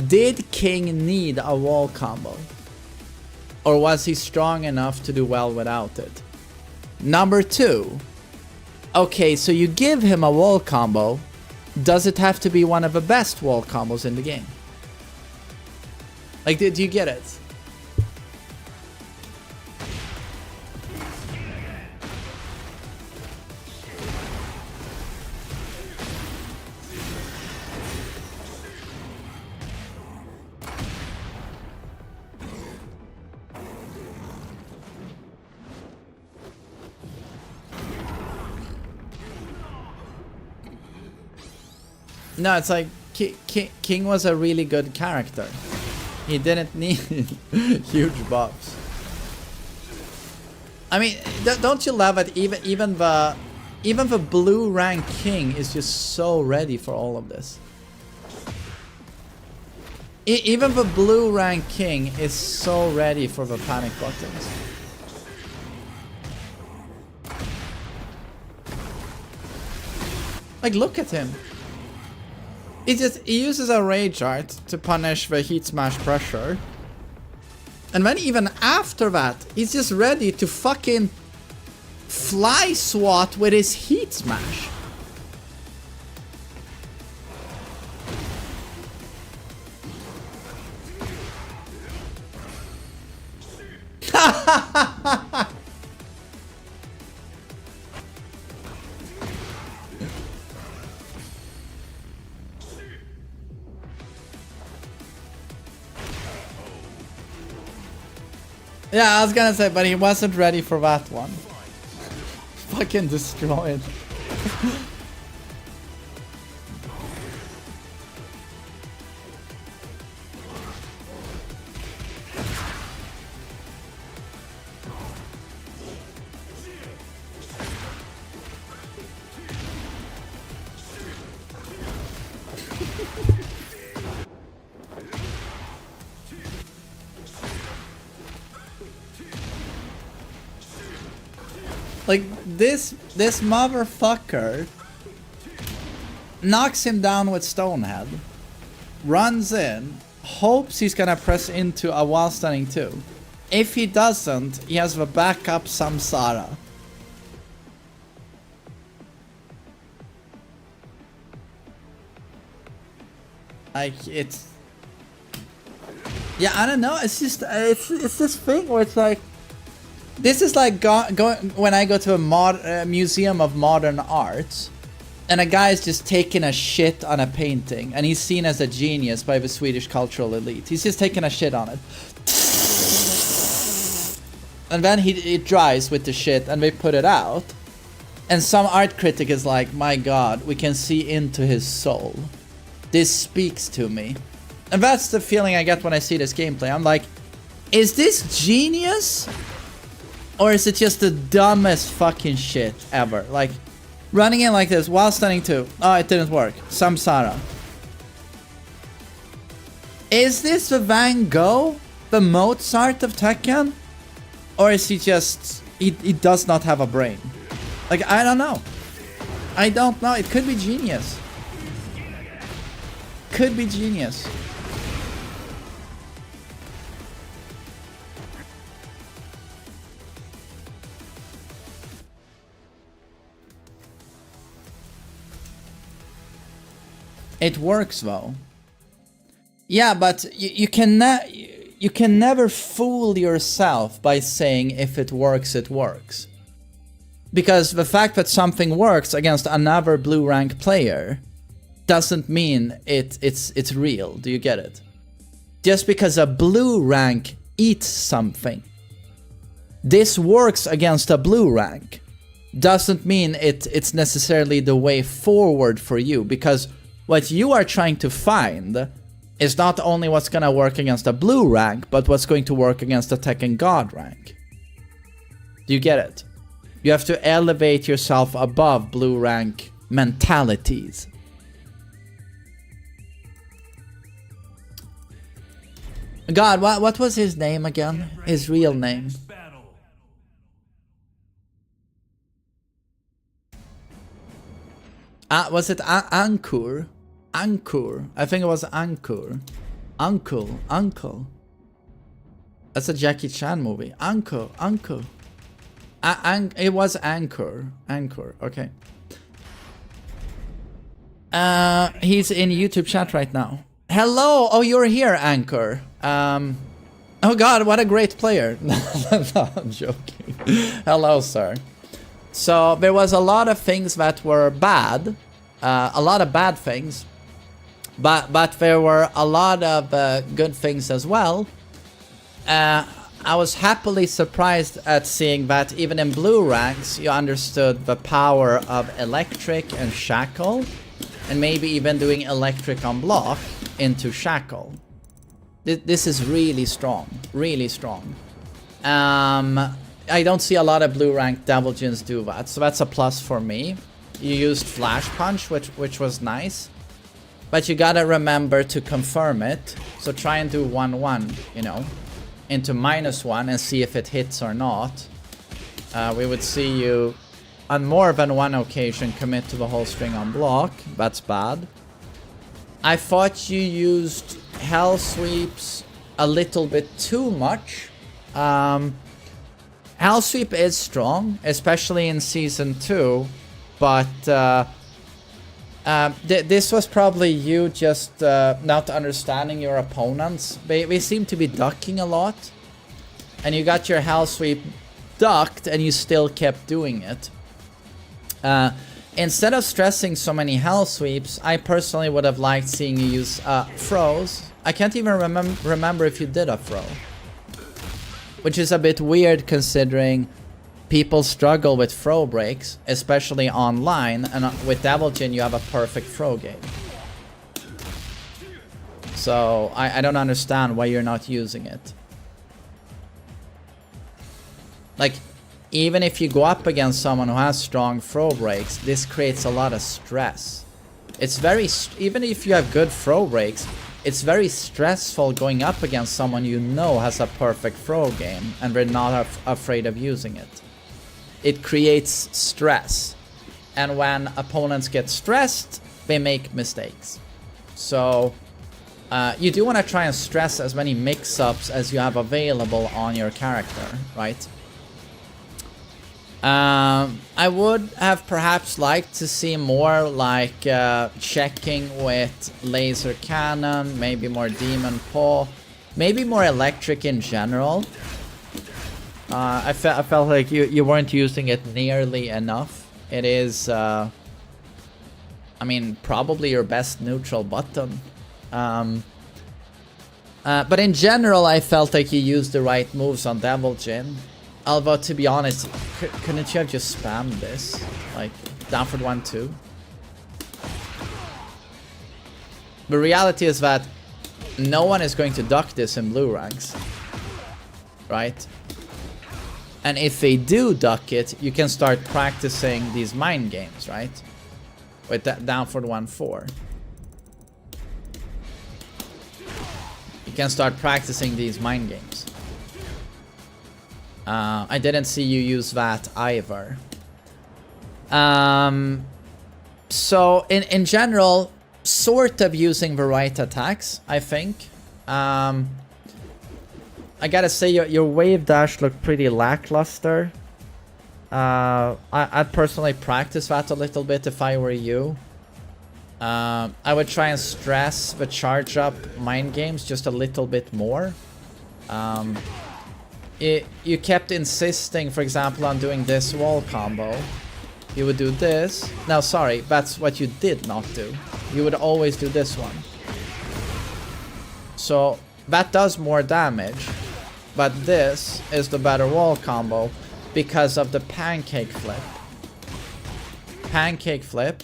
Did King need a wall combo? Or was he strong enough to do well without it? Number 2. Okay, so you give him a wall combo. Does it have to be one of the best wall combos in the game? Like, do you get it? No, it's like King was a really good character. He didn't need huge buffs. I mean, don't you love it? Even the blue rank King is just so ready for all of this. Even the blue rank King is so ready for the panic buttons. Like, look at him. He uses a rage art to punish the heat smash pressure. And then even after that, he's just ready to fucking fly swat with his heat smash. Yeah, I was gonna say, but he wasn't ready for that one. Fucking destroyed. Like, this motherfucker knocks him down with Stonehead, runs in, hopes he's gonna press into a wall stunning too. If he doesn't, he has the backup Samsara. Like, it's... Yeah, I don't know, it's just, it's this thing where it's like... This is like going when I go to a museum of modern art, And a guy is just taking a shit on a painting, and he's seen as a genius by the Swedish cultural elite. He's just taking a shit on it. And then it dries with the shit, and they put it out. And some art critic is like, my god, we can see into his soul. This speaks to me. And that's the feeling I get when I see this gameplay. I'm like, is this genius? Or is it just the dumbest fucking shit ever? Like, running in like this while standing 2. Oh, it didn't work. Samsara. Is this the Van Gogh? The Mozart of Tekken? Or is he just... He does not have a brain? Like, I don't know. I don't know. It could be genius. Could be genius. It works though. Yeah, but you can never fool yourself by saying if it works, it works. Because the fact that something works against another blue rank player doesn't mean it's real. Do you get it? Just because a blue rank eats something, this works against a blue rank, doesn't mean it's necessarily the way forward for you, because what you are trying to find is not only what's gonna work against a blue rank, but what's going to work against a Tekken God rank. Do you get it? You have to elevate yourself above blue rank mentalities. God, what was his name again? His real name. Was it Ankur? Ankur. I think it was Ankur. Uncle. That's a Jackie Chan movie. Uncle. It was Anchor. Okay. He's in YouTube chat right now. Hello. Oh, you're here, Anchor. Oh god, what a great player. No, I'm joking. Hello, sir. So there was a lot of things that were bad. A lot of bad things. But there were a lot of good things as well. I was happily surprised at seeing that even in blue ranks, you understood the power of electric and shackle, and maybe even doing electric on block into shackle. This is really strong, really strong. I don't see a lot of blue rank Devil Jins do that, so that's a plus for me. You used Flash Punch, which was nice, but you gotta remember to confirm it. So try and do 1-1, you know, into -1 and see if it hits or not. We would see you on more than one occasion commit to the whole string on block. That's bad. I thought you used Hell Sweeps a little bit too much. Hell Sweep is strong, especially in Season 2, but this was probably you just not understanding your opponents. They seem to be ducking a lot, and you got your Hell Sweep ducked and you still kept doing it. Instead of stressing so many Hell Sweeps, I personally would have liked seeing you use throws. I can't even remember if you did a throw, which is a bit weird considering people struggle with throw breaks, especially online, and with Devil Jin you have a perfect throw game. So I don't understand why you're not using it. Like, even if you go up against someone who has strong throw breaks, this creates a lot of stress. It's very, even if you have good throw breaks, it's very stressful going up against someone you know has a perfect throw game and they're not afraid of using it. It creates stress. And when opponents get stressed, they make mistakes. So you do want to try and stress as many mix-ups as you have available on your character, right? I would have perhaps liked to see more like checking with laser cannon, maybe more demon paw, maybe more electric in general. I felt like you weren't using it nearly enough. It is I mean, probably your best neutral button. But in general, I felt like you used the right moves on Devil Jin. Although, to be honest, couldn't you have just spammed this? Like, down for 1-2? The reality is that no one is going to duck this in blue ranks. Right? And if they do duck it, you can start practicing these mind games, right? With that down for 1-4. You can start practicing these mind games. I didn't see you use that either. So in general, sort of using the right attacks, I think. I gotta say your wave dash looked pretty lackluster. I'd personally practice that a little bit if I were you. I would try and stress the charge up mind games just a little bit more. You kept insisting, for example, on doing this wall combo. You would do this. No, sorry, that's what you did not do. You would always do this one. So that does more damage, but this is the better wall combo because of the pancake flip. Pancake flip.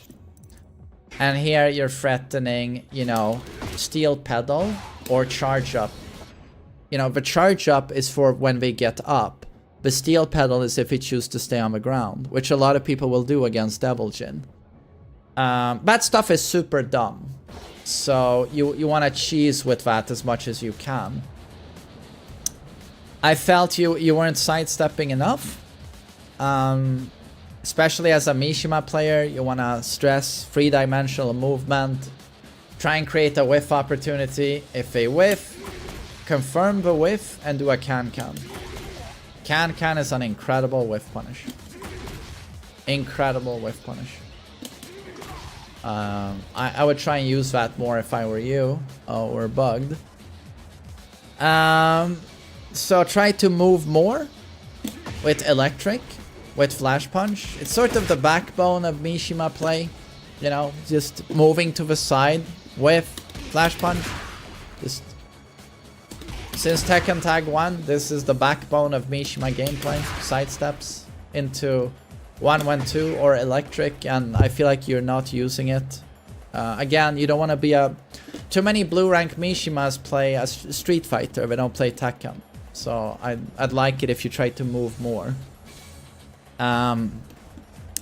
And here you're threatening, you know, steel pedal or charge up. You know, the charge up is for when they get up. The steel pedal is if they choose to stay on the ground, which a lot of people will do against Devil Jin. That stuff is super dumb. So you want to cheese with that as much as you can. I felt you weren't sidestepping enough. Especially as a Mishima player, you want to stress 3-dimensional movement. Try and create a whiff opportunity. If they whiff, confirm the whiff and do a can-can. Can-can is an incredible whiff punish. Incredible whiff punish. I would try and use that more if I were you. Oh, we're bugged. So try to move more with electric. With Flash Punch. It's sort of the backbone of Mishima play. You know, just moving to the side with Flash Punch. Just since Tekken Tag 1, this is the backbone of Mishima gameplay. Sidesteps into 1-1-2 or electric, and I feel like you're not using it. Again, you don't want to be a... Too many blue rank Mishimas play as Street Fighter, they don't play Tekken. So I'd like it if you try to move more.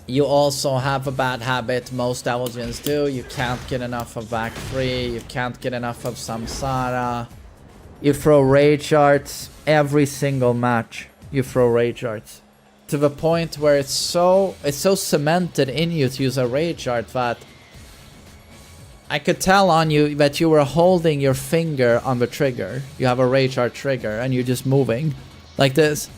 You also have a bad habit most Devil Jins do. You can't get enough of back 3. You can't get enough of Samsara. You throw rage arts every single match. You throw rage arts to the point where it's so cemented in you to use a rage art that I could tell on you that you were holding your finger on the trigger. You have a rage art trigger and you're just moving like this.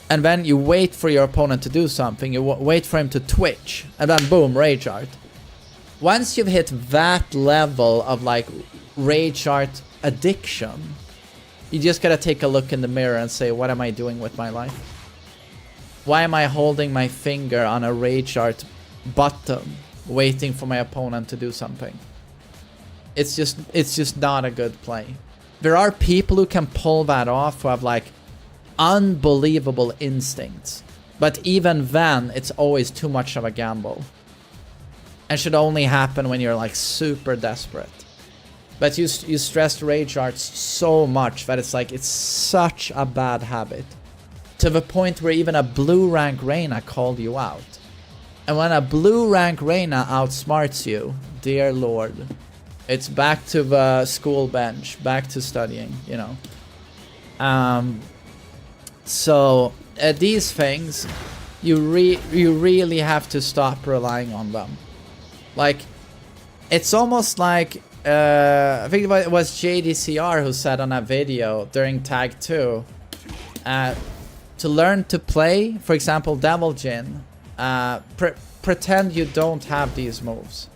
And then you wait for your opponent to do something. You wait for him to twitch. And then boom, rage art. Once you've hit that level of like rage art addiction, you just gotta take a look in the mirror and say, what am I doing with my life? Why am I holding my finger on a rage art button, waiting for my opponent to do something? It's just not a good play. There are people who can pull that off who have like unbelievable instincts, but even then it's always too much of a gamble and should only happen when you're like super desperate. But you stressed rage arts so much that it's like it's such a bad habit to the point where even a blue rank Reina called you out. And when a blue rank Reina outsmarts you, dear lord, it's back to the school bench, back to studying, you know. So these things, you really have to stop relying on them. Like, it's almost like, I think it was JDCR who said on a video during Tag 2, to learn to play, for example, Devil Jin, pretend you don't have these moves.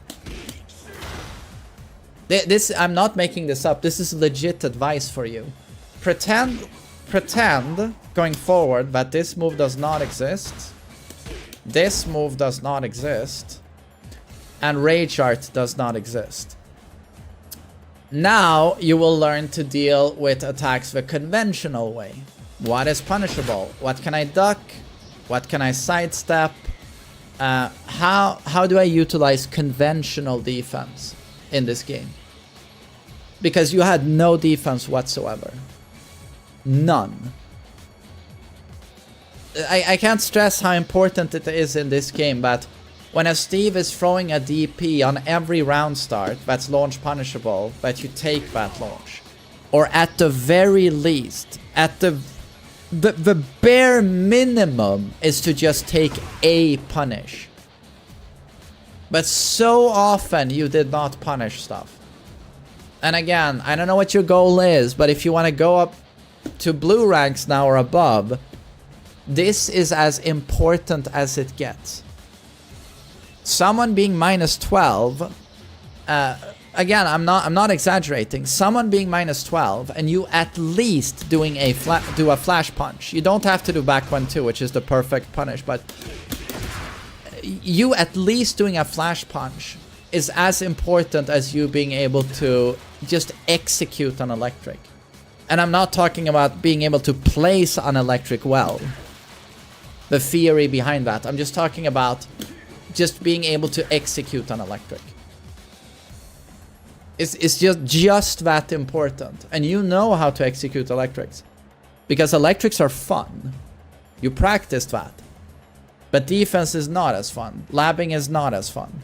This, I'm not making this up, this is legit advice for you. Pretend going forward that this move does not exist. This move does not exist. and Rage Art does not exist. Now you will learn to deal with attacks the conventional way. What is punishable? What can I duck? What can I sidestep? How do I utilize conventional defense in this game? Because you had no defense whatsoever. None. I can't stress how important it is in this game, but when a Steve is throwing a DP on every round start that's launch punishable, that you take that launch. Or at the very least, at the bare minimum is to just take a punish. But so often you did not punish stuff. And again, I don't know what your goal is, but if you want to go up to blue ranks now or above, this is as important as it gets. Someone being minus 12, again, I'm not exaggerating. Someone being minus 12 and you at least doing do a flash punch. You don't have to do back 1-2, which is the perfect punish, but you at least doing a flash punch is as important as you being able to just execute on electric. And I'm not talking about being able to place on electric well. The theory behind that. I'm just talking about just being able to execute on electric. It's just that important. And you know how to execute electrics. Because electrics are fun. You practiced that. But defense is not as fun. Labbing is not as fun.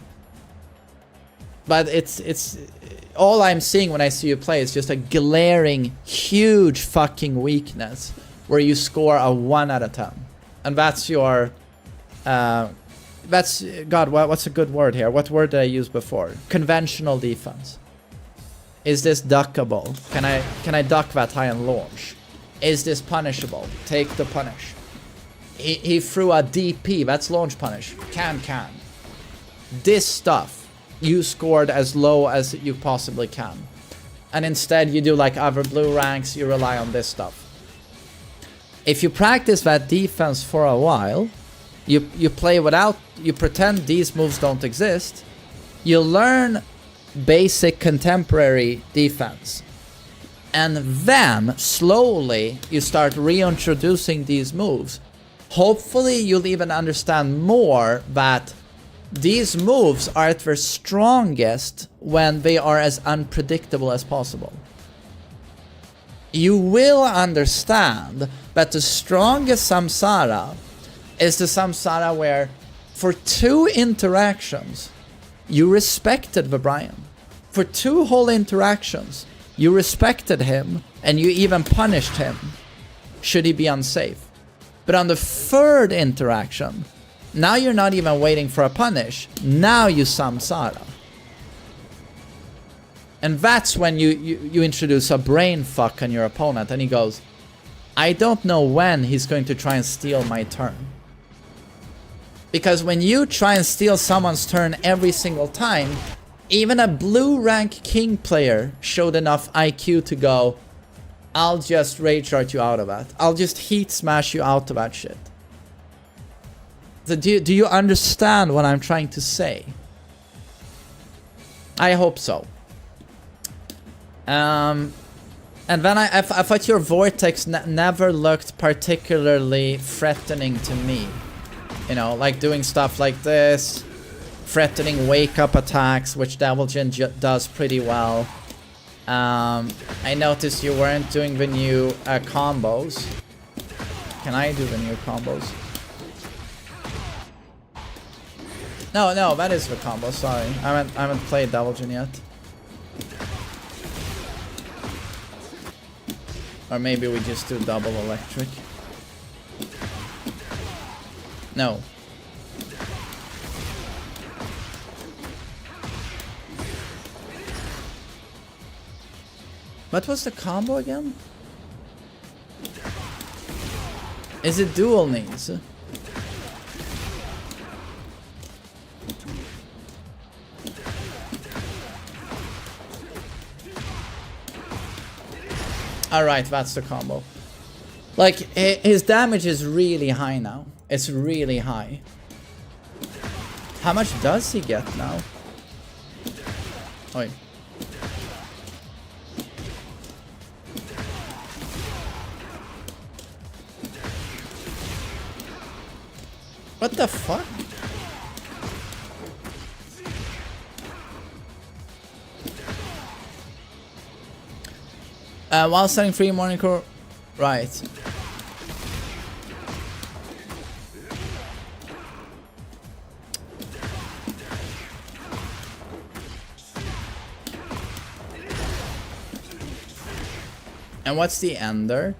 But it's all I'm seeing when I see you play is just a glaring, huge fucking weakness where you score a 1 out of 10. And that's your that's, God, what's a good word here? What word did I use before? Conventional defense. Is this duckable? Can I duck that high and launch? Is this punishable? Take the punish. He threw a DP, that's launch punish. Can. This stuff, you scored as low as you possibly can. And instead you do like other blue ranks, you rely on this stuff. If you practice that defense for a while, you play without, you pretend these moves don't exist, you learn basic contemporary defense. And then, slowly, you start reintroducing these moves. Hopefully, you'll even understand more that these moves are at their strongest when they are as unpredictable as possible. You will understand that the strongest samsara is the samsara where, for 2 interactions, you respected the Brian. For 2 whole interactions, you respected him and you even punished him should he be unsafe. But on the 3rd interaction, now you're not even waiting for a punish. Now you samsara. And that's when you introduce a brain fuck on your opponent and he goes, I don't know when he's going to try and steal my turn. Because when you try and steal someone's turn every single time, even a blue rank king player showed enough IQ to go, I'll just rage art you out of that. I'll just heat smash you out of that shit. So do you understand what I'm trying to say? I hope so. And then I thought your vortex never looked particularly threatening to me. You know, like doing stuff like this, threatening wake up attacks, which Devil Jin does pretty well. I noticed you weren't doing the new combos. Can I do the new combos? No, that is the combo, sorry. I haven't played Devil Jin yet. Or maybe we just do double electric. No. What was the combo again? Is it dual knees? Alright, that's the combo. Like, his damage is really high now. It's really high. How much does he get now? Oi. What the fuck? While setting free morning core, right. And what's the ender?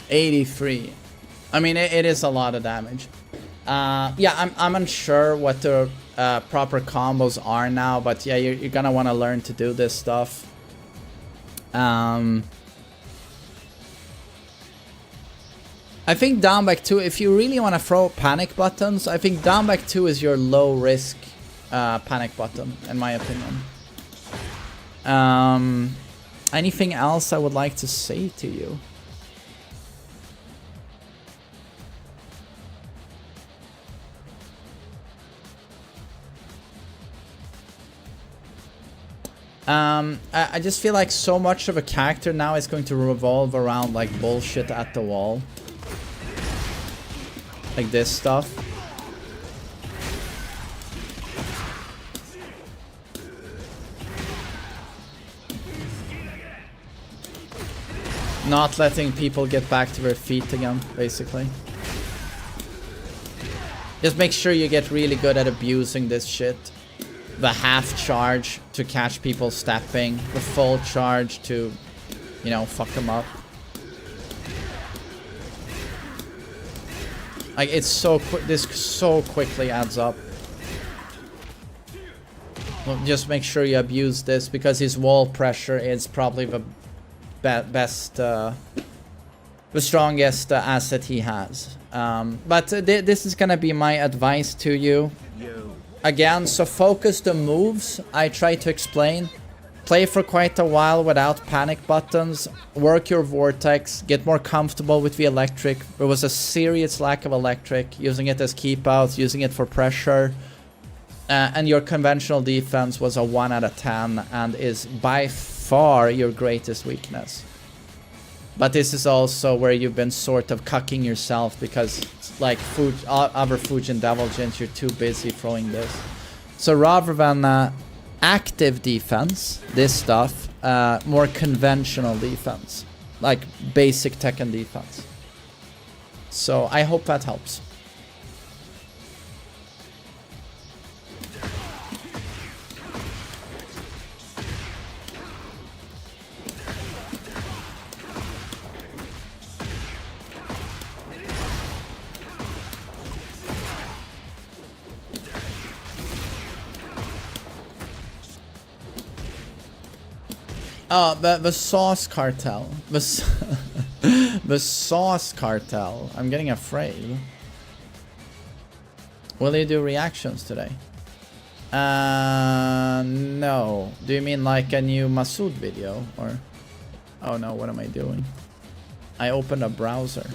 $83. I mean, it is a lot of damage. Yeah, I'm unsure what the proper combos are now, but yeah, you're gonna want to learn to do this stuff. I think down back 2, if you really want to throw panic buttons, I think down back 2 is your low risk panic button, in my opinion. Anything else I would like to say to you? I just feel like so much of a character now is going to revolve around like bullshit at the wall. Like this stuff. Not letting people get back to their feet again, basically. Just make sure you get really good at abusing this shit. The half charge to catch people stepping, the full charge to, you know, fuck them up. Like, it's so quick, this so quickly adds up. Well, just make sure you abuse this, because his wall pressure is probably the best, the strongest asset he has. But this is gonna be my advice to you. Again, so focus the moves I try to explain. Play for quite a while without panic buttons. Work your vortex. Get more comfortable with the electric. There was a serious lack of electric. Using it as keep outs, using it for pressure. And your conventional defense was a 1 out of 10 and is by far your greatest weakness. But this is also where you've been sort of cucking yourself, because like other Fujin Devil Jins, you're too busy throwing this. So rather than active defense, this stuff, more conventional defense. Like basic Tekken defense. So I hope that helps. Oh, the sauce cartel. The sauce cartel. I'm getting afraid. Will you do reactions today? No. Do you mean like a new Masood video? Or... Oh no, what am I doing? I opened a browser.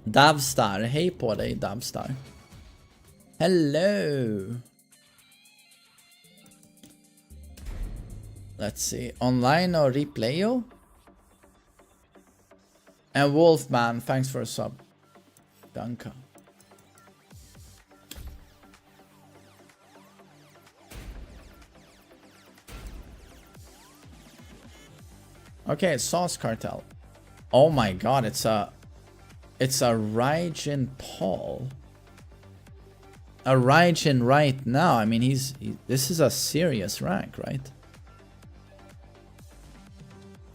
Davstar. Hej på dig, Davstar. Hello. Let's see. Online or replayo? And Wolfman, thanks for a sub. Danke. Okay, Sauce Cartel. Oh my god, it's a Raijin Paul. A Raijin right now. I mean, this is a serious rank, right?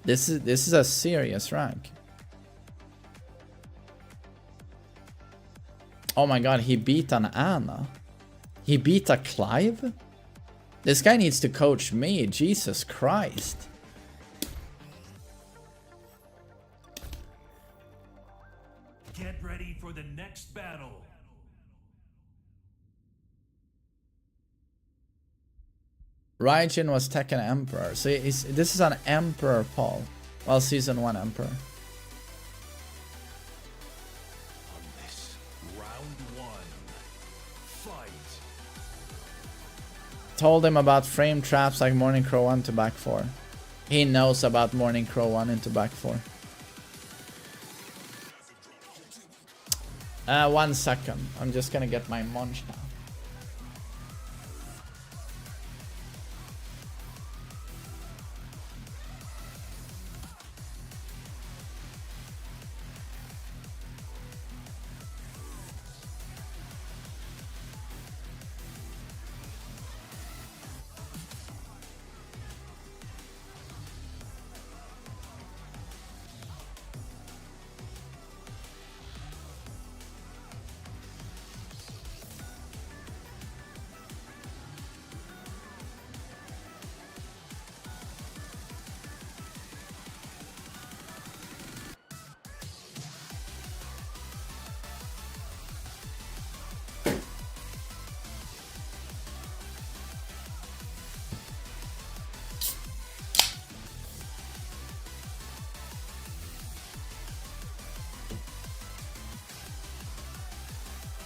This is a serious rank. Oh my god, he beat an Anna. He beat a Clive? This guy needs to coach me, Jesus Christ. Raijin was Tekken Emperor. So this is an Emperor Paul. Well, Season 1 Emperor. On this, round 1. Fight. Told him about frame traps like Morning Crow 1 to back 4. He knows about Morning Crow 1 into back 4. 1 second. I'm just gonna get my munch now.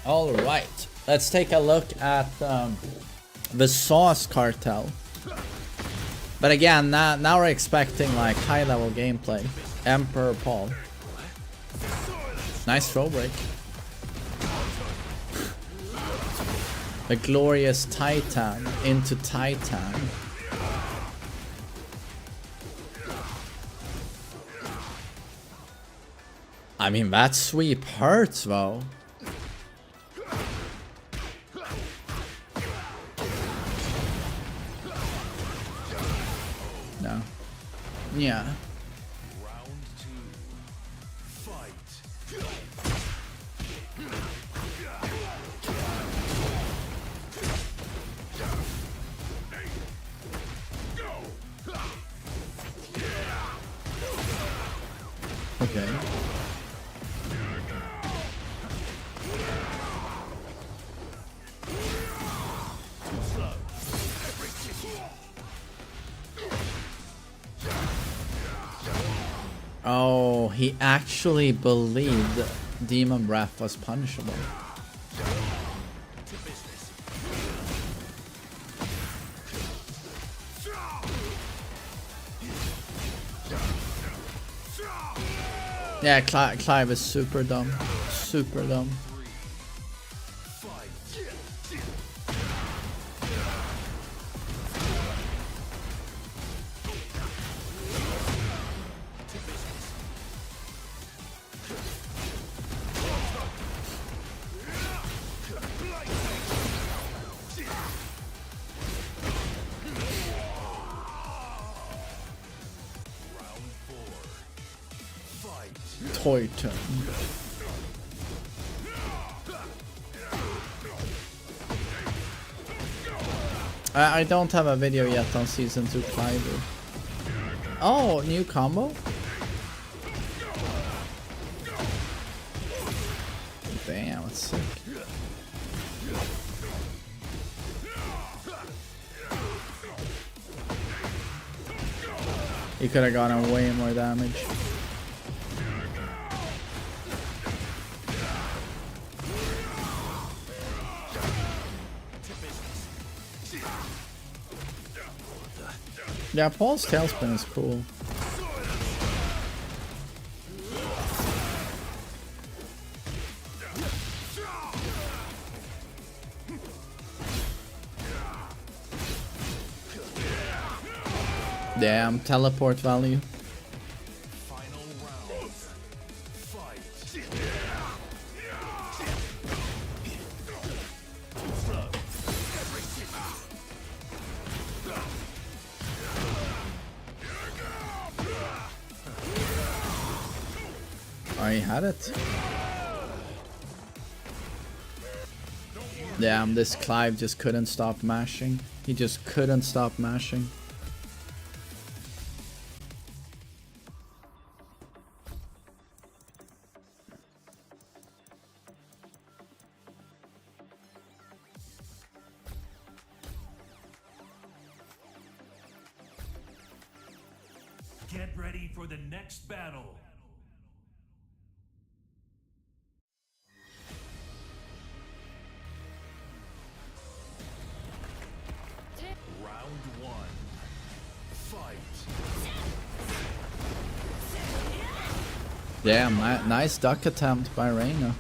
All right, let's take a look at the Sauce Cartel. But again, now we're expecting like high-level gameplay. Emperor Paul. Nice throw break. The glorious Titan into Titan. I mean, that sweep hurts though. No. Yeah. Round 2. Fight. Okay. Oh, he actually believed Demon Breath was punishable. Yeah, Clive is super dumb. Super dumb. Toy turn. I don't have a video yet on Season 2 Clive. Oh, new combo? Damn, that's sick. He could have gotten way more damage. Yeah, Paul's tailspin is cool. Damn, teleport value. Final round. Fight. I had it. Damn, this Clive just couldn't stop mashing. He just couldn't stop mashing. Get ready for the next battle. Round one. Fight. Damn, nice duck attempt by Reina.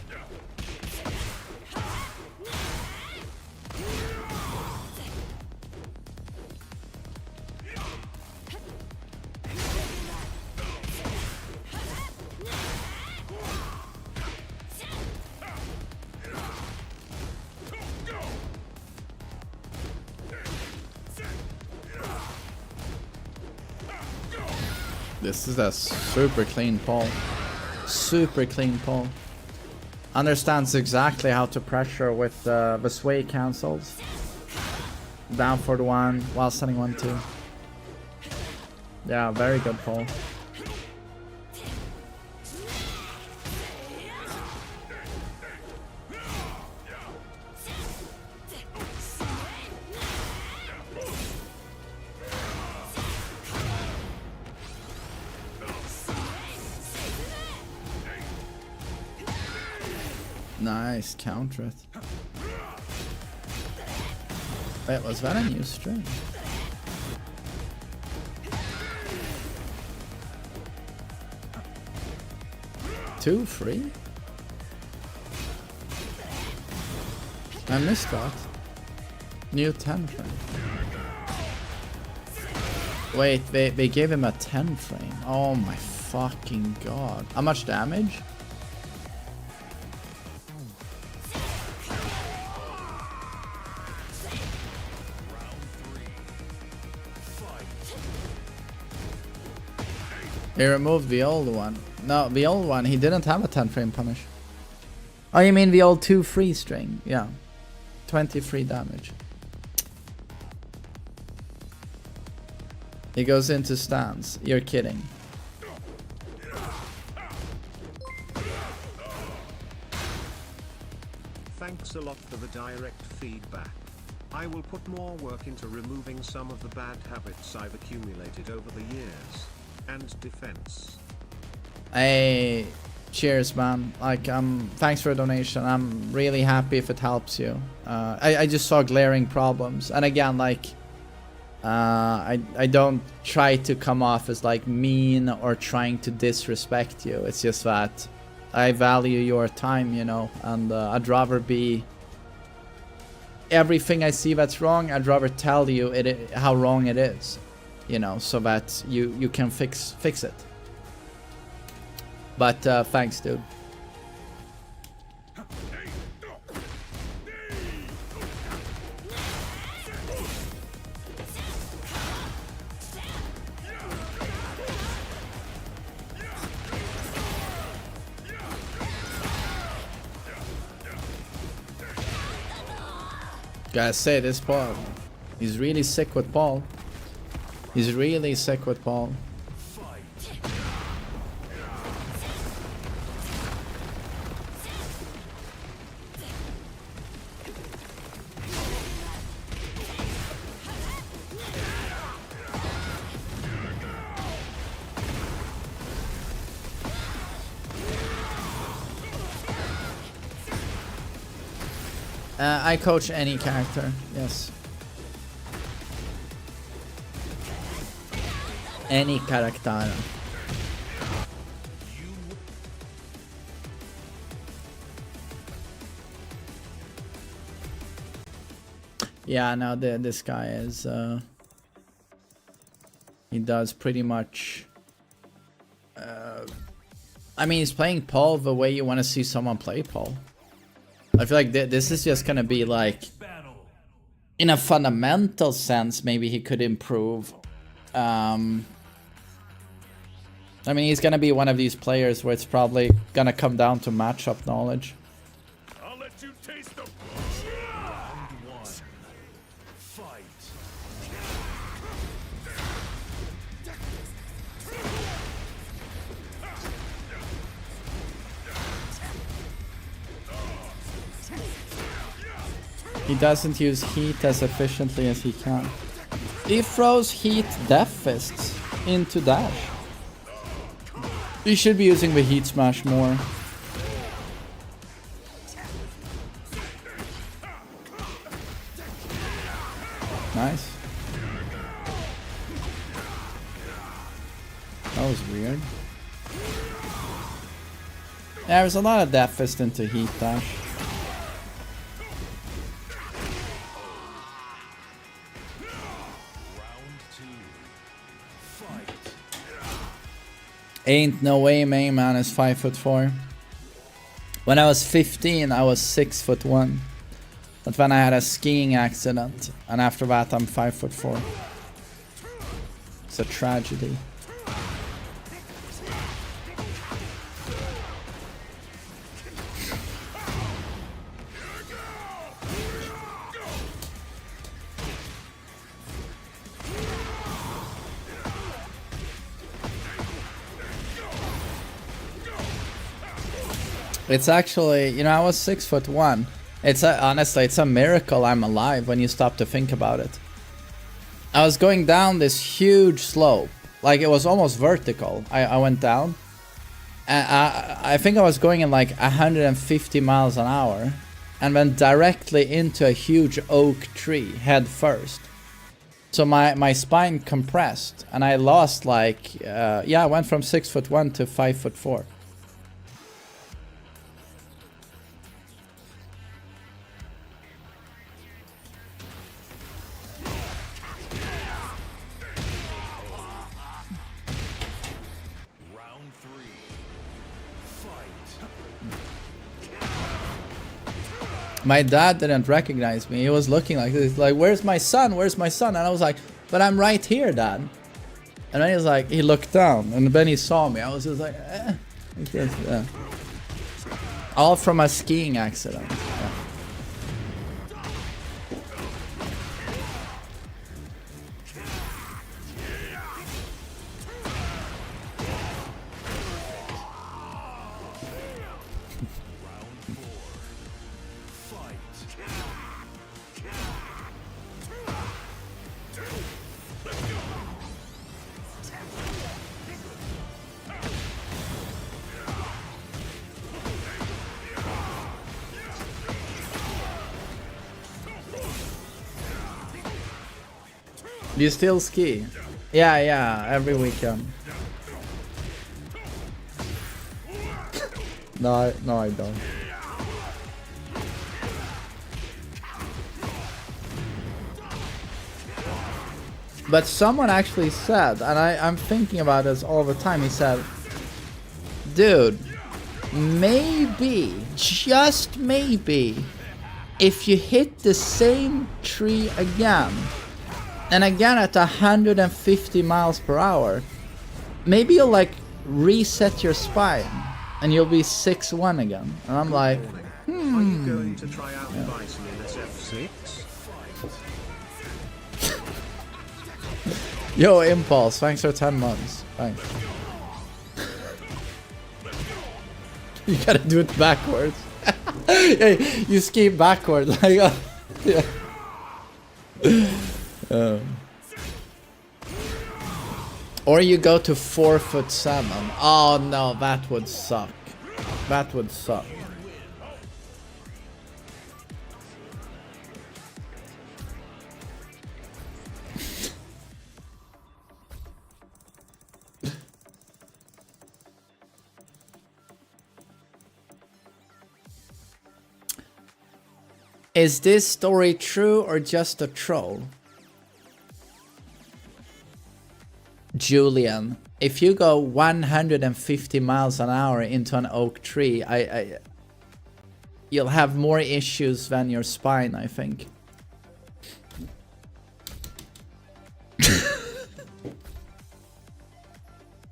This is a super clean pull. Super clean pull. Understands exactly how to pressure with the sway cancels. Down for the one while sending 1-2. Yeah, very good pull. Nice, counter it. Wait, was that a new string? Two free? I missed that. New 10 frame. Wait, they gave him a 10 frame. Oh my fucking god. How much damage? He removed the old one. No, the old one, he didn't have a 10 frame punish. Oh, you mean the old 2 free string? Yeah. 20 free damage. He goes into stance. You're kidding. Thanks a lot for the direct feedback. I will put more work into removing some of the bad habits I've accumulated over the years. And defense. Hey, cheers, man. Like, thanks for a donation. I'm really happy if it helps you. I just saw glaring problems, and again, like, I don't try to come off as like mean or trying to disrespect you. It's just that I value your time, you know, and I'd rather be everything I see that's wrong. I'd rather tell you how wrong it is. You know, so that you can fix it. But thanks, dude. Gotta say, this Paul, he's really sick with Paul. He's really sick with Paul. I coach any character, yes. Any character. Yeah, no, this guy is he does pretty much I mean, he's playing Paul the way you want to see someone play Paul. I feel like this is just gonna be like, in a fundamental sense, maybe he could improve. I mean, he's gonna be one of these players where it's probably gonna come down to matchup knowledge. I'll let you taste the round one. Fight. He doesn't use heat as efficiently as he can. He throws heat death fists into dash. You should be using the heat smash more. Nice. That was weird. Yeah, there's a lot of Death Fist into heat dash. Ain't no way main man is 5'4". When I was 15, I was 6'1". But then I had a skiing accident, and after that I'm 5'4". It's a tragedy. It's actually, you know, I was 6'1". Honestly, it's a miracle I'm alive when you stop to think about it. I was going down this huge slope, like it was almost vertical. I went down, and I think I was going in like 150 miles an hour, and went directly into a huge oak tree head first. So my spine compressed, and I lost like, yeah, I went from 6'1" to 5'4". My dad didn't recognize me. He was looking like this, like, "Where's my son? Where's my son?" And I was like, "But I'm right here, Dad." And then he was like, he looked down, and then he saw me. I was just like, eh. Like this, yeah. All from a skiing accident. Yeah. Do you still ski? Yeah, every weekend. No, I don't. But someone actually said, and I'm thinking about this all the time, he said, "Dude, maybe, just maybe, if you hit the same tree again, and again at 150 miles per hour, maybe you'll like reset your spine and you'll be 6'1" again." And I'm like, Are you going to try out Bison in SF6? Yo, Impulse, thanks for 10 months. Thanks. You gotta do it backwards. Hey, you ski backwards. Like, yeah. Or you go to 4'7". Oh no, that would suck. That would suck. Is this story true or just a troll? Julian, if you go 150 miles an hour into an oak tree, you'll have more issues than your spine, I think.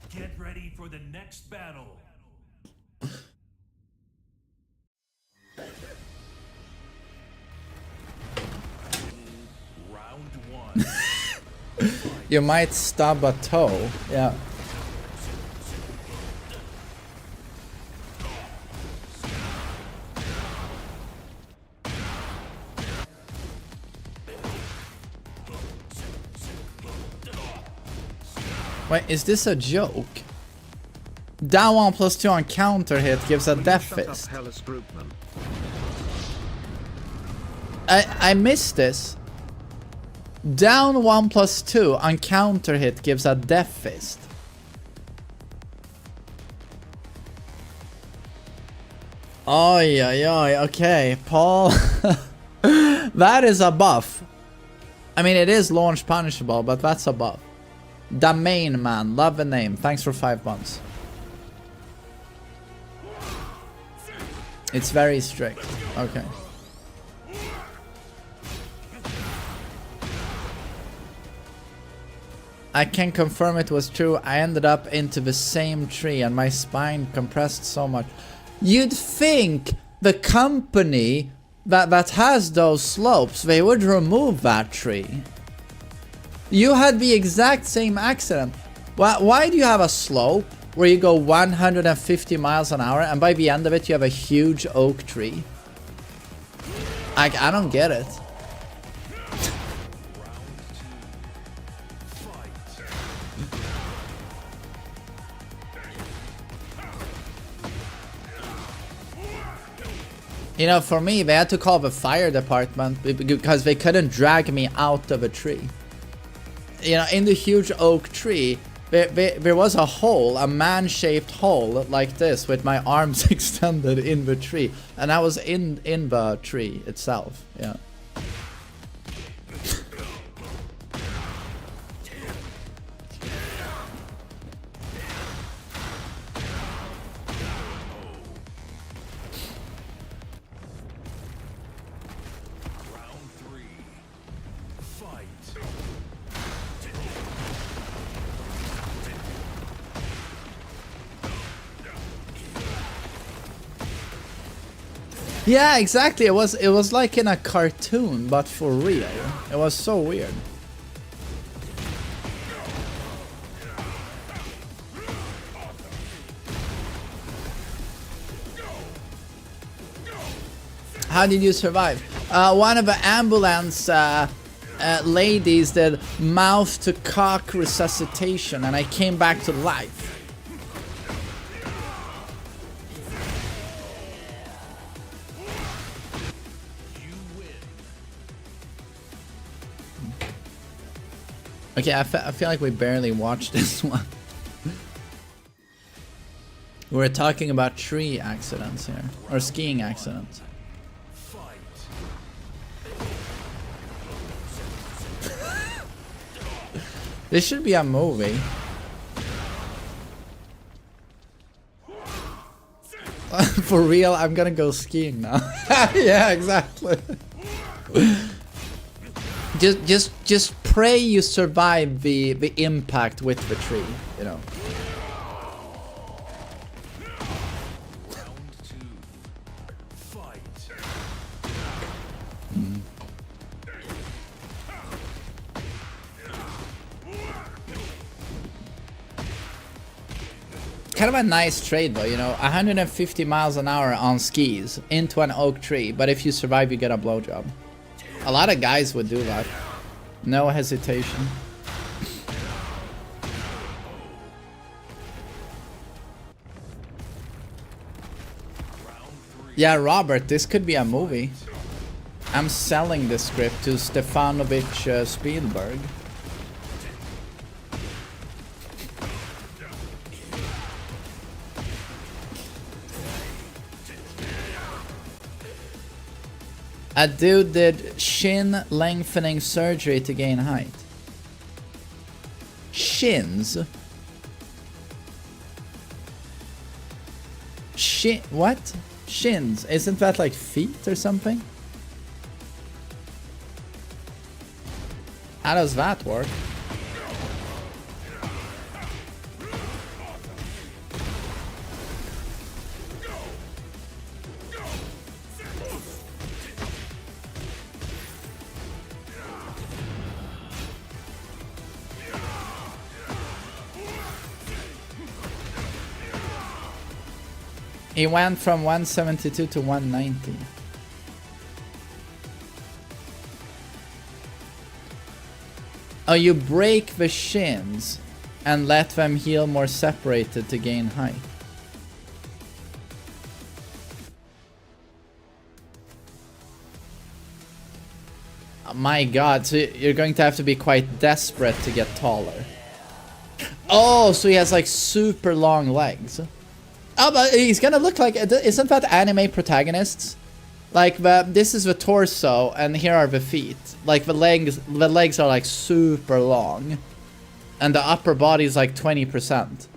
Get ready for the next battle. Round one. You might stub a toe, yeah. Wait, is this a joke? Down 1+2 on counter hit gives a death Shut up, fist. Hellas Groupman. I missed this. Down 1+2 on counter hit gives a death fist. Oi, oi, oi, okay, Paul. That is a buff. I mean, it is launch punishable, but that's a buff. TheMainMan, love the name. Thanks for 5 months. It's very strict. Okay. I can confirm it was true. I ended up into the same tree and my spine compressed so much. You'd think the company that has those slopes, they would remove that tree. You had the exact same accident. Why do you have a slope where you go 150 miles an hour and by the end of it you have a huge oak tree? I don't get it. You know, for me, they had to call the fire department because they couldn't drag me out of a tree. You know, in the huge oak tree, there was a hole, a man-shaped hole like this with my arms extended in the tree. And I was in the tree itself, yeah. Yeah, exactly. It was like in a cartoon, but for real. It was so weird. How did you survive? One of the ambulance ladies did mouth to cock resuscitation, and I came back to life. Okay, I feel like we barely watched this one. We're talking about tree accidents here, or skiing accidents. This should be a movie. For real, I'm gonna go skiing now. Yeah, exactly. Just pray you survive the impact with the tree, you know. Kind of a nice trade though, you know, 150 miles an hour on skis into an oak tree, but if you survive you get a blowjob. A lot of guys would do that. No hesitation. Yeah, Robert, this could be a movie. I'm selling this script to Stefanovich Spielberg. A dude did shin lengthening surgery to gain height. Shins? What? Shins? Isn't that like feet or something? How does that work? He went from 172 to 190. Oh, you break the shins and let them heal more separated to gain height. My god, so you're going to have to be quite desperate to get taller. Oh, so he has like super long legs. Oh, but he's gonna look like... Isn't that anime protagonists? Like, this is the torso, and here are the feet. Like, the legs are like super long. And the upper body is like 20%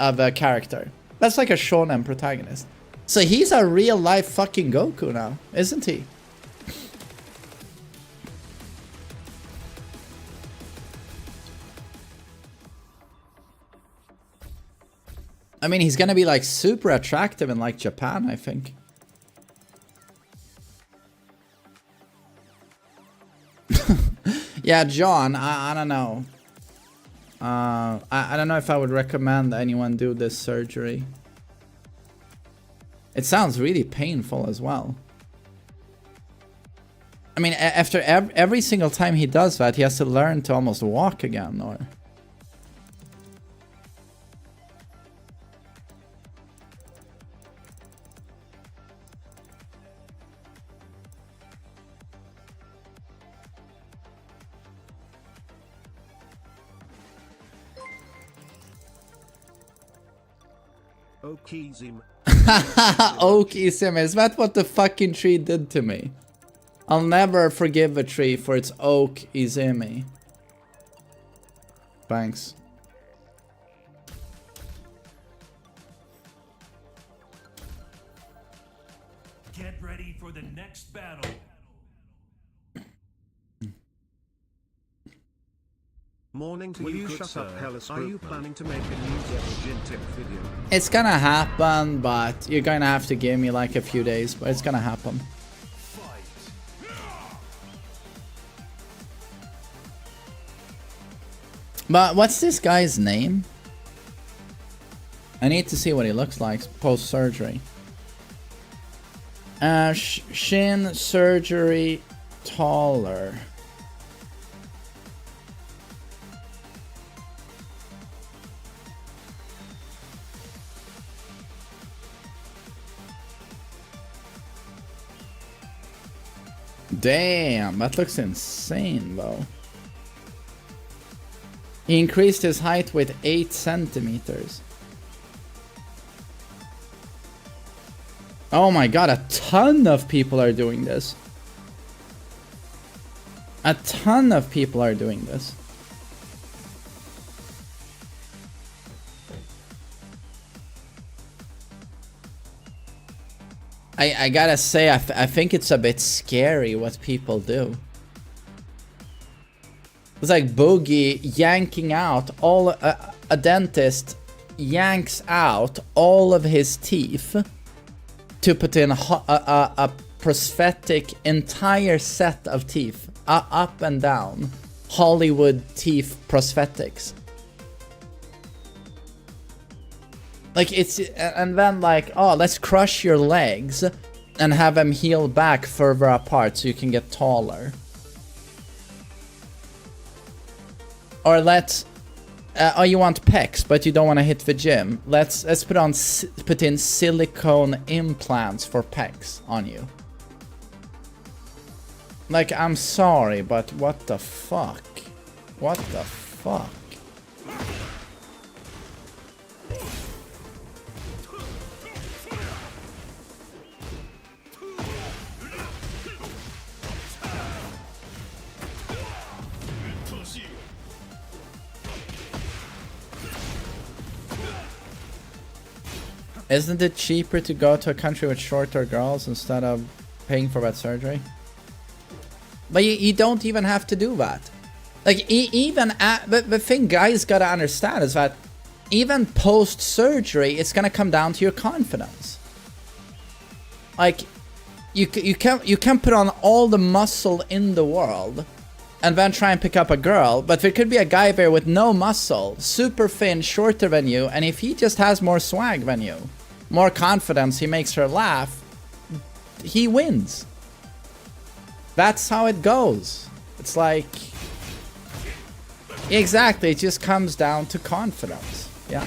of a character. That's like a shonen protagonist. So he's a real life fucking Goku now, isn't he? I mean, he's gonna be like super attractive in like Japan, I think. Yeah, John, I don't know. I don't know if I would recommend anyone do this surgery. It sounds really painful as well. I mean, after every single time he does that, he has to learn to almost walk again, or... Okizim. Oakism, is that what the fucking tree did to me? I'll never forgive a tree for its oak izumi. Thanks. Get ready for the next battle. Morning to you, shut up, Hellas. Are you planning to make a new Gin video? It's gonna happen, but you're gonna have to give me like a few days, but it's gonna happen. But what's this guy's name? I need to see what he looks like post-surgery. Shin surgery taller. Damn, that looks insane though. He increased his height with 8 centimeters. Oh my god, a ton of people are doing this. A ton of people are doing this. I gotta say, I think it's a bit scary what people do. It's like Boogie yanking out all... a dentist yanks out all of his teeth to put in a prosthetic entire set of teeth. Up and down. Hollywood teeth prosthetics. Like, it's... And then, like, oh, let's crush your legs and have them heal back further apart so you can get taller. Or let's... oh, you want pecs, but you don't want to hit the gym. Let's put in silicone implants for pecs on you. Like, I'm sorry, but what the fuck? What the fuck? Isn't it cheaper to go to a country with shorter girls instead of paying for that surgery? But you don't even have to do that. Like, the thing guys gotta understand is that even post-surgery, it's gonna come down to your confidence. Like, you can put on all the muscle in the world and then try and pick up a girl, but there could be a guy there with no muscle, super thin, shorter than you, and if he just has more swag than you, more confidence, he makes her laugh, he wins. That's how it goes. It's like... Exactly, it just comes down to confidence. Yeah.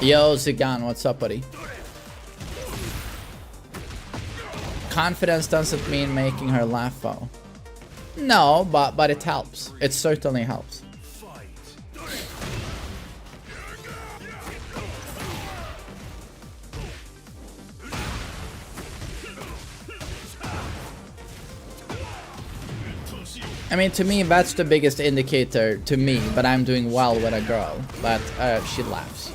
Yo, Zigan, what's up, buddy? Confidence doesn't mean making her laugh, though. No, but it helps. It certainly helps. I mean, to me, that's the biggest indicator to me, but I'm doing well with a girl. But she laughs.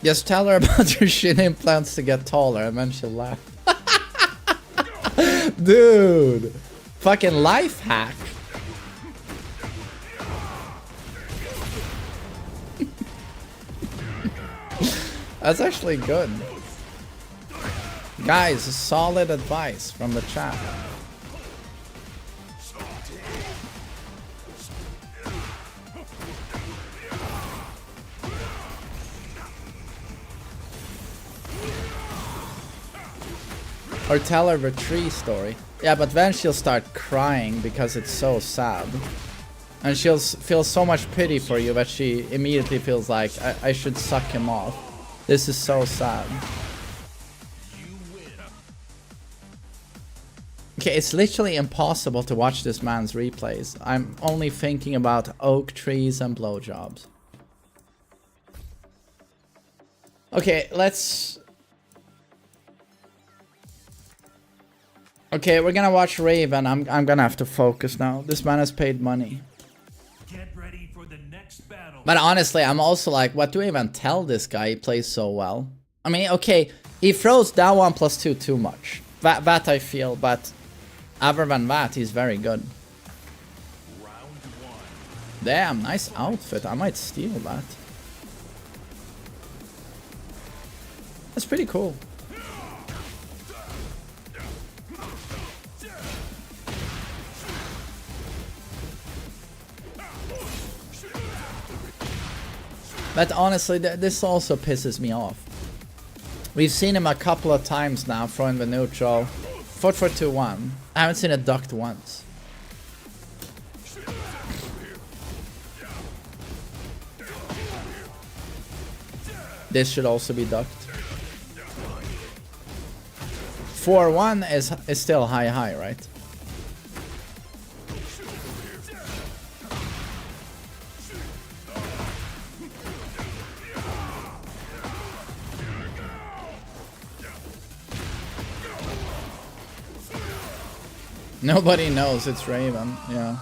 Just tell her about her shin implants to get taller and then she'll laugh. Dude! Fucking life hack. That's actually good. Guys, solid advice from the chat. Or tell her the tree story. Yeah, but then she'll start crying because it's so sad. And she'll feel so much pity for you that she immediately feels like, I should suck him off. This is so sad. Okay, it's literally impossible to watch this man's replays. I'm only thinking about oak trees and blowjobs. Okay, let's... Okay, we're gonna watch Raven. I'm gonna have to focus now. This man has paid money. Get ready for the next battle. But honestly, I'm also like, what do I even tell this guy? He plays so well. I mean, okay, he throws down 1+2 too much. That I feel, but other than that, he's very good. Round one. Damn, nice outfit. I might steal that. That's pretty cool. But honestly, this also pisses me off. We've seen him a couple of times now throwing the neutral. 4-4-2-1. I haven't seen it ducked once. This should also be ducked. 4-1 is still high, right? Nobody knows it's Raven, yeah.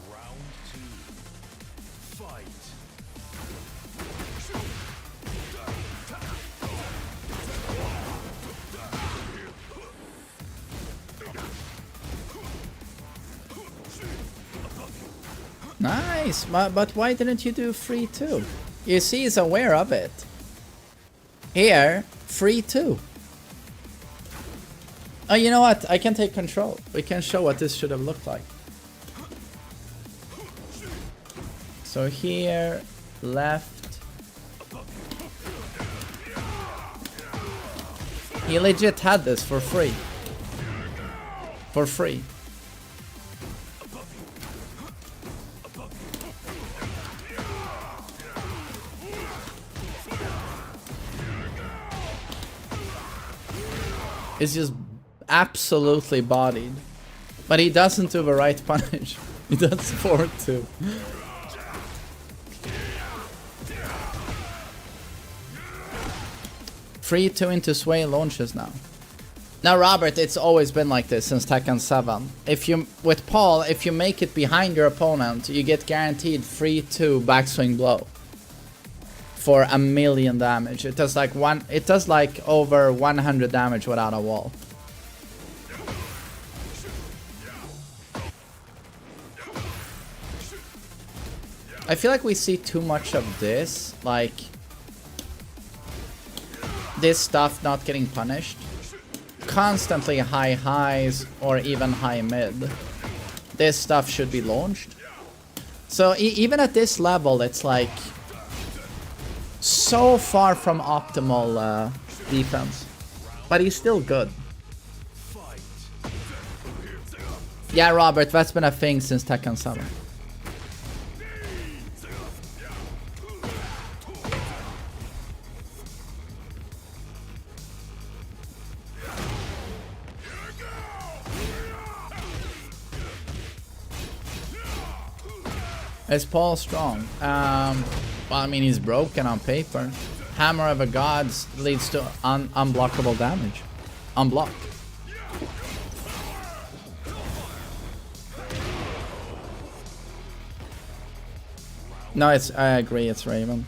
Round two. Fight. Nice, but why didn't you do 3-2? You see, he's aware of it. Here, 3-2. Oh, you know what? I can take control. We can show what this should have looked like. So here, left. He legit had this for free. For free. It's just absolutely bodied. But he doesn't do the right punish. He does 4-2. Free 2 into Sway launches now. Now Robert, it's always been like this since Tekken 7. With Paul, if you make it behind your opponent, you get guaranteed free 2 backswing blow. For 1,000,000 damage. It does like over 100 damage without a wall. I feel like we see too much of this, like this stuff not getting punished. Constantly high highs or even high mid. This stuff should be launched. So even at this level, it's like so far from optimal defense. But he's still good. Yeah, Robert, that's been a thing since Tekken 7. Is Paul strong? Well, I mean, he's broken on paper. Hammer of the Gods leads to unblockable damage. Unblock. No, it's. I agree. It's Raven.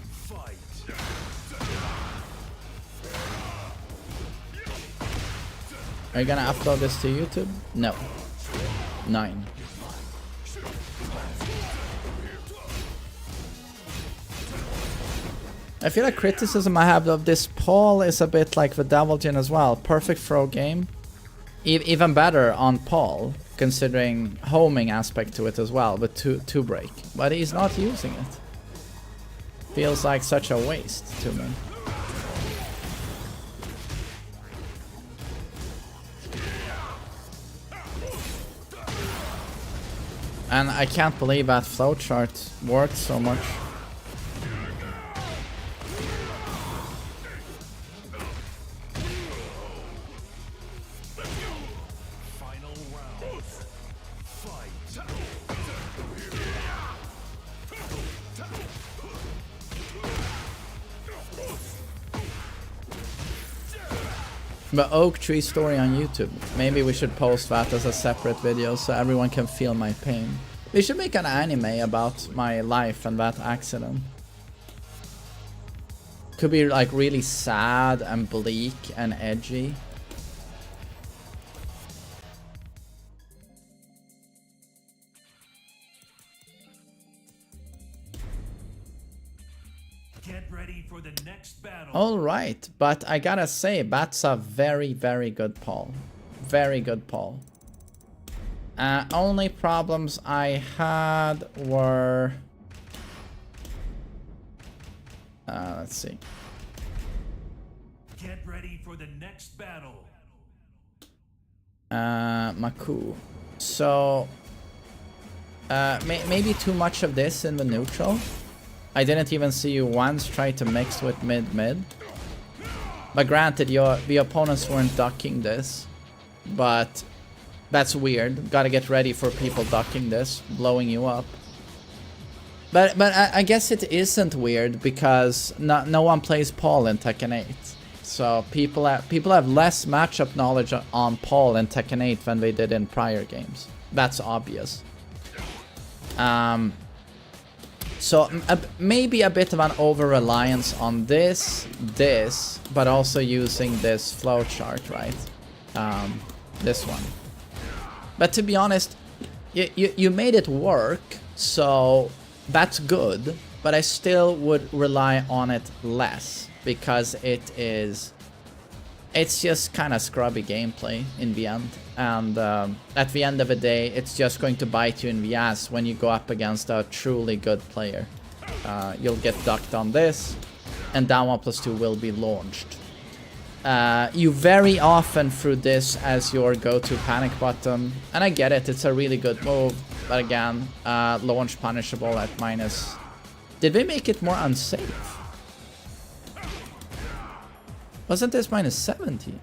Are you gonna upload this to YouTube? No. 9. I feel like criticism I have of this Paul is a bit like the Devil Jin as well. Perfect throw game. Even better on Paul, considering homing aspect to it as well, with two break. But he's not using it. Feels like such a waste to me. And I can't believe that flowchart worked so much. The oak tree story on YouTube. Maybe we should post that as a separate video so everyone can feel my pain. We should make an anime about my life and that accident. Could be like really sad and bleak and edgy. Get ready for the next battle. Alright, but I gotta say, that's a very, very good Paul. Very good Paul. Only problems I had were... let's see. Get ready for the next battle. Maku. So... maybe too much of this in the neutral. I didn't even see you once try to mix with mid-mid. But granted, the opponents weren't ducking this. But that's weird. Gotta get ready for people ducking this, blowing you up. But I guess it isn't weird because no one plays Paul in Tekken 8. So people have less matchup knowledge on Paul in Tekken 8 than they did in prior games. That's obvious. So maybe a bit of an over-reliance on this, but also using this flowchart, right? This one. But to be honest, you made it work, so that's good, but I still would rely on it less, because it's just kind of scrubby gameplay in the end. And at the end of the day, it's just going to bite you in the ass when you go up against a truly good player. You'll get ducked on this, and down 1+2 will be launched. You very often threw this as your go-to panic button, and I get it, it's a really good move, but again, launch punishable at minus... Did they make it more unsafe? Wasn't this minus 70?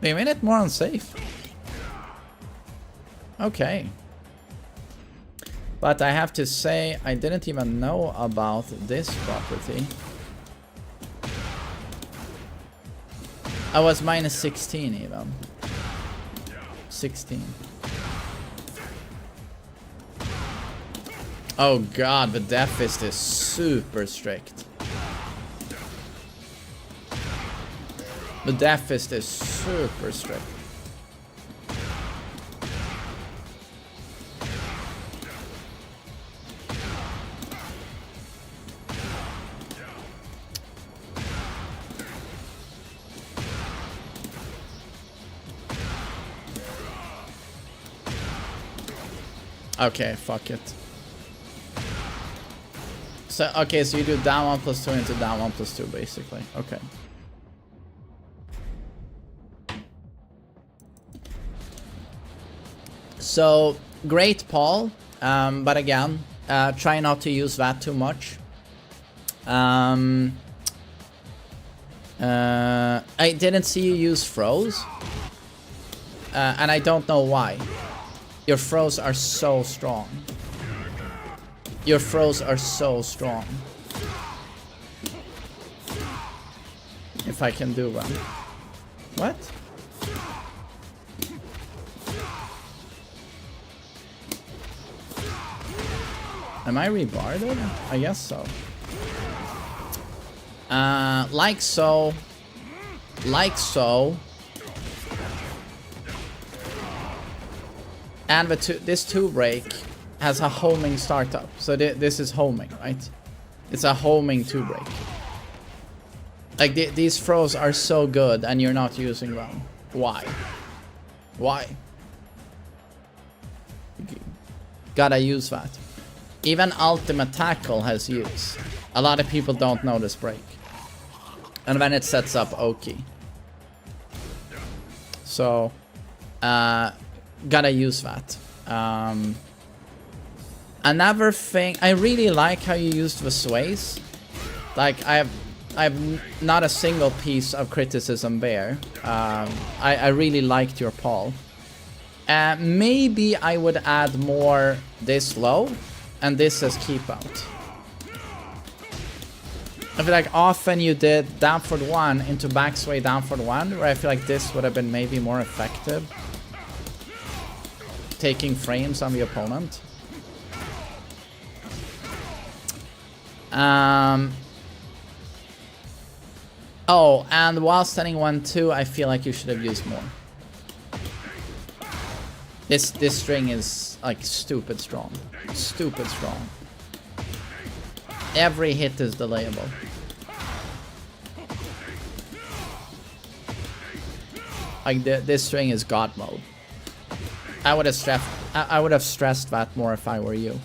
They made it more unsafe. Okay. But I have to say, I didn't even know about this property. I was minus 16 even. 16. Oh god, the Death Fist is super strict. The Death Fist is super strict. Okay, fuck it. So, okay, so you do down 1 plus 2 into down 1 plus 2, basically. Okay. So, great Paul, but again, try not to use that too much. I didn't see you use froze, and I don't know why. Your throws are so strong. Your throws are so strong. If I can do one. What? Am I rebarded? I guess so. Like so. Like so. And this 2 break has a homing startup. So this is homing, right? It's a homing 2 break. Like these throws are so good and you're not using them. Why? Why? Gotta use that. Even ultimate tackle has use. A lot of people don't know this break. And then it sets up Oki. So, gotta use that. Another thing, I really like how you used the sways. Like, I have not a single piece of criticism there. I really liked your Paul. Maybe I would add more this low, and this as keep out. I feel like often you did down forward 1 into back sway down forward 1, where I feel like this would have been maybe more effective. Taking frames on the opponent. Oh, and while standing 1-2, I feel like you should have used more. This string is like stupid strong. Stupid strong. Every hit is delayable. Like this string is god mode. I would have stressed that more if I were you.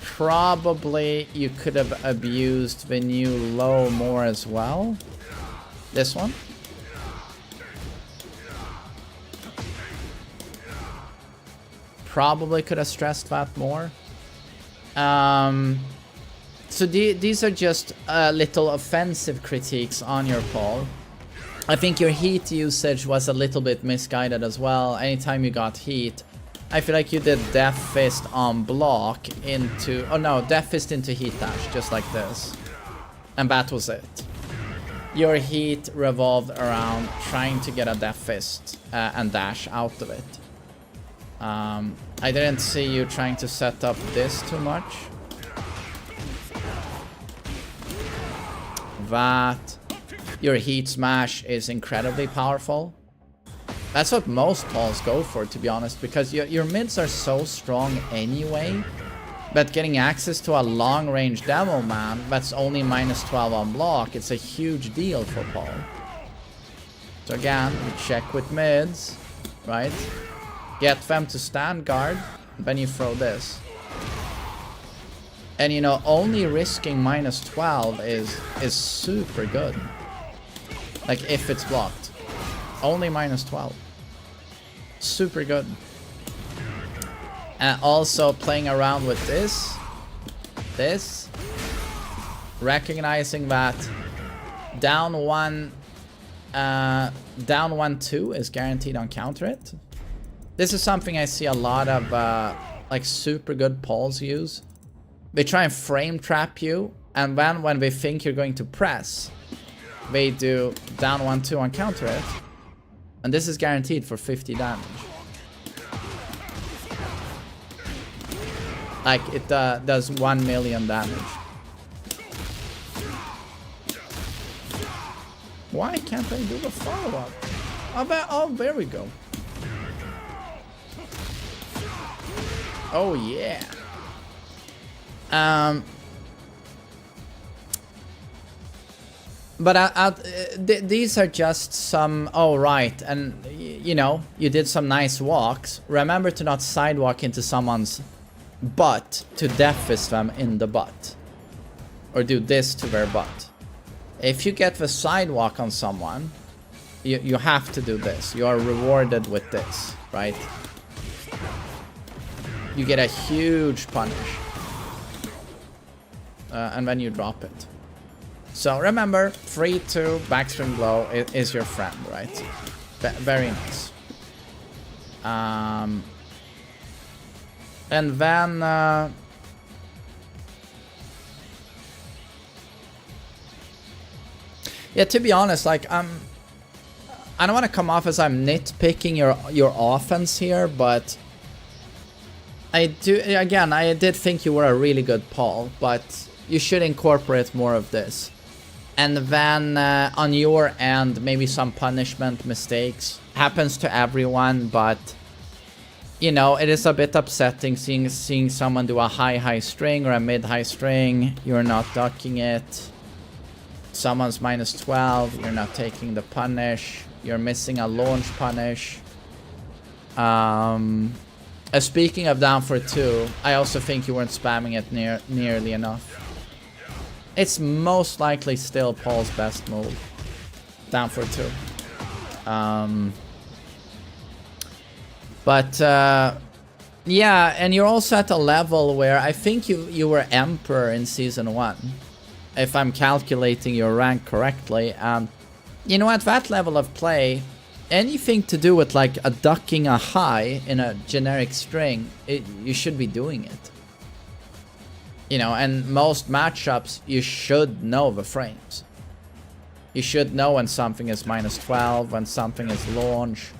Probably you could have abused the new low more as well. This one. Probably could have stressed that more. So these are just little offensive critiques on your Paul. I think your heat usage was a little bit misguided as well. Anytime you got heat, I feel like you did Death Fist on block into... Oh no, Death Fist into heat dash, just like this. And that was it. Your heat revolved around trying to get a Death Fist and dash out of it. I didn't see you trying to set up this too much. That. Your heat smash is incredibly powerful. That's what most Pauls go for, to be honest, because your mids are so strong anyway. But getting access to a long-range demo man that's only -12 on block, it's a huge deal for Paul. So again, you check with mids, right? Get them to stand guard, then you throw this. And you know, only risking -12 is super good. Like if it's blocked. Only -12. Super good. And also playing around with this. Recognizing that down 1-2 is guaranteed on counter it. This is something I see a lot of like super good Pauls use. They try and frame trap you, and then when they think you're going to press, they do down 1-2 on counter it. And this is guaranteed for 50 damage. Like it does 1 million damage. Why can't I do the follow-up? Oh, there we go. Oh yeah. But these are just some... Oh, right. And, you know, you did some nice walks. Remember to not sidewalk into someone's butt to death fist them in the butt. Or do this to their butt. If you get the sidewalk on someone, you have to do this. You are rewarded with this, right? You get a huge punish. And then you drop it. So remember, 3-2 backstring blow is your friend, right? Very nice. And then... yeah, to be honest, like, I don't want to come off as I'm nitpicking your offense here, but... I did think you were a really good Paul, but you should incorporate more of this. And then on your end, maybe some punishment mistakes. Happens to everyone, but you know, it is a bit upsetting seeing someone do a high string or a mid-high string. You're not ducking it. Someone's -12, you're not taking the punish. You're missing a launch punish. Speaking of down for 2, I also think you weren't spamming it nearly enough. It's most likely still Paul's best move. Down for 2. Yeah, and you're also at a level where I think you were Emperor in Season 1. If I'm calculating your rank correctly. You know, at that level of play, anything to do with like a ducking a high in a generic string, you should be doing it. You know, and most matchups, you should know the frames. You should know when something is -12, when something is launch.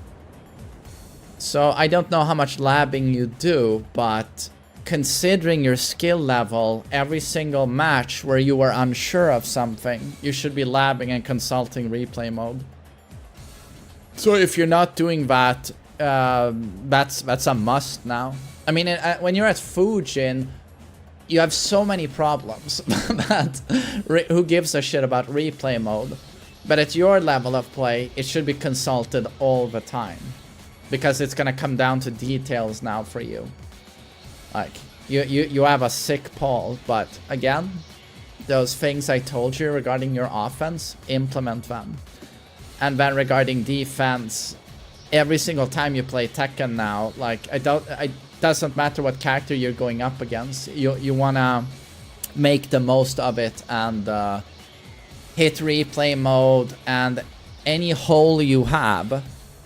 So I don't know how much labbing you do, but considering your skill level, every single match where you were unsure of something, you should be labbing and consulting replay mode. So if you're not doing that, that's a must now. I mean, when you're at Fujin, you have so many problems that who gives a shit about replay mode? But at your level of play, it should be consulted all the time. Because it's gonna come down to details now for you. Like, you have a sick Paul, but again, those things I told you regarding your offense, implement them. And then regarding defense, every single time you play Tekken now, like, it doesn't matter what character you're going up against. You wanna make the most of it and hit replay mode, and any hole you have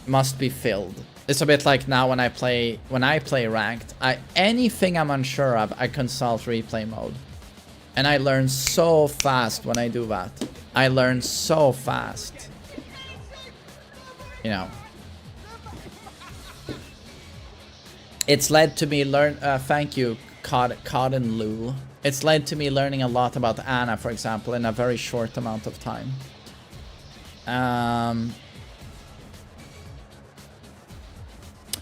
must be filled. It's a bit like now when I play ranked. Anything I'm unsure of, I consult replay mode, and I learn so fast when I do that. I learn so fast. You know. It's led to me thank you, Cotton Lul. It's led to me learning a lot about Anna, for example, in a very short amount of time.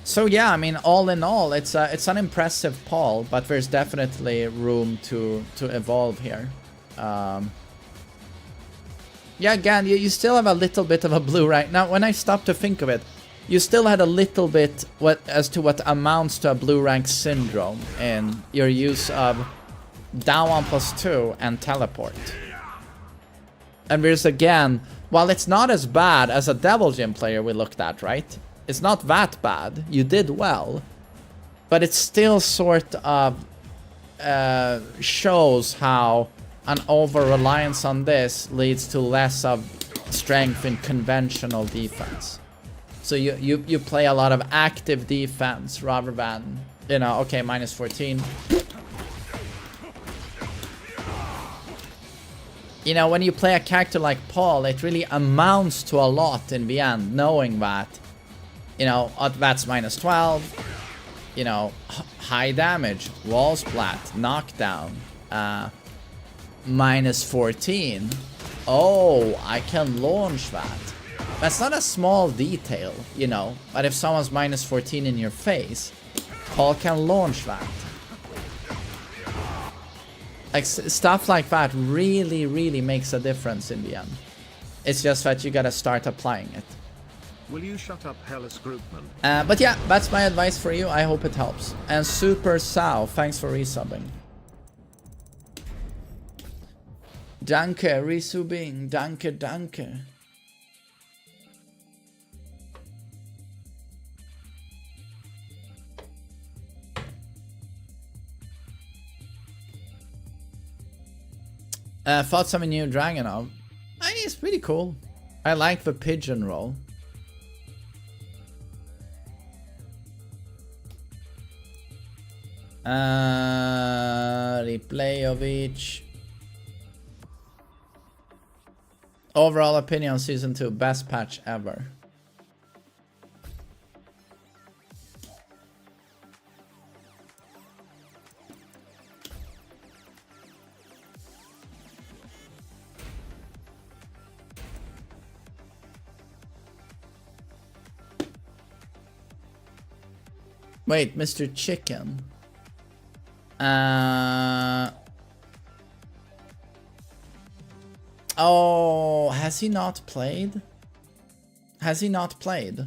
So yeah, I mean, all in all, it's an impressive Paul, but there's definitely room to evolve here. Yeah, again, you still have a little bit of a blue rank. Now, when I stop to think of it, you still had a little bit as to what amounts to a blue rank syndrome in your use of down 1+2 and teleport. And there's again, while it's not as bad as a Devil Gym player we looked at, right? It's not that bad. You did well. But it still sort of shows how an over-reliance on this leads to less of strength in conventional defense. So you play a lot of active defense rather than, you know, okay, -14. You know, when you play a character like Paul, it really amounts to a lot in the end, knowing that, you know, that's -12, you know, high damage, wall splat, knockdown, -14. Oh, I can launch that. That's not a small detail, you know, but if someone's -14 in your face, Paul can launch that. Like, stuff like that really, really makes a difference in the end. It's just that you gotta start applying it. Will you shut up, Hellas Groupman? But yeah, that's my advice for you. I hope it helps. And Super Sal, thanks for resubbing. Danke, resubbing. Danke, danke. Fought some new Dragonov. It's pretty cool. I like the pigeon roll. Replay of each. Overall opinion, season 2, best patch ever. Wait, Mr. Chicken. Oh, has he not played? Has he not played?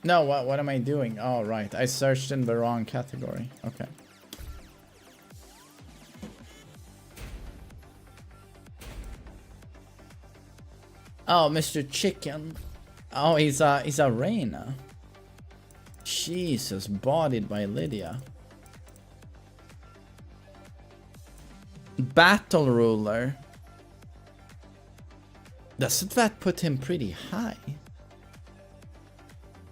No, what am I doing? Oh, right. I searched in the wrong category. Okay. Oh, Mr. Chicken. Oh, he's a Reina. Jesus, bodied by Lydia. Battle Ruler. Doesn't that put him pretty high?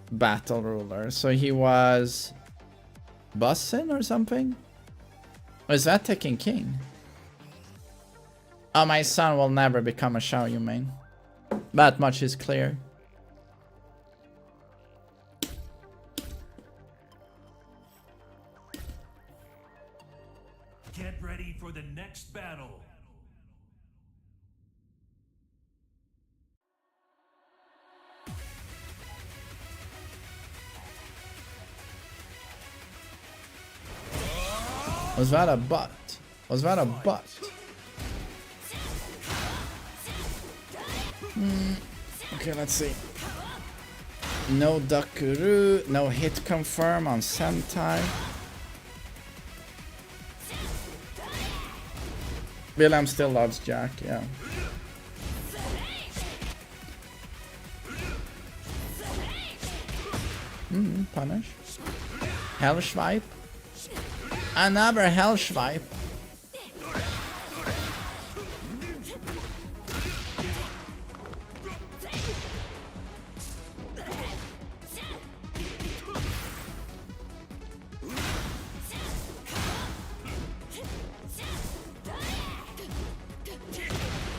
Battle Ruler. So he was Bussin or something? Or is that Tekken King? Oh, my son will never become a Xiaoyu main. That much is clear. Get ready for the next battle. Was that a butt? Was that a butt? Okay, let's see. No Dakuru, no hit confirm on Sentai. William still loves Jack, yeah. Punish. Hell Swipe. Another Hell Swipe.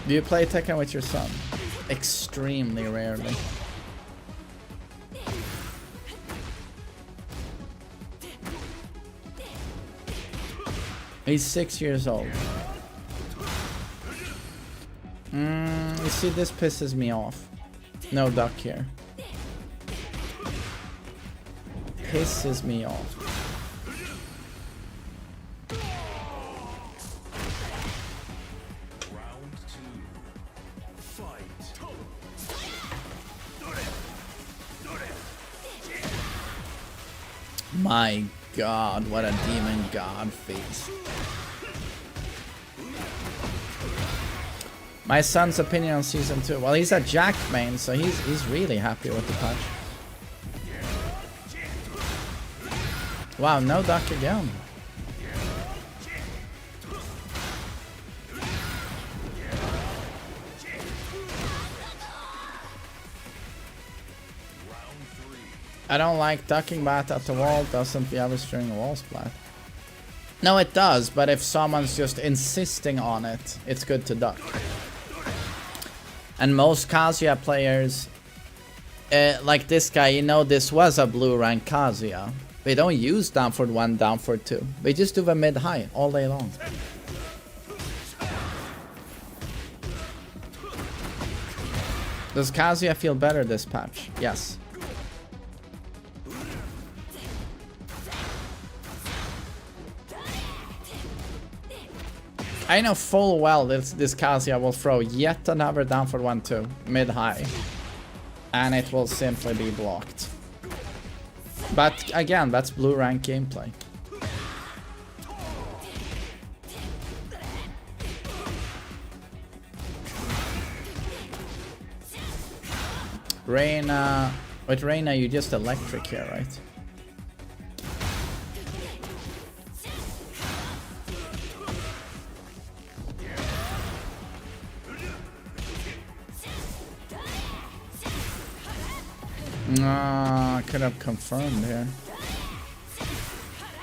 Do you play Tekken with your son? Extremely rarely. He's 6 years old. You see, this pisses me off. No duck here. Pisses me off. My god, what a demon god face. My son's opinion on season 2. Well, he's a Jack main, so he's really happy with the patch. Wow, no duck again. I don't like ducking bat at the wall. Doesn't the average during a wall splat? No, it does, but if someone's just insisting on it, it's good to duck. And most Kazuya players, like this guy, you know, this was a blue rank Kazuya. They don't use down for 1, down for 2. They just do the mid-high all day long. Does Kazuya feel better this patch? Yes. I know full well this Kazuya will throw yet another down for 1-2 mid-high. And it will simply be blocked. But again, that's blue rank gameplay. Reina... With Reina, you just electric here, right? Could have confirmed here.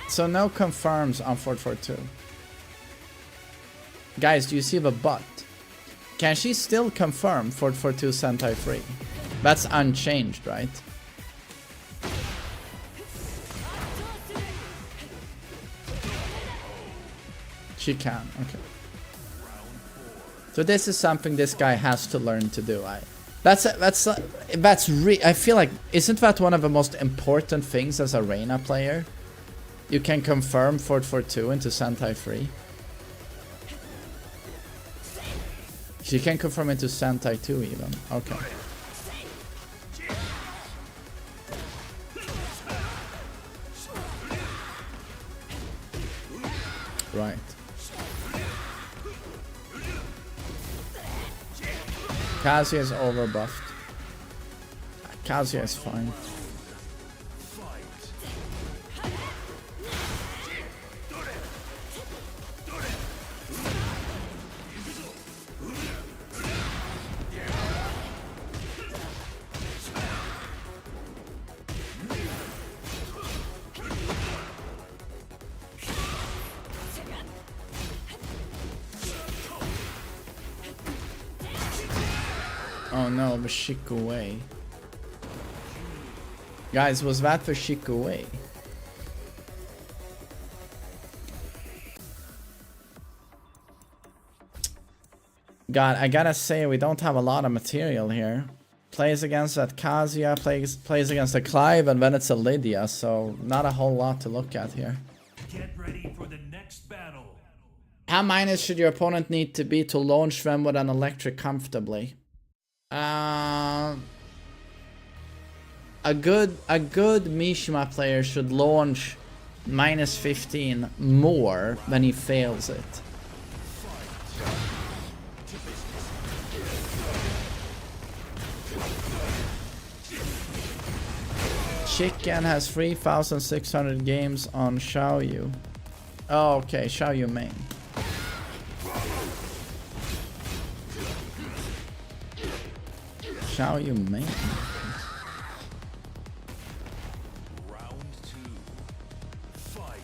So no confirms on 442. Guys, do you see the but? Can she still confirm 442 Sentai free? That's unchanged, right? She can, okay. So this is something this guy has to learn to do. I feel like, isn't that one of the most important things as a Reina player? You can confirm 442 into Sentai free. She can confirm into Sentai 2 even. Okay. Right. Kazuya is overbuffed. Kazuya is fine. Oh no, the Shikue. Guys, was that for Shikue? God, I gotta say, we don't have a lot of material here. Plays against that Kazuya, plays against a Clive, and then it's a Lydia, so not a whole lot to look at here. Get ready for the next battle. How minus should your opponent need to be to launch them with an electric comfortably? A good Mishima player should launch minus 15 more when he fails it. Chicken has 3,600 games on Xiaoyu. Oh, okay, Xiaoyu main. Xiaoyu main. Round 2. Fight.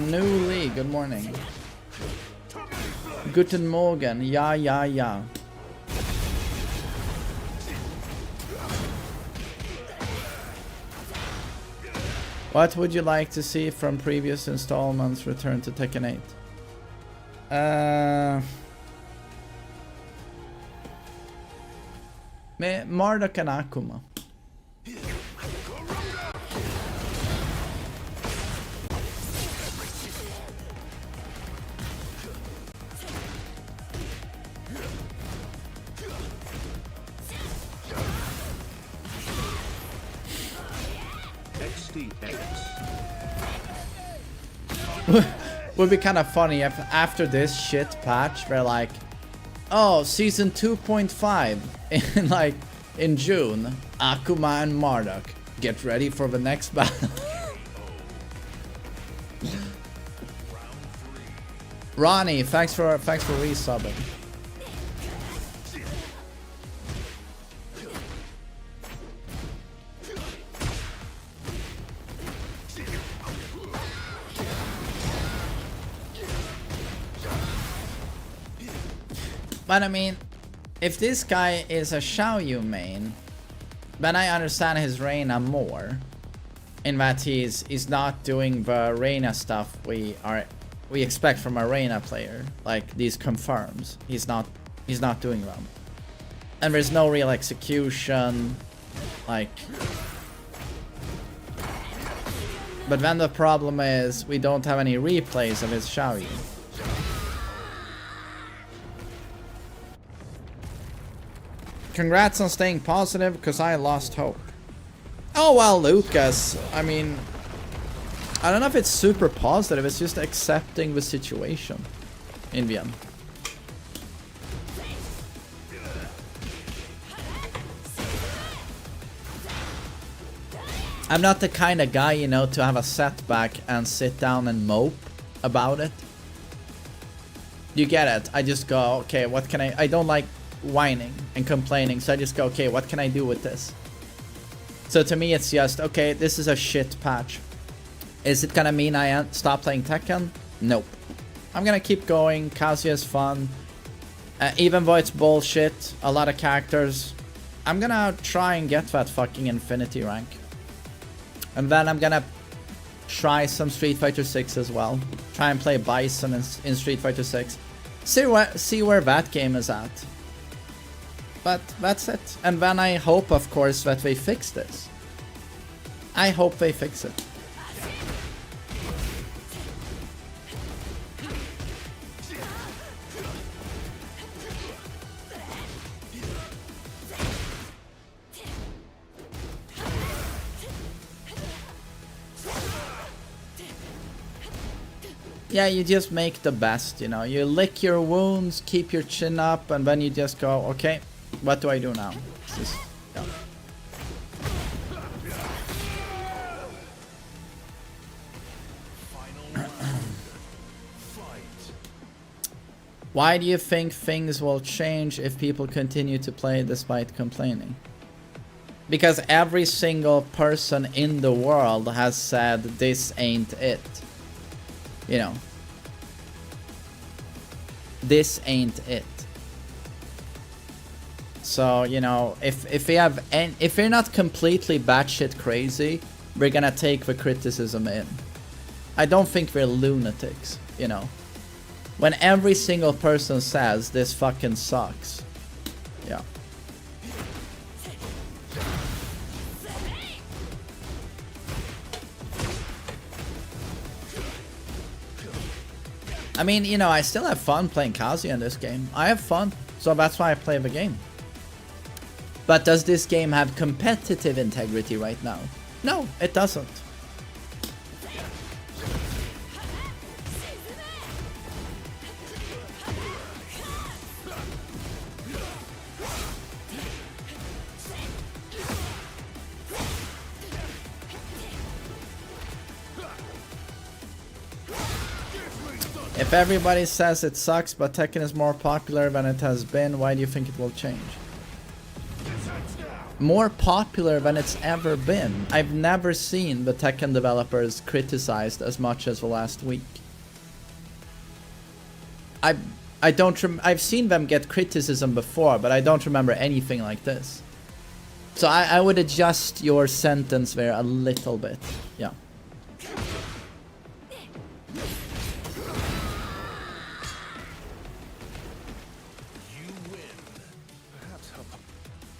New Lee, good morning. Guten Morgen, ja, ja, ja. What would you like to see from previous installments return to Tekken 8? Marduk and Akuma. Would be kind of funny if after this shit patch we're like, oh, season 2.5 in June, Akuma and Marduk, get ready for the next battle. Ronnie, thanks for resubbing. But I mean, if this guy is a Xiaoyu main, Then I understand his Reina more. In that he's not doing the Reina stuff we expect from a Reina player. Like these confirms. He's not doing them. And there's no real execution. Like, but then the problem is we don't have any replays of his Xiaoyu. Congrats on staying positive, because I lost hope. Oh well, Lucas, I mean, I don't know if it's super positive, it's just accepting the situation in the end. I'm not the kind of guy, you know, to have a setback and sit down and mope about it. You get it? I just go, okay, what can I don't like whining and complaining, so I just go, okay, what can I do with this? So to me it's just, okay, this is a shit patch. Is it gonna mean I stop playing Tekken? Nope. I'm gonna keep going. Kazuya is fun. Even though it's bullshit, a lot of characters, I'm gonna try and get that fucking infinity rank. And then I'm gonna try some Street Fighter 6 as well. Try and play Bison in Street Fighter 6. See where that game is at. But that's it. And then I hope, of course, that they fix this. I hope they fix it. Yeah, you just make the best, you know. You lick your wounds, keep your chin up, and then you just go, okay, what do I do now? Just, yeah. Why do you think things will change if people continue to play despite complaining? Because every single person in the world has said this ain't it. You know, this ain't it. So, you know, if we're not completely batshit crazy, we're gonna take the criticism in. I don't think we're lunatics, you know. When every single person says this fucking sucks. Yeah. I mean, you know, I still have fun playing Kazuya in this game. I have fun, so that's why I play the game. But does this game have competitive integrity right now? No, it doesn't. If everybody says it sucks, but Tekken is more popular than it has been, why do you think it will change? More popular than it's ever been. I've never seen the Tekken developers criticized as much as the last week. I've seen them get criticism before, but I don't remember anything like this. So I would adjust your sentence there a little bit. Yeah.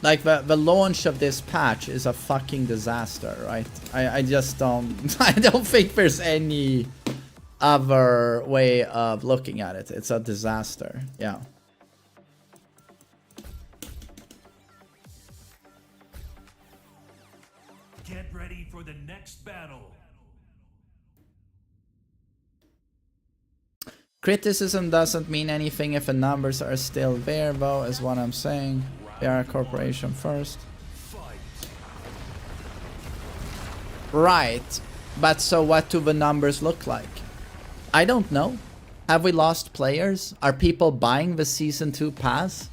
Like, the launch of this patch is a fucking disaster, right? I just don't... I don't think there's any other way of looking at it. It's a disaster, yeah. Get ready for the next battle. Criticism doesn't mean anything if the numbers are still there, though, is what I'm saying. We are a corporation first. Right, but so what do the numbers look like? I don't know. Have we lost players? Are people buying the Season 2 pass?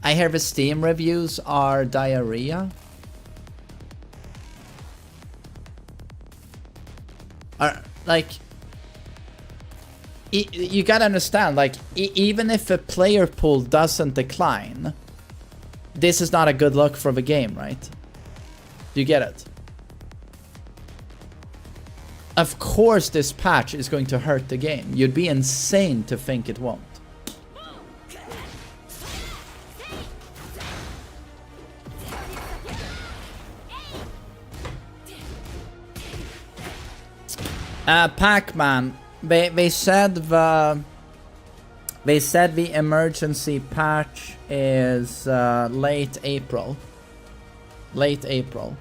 I hear the Steam reviews are diarrhea. Like... You gotta understand, like, even if a player pool doesn't decline, this is not a good look for the game, right? Do you get it? Of course this patch is going to hurt the game. You'd be insane to think it won't. Pac-Man, they said the emergency patch is late April. Late April.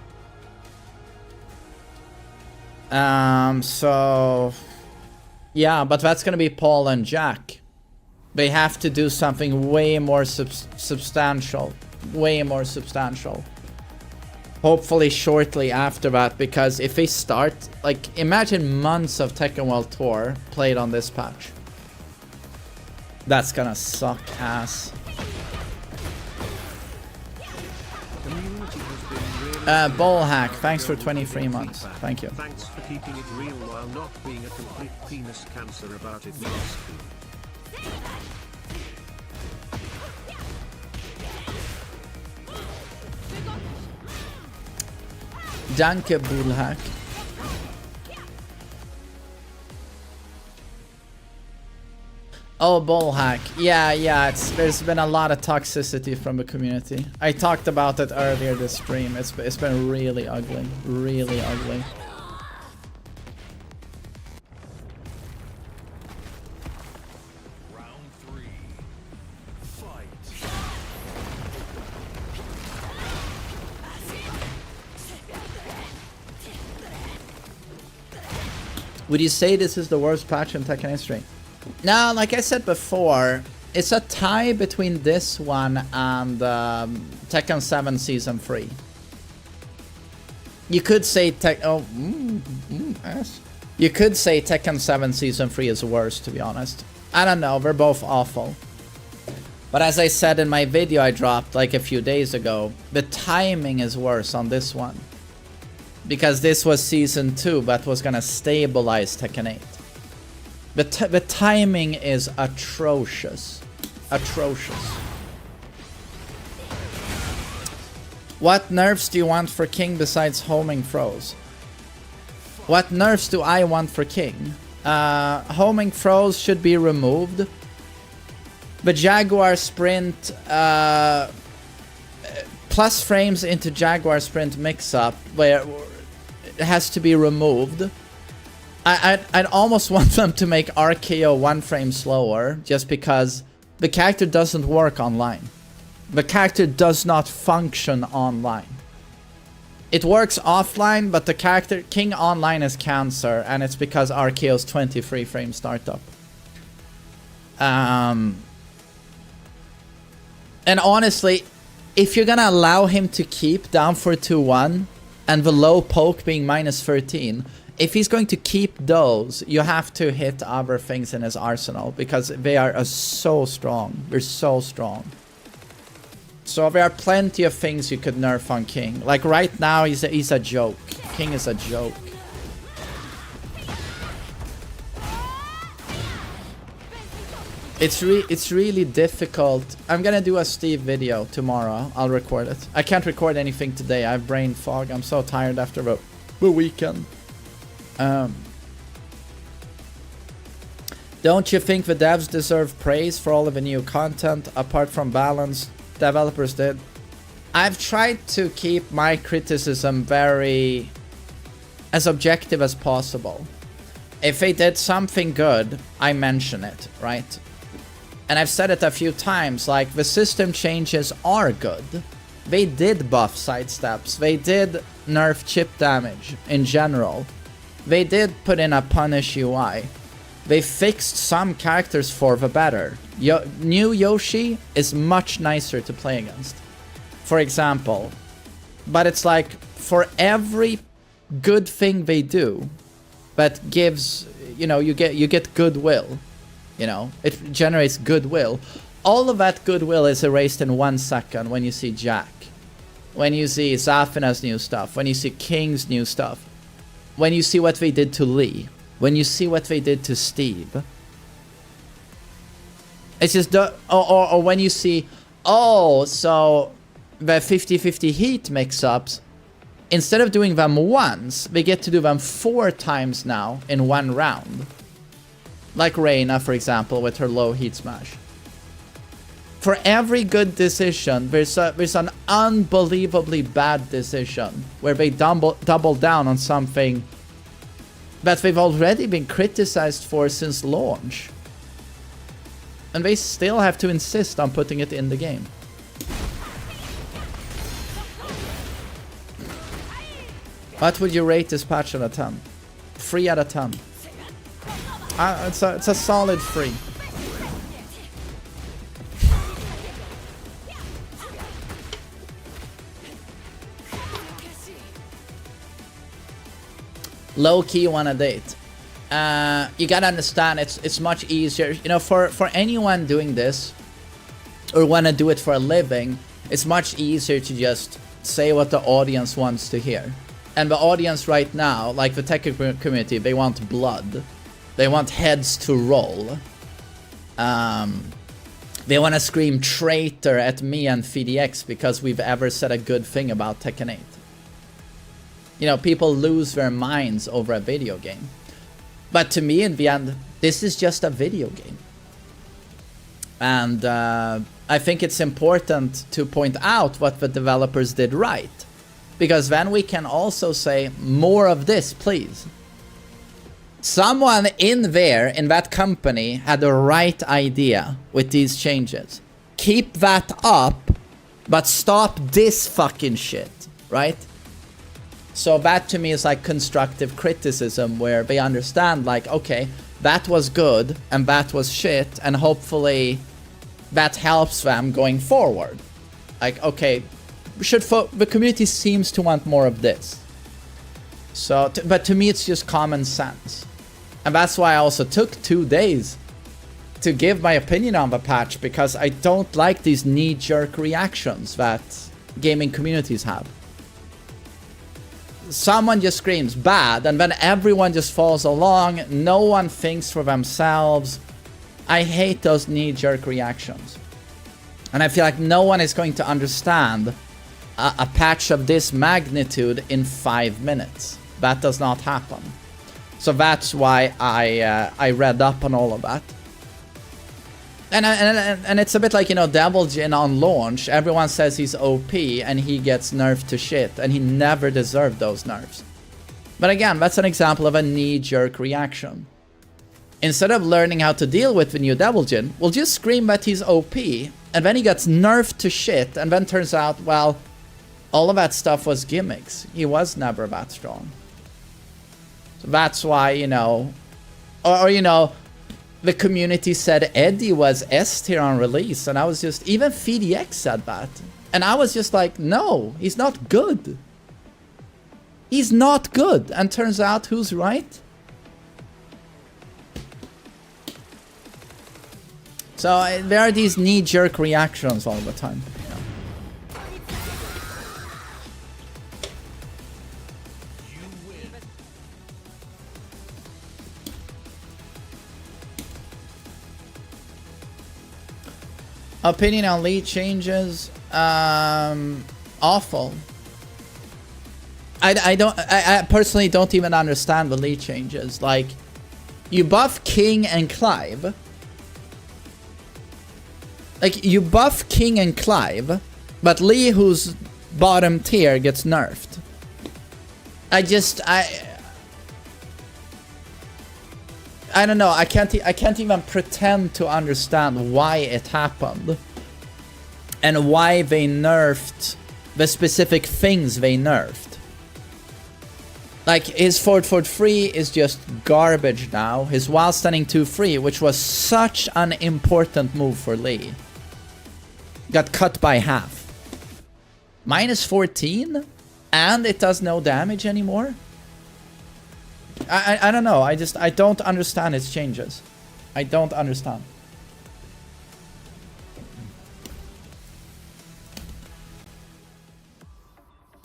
So yeah, but that's gonna be Paul and Jack. They have to do something way more substantial. Way more substantial. Hopefully shortly after that, because if they start, like, imagine months of Tekken World Tour played on this patch. That's gonna suck ass. Ball Hack, thanks for 23 months. Thank you. Thanks for keeping it real while not being a complete penis cancer about it, nasty. Danke, Bullhack. Oh, Bullhack. Yeah, there's been a lot of toxicity from the community. I talked about it earlier this stream. It's been really ugly. Really ugly. Round 3. Fight. Would you say this is the worst patch in Tekken history? No, like I said before, it's a tie between this one and Tekken 7 Season 3. You could say You could say Tekken 7 Season 3 is worse, to be honest. I don't know, they're both awful. But as I said in my video I dropped like a few days ago, the timing is worse on this one. Because this was Season 2 that was gonna stabilize Tekken 8. The timing is atrocious. Atrocious. What nerfs do you want for King besides homing throws? What nerfs do I want for King? Homing throws should be removed. The Jaguar Sprint, plus frames into Jaguar Sprint mix-up, where it has to be removed. I'd almost want them to make RKO 1 frame slower, just because the character doesn't work online. The character does not function online. It works offline, but the character King online is cancer, and it's because RKO's 23 frame startup. And honestly, if you're gonna allow him to keep down for 2-1 and the low poke being -13, if he's going to keep those, you have to hit other things in his arsenal, because they are so strong. They're so strong. So there are plenty of things you could nerf on King. Like right now, he's a joke. King is a joke. It's really difficult. I'm gonna do a Steve video tomorrow. I'll record it. I can't record anything today. I have brain fog. I'm so tired after the weekend. Don't you think the devs deserve praise for all of the new content, apart from balance developers did? I've tried to keep my criticism very as objective as possible. If they did something good, I mention it, right? And I've said it a few times, like, the system changes are good. They did buff sidesteps, they did nerf chip damage in general. They did put in a punish UI. They fixed some characters for the better. New Yoshi is much nicer to play against, for example. But it's like, for every good thing they do that gives, you know, you get goodwill, you know, it generates goodwill. All of that goodwill is erased in 1 second when you see Jack, when you see Zafina's new stuff, when you see King's new stuff, when you see what they did to Lee, when you see what they did to Steve. It's just, or when you see, oh, so the 50-50 heat mix-ups, instead of doing them once, we get to do them 4 times now in one round. Like Reina, for example, with her low heat smash. For every good decision, there's an unbelievably bad decision where they double down on something that they've already been criticized for since launch. And they still have to insist on putting it in the game. What would you rate this patch out of 10? 3 out of 10. It's a solid 3. Low-key wanna date. You gotta understand, it's much easier. You know, for anyone doing this, or wanna do it for a living, it's much easier to just say what the audience wants to hear. And the audience right now, like the tech community, they want blood. They want heads to roll. They wanna scream traitor at me and FDX because we've ever said a good thing about Tekken 8. You know, people lose their minds over a video game. But to me, in the end, this is just a video game. And I think it's important to point out what the developers did right. Because then we can also say, more of this, please. Someone in there, in that company, had the right idea with these changes. Keep that up, but stop this fucking shit, right? So that to me is like constructive criticism where they understand like, okay, that was good and that was shit, and hopefully that helps them going forward. Like, okay, the community seems to want more of this. So, but to me it's just common sense. And that's why I also took 2 days to give my opinion on the patch, because I don't like these knee-jerk reactions that gaming communities have. Someone just screams bad, and then everyone just falls along. No one thinks for themselves. I hate those knee-jerk reactions. And I feel like no one is going to understand a patch of this magnitude in 5 minutes. That does not happen. So that's why I read up on all of that. And it's a bit like, you know, Devil Jin on launch. Everyone says he's OP and he gets nerfed to shit, and he never deserved those nerfs. But again, that's an example of a knee-jerk reaction. Instead of learning how to deal with the new Devil Jin, we'll just scream that he's OP, and then he gets nerfed to shit, and then turns out, well, all of that stuff was gimmicks. He was never that strong. So that's why, you know, or you know, the community said Eddie was S tier on release, and I was just, even FDX said that. And I was just like, no, he's not good. He's not good. And turns out, who's right? So there are these knee-jerk reactions all the time. Opinion on lead changes, awful. I personally don't even understand the lead changes. Like, you buff King and Clive. Like, you buff King and Clive, but Lee, who's bottom tier, gets nerfed. I don't know. I can't even pretend to understand why it happened and why they nerfed the specific things they nerfed. Like, his forward 3 is just garbage now. His while standing 2-3, which was such an important move for Lee, got cut by half. Minus 14, and it does no damage anymore. I don't know. I don't understand its changes. I don't understand.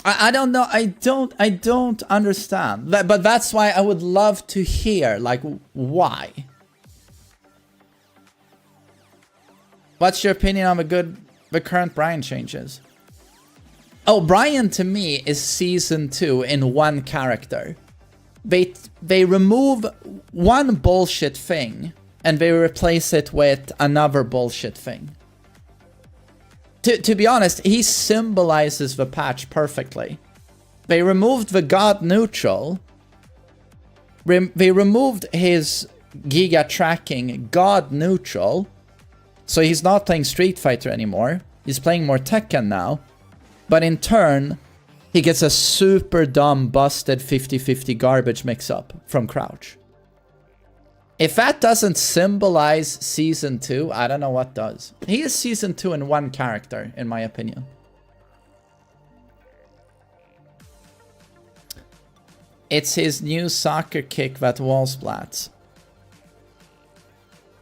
I don't know. I don't understand. But that's why I would love to hear, like, why. What's your opinion on the current Brian changes? Oh, Brian to me is season 2 in one character. They remove one bullshit thing and they replace it with another bullshit thing. To be honest, he symbolizes the patch perfectly. They removed the god neutral. They removed his Giga tracking god neutral. So he's not playing Street Fighter anymore. He's playing more Tekken now. But in turn, he gets a super dumb busted 50-50 garbage mix-up from Crouch. If that doesn't symbolize Season 2, I don't know what does. He is Season 2 in one character, in my opinion. It's his new soccer kick that wall splats.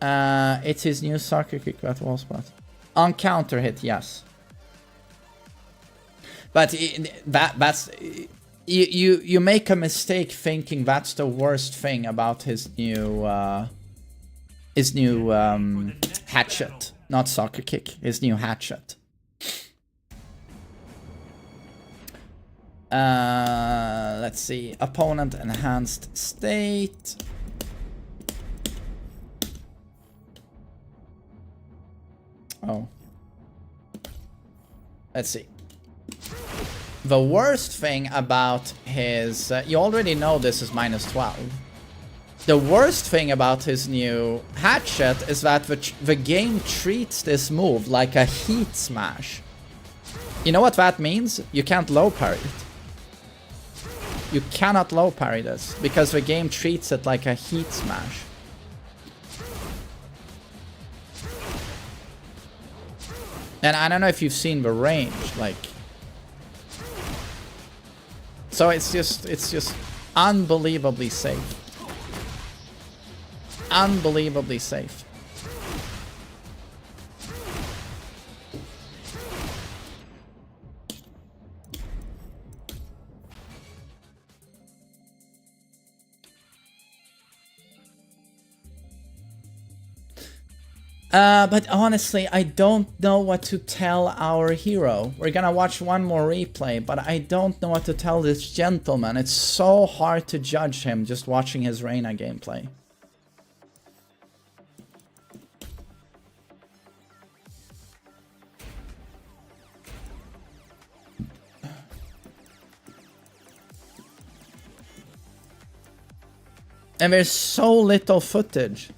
It's his new soccer kick that wall splats. On counter hit, yes. But that's... You make a mistake thinking that's the worst thing about his new hatchet, not soccer kick. His new hatchet. Let's see. Opponent enhanced state. Oh. Let's see. The worst thing about his... you already know this is -12. The worst thing about his new hatchet is that the game treats this move like a heat smash. You know what that means? You can't low parry it. You cannot low parry this, because the game treats it like a heat smash. And I don't know if you've seen the range, like... So it's just unbelievably safe. Unbelievably safe. But honestly, I don't know what to tell our hero. We're gonna watch one more replay, but I don't know what to tell this gentleman. It's so hard to judge him just watching his Reina gameplay. And there's so little footage.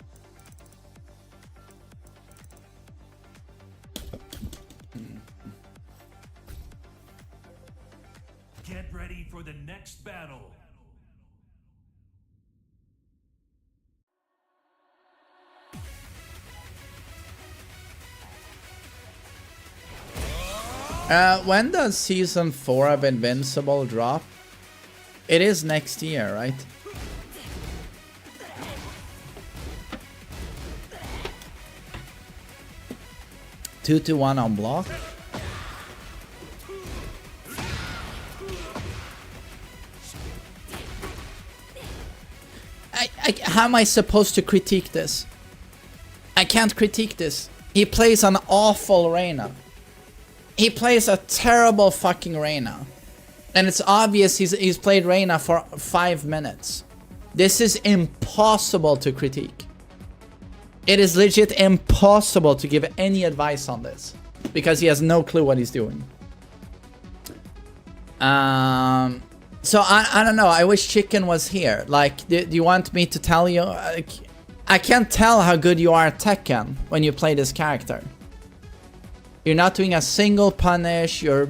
Get ready for the next battle. When does Season 4 of Invincible drop? It is next year, right? Two to one on block. How am I supposed to critique this? I can't critique this. He plays an awful Reina. He plays a terrible fucking Reina. And it's obvious he's played Reina for 5 minutes. This is impossible to critique. It is legit impossible to give any advice on this. Because he has no clue what he's doing. So I don't know. I wish Chicken was here. Like, do you want me to tell you? I can't tell how good you are at Tekken when you play this character. You're not doing a single punish. You're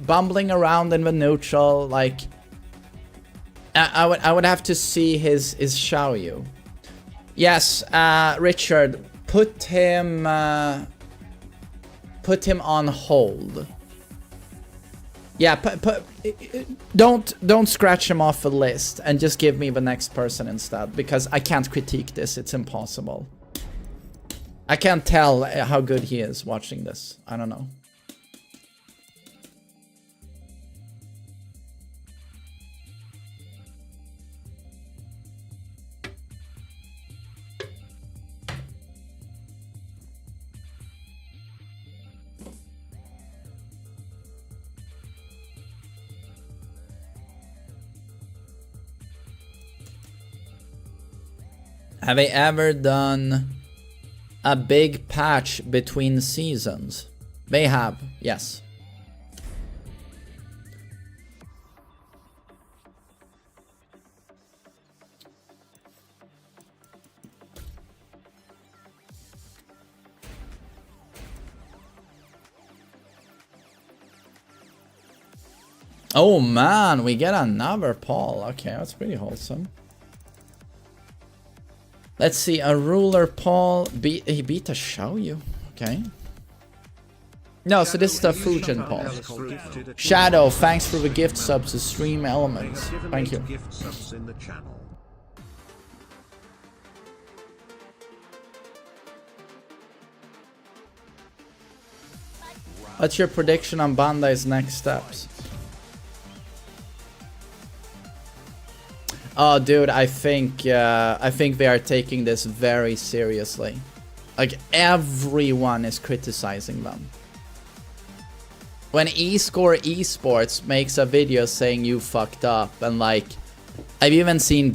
bumbling around in the neutral. Like, I would have to see his Xiaoyu. Yes, Richard, put him on hold. Yeah, don't scratch him off the list and just give me the next person instead, because I can't critique this. It's impossible. I can't tell how good he is watching this. I don't know. Have I ever done a big patch between seasons? They have, yes. Oh man, we get another Paul. Okay, that's pretty wholesome. Let's see, a ruler Paul he beat a Xiaoyu. Okay. No, so this is the Fujin Paul. Shadow, thanks for the gift subs to Stream Elements. Thank you. What's your prediction on Bandai's next steps? Oh, dude, I think they are taking this very seriously. Like, everyone is criticizing them. When eScore Esports makes a video saying you fucked up, and like, I've even seen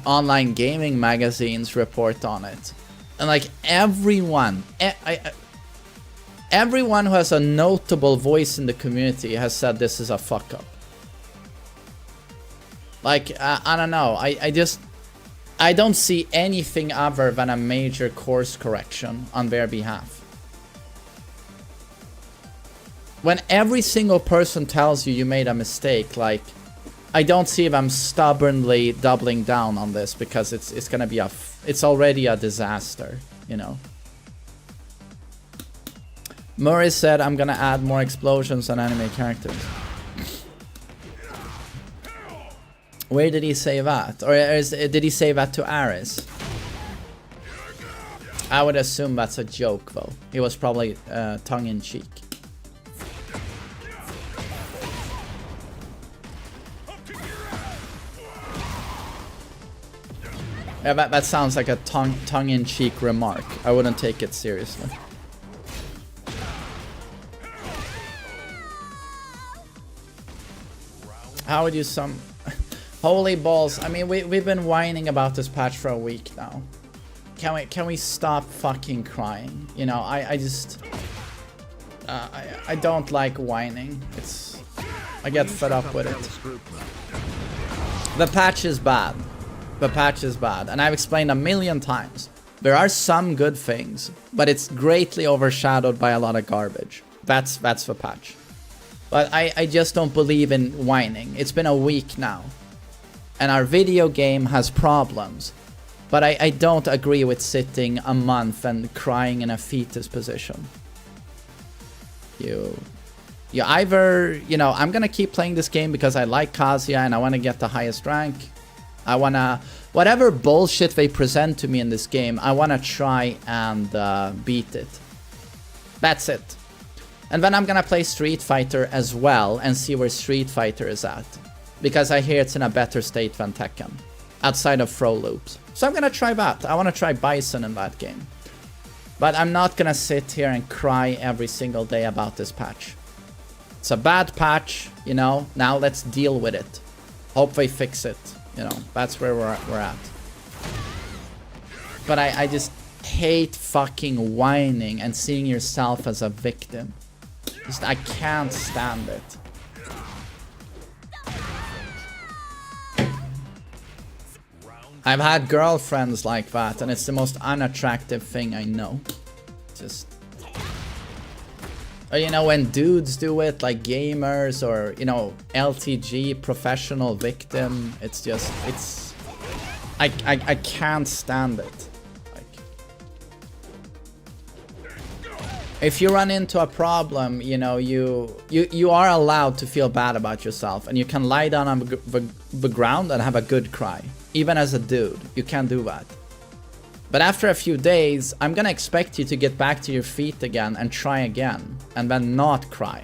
online gaming magazines report on it, and like everyone, everyone who has a notable voice in the community has said this is a fuck up. Like, I don't know, I don't see anything other than a major course correction on their behalf. When every single person tells you made a mistake, like, I don't see them stubbornly doubling down on this because it's gonna be it's already a disaster, you know. Murray said, I'm gonna add more explosions on anime characters. Where did he say that? Or did he say that to Aris? I would assume that's a joke, though. He was probably tongue-in-cheek. Yeah, that sounds like a tongue-in-cheek remark. I wouldn't take it seriously. How would you sum... Holy balls, I mean, we've been whining about this patch for a week now. Can we stop fucking crying? You know, I just... I don't like whining. I get fed up with it. The patch is bad. The patch is bad, and I've explained a million times. There are some good things, but it's greatly overshadowed by a lot of garbage. That's the patch. But I just don't believe in whining. It's been a week now. And our video game has problems. But I don't agree with sitting a month and crying in a fetus position. You either, you know, I'm gonna keep playing this game because I like Kazuya and I want to get the highest rank. I wanna, whatever bullshit they present to me in this game, I wanna try and beat it. That's it. And then I'm gonna play Street Fighter as well and see where Street Fighter is at. Because I hear it's in a better state than Tekken, outside of throw loops. So I'm gonna try that. I wanna try Bison in that game. But I'm not gonna sit here and cry every single day about this patch. It's a bad patch, you know, now let's deal with it. Hope they fix it, you know, that's where we're at. But I just hate fucking whining and seeing yourself as a victim. Just, I can't stand it. I've had girlfriends like that, and it's the most unattractive thing I know. Just... Or, you know, when dudes do it, like gamers, or, you know, LTG, professional victim, it's just, it's... I can't stand it. Like... If you run into a problem, you know, you are allowed to feel bad about yourself, and you can lie down on the ground and have a good cry. Even as a dude, you can't do that. But after a few days, I'm gonna expect you to get back to your feet again and try again, and then not cry.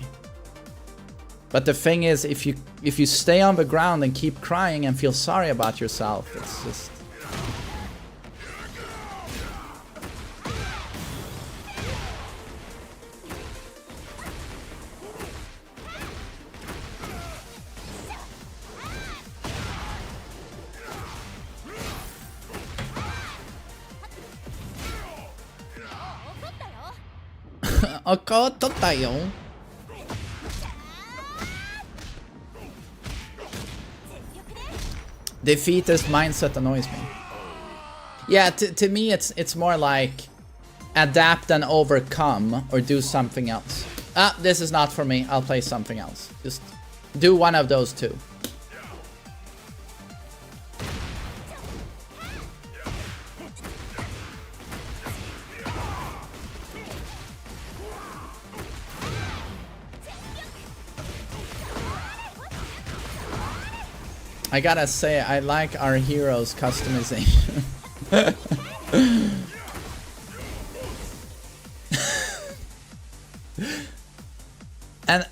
But the thing is, if you stay on the ground and keep crying and feel sorry about yourself, it's just... Okoto tayo. Defeatist mindset annoys me. Yeah, to me it's more like adapt and overcome or do something else. Ah, this is not for me. I'll play something else. Just do one of those two. I gotta say, I like our heroes' customization. And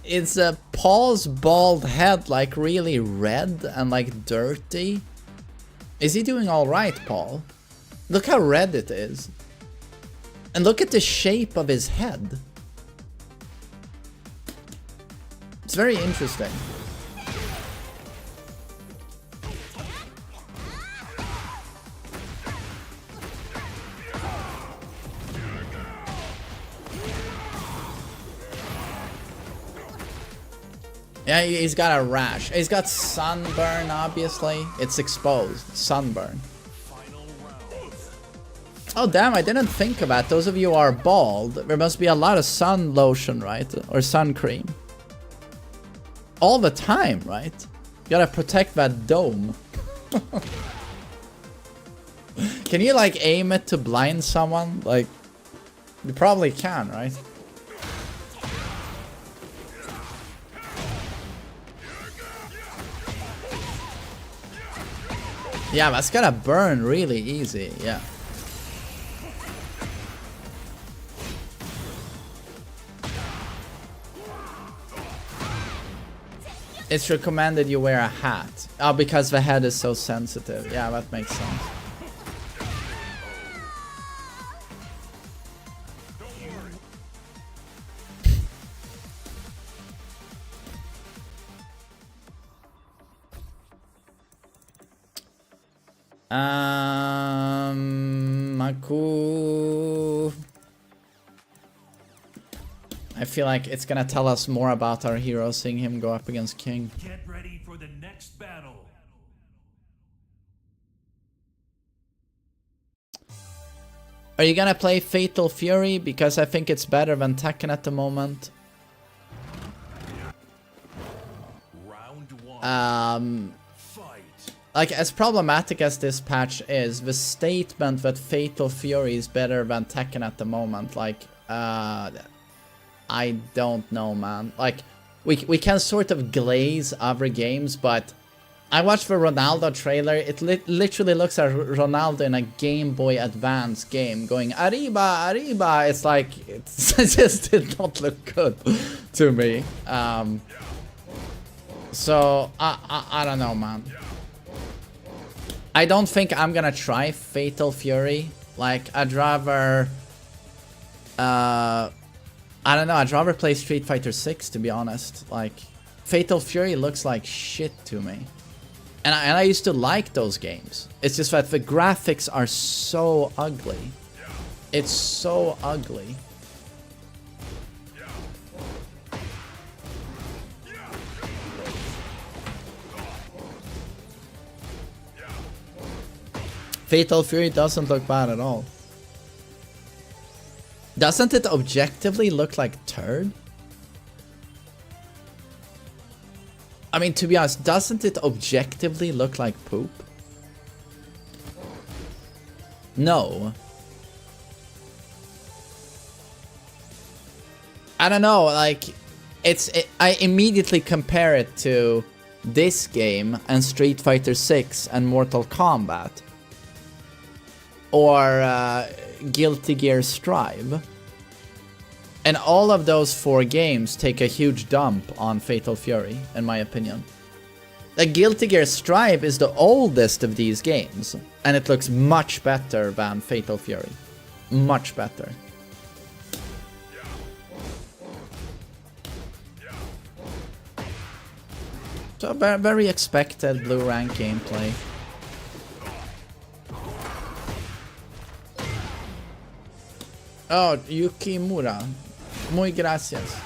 it's Paul's bald head like really red and like dirty. Is he doing all right, Paul? Look how red it is. And look at the shape of his head. It's very interesting. Yeah, he's got a rash. He's got sunburn, obviously. It's exposed. Sunburn. Oh, damn, I didn't think of that. Those of you who are bald, there must be a lot of sun lotion, right? Or sun cream. All the time, right? You gotta protect that dome. Can you, like, aim it to blind someone? Like, you probably can, right? Yeah, that's gonna burn really easy, yeah. It's recommended you wear a hat. Oh, because the head is so sensitive. Yeah, that makes sense. Maku. I feel like it's gonna tell us more about our hero seeing him go up against King. Get ready for the next battle. Are you gonna play Fatal Fury? Because I think it's better than Tekken at the moment. Round one. Like, as problematic as this patch is, the statement that Fatal Fury is better than Tekken at the moment, like, I don't know, man. Like, we can sort of glaze other games, but I watched the Ronaldo trailer. It literally looks at Ronaldo in a Game Boy Advance game going, Arriba, Arriba. It's like, it just did not look good to me. So, I don't know, man. I don't think I'm gonna try Fatal Fury. Like, I'd rather... I don't know, I'd rather play Street Fighter 6, to be honest. Like, Fatal Fury looks like shit to me. And I used to like those games. It's just that the graphics are so ugly. It's so ugly. Fatal Fury doesn't look bad at all. Doesn't it objectively look like turd? I mean, to be honest, doesn't it objectively look like poop? No. I don't know, like, I immediately compare it to this game and Street Fighter 6 and Mortal Kombat. Or Guilty Gear Strive. And all of those 4 games take a huge dump on Fatal Fury, in my opinion. The Guilty Gear Strive is the oldest of these games, and it looks much better than Fatal Fury. Much better. So very expected blue rank gameplay. Oh, Yukimura. Muy gracias.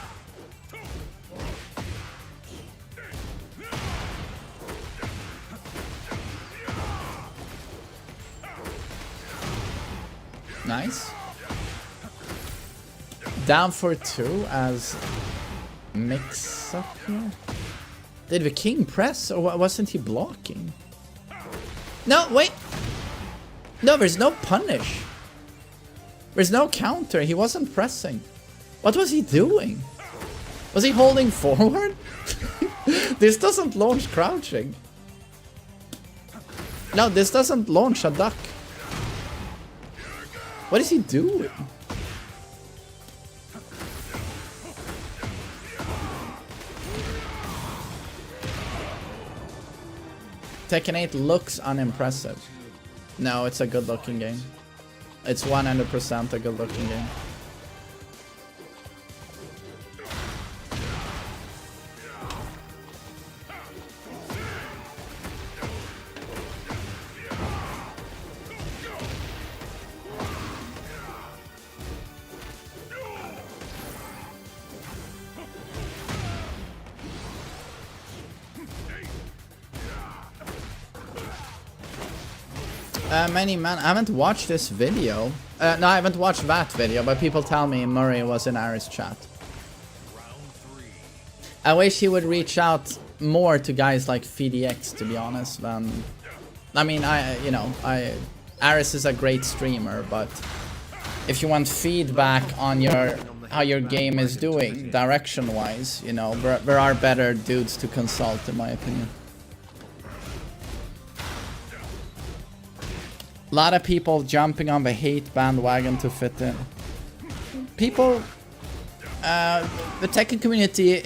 Nice. Down for 2 as mix up here. Did the king press or wasn't he blocking? No, wait. No, there's no punish. There's no counter. He wasn't pressing. What was he doing? Was he holding forward? This doesn't launch crouching. No, this doesn't launch a duck. What is he doing? Tekken 8 looks unimpressive. No, it's a good looking game. It's 100% a good looking game. Many man, I haven't watched this video. No, I haven't watched that video, but people tell me Murray was in Aris chat. I wish he would reach out more to guys like FDX, to be honest. I mean, Aris is a great streamer, but if you want feedback on how your game is doing, direction-wise, you know, there are better dudes to consult, in my opinion. A lot of people jumping on the hate bandwagon to fit in. People, the Tekken community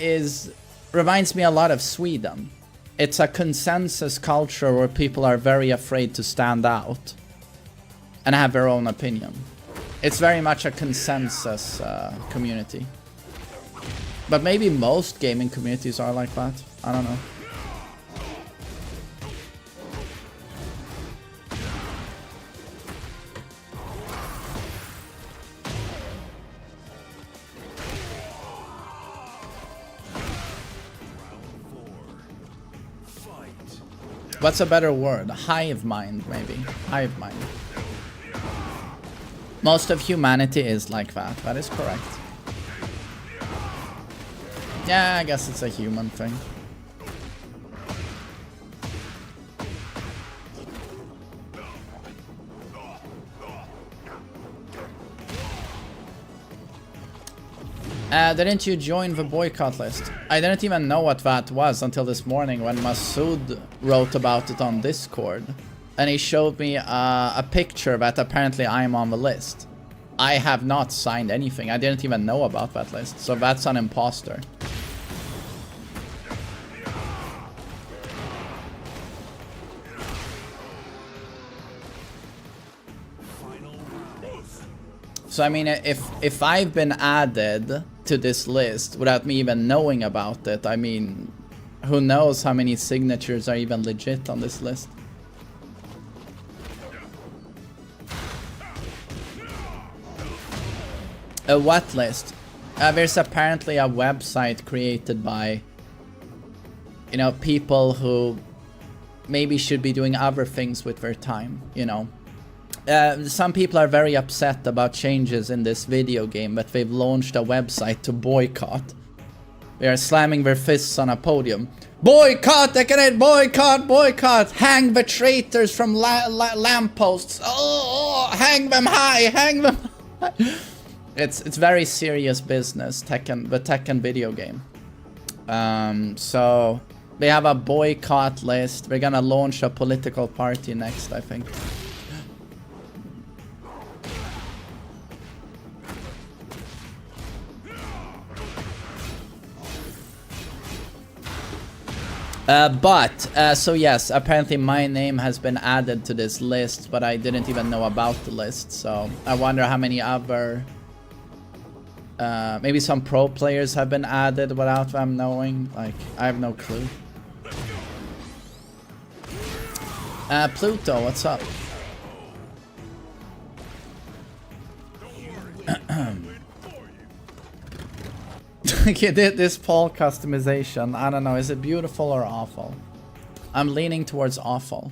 reminds me a lot of Sweden. It's a consensus culture where people are very afraid to stand out and have their own opinion. It's very much a consensus community. But maybe most gaming communities are like that. I don't know. What's a better word? Hive mind, maybe. Hive mind. Most of humanity is like that. That is correct. Yeah, I guess it's a human thing. Didn't you join the boycott list? I didn't even know what that was until this morning when Masood wrote about it on Discord. And he showed me a picture that apparently I'm on the list. I have not signed anything. I didn't even know about that list. So that's an imposter. So I mean, if I've been added to this list without me even knowing about it, I mean, who knows how many signatures are even legit on this list? A what list? There's apparently a website created by, you know, people who maybe should be doing other things with their time, you know. Some people are very upset about changes in this video game, but they've launched a website to boycott. They are slamming their fists on a podium. Boycott! Tekken 8! Boycott! Boycott! Hang the traitors from lampposts! Oh, hang them high! Hang them high! It's very serious business, the Tekken video game. So they have a boycott list. They're gonna launch a political party next, I think. So yes, apparently my name has been added to this list, but I didn't even know about the list, so I wonder how many other... maybe some pro players have been added without them knowing, like, I have no clue. Pluto, what's up? Okay, this Paul customization, I don't know, is it beautiful or awful? I'm leaning towards awful.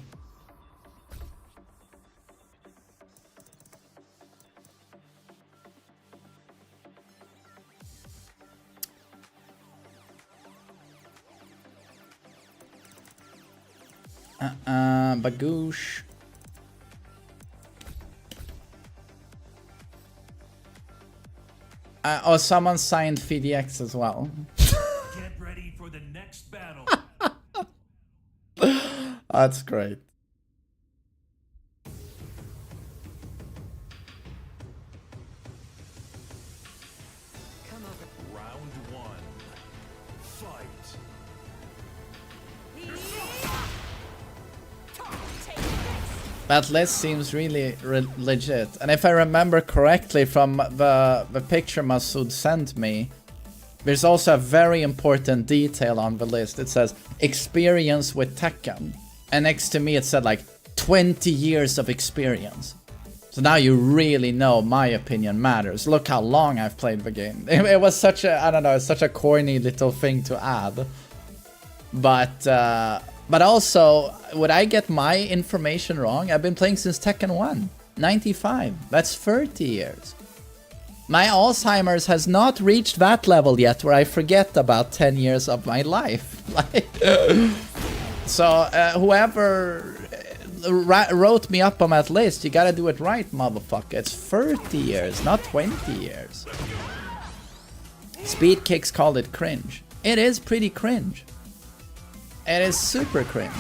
Bagoosh. Oh, someone signed FDX as well. Get ready for the next battle. That's great. Come over. Round one. Fight. That list seems really legit, and if I remember correctly from the picture Masood sent me, there's also a very important detail on the list. It says experience with Tekken, and next to me it said like 20 years of experience. So now you really know my opinion matters. Look how long I've played the game. It was such a, I don't know, such a corny little thing to add. But also, would I get my information wrong? I've been playing since Tekken 1, 95. That's 30 years. My Alzheimer's has not reached that level yet where I forget about 10 years of my life. So whoever wrote me up on that list, you gotta do it right, motherfucker. It's 30 years, not 20 years. Speed Kicks called it cringe. It is pretty cringe. It is super cringe.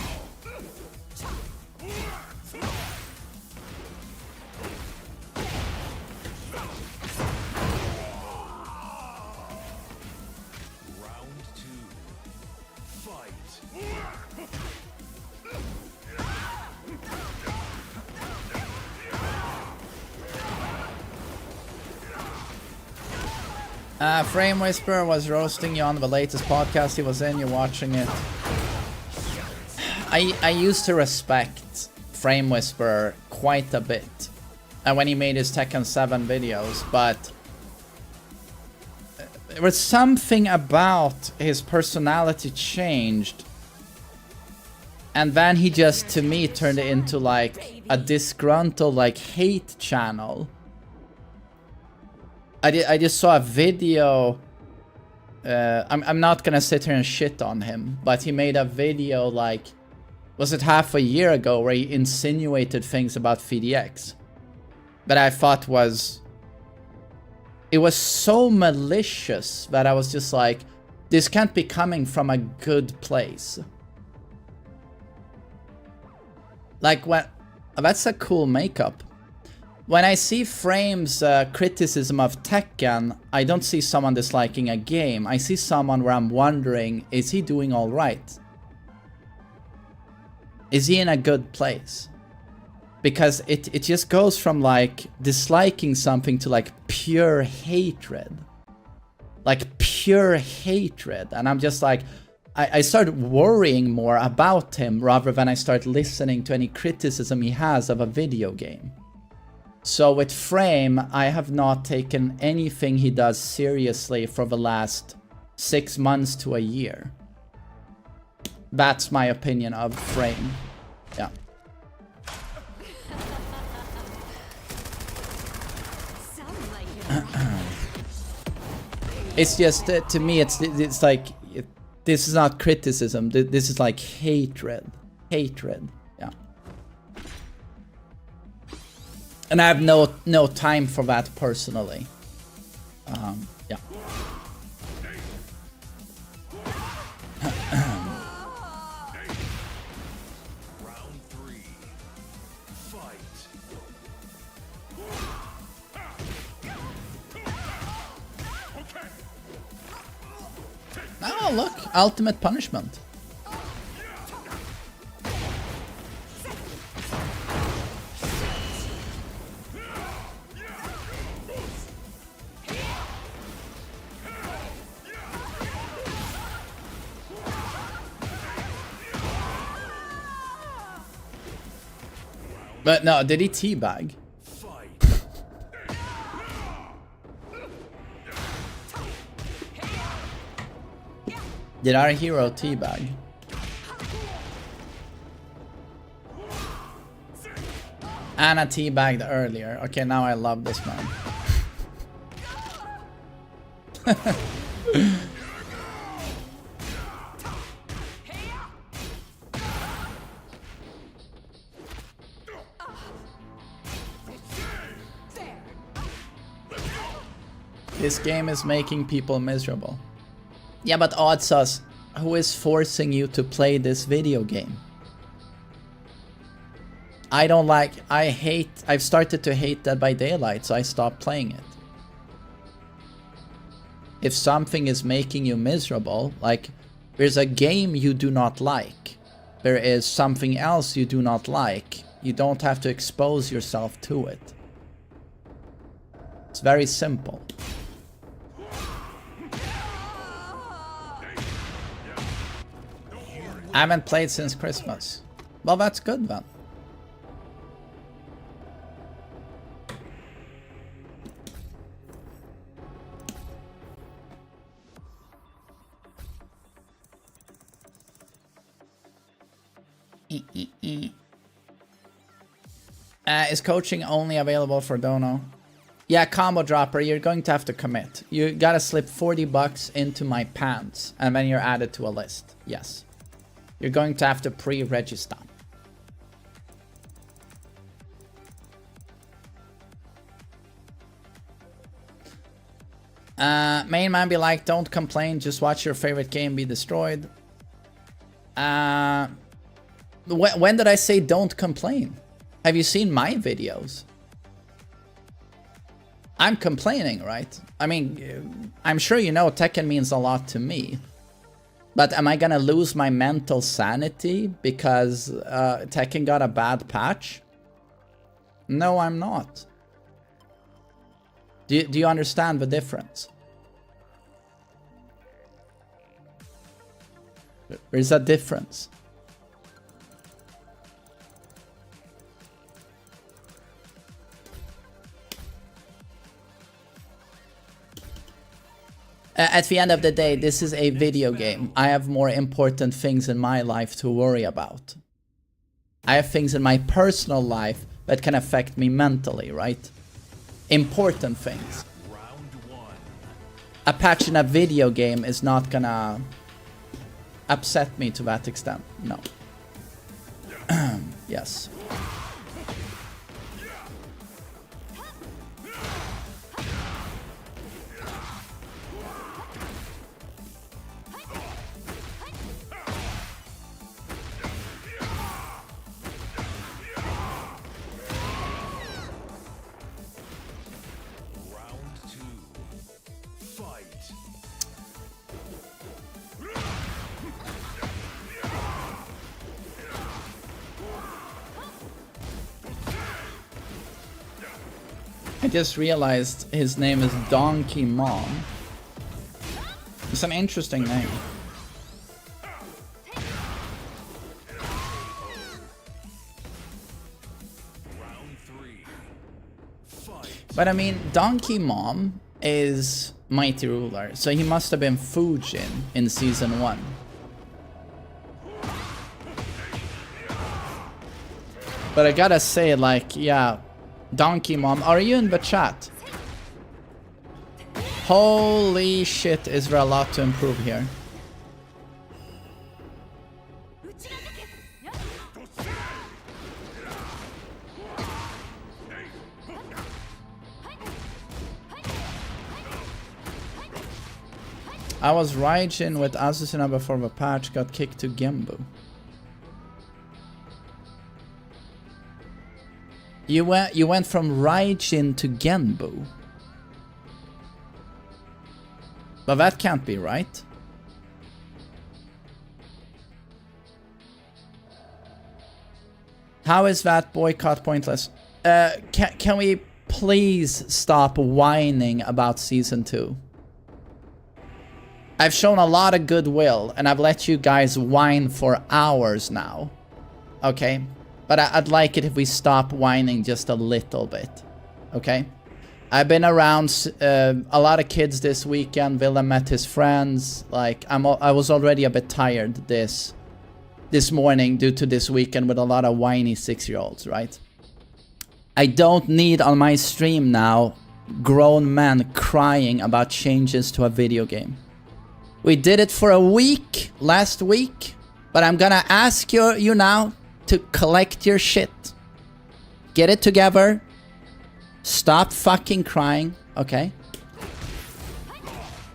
Round two. Fight. Frame Whisperer was roasting you on the latest podcast he was in. You're watching it. I used to respect Frame Whisperer quite a bit when he made his Tekken 7 videos, but there was something about his personality changed, and then he just, to me, turned it into like a disgruntled like hate channel. I just saw a video. I'm not gonna sit here and shit on him, but he made a video like, was it half a year ago, where he insinuated things about FDX that I thought was, it was so malicious that I was just like, this can't be coming from a good place. Like, when, that's a cool makeup. When I see Frame's criticism of Tekken, I don't see someone disliking a game. I see someone where I'm wondering, is he doing all right? Is he in a good place? Because it just goes from like disliking something to like pure hatred. Like pure hatred. And I'm just like, I start worrying more about him rather than I start listening to any criticism he has of a video game. So with Frame, I have not taken anything he does seriously for the last 6 months to a year. That's my opinion of Frame. Yeah. It's just, to me, it's like, this is not criticism. This is like hatred. Hatred. Yeah. And I have no time for that personally. Yeah. Round three. Fight. Oh, look, ultimate punishment. But no, did he teabag? Did our hero teabag? Anna teabagged earlier. Okay, now I love this man. This game is making people miserable. Yeah, but Oddsus, who is forcing you to play this video game? I've started to hate Dead by Daylight, so I stopped playing it. If something is making you miserable, like, there's a game you do not like, there is something else you do not like, you don't have to expose yourself to it. It's very simple. I haven't played since Christmas. Well, that's good then. Is coaching only available for Dono? Yeah, combo dropper, you're going to have to commit. You gotta slip 40 bucks into my pants, and then you're added to a list. Yes. You're going to have to pre-register. Main man be like, don't complain, just watch your favorite game be destroyed. When did I say don't complain? Have you seen my videos? I'm complaining, right? I mean, I'm sure you know Tekken means a lot to me. But am I gonna lose my mental sanity because Tekken got a bad patch? No, I'm not. Do you understand the difference? There's a difference. At the end of the day, this is a video game. I have more important things in my life to worry about. I have things in my personal life that can affect me mentally, right? Important things. A patch in a video game is not gonna upset me to that extent. No. Yes. I just realized his name is Donkey Mom. It's an interesting name. But I mean, Donkey Mom is Mighty Ruler, so he must have been Fujin in Season 1. But I gotta say, like, yeah, Donkey Mom, are you in the chat? Holy shit, is there a lot to improve here. I was Raijin with Asusuna before the patch got kicked to Gembu. You went from Raijin to Genbu. But that can't be right. How is that boycott pointless? Can we please stop whining about Season 2? I've shown a lot of goodwill, and I've let you guys whine for hours now. Okay? But I'd like it if we stop whining just a little bit. Okay? I've been around a lot of kids this weekend. Willem met his friends. Like I was already a bit tired this morning due to this weekend with a lot of whiny 6-year-olds, right? I don't need on my stream now grown men crying about changes to a video game. We did it for a week last week, but I'm gonna ask you now to collect your shit. Get it together. Stop fucking crying, okay?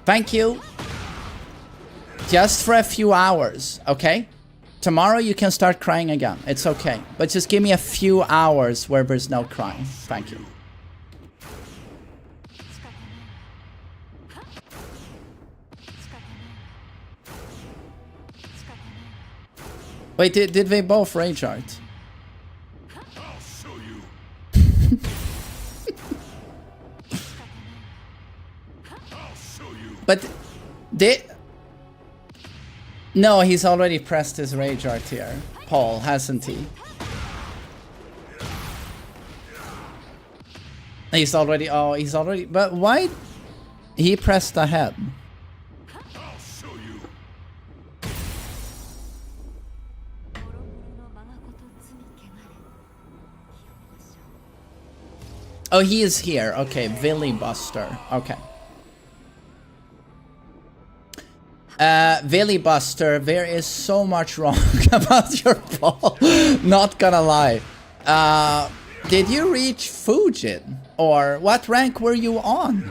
Thank you. Just for a few hours, okay? Tomorrow you can start crying again. It's okay. But just give me a few hours where there's no crying. Thank you. Wait, did they both rage art? I'll show you. I'll show you. But they... No, he's already pressed his rage art here. Paul, hasn't he? He's already... Oh, he's already... But why... He pressed ahead. I'll show you. Oh, he is here. Okay, Billy Buster. Okay. Billy Buster, there is so much wrong about your ball. Not gonna lie. Did you reach Fujin? Or what rank were you on?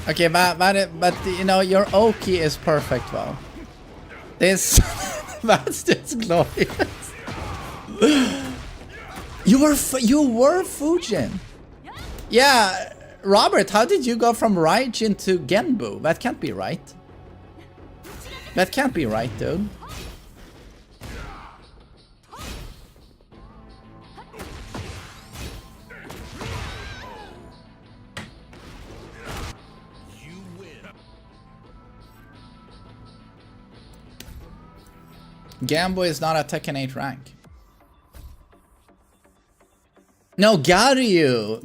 Okay, but you know, your Oki is perfect though. This... That's just glorious. You were Fujin. Yeah, Robert, how did you go from Raijin to Genbu? That can't be right. That can't be right, dude. Gambo is not a Tekken 8 rank. No, Garyu!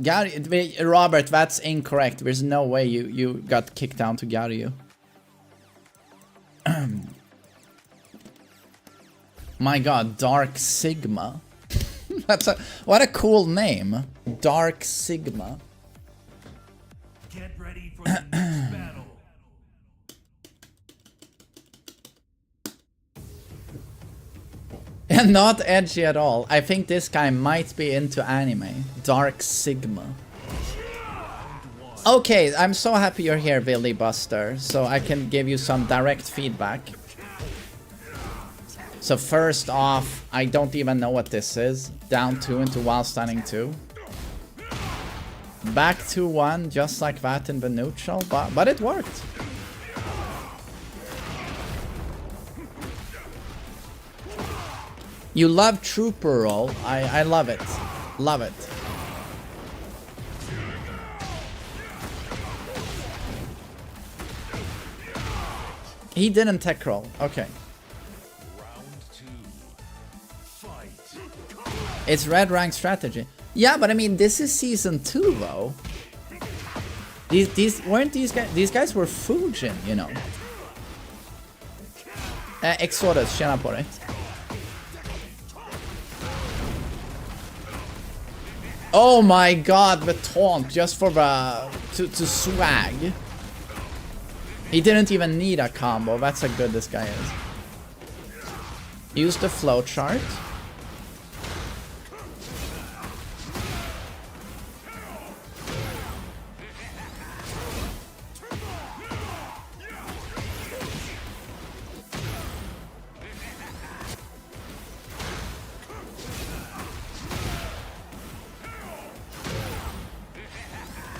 Robert, that's incorrect. There's no way you got kicked down to Garyu. My god, Dark Sigma. What a cool name. Dark Sigma. Get ready for the next battle. And not edgy at all. I think this guy might be into anime. Dark Sigma. Okay, I'm so happy you're here, Billy Buster, so I can give you some direct feedback. So first off, I don't even know what this is. Down 2 into while standing 2. Back 2-1, just like that in the neutral, but it worked. You love Trooper roll. I love it. Love it. He didn't tech roll. Okay. It's red rank strategy. Yeah, but I mean, this is season 2 though. These weren't these guys. These guys were Fujin, you know. Exodus, tjena på dig. Oh my god, the taunt just for the to swag. He didn't even need a combo. That's how good this guy is. Use the flow chart.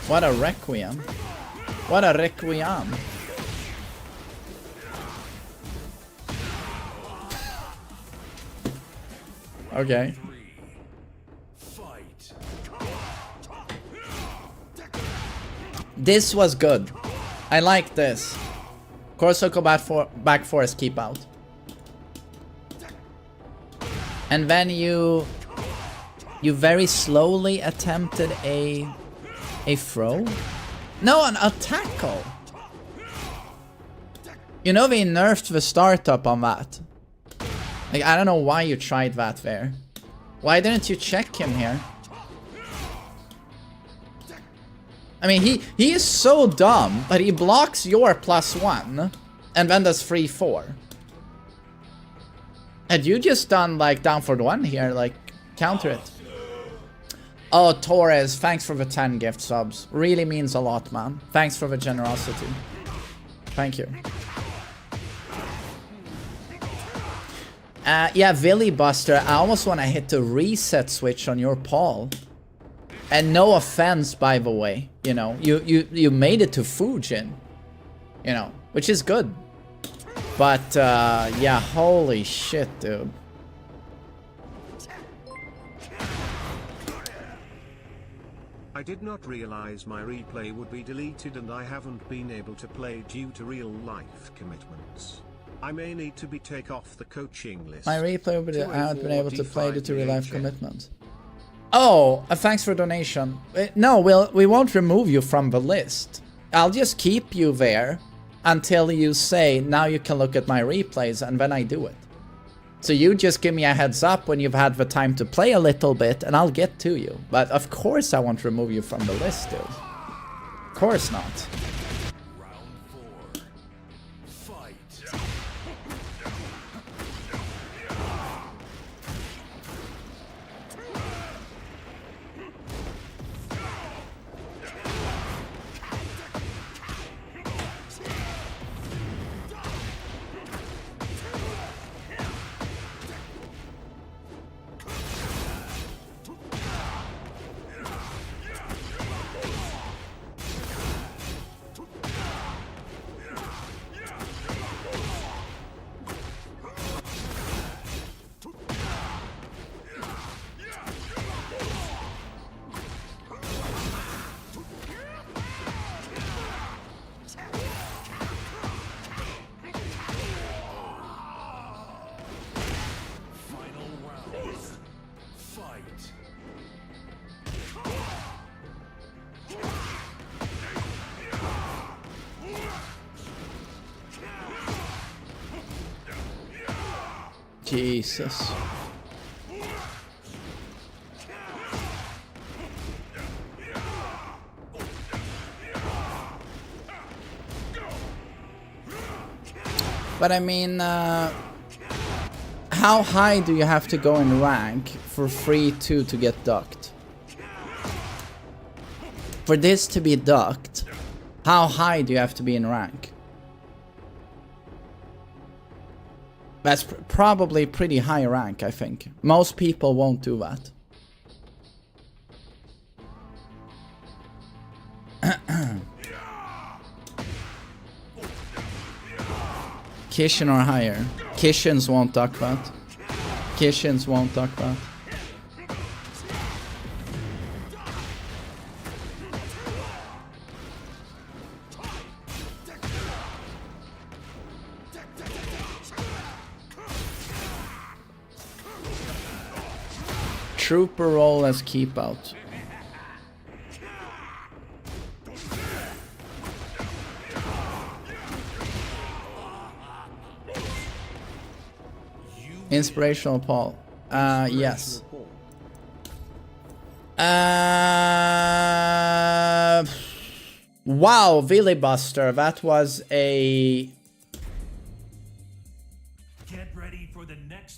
What a requiem. What a requiem. Okay. This was good. I like this. Korsoko back force keep out. And then you very slowly attempted a throw? No, a tackle. You know they nerfed the startup on that. Like, I don't know why you tried that there. Why didn't you check him here? I mean, he is so dumb, but he blocks your +1 and then does 3-4. Had you just done like down for 1 here, like counter it? Oh, Torres, thanks for the 10 gift subs. Really means a lot, man. Thanks for the generosity. Thank you. Yeah, Villy Buster, I almost want to hit the reset switch on your Paul. And no offense, by the way, you know, you made it to Fujin, you know, which is good. But, yeah, holy shit, dude. I did not realize my replay would be deleted and I haven't been able to play due to real life commitments. I may need to be take off the coaching list. My replay, but I haven't been able to play due to real life commitments. Oh, thanks for donation. No, we won't remove you from the list. I'll just keep you there until you say, now you can look at my replays, and then I do it. So you just give me a heads up when you've had the time to play a little bit, and I'll get to you. But of course I won't remove you from the list, dude. Of course not. Jesus. But I mean, how high do you have to go in rank for 3-2 to get ducked? For this to be ducked, how high do you have to be in rank? That's probably pretty high rank, I think. Most people won't do that. Kishin or higher. Kishins won't duck that. Kishins won't duck that. Trooper roll as keep out. Inspirational Paul. Yes. Wow, Filibuster. That was a...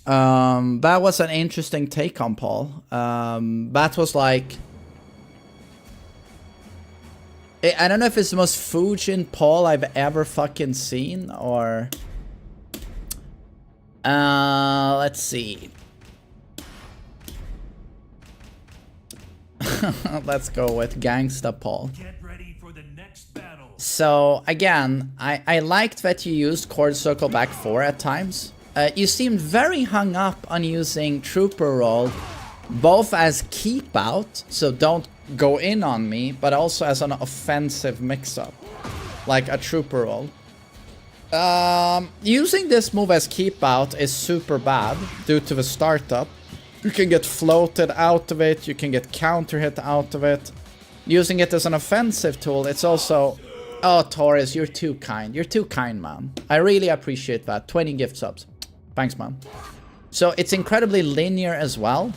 that was an interesting take on Paul. That was like... I don't know if it's the most Fujin Paul I've ever fucking seen, or... let's see. Let's go with Gangsta Paul. Get ready for the next battle. So, again, I liked that you used Chord Circle back 4 at times. You seemed very hung up on using Trooper Roll, both as keep out, so don't go in on me, but also as an offensive mix-up, like a Trooper Roll. Using this move as keep out is super bad due to the startup, You can get floated out of it. You can get counter hit out of it. Using it as an offensive tool, it's also... Oh, Taurus, you're too kind. You're too kind, man. I really appreciate that. 20 gift subs. Thanks, man. So it's incredibly linear as well.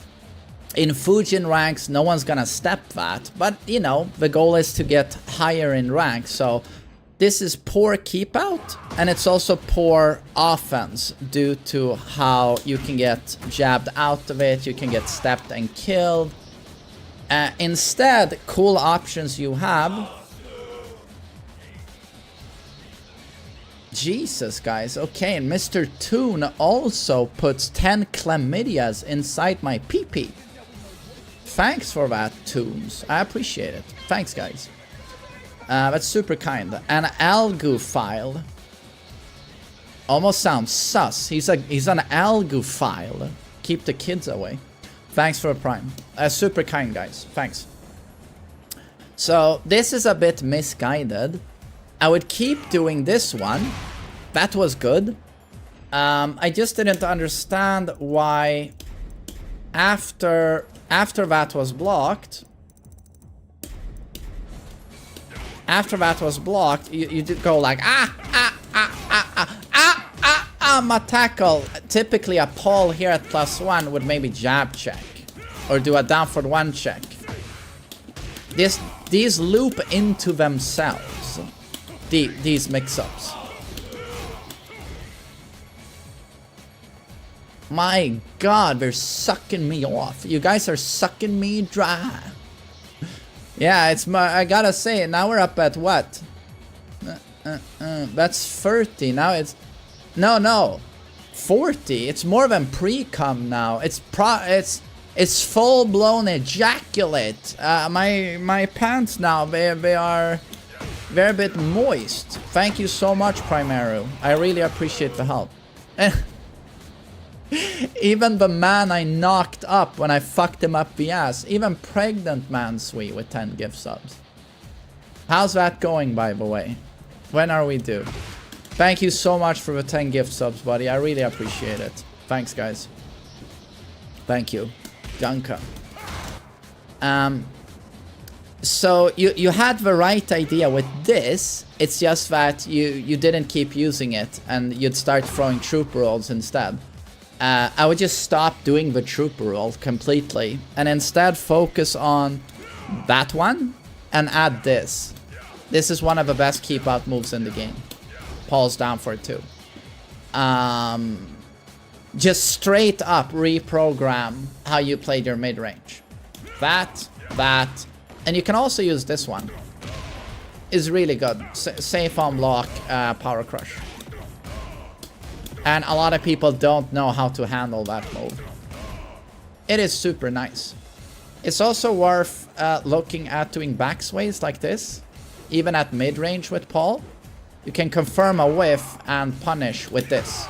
In Fujin ranks, no one's gonna step that. But, you know, the goal is to get higher in rank. So this is poor keep out. And it's also poor offense due to how you can get jabbed out of it. You can get stepped and killed. Instead, cool options you have... Jesus, guys. Okay, and Mr. Toon also puts 10 chlamydias inside my pee-pee. Thanks for that, Toons. I appreciate it. Thanks, guys. That's super kind. An algophile. Almost sounds sus. He's an algophile. Keep the kids away. Thanks for a prime. Super kind, guys. Thanks. So, this is a bit misguided. I would keep doing this one. That was good. I just didn't understand why after that was blocked. After that was blocked, you did go like my tackle. Typically a Paul here at +1 would maybe jab check. Or do a down for 1 check. These loop into themselves. These mix-ups. My god, they're sucking me off. You guys are sucking me dry. Yeah, it's I gotta say, now we're up at what? That's 30. Now it's... No. 40. It's more than pre-cum now. It's full-blown ejaculate. My pants now, they are... They're a bit moist. Thank you so much, Primaru. I really appreciate the help. Even the man I knocked up when I fucked him up the ass. Even pregnant ManSWE with 10 gift subs. How's that going, by the way? When are we due? Thank you so much for the 10 gift subs, buddy. I really appreciate it. Thanks, guys. Thank you. Danke. So you had the right idea with this. It's just that you didn't keep using it and you'd start throwing trooper rolls instead. I would just stop doing the trooper roll completely and instead focus on that one and add this. This is one of the best keep out moves in the game. Paul's down for it too. Just straight up reprogram how you played your mid range. That. And you can also use this one. Is really good. Safe on block, power crush. And a lot of people don't know how to handle that move. It is super nice. It's also worth looking at doing backsways like this. Even at mid-range with Paul. You can confirm a whiff and punish with this.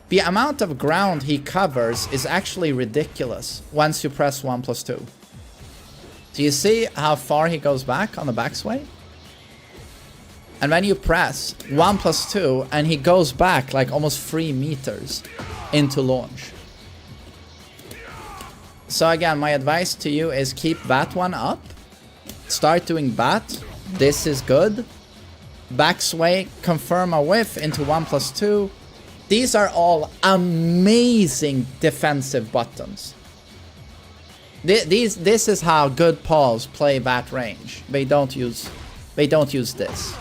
The amount of ground he covers is actually ridiculous once you press 1+2. Do you see how far he goes back on the backsway? And then you press 1+2 and he goes back like almost 3 meters into launch. So again, my advice to you is keep that one up. Start doing that. This is good. Backsway, confirm a whiff into 1+2. These are all amazing defensive buttons. This is how good Pauls play that range. They don't use this.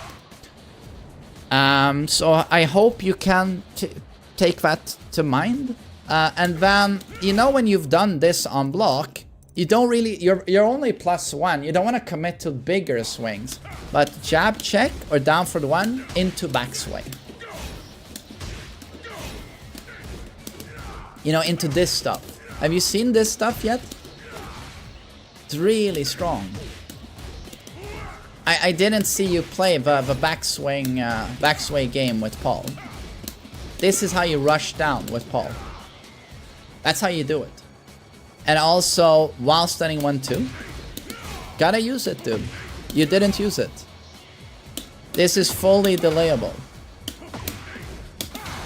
So I hope you can take that to mind. And then, you know, when you've done this on block, you don't really, you're only +1. You don't want to commit to bigger swings. But jab check or down for the 1 into backsway. You know, into this stuff. Have you seen this stuff yet? It's really strong. I didn't see you play the backsway game with Paul. This is how you rush down with Paul. That's how you do it. And also, while standing 1-2, gotta use it, dude. You didn't use it. This is fully delayable.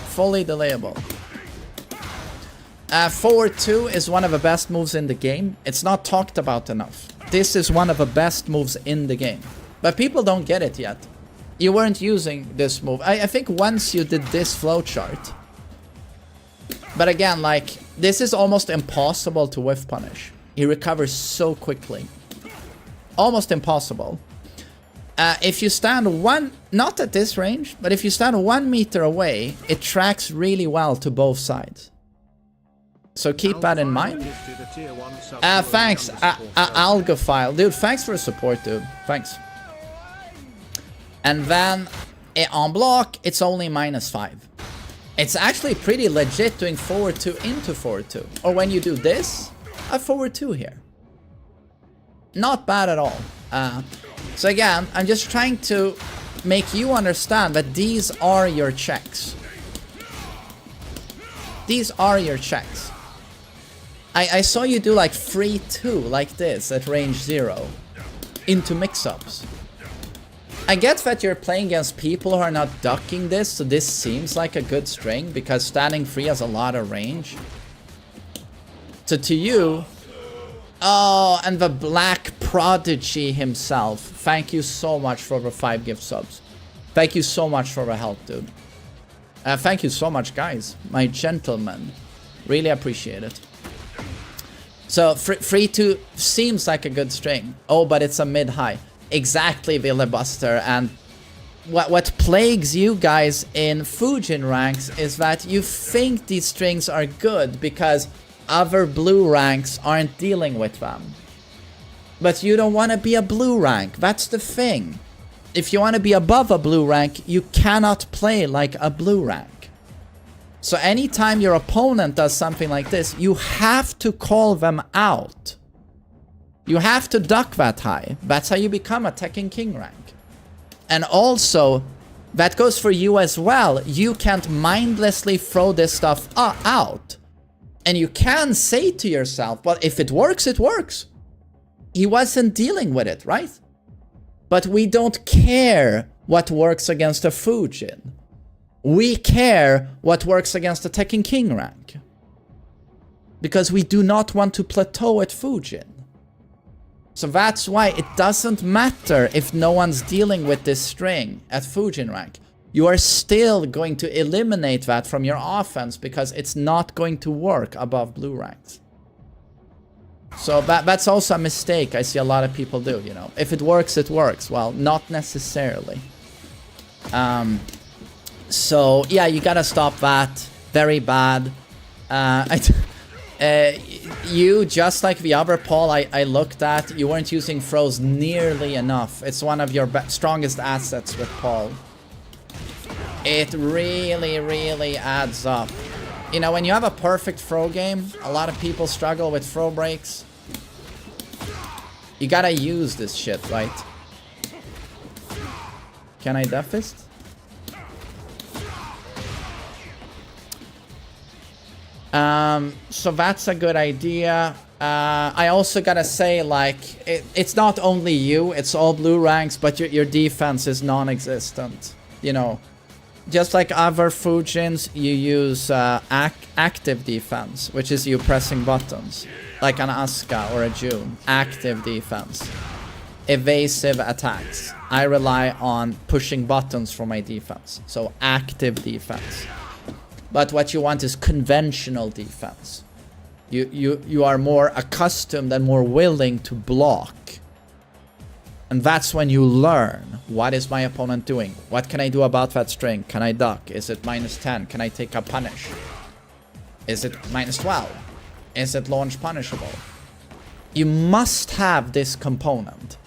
Fully delayable. Forward 2 is one of the best moves in the game. It's not talked about enough. This is one of the best moves in the game. But people don't get it yet. You weren't using this move. I think once you did this flowchart. But again, like, this is almost impossible to whiff punish. He recovers so quickly. Almost impossible. If you stand not at this range, but if you stand 1 meter away, it tracks really well to both sides. So keep that in mind. Thanks, Algophile. Dude, thanks for the support, dude. Thanks. And then, on block, it's only -5. It's actually pretty legit doing forward 2 into forward 2. Or when you do this, a forward 2 here. Not bad at all. So again, I'm just trying to make you understand that these are your checks. These are your checks. I saw you do like free 2 like this at range 0 into mix-ups. I get that you're playing against people who are not ducking this, so this seems like a good string because standing free has a lot of range. So to you, oh, and the Black Prodigy himself, thank you so much for the 5 gift subs. Thank you so much for the help, dude. Thank you so much, guys, my gentlemen. Really appreciate it. So free 2 seems like a good string. Oh, but it's a mid-high. Exactly, Villebuster. And what plagues you guys in Fujin ranks is that you think these strings are good because other blue ranks aren't dealing with them. But you don't want to be a blue rank. That's the thing. If you want to be above a blue rank, you cannot play like a blue rank. So anytime your opponent does something like this, you have to call them out. You have to duck that high. That's how you become a Tekken King rank. And also, that goes for you as well. You can't mindlessly throw this stuff out. And you can say to yourself, well, if it works, it works. He wasn't dealing with it, right? But we don't care what works against a Fujin. We care what works against a Tekken King rank. Because we do not want to plateau at Fujin. So that's why it doesn't matter if no one's dealing with this string at Fujin rank. You are still going to eliminate that from your offense because it's not going to work above blue ranks. So that's also a mistake I see a lot of people do, you know. If it works, it works. Well, not necessarily. So, yeah, you gotta stop that. Very bad. You, just like the other Paul I looked at, you weren't using throws nearly enough. It's one of your strongest assets with Paul. It really, really adds up. You know, when you have a perfect throw game, a lot of people struggle with throw breaks. You gotta use this shit, right? Can I def fist? So that's a good idea. I also gotta say, like, it's not only you, it's all blue ranks, but your defense is non-existent. You know, just like other Fujins, you use active defense, which is you pressing buttons. Like an Asuka or a June. Active defense. Evasive attacks. I rely on pushing buttons for my defense. So active defense. But what you want is conventional defense. You are more accustomed and more willing to block. And that's when you learn, what is my opponent doing? What can I do about that string? Can I duck? Is it -10? Can I take a punish? Is it -12? Is it launch punishable? You must have this component.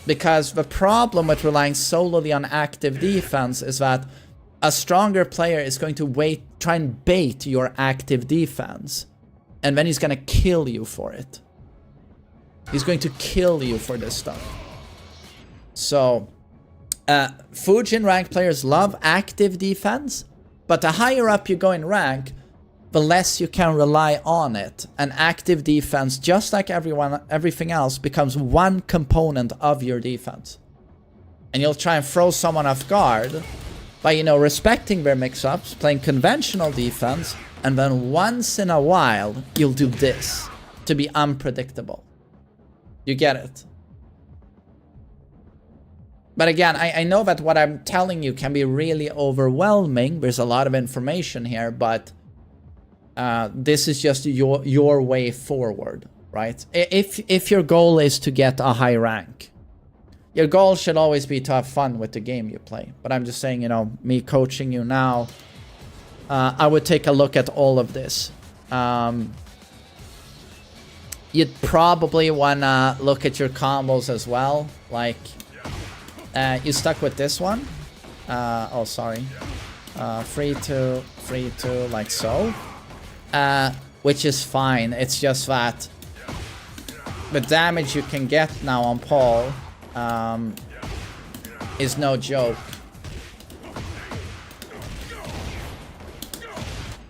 Because the problem with relying solely on active defense is that a stronger player is going to try and bait your active defense. And then he's gonna kill you for it. He's going to kill you for this stuff. So, Fujin rank players love active defense, but the higher up you go in rank, the less you can rely on it. And active defense, just like everything else, becomes one component of your defense. And you'll try and throw someone off guard by, you know, respecting their mix-ups, playing conventional defense, And then once in a while, you'll do this to be unpredictable. You get it? But again, I know that what I'm telling you can be really overwhelming. There's a lot of information here, but this is just your way forward, right? If your goal is to get a high rank, your goal should always be to have fun with the game you play. But I'm just saying, you know, me coaching you now, I would take a look at all of this. You'd probably wanna look at your combos as well, like. You stuck with this one. Oh, sorry. 3-2, 3-2, like so. Which is fine. It's just that the damage you can get now on Paul is no joke.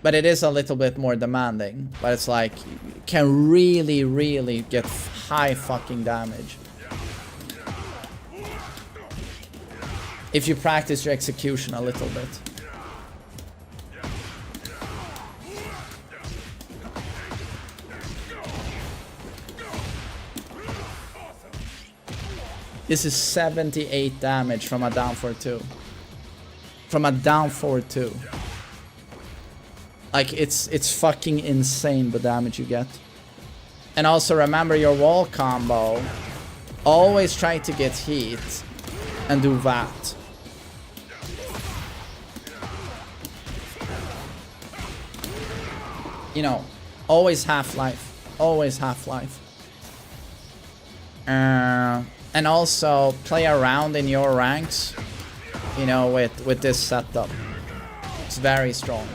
But it is a little bit more demanding. But it's like, you can really, really get high fucking damage. If you practice your execution a little bit. This is 78 damage from a down 4-2. From a down 4-2. Like, it's fucking insane the damage you get. And also remember your wall combo. Always try to get heat. And do that. You know, always half-life. Always half-life. And also play around in your ranks, you know, with this setup. It's very strong.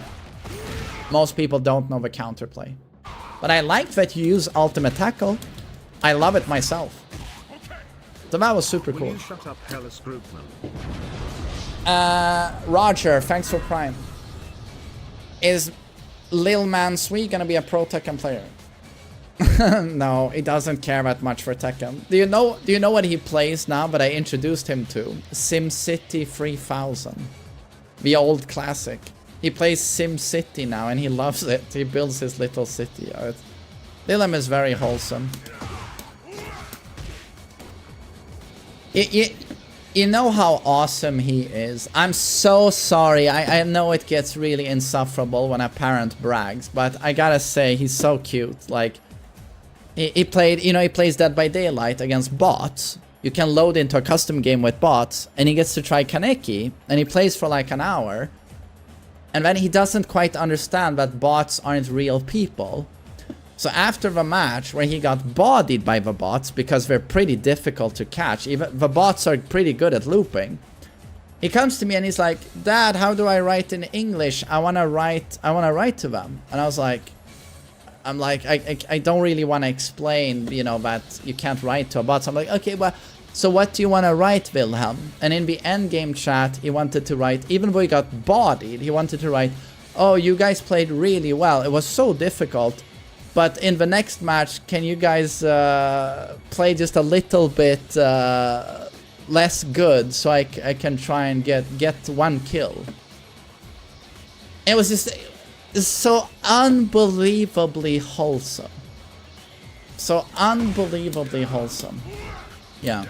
Most people don't know the counterplay. But I like that you use ultimate tackle. I love it myself. So that was super cool. Shut up, Hellas Groupman. Roger, thanks for Prime. Is TheMainManSWE gonna be a pro Tekken player? No, he doesn't care that much for Tekken. Do you know what he plays now that I introduced him to? SimCity 3000. The old classic. He plays SimCity now and he loves it. He builds his little city. Lilam is very wholesome. You know how awesome he is. I'm so sorry. I know it gets really insufferable when a parent brags, but I gotta say he's so cute. Like, he played, you know, he plays Dead by Daylight against bots. You can load into a custom game with bots, and he gets to try Kaneki, and he plays for like an hour. And then he doesn't quite understand that bots aren't real people. So after the match, where he got bodied by the bots, because they're pretty difficult to catch, even the bots are pretty good at looping, he comes to me and he's like, Dad, how do I write in English? I wanna write to them. And I was like, I don't really want to explain, you know, that you can't write to a bot. So I'm like, okay, well, so what do you want to write, Wilhelm? And in the endgame chat, he wanted to write, even though he got bodied, he wanted to write, oh, you guys played really well. It was so difficult. But in the next match, can you guys play just a little bit less good so I can try and get one kill? It was just so unbelievably wholesome. So unbelievably wholesome. Yeah.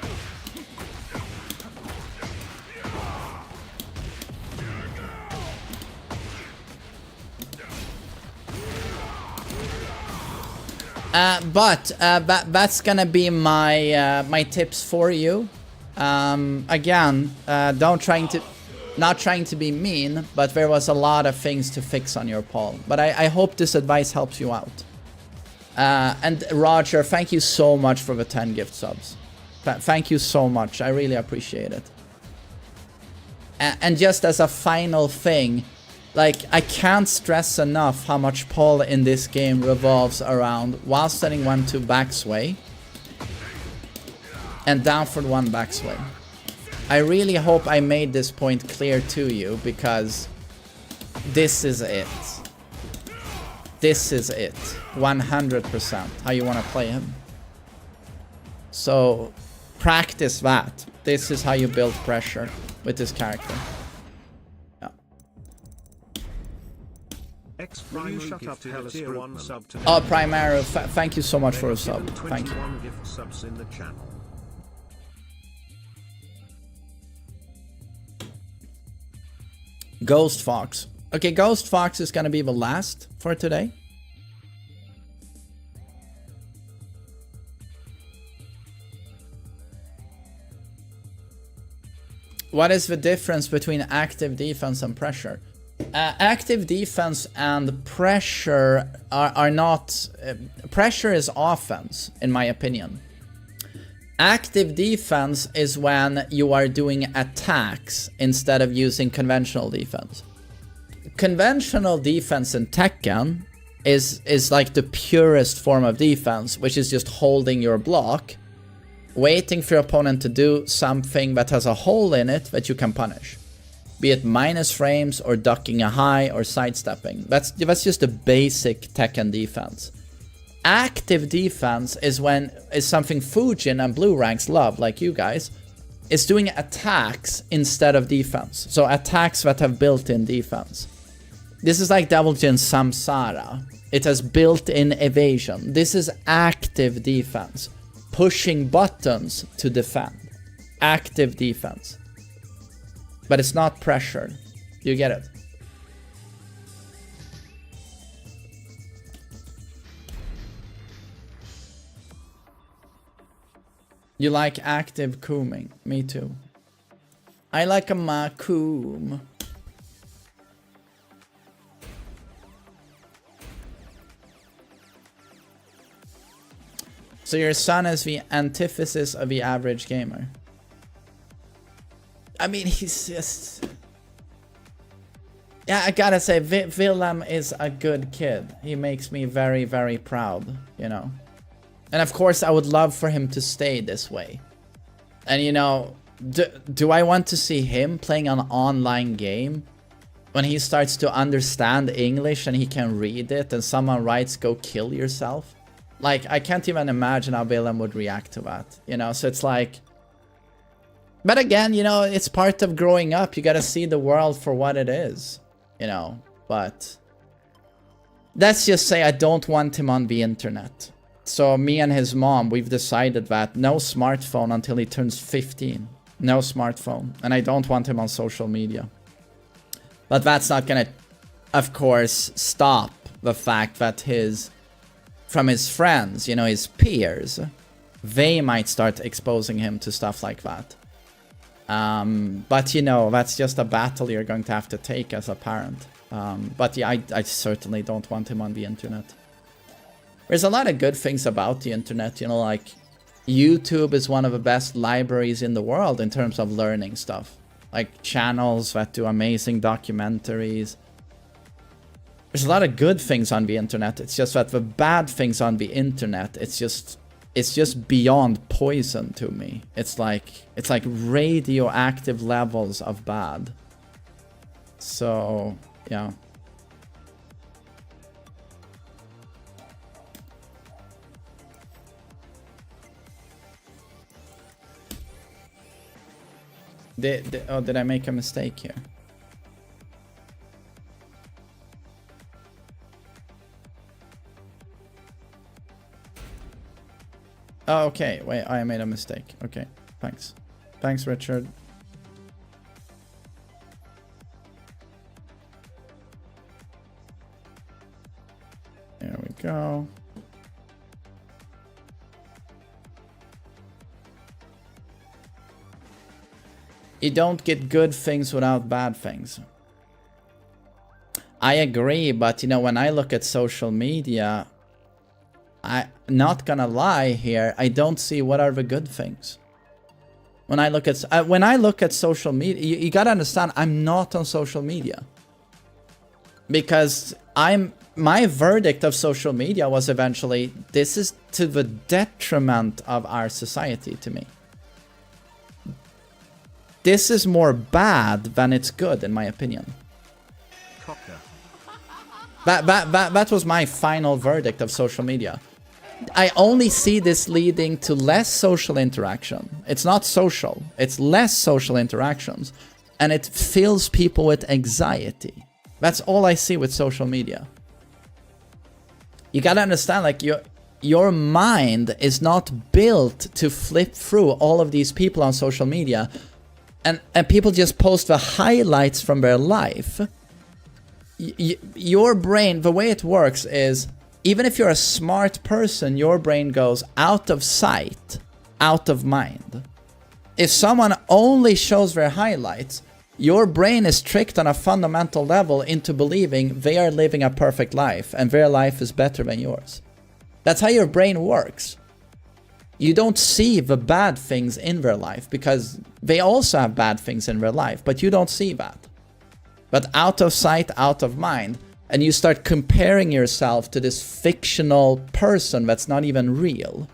But that's gonna be my my tips for you. Again, not trying to be mean, but there was a lot of things to fix on your Paul. But I hope this advice helps you out. And Roger, thank you so much for the 10 gift subs. Thank you so much. I really appreciate it. And just as a final thing, like, I can't stress enough how much Paul in this game revolves around while setting 1-2 backsway and down for 1 backsway. I really hope I made this point clear to you, because this is it. This is it. 100% how you want to play him. So practice that. This is how you build pressure with this character. Will you shut up, tier 1 sub to Oh, Primero, thank you so much for a sub. Thank you. 21 gift subs in the channel. Ghost Fox. Okay, Ghost Fox is gonna be the last for today. What is the difference between active defense and pressure? Active defense and pressure are not... pressure is offense, in my opinion. Active defense is when you are doing attacks instead of using conventional defense. Conventional defense in Tekken is like the purest form of defense, which is just holding your block, waiting for your opponent to do something that has a hole in it that you can punish. Be it minus frames or ducking a high or sidestepping. That's just a basic Tekken defense. Active defense is something Fujin and Blue ranks love, like you guys, is doing attacks instead of defense. So attacks that have built-in defense. This is like Double Jin Samsara. It has built-in evasion. This is active defense. Pushing buttons to defend. Active defense. But it's not pressure. You get it? You like active cooming. Me too. I like a macoom. So your son is the antithesis of the average gamer. I mean, he's just... Yeah, I gotta say, Willem is a good kid. He makes me very, very proud, you know. And of course, I would love for him to stay this way. And you know, do I want to see him playing an online game when he starts to understand English and he can read it and someone writes, go kill yourself? Like, I can't even imagine how Willem would react to that, you know? So it's like... But again, you know, it's part of growing up. You gotta see the world for what it is, you know? But... let's just say I don't want him on the internet. So me and his mom, we've decided that no smartphone until he turns 15. No smartphone. And I don't want him on social media. But that's not gonna, of course, stop the fact that from his friends, you know, his peers, they might start exposing him to stuff like that. But you know, that's just a battle you're going to have to take as a parent. But yeah, I certainly don't want him on the internet. There's a lot of good things about the internet, you know, like YouTube is one of the best libraries in the world in terms of learning stuff. Like channels that do amazing documentaries. There's a lot of good things on the internet. It's just that the bad things on the internet, it's just beyond poison to me. It's like radioactive levels of bad. So, yeah. Did I make a mistake here? Oh, okay. Wait, I made a mistake. Okay, thanks. Thanks, Richard. There we go. You don't get good things without bad things. I agree, but you know, when I look at social media, I'm not gonna lie here, I don't see what are the good things. When I look at social media, you gotta understand, I'm not on social media. Because my verdict of social media was eventually, this is to the detriment of our society to me. This is more bad than it's good, in my opinion. That was my final verdict of social media. I only see this leading to less social interaction. It's not social. It's less social interactions. And it fills people with anxiety. That's all I see with social media. You gotta understand, like, your mind is not built to flip through all of these people on social media, and people just post the highlights from their life. Your brain, the way it works is, even if you're a smart person, your brain goes out of sight, out of mind. If someone only shows their highlights, your brain is tricked on a fundamental level into believing they are living a perfect life and their life is better than yours. That's how your brain works. You don't see the bad things in their life because they also have bad things in their life, but you don't see that. But out of sight, out of mind, and you start comparing yourself to this fictional person that's not even real.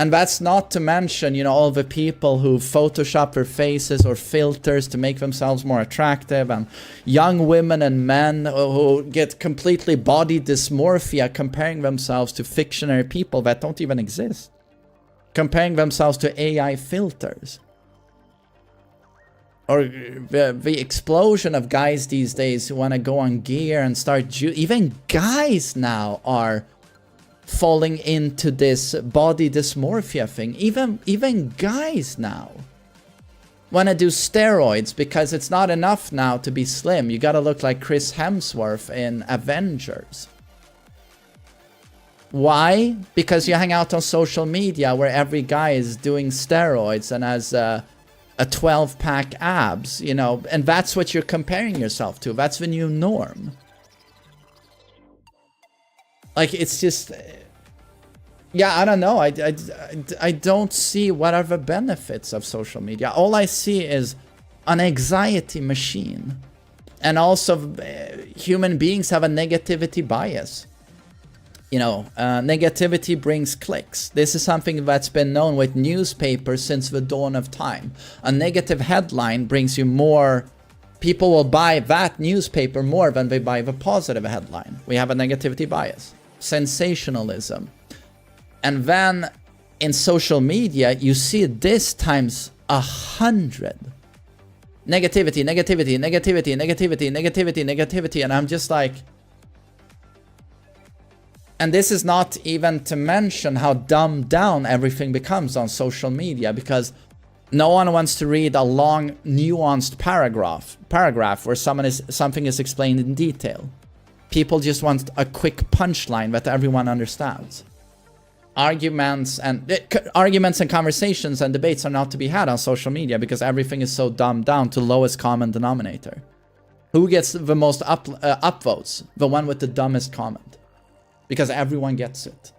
And that's not to mention, you know, all the people who Photoshop their faces or filters to make themselves more attractive, and young women and men who get completely body dysmorphia comparing themselves to fictionary people that don't even exist. Comparing themselves to AI filters. Or the explosion of guys these days who want to go on gear and start... Even guys now are falling into this body dysmorphia thing. Even guys now want to do steroids because it's not enough now to be slim. You gotta look like Chris Hemsworth in Avengers. Why? Because you hang out on social media where every guy is doing steroids and has a 12-pack abs, you know, and that's what you're comparing yourself to. That's the new norm. Like, it's just... Yeah, I don't know. I don't see what are the benefits of social media. All I see is an anxiety machine. And also, human beings have a negativity bias. You know, negativity brings clicks. This is something that's been known with newspapers since the dawn of time. A negative headline brings you more... People will buy that newspaper more than they buy the positive headline. We have a negativity bias. Sensationalism. And then in social media, you see this times 100. Negativity, negativity, negativity, negativity, negativity, negativity. And I'm just like... And this is not even to mention how dumbed down everything becomes on social media, because no one wants to read a long, nuanced paragraph where something is explained in detail. People just want a quick punchline that everyone understands. Arguments and conversations and debates are not to be had on social media because everything is so dumbed down to lowest common denominator. Who gets the most upvotes? The one with the dumbest comment. Because everyone gets it.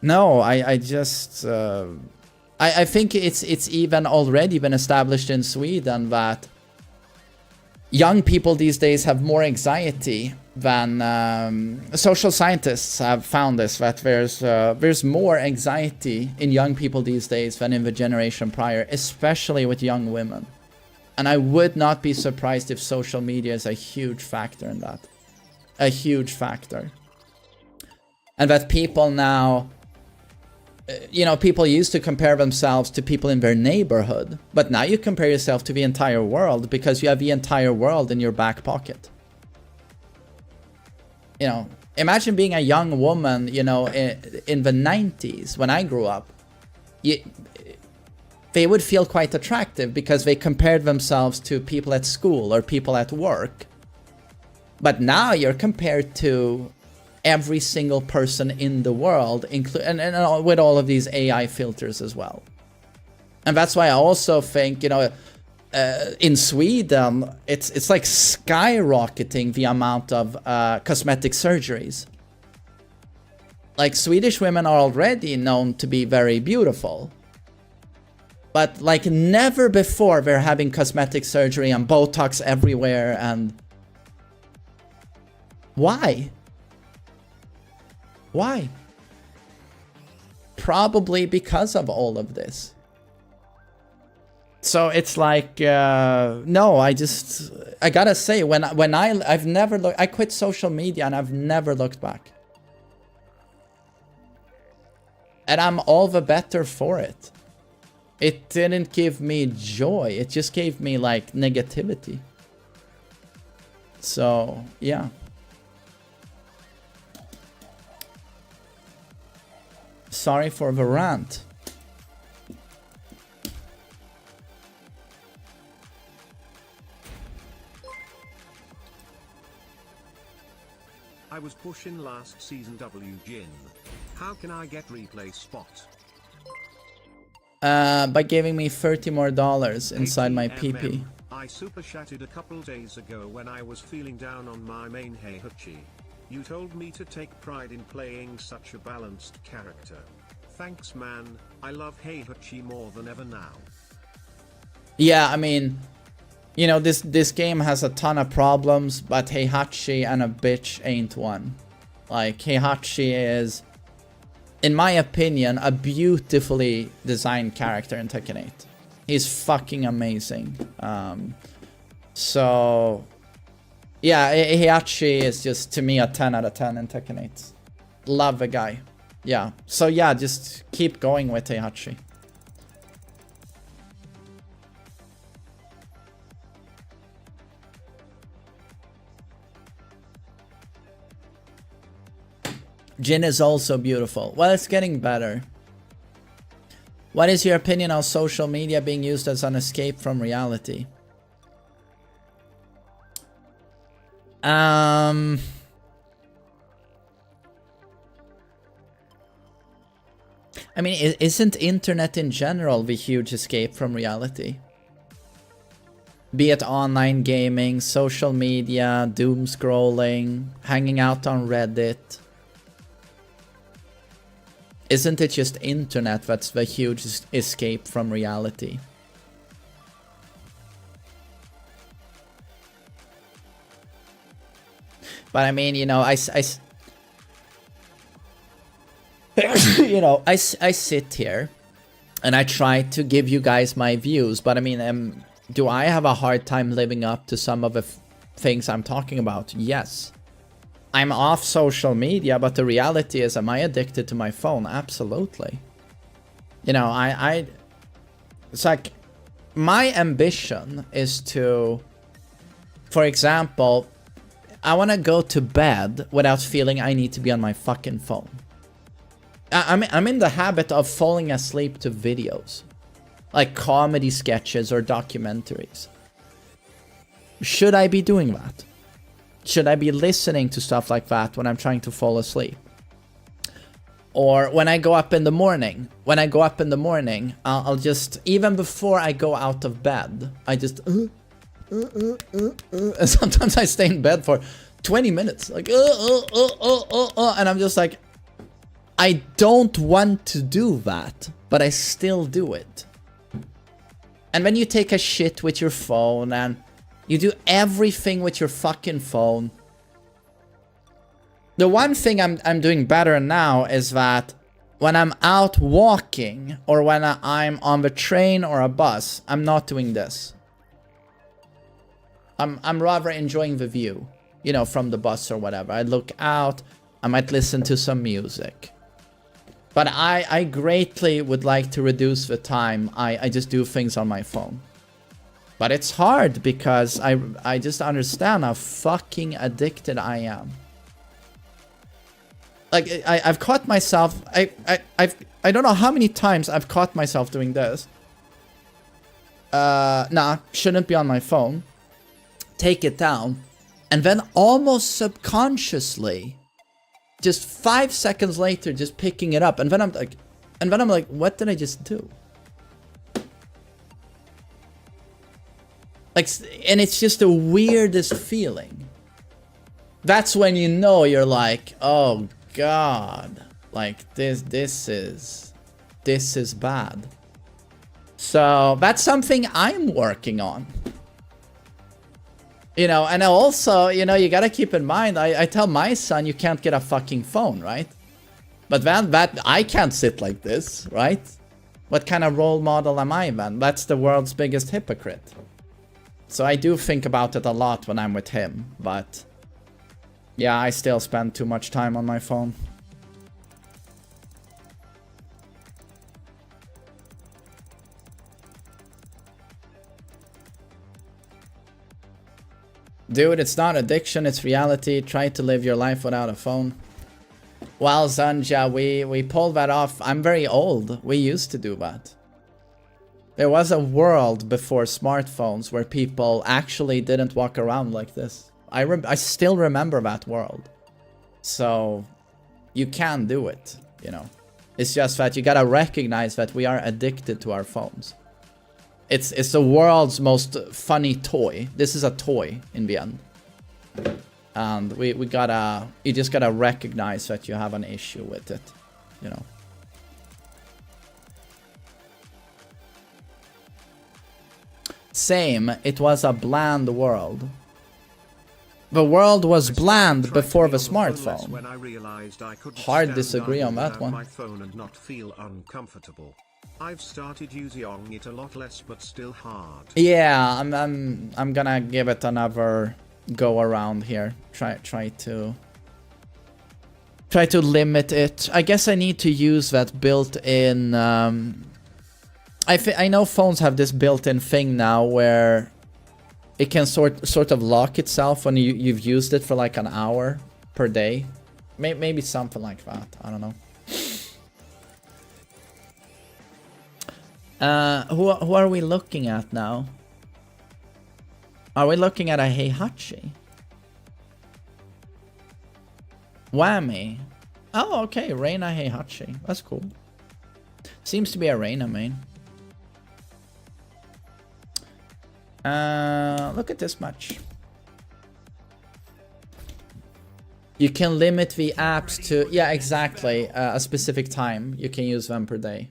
No, I just... I think it's even already been established in Sweden that young people these days have more anxiety than... social scientists have found this, that there's more anxiety in young people these days than in the generation prior, especially with young women. And I would not be surprised if social media is a huge factor in that. A huge factor. And that people now... You know, people used to compare themselves to people in their neighborhood. But now you compare yourself to the entire world because you have the entire world in your back pocket. You know, imagine being a young woman, you know, in the 90s when I grew up. They would feel quite attractive because they compared themselves to people at school or people at work. But now you're compared to every single person in the world, and with all of these AI filters as well. And that's why I also think, you know, in Sweden, it's like skyrocketing the amount of cosmetic surgeries. Like, Swedish women are already known to be very beautiful. But like never before, they're having cosmetic surgery and Botox everywhere. And why? Why? Probably because of all of this. So it's like, no, I gotta say, I've never looked, I quit social media and I've never looked back. And I'm all the better for it. It didn't give me joy. It just gave me like negativity. So, yeah. Sorry for the rant. I was pushing last season W Jin. How can I get replay spot? By giving me $30 more inside my PP. I super chatted a couple days ago when I was feeling down on my main Heihachi. You told me to take pride in playing such a balanced character. Thanks man, I love Heihachi more than ever now. Yeah, I mean, you know, this game has a ton of problems, but Heihachi and a bitch ain't one. Like, Heihachi is, in my opinion, a beautifully designed character in Tekken 8. He's fucking amazing. So, yeah, Heihachi is just, to me, a 10 out of 10 in Tekken 8. Love the guy. Yeah, so yeah, just keep going with Heihachi. Jin is also beautiful. Well, it's getting better. What is your opinion on social media being used as an escape from reality? I mean, isn't internet in general the huge escape from reality? Be it online gaming, social media, doom scrolling, hanging out on Reddit. Isn't it just internet that's the huge escape from reality? But I mean, you know, I sit here and I try to give you guys my views, but I mean, do I have a hard time living up to some of the things I'm talking about? Yes. I'm off social media, but the reality is, am I addicted to my phone? Absolutely. You know, it's like, my ambition is to, for example, I want to go to bed without feeling I need to be on my fucking phone. I'm in the habit of falling asleep to videos, like comedy sketches or documentaries. Should I be doing that? Should I be listening to stuff like that when I'm trying to fall asleep? Or when I go up in the morning. When I go up in the morning, I'll just, even before I go out of bed, I just, and sometimes I stay in bed for 20 minutes, like, and I'm just like, I don't want to do that, but I still do it. And when you take a shit with your phone and you do everything with your fucking phone. The one thing I'm doing better now is that when I'm out walking or when I'm on the train or a bus, I'm not doing this. I'm rather enjoying the view, you know, from the bus or whatever. I look out, I might listen to some music. But I greatly would like to reduce the time I just do things on my phone. But it's hard because I just understand how fucking addicted I am. Like, I've caught myself, I don't know how many times I've caught myself doing this. Nah, shouldn't be on my phone. Take it down. And then almost subconsciously, just 5 seconds later, just picking it up. And then I'm like, what did I just do? Like, and it's just the weirdest feeling. That's when you know you're like, oh god, like this is bad. So that's something I'm working on. You know, and also, you know, you gotta keep in mind, I tell my son you can't get a fucking phone, right? But then that I can't sit like this, right? What kind of role model am I then? That's the world's biggest hypocrite. So I do think about it a lot when I'm with him, but yeah, I still spend too much time on my phone. Dude, it's not addiction, it's reality. Try to live your life without a phone. Well, Zanja, we pulled that off. I'm very old. We used to do that. There was a world before smartphones where people actually didn't walk around like this. I still remember that world. So, you can do it, you know. It's just that you gotta recognize that we are addicted to our phones. It's the world's most funny toy. This is a toy in the end. And you just gotta recognize that you have an issue with it, you know. Same, it was a bland world. The world was bland before the smartphone. Hard disagree on that one. I've started using it a lot less, but still hard. Yeah, I'm gonna give it another go around here. Try to limit it. I guess I need to use that built-in. I know phones have this built-in thing now where it can sort of lock itself when you've used it for like an hour per day. Maybe something like that. I don't know. Who are we looking at now? Are we looking at a Heihachi? Whammy. Oh, okay. Reina Heihachi. That's cool. Seems to be a Reina main. Look at this match. You can limit the apps to... Yeah, exactly. A specific time. You can use them per day.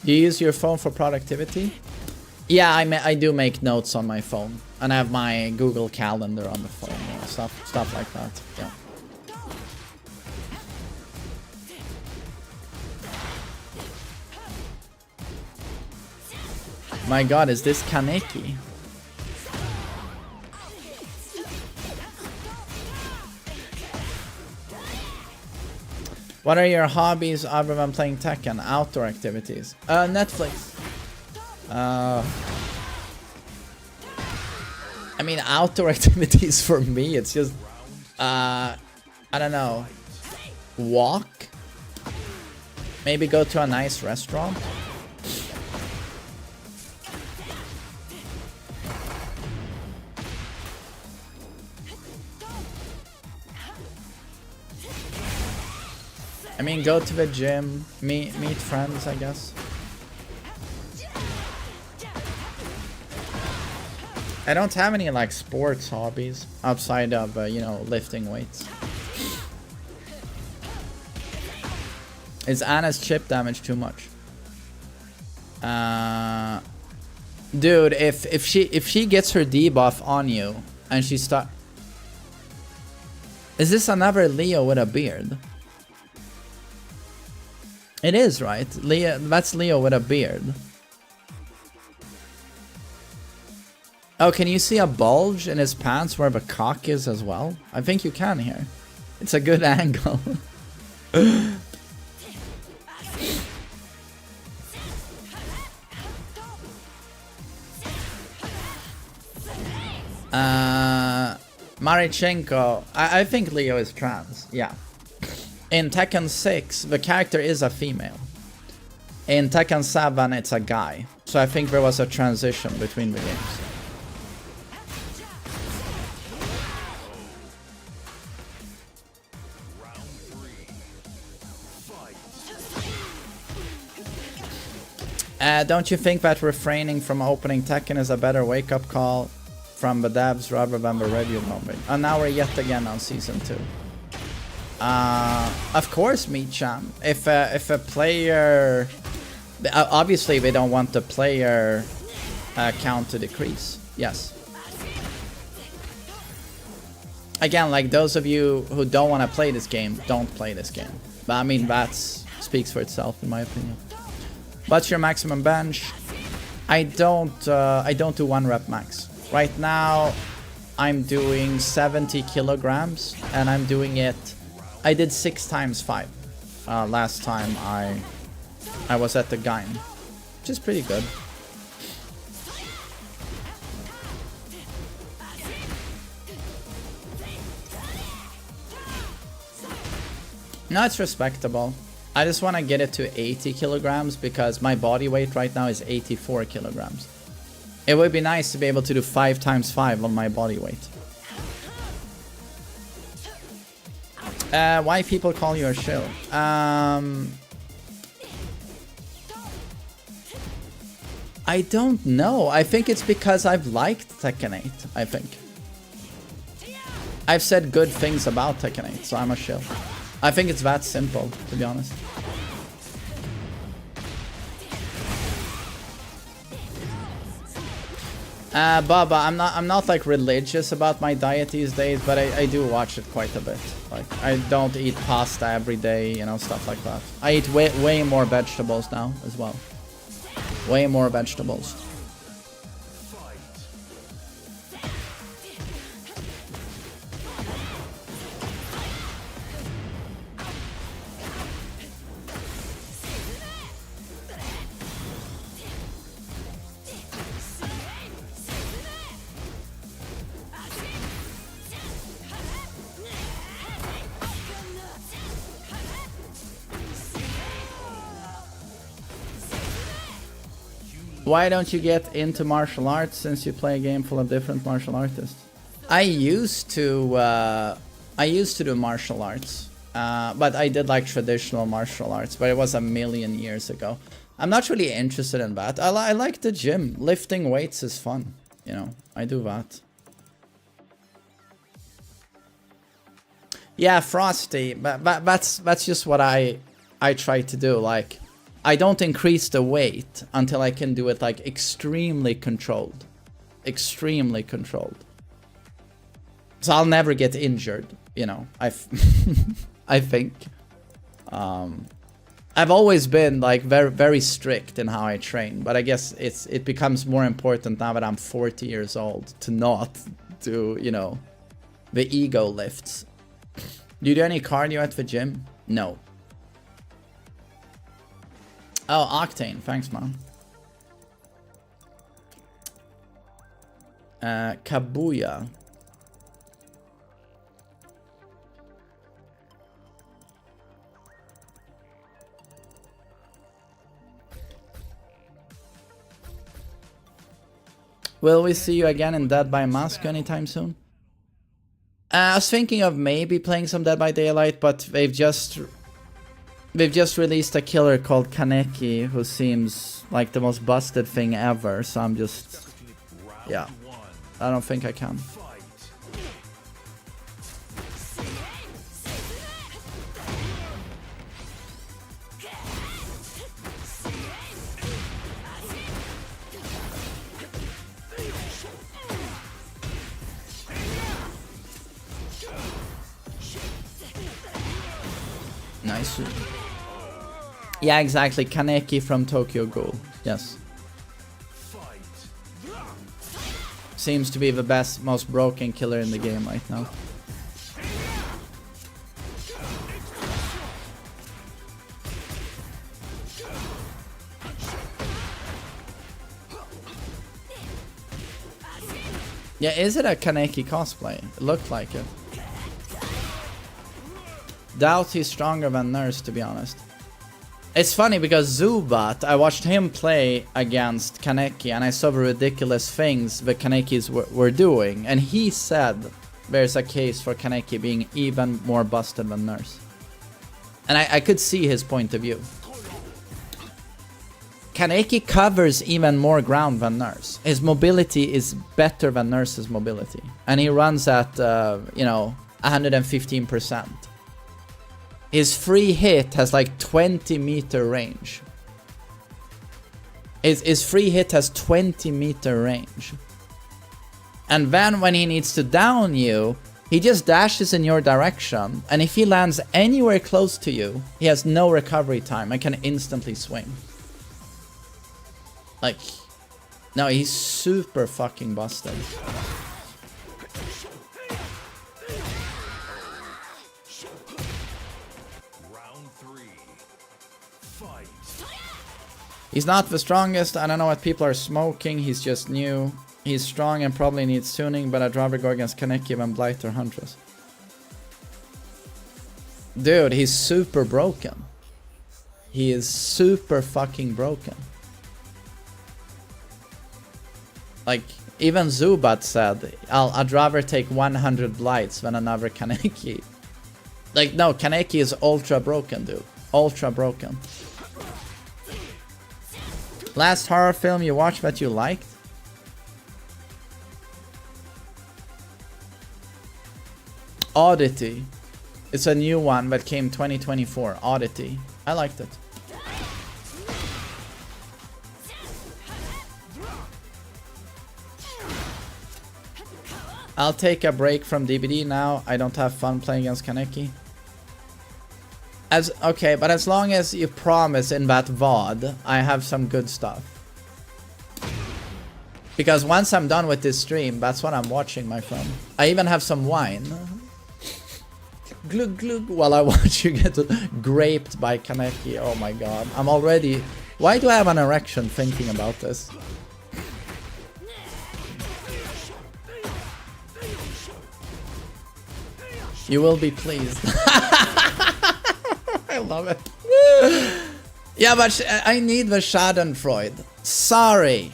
You use your phone for productivity? Yeah, I do make notes on my phone, and I have my Google Calendar on the phone, you know, stuff like that. Yeah. My God, is this Kaneki? What are your hobbies other than playing Tekken? Outdoor activities. Netflix. I mean, outdoor activities for me, it's just... I don't know. Walk? Maybe go to a nice restaurant? I mean, go to the gym, meet friends, I guess. I don't have any, like, sports hobbies outside of, you know, lifting weights. Is Anna's chip damage too much? Dude, if she gets her debuff on you and she start... Is this another Leo with a beard? It is, right? Leo, that's Leo with a beard. Oh, can you see a bulge in his pants where the cock is as well? I think you can here. It's a good angle. Marichenko. I think Leo is trans. Yeah. In Tekken 6, the character is a female. In Tekken 7, it's a guy. So I think there was a transition between the games. Don't you think that refraining from opening Tekken is a better wake-up call from the devs rather than the review moment? And now we're yet again on Season 2. Of course, Meat-chan. If a player... Obviously, they don't want the player count to decrease. Yes. Again, like, those of you who don't want to play this game, don't play this game. But I mean, that speaks for itself, in my opinion. What's your maximum bench? I don't do 1 rep max. Right now, I'm doing 70 kilograms, and I'm doing it. I did 6 times 5 last time I was at the Gain, which is pretty good. No, it's respectable. I just want to get it to 80 kilograms because my body weight right now is 84 kilograms. It would be nice to be able to do 5 times 5 on my body weight. Why people call you a shill? I don't know. I think it's because I've liked Tekken 8, I think. I've said good things about Tekken 8, so I'm a shill. I think it's that simple, to be honest. Baba, I'm not like religious about my diet these days, but I do watch it quite a bit. Like, I don't eat pasta every day, you know, stuff like that. I eat way more vegetables now as well. Way more vegetables. Why don't you get into martial arts since you play a game full of different martial artists? I used to do martial arts, but I did like traditional martial arts, but it was a million years ago. I'm not really interested in that. I like the gym. Lifting weights is fun, you know. I do that. Yeah, Frosty, but that's just what I try to do. Like, I don't increase the weight until I can do it like extremely controlled. Extremely controlled. So I'll never get injured, you know. I think. I've always been like very strict in how I train, but I guess it becomes more important now that I'm 40 years old to not do, you know, the ego lifts. Do you do any cardio at the gym? No. Oh, Octane, thanks, man. Kazuya. Will we see you again in Dead by Mask anytime soon? I was thinking of maybe playing some Dead by Daylight, but they've just released a killer called Kaneki, who seems like the most busted thing ever, so I'm just... yeah. I don't think I can. Nice. Yeah, exactly. Kaneki from Tokyo Ghoul. Yes. Seems to be the best, most broken killer in the game right now. Yeah, is it a Kaneki cosplay? It looked like it. Doubt he's stronger than Nurse, to be honest. It's funny because Zubat, I watched him play against Kaneki and I saw the ridiculous things the Kanekis were doing, and he said there's a case for Kaneki being even more busted than Nurse. And I could see his point of view. Kaneki covers even more ground than Nurse. His mobility is better than Nurse's mobility. And he runs at, you know, 115%. His free hit has like 20-meter range. His free hit has 20-meter range. And then when he needs to down you, he just dashes in your direction. And if he lands anywhere close to you, he has no recovery time and can instantly swing. Like, No, he's super fucking busted. Round 3. Fight. He's not the strongest. I don't know what people are smoking. He's just new. He's strong and probably needs tuning, but I'd rather go against Kaneki than Blight or Huntress. Dude, he's super broken. He is super fucking broken. Like, even Zubat said, I'd rather take 100 Blights than another Kaneki. Like, no, Kaneki is ultra broken, dude. Ultra broken. Last horror film you watched that you liked? Oddity. It's a new one that came 2024. Oddity. I liked it. I'll take a break from DBD now. I don't have fun playing against Kaneki. Okay, but as long as you promise in that VOD, I have some good stuff. Because once I'm done with this stream, that's what I'm watching, my friend. I even have some wine. Glug glug while I watch you get graped by Kaneki. Oh my god. I'm already... Why do I have an erection thinking about this? You will be pleased. I love it. Yeah, but I need the Schadenfreude. Sorry.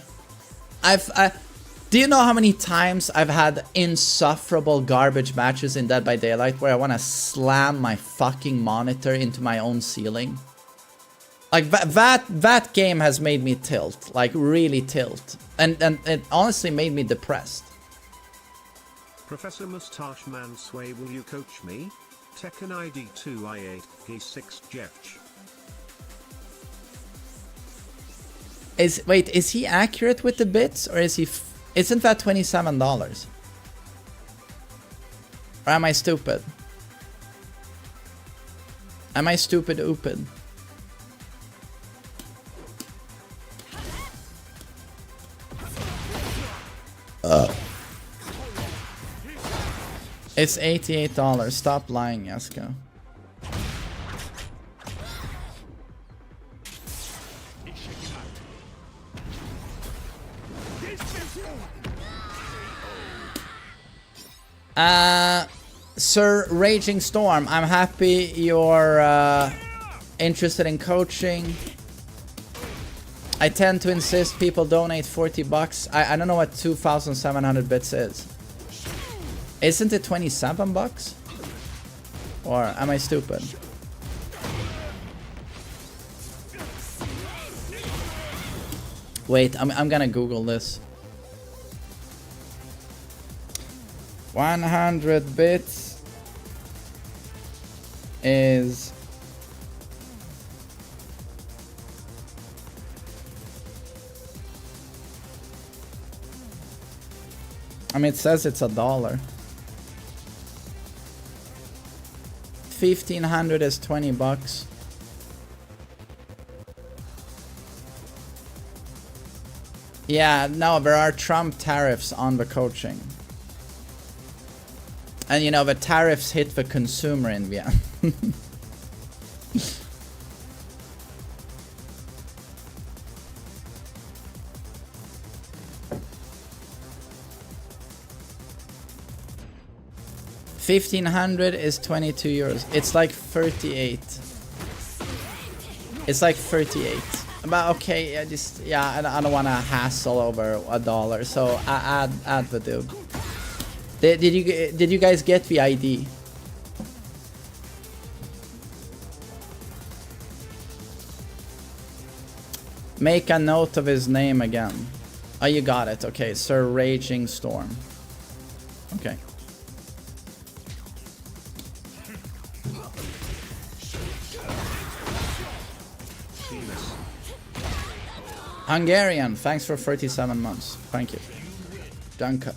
Do you know how many times I've had insufferable garbage matches in Dead by Daylight where I want to slam my fucking monitor into my own ceiling? Like, that game has made me tilt. Like, really tilt. And it honestly made me depressed. Professor Mustache Mansway, will you coach me? Tekken ID 2I8 P6 Jefch. Wait, is he accurate with the bits or is he... Isn't that $27? Or am I stupid? Am I stupid oopid? It's $88. Stop lying, Yaska. Sir Raging Storm, I'm happy you're interested in coaching. I tend to insist people donate 40 bucks. I don't know what 2,700 bits is. Isn't it 27 bucks? Or am I stupid? Wait, I'm gonna Google this. 100 bits is I mean, it says it's $1. 1,500 is 20 bucks. Yeah, no, there are Trump tariffs on the coaching. And you know, the tariffs hit the consumer in Vienna. $1,500 is 22 euros. It's like 38. It's like 38. But okay, I don't want to hassle over $1, so I add the dude. Did you guys get the ID? Make a note of his name again. Oh, you got it. Okay, Sir Raging Storm. Okay. Hungarian, thanks for 37 months. Thank you. Danke.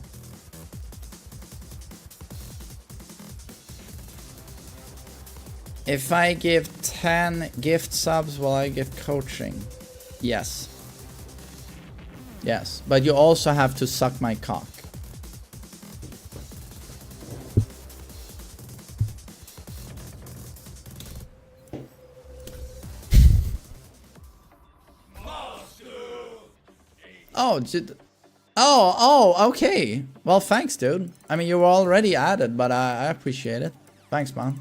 If I give 10 gift subs, will I get coaching? Yes. Yes, but you also have to suck my cock. Oh, okay. Well, thanks, dude. I mean, you were already added, but I appreciate it. Thanks, man.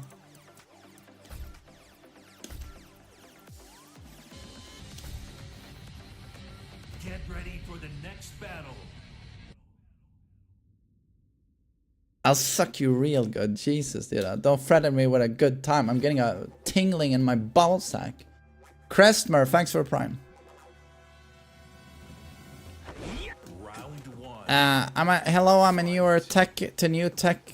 Get ready for the next battle. I'll suck you real good. Jesus, dude. Don't threaten me with a good time. I'm getting a tingling in my ball sack. Crestmer, thanks for Prime. Hello, I'm new to tech,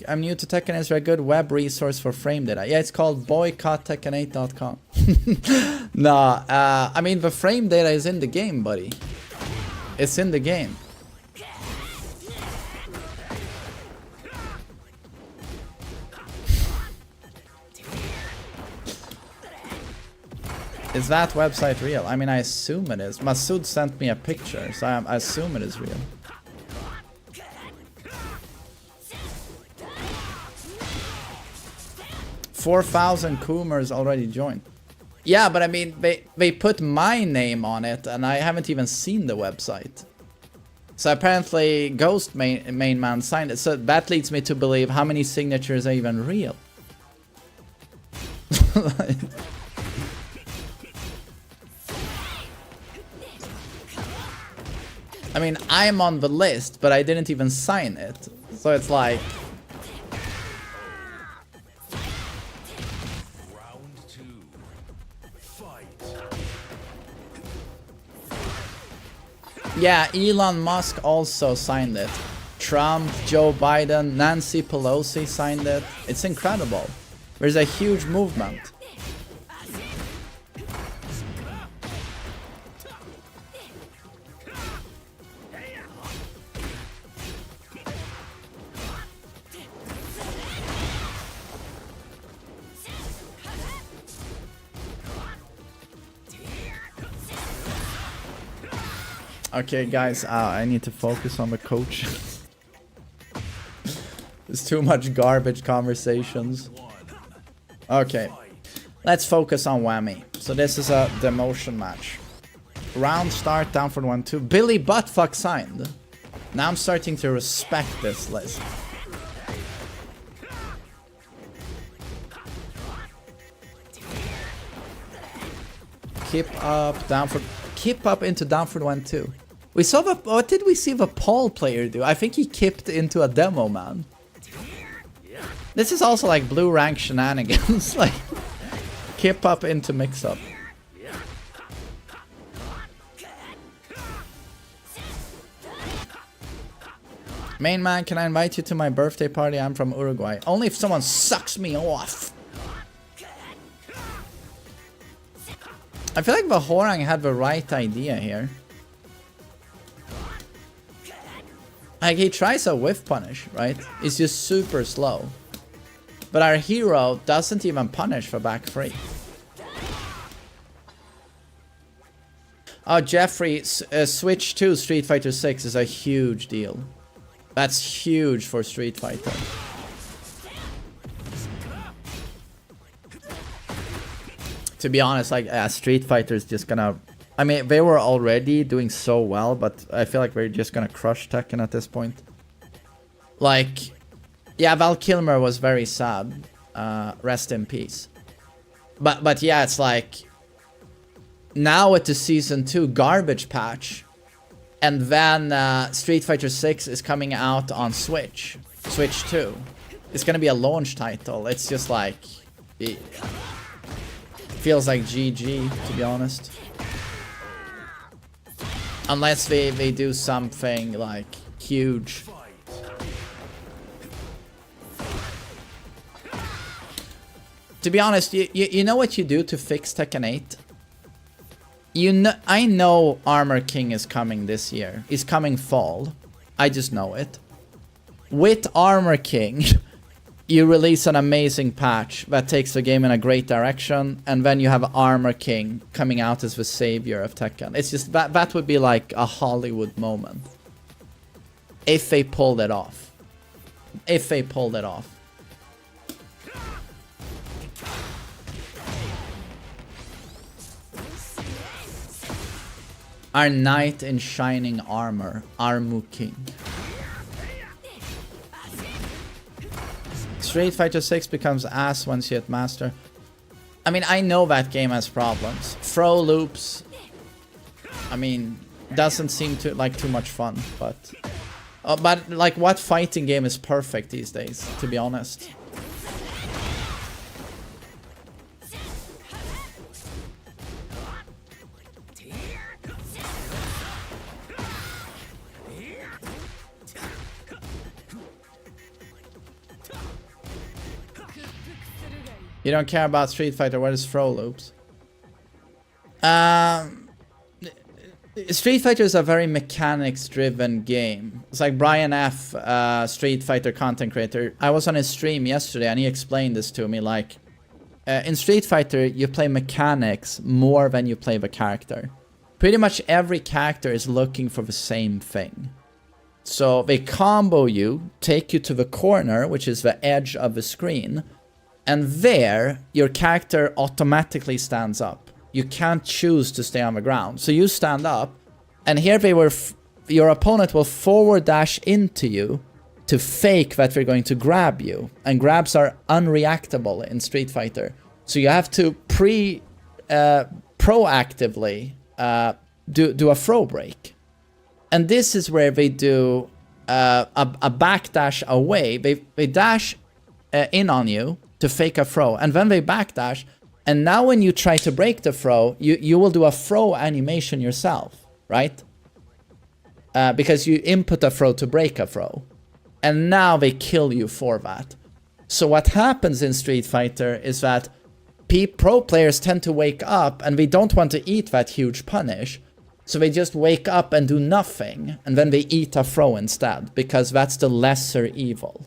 I'm new to tech, and is there a good web resource for frame data? Yeah, it's called boycotttechn8.com. Nah, I mean, the frame data is in the game, buddy. It's in the game. Is that website real? I mean, I assume it is. Masood sent me a picture, so I assume it is real. 4,000 Coomers already joined. Yeah, but I mean, they put my name on it, and I haven't even seen the website. So apparently, Ghost main man signed it. So that leads me to believe how many signatures are even real. I mean, I'm on the list, but I didn't even sign it. So it's like... Yeah, Elon Musk also signed it. Trump, Joe Biden, Nancy Pelosi signed it. It's incredible. There's a huge movement. Okay, guys, I need to focus on the coach. There's too much garbage conversations. Okay, let's focus on Whammy. So this is a demotion match. Round start, down for 1-2. Billy Buttfuck signed. Now I'm starting to respect this list. Keep up, down for... Keep up into down for 1-2. We saw the... What did we see the Paul player do? I think he kipped into a demo, man. This is also like blue rank shenanigans. Like, keep up into mix up. Main man, can I invite you to my birthday party? I'm from Uruguay. Only if someone sucks me off. I feel like the Horang had the right idea here. Like, he tries a whiff punish, right? It's just super slow. But our hero doesn't even punish for back three. Oh, Jeffrey, switch to Street Fighter 6 is a huge deal. That's huge for Street Fighter. To be honest, like, Street Fighter is just gonna... I mean, they were already doing so well, but I feel like we're just gonna crush Tekken at this point. Like, yeah, Val Kilmer was very sad. Rest in peace. But yeah, it's like... Now with the Season 2 garbage patch, and then Street Fighter 6 is coming out on Switch. Switch 2. It's gonna be a launch title. It's just like... It feels like GG, to be honest. Unless they do something like huge. To be honest, you know what you do to fix Tekken 8? You know, I know Armor King is coming this year. He's coming fall. I just know it. With Armor King, you release an amazing patch that takes the game in a great direction, and then you have Armor King coming out as the savior of Tekken. It's just that would be like a Hollywood moment. If they pulled it off. If they pulled it off. Our knight in shining armor, Armu King. Street Fighter 6 becomes ass once you hit master. I mean, I know that game has problems. Throw loops, I mean, doesn't seem to like too much fun, but like, what fighting game is perfect these days, to be honest? You don't care about Street Fighter, what is throw loops? Street Fighter is a very mechanics-driven game. It's like Brian F, Street Fighter content creator. I was on his stream yesterday and he explained this to me, like, in Street Fighter you play mechanics more than you play the character. Pretty much every character is looking for the same thing. So they combo you, take you to the corner, which is the edge of the screen, and there, your character automatically stands up. You can't choose to stay on the ground. So you stand up, and here your opponent will forward dash into you to fake that they're going to grab you. And grabs are unreactable in Street Fighter. So you have to proactively do a throw break. And this is where they do a backdash away. They dash in on you to fake a throw, and then they backdash, and now when you try to break the throw, you will do a throw animation yourself, right? Because you input a throw to break a throw, and now they kill you for that. So what happens in Street Fighter is that pro players tend to wake up, and they don't want to eat that huge punish, so they just wake up and do nothing, and then they eat a throw instead, because that's the lesser evil.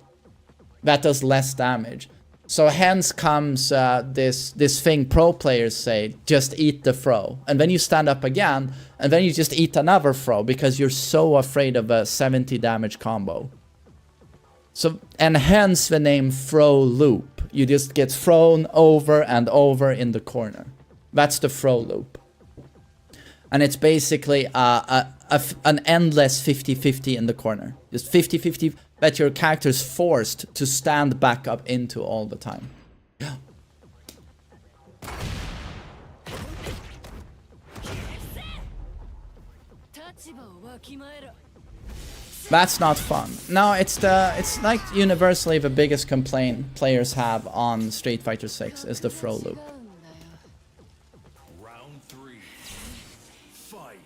That does less damage. So hence comes this thing pro players say, just eat the throw. And then you stand up again, and then you just eat another throw, because you're so afraid of a 70 damage combo. So, and hence the name throw loop. You just get thrown over and over in the corner. That's the throw loop. And it's basically an endless 50-50 in the corner. Just 50-50 that your character's forced to stand back up into all the time. Yeah. That's not fun. No, it's like universally the biggest complaint players have on Street Fighter 6 is the throw loop. Round 3. Fight.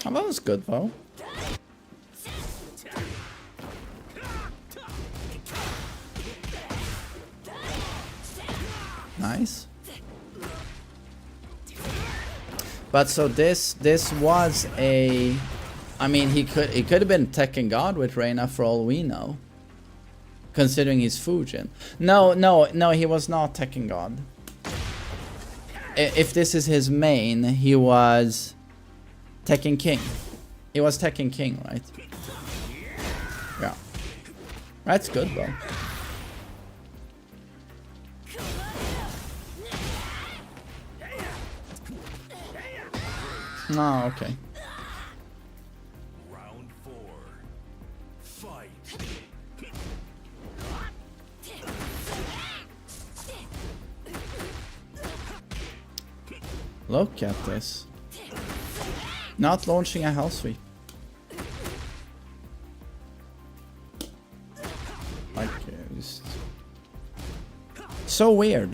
Oh, that was good though. Nice. But so this was a, I mean, he could have been Tekken God with Reina for all we know, considering he's Fujin. No, he was not Tekken God. If this is his main, he was Tekken King. He was Tekken King, right? Yeah. That's good though. Oh, okay. Round 4. Fight. Look at this. Not launching a hell sweep. Like, just so weird.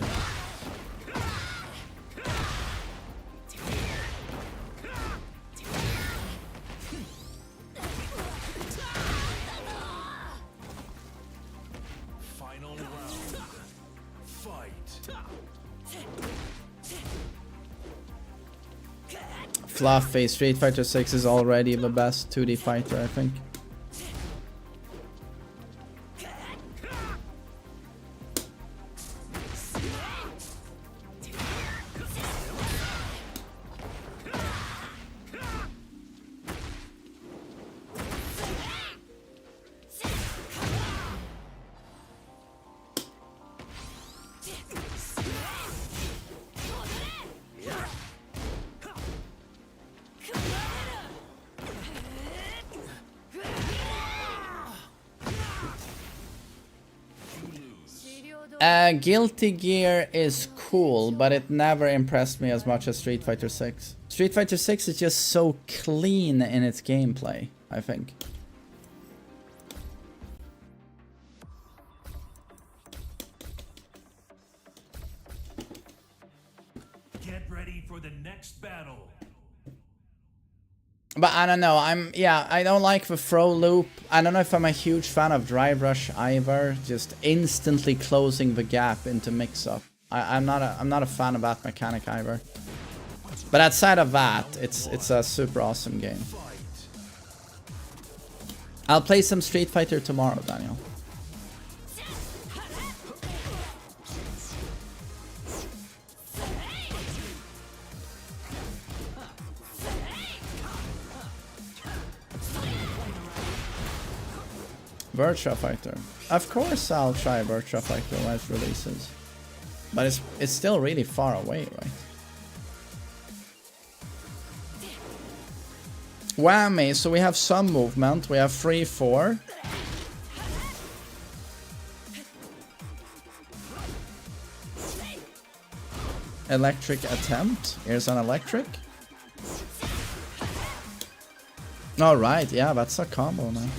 Fluffy. Street Fighter 6 is already the best 2D fighter, I think. Guilty Gear is cool, but it never impressed me as much as Street Fighter 6. Street Fighter 6 is just so clean in its gameplay, I think. Get ready for the next battle. But I don't know, I don't like the throw loop. I don't know if I'm a huge fan of Drive Rush either, just instantly closing the gap into mix-up. I'm not a fan of that mechanic either. But outside of that, it's a super awesome game. I'll play some Street Fighter tomorrow, Daniel. Virtua Fighter. Of course I'll try Virtua Fighter when it releases. But it's still really far away, right? Whammy, so we have some movement. We have 3-4. Electric attempt. Here's an electric. Alright, yeah, that's a combo now.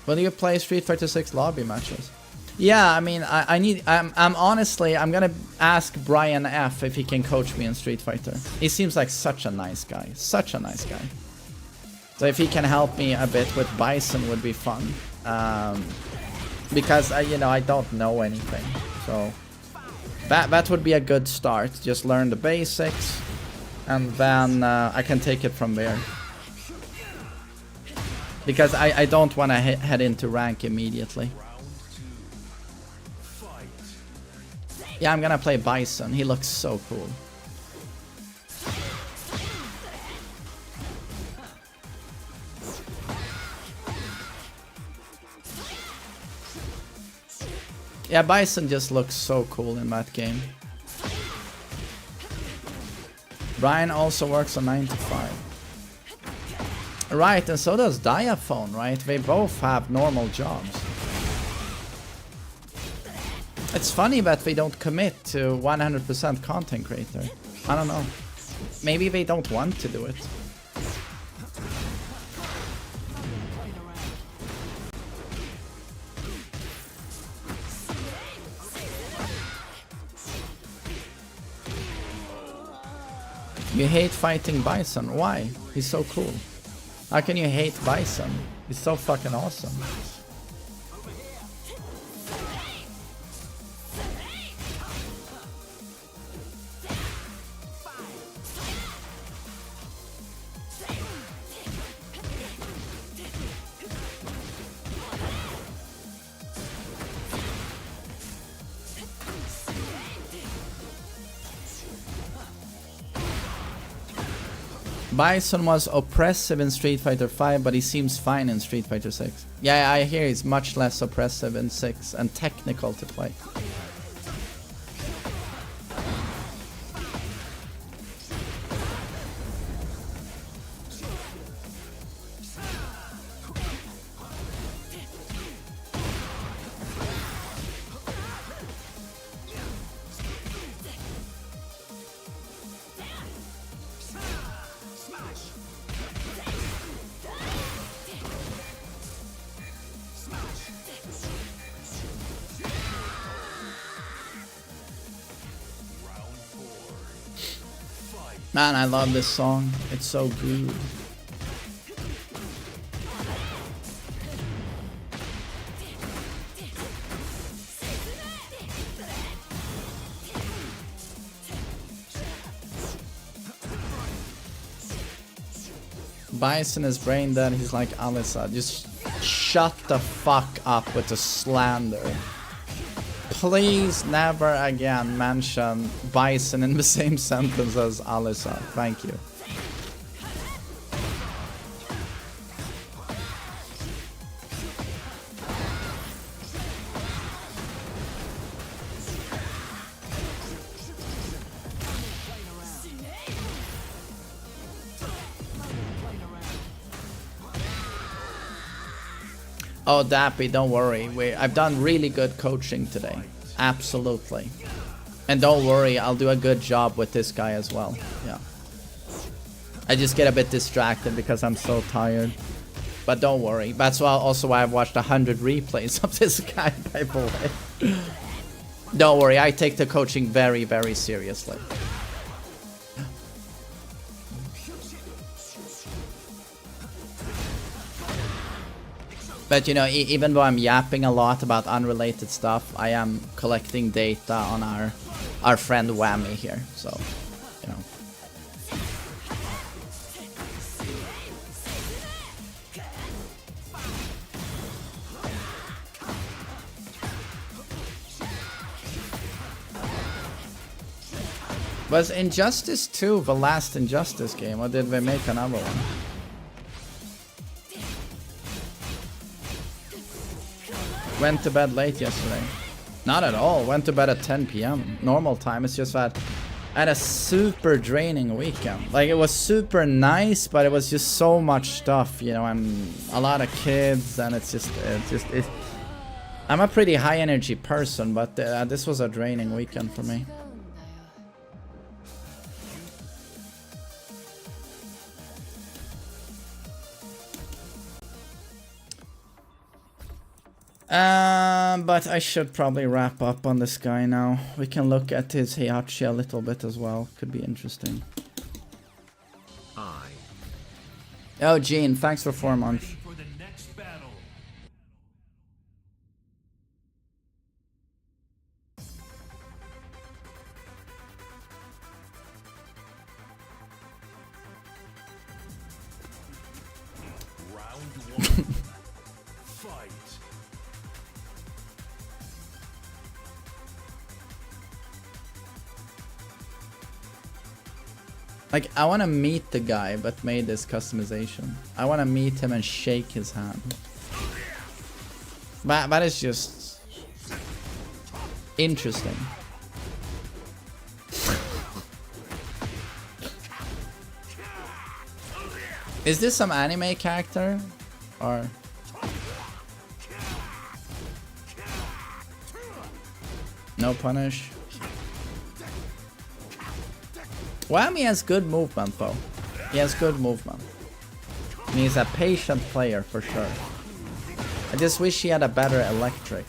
When do you play Street Fighter 6 lobby matches? Yeah, I mean, I'm honestly, I'm gonna ask Brian F if he can coach me in Street Fighter. He seems like such a nice guy, such a nice guy. So if he can help me a bit with Bison would be fun. Because, you know, I don't know anything. So that would be a good start. Just learn the basics and then I can take it from there. Because I don't want to head into rank immediately. Yeah, I'm gonna play Bison. He looks so cool. Yeah, Bison just looks so cool in that game. Brian also works on 9 to 5. Right, and so does Diaphone, right? They both have normal jobs. It's funny that they don't commit to 100% content creator. I don't know. Maybe they don't want to do it. You hate fighting Bison. Why? He's so cool. How can you hate Bison? He's so fucking awesome. Bison was oppressive in Street Fighter 5, but he seems fine in Street Fighter 6. Yeah, I hear he's much less oppressive in 6 and technical to play. Man, I love this song. It's so good. Bison is brain dead. He's like Alyssa. Just shut the fuck up with the slander. Please never again mention Bison in the same sentence as Alyssa. Thank you. Oh, Dappy, don't worry. I've done really good coaching today. Absolutely. And don't worry, I'll do a good job with this guy as well. Yeah. I just get a bit distracted because I'm so tired. But don't worry. That's also why I've watched 100 replays of this guy, by the way. Don't worry, I take the coaching very, very seriously. But you know, even though I'm yapping a lot about unrelated stuff, I am collecting data on our friend Whammy here, so, you know. Was Injustice 2 the last Injustice game, or did they make another one? Went to bed late yesterday. Not at all. Went to bed at 10 PM. Normal time. It's just that I had a super draining weekend. Like, it was super nice, but it was just so much stuff, you know, and a lot of kids, and it's I'm a pretty high energy person, but this was a draining weekend for me. But I should probably wrap up on this guy now. We can look at his Heihachi a little bit as well. Could be interesting. Oh, Gene, thanks for 4 months. Like, I want to meet the guy that made this customization. I want to meet him and shake his hand. But that is just interesting. Is this some anime character? Or... no punish? Whammy has good movement though. He has good movement. And he's a patient player for sure. I just wish he had a better electric.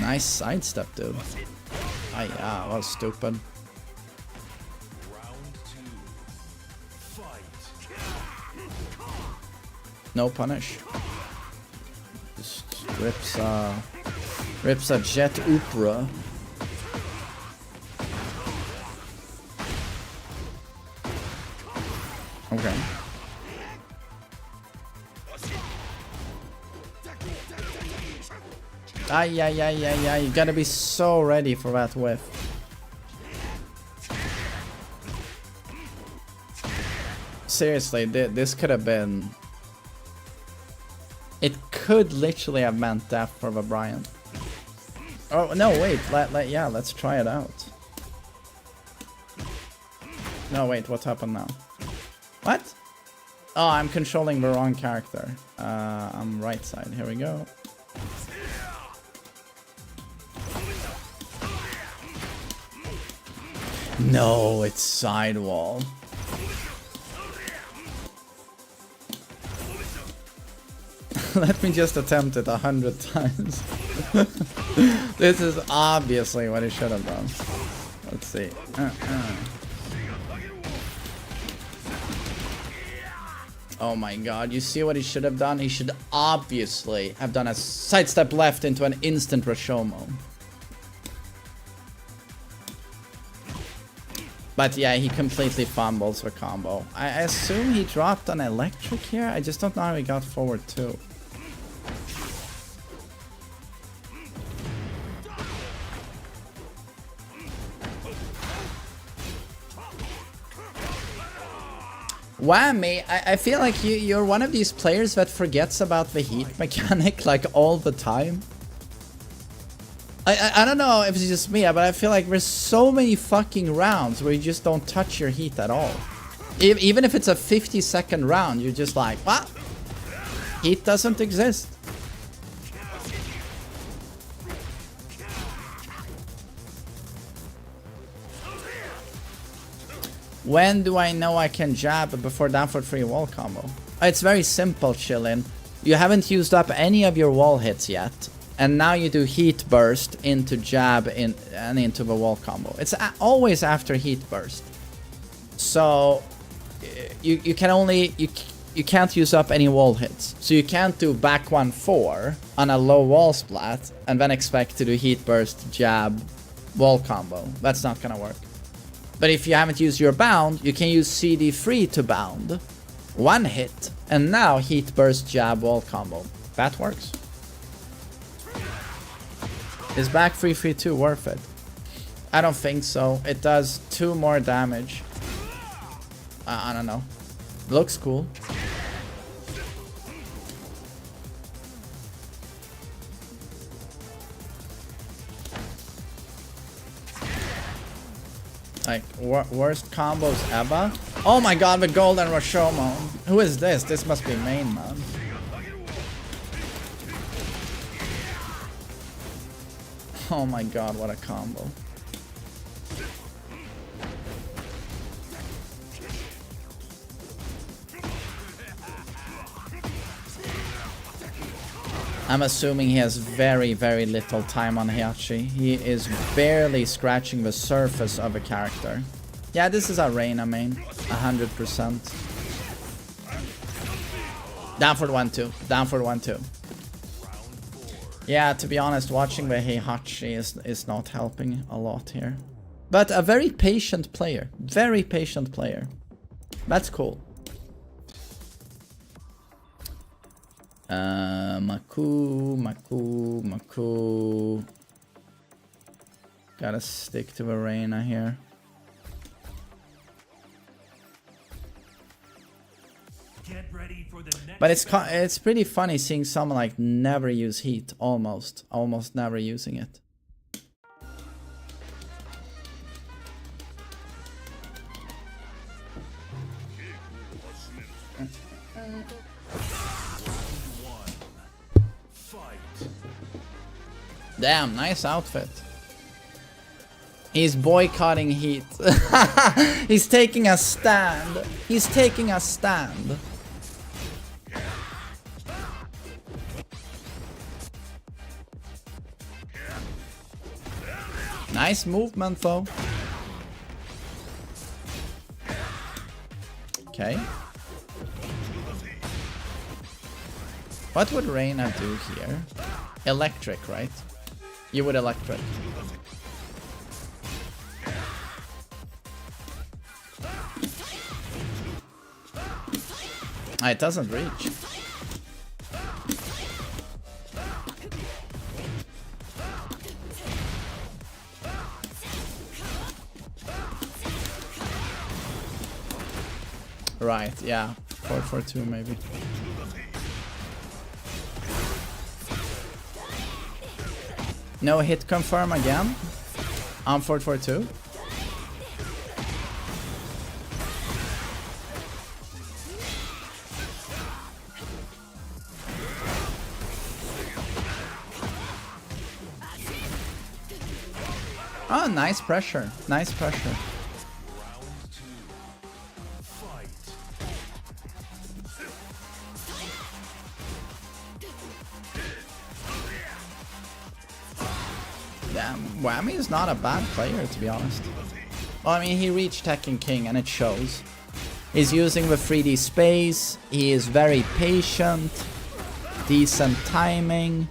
Nice sidestep, dude. Ah, yeah, that was stupid. No punish. Just rips a jet Upra. Okay. Ay, you gotta be so ready for that whiff. Seriously, this could have been... it could literally have meant death for the Bryant. Oh, no, wait, yeah, let's try it out. No, wait, what happened now? What? Oh, I'm controlling the wrong character. I'm right side, here we go. No, it's sidewall. Let me just attempt it 100 times. This is obviously what he should have done. Let's see. Oh my god, you see what he should have done? He should obviously have done a sidestep left into an instant Rashomo. But yeah, he completely fumbles the combo. I assume he dropped an electric here. I just don't know how he got forward too. Whammy, I feel like you're one of these players that forgets about the heat mechanic like all the time. I don't know if it's just me, but I feel like there's so many fucking rounds where you just don't touch your heat at all. Even if it's a 50-second round, you're just like, what? Heat doesn't exist. When do I know I can jab before down for 3 wall combo? It's very simple, Chillin. You haven't used up any of your wall hits yet. And now you do heat burst into jab and into the wall combo. It's always after heat burst. So you can only you can't use up any wall hits. So you can't do back 1-4 on a low wall splat and then expect to do heat burst, jab, wall combo. That's not gonna work. But if you haven't used your bound, you can use CD3 to bound. 1 hit and now heat burst, jab, wall combo. That works. Is back 3-3-2 worth it? I don't think so. It does 2 more damage. I don't know. Looks cool. Like, worst combos ever? Oh my god, the golden Rashomon. Who is this? This must be main, man. Oh my god, what a combo. I'm assuming he has very, very little time on Heihachi. He is barely scratching the surface of a character. Yeah, this is a Reina main. 100%. Down for 1-2. Down for 1-2. Yeah, to be honest, watching the Heihachi is not helping a lot here. But a very patient player. Very patient player. That's cool. Maku. Gotta stick to the Reina here. Get ready for the next But it's pretty funny seeing someone like never use heat, almost never using it. Damn, nice outfit. He's boycotting heat. He's taking a stand. He's taking a stand. Nice movement though. Okay. What would Reina do here? Electric, right? You would electric. Ah, it doesn't reach. Right, yeah. 4-4-2 maybe. No hit confirm again. On 4-4-2. Oh, nice pressure. Nice pressure. Damn, Whammy is not a bad player, to be honest. Well, I mean, he reached Tekken King and it shows. He's using the 3D space, he is very patient, decent timing.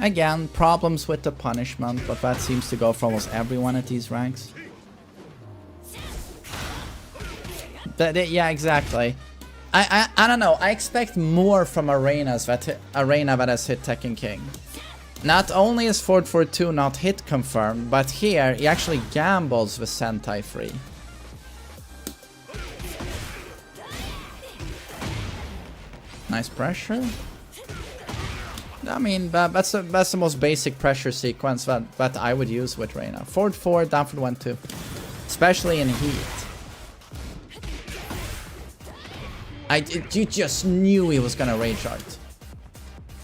Again, problems with the punishment, but that seems to go for almost everyone at these ranks. Yeah, exactly. I don't know. I expect more from Arena that has hit Tekken King. Not only is 442 not hit confirmed, but here he actually gambles with Sentai free. Nice pressure. I mean, that's the most basic pressure sequence that I would use with Reina. Forward 4, down for 1-2. Especially in heat. You just knew he was gonna rage art.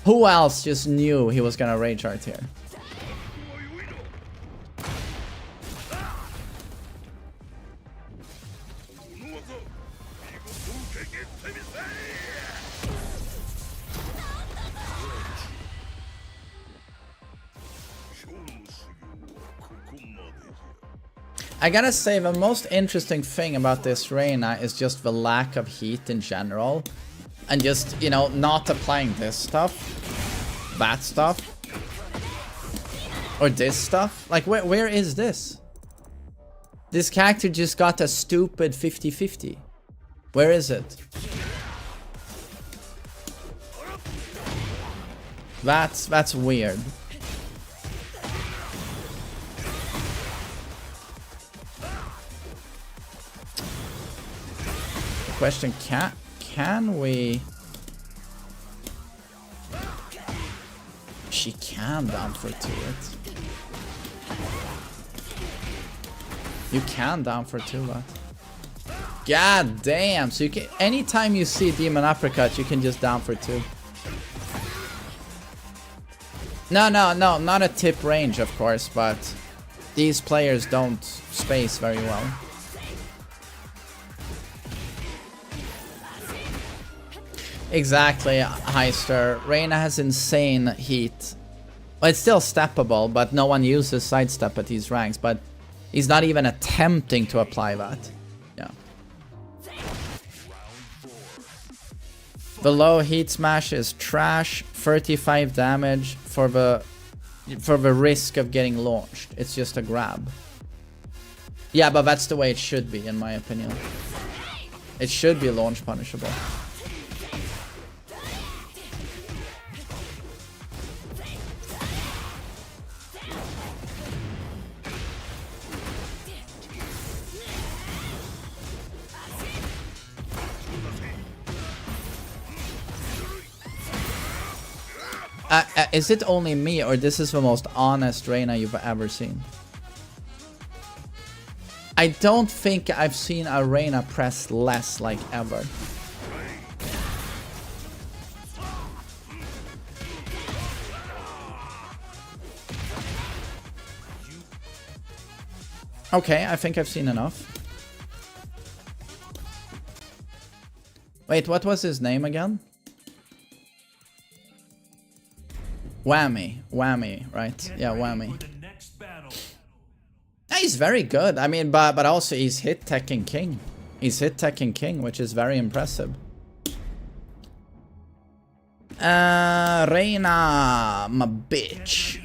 Who else just knew he was gonna rage art here? I gotta say, the most interesting thing about this Reina is just the lack of heat in general. And just, you know, not applying this stuff. That stuff. Or this stuff. Like, where is this? This character just got a stupid 50-50. Where is it? That's weird. Question, can we? She can down for 2 it. You can down for 2 that. God damn, so you can, anytime you see Demon Uppercut, you can just down for 2. No, not a tip range, of course, but these players don't space very well. Exactly, Heister. Reina has insane heat. Well, it's still steppable, but no one uses sidestep at these ranks, but he's not even attempting to apply that. Yeah. The low heat smash is trash. 35 damage for the risk of getting launched. It's just a grab. Yeah, but that's the way it should be, in my opinion. It should be launch punishable. Is it only me, or this is the most honest Reina you've ever seen? I don't think I've seen a Reina press less, like, ever. Okay, I think I've seen enough. Wait, what was his name again? Whammy, right? Yeah, Whammy. Yeah, he's very good. I mean, but also he's hit Tekken King. He's hit Tekken King, which is very impressive. Reina, my bitch.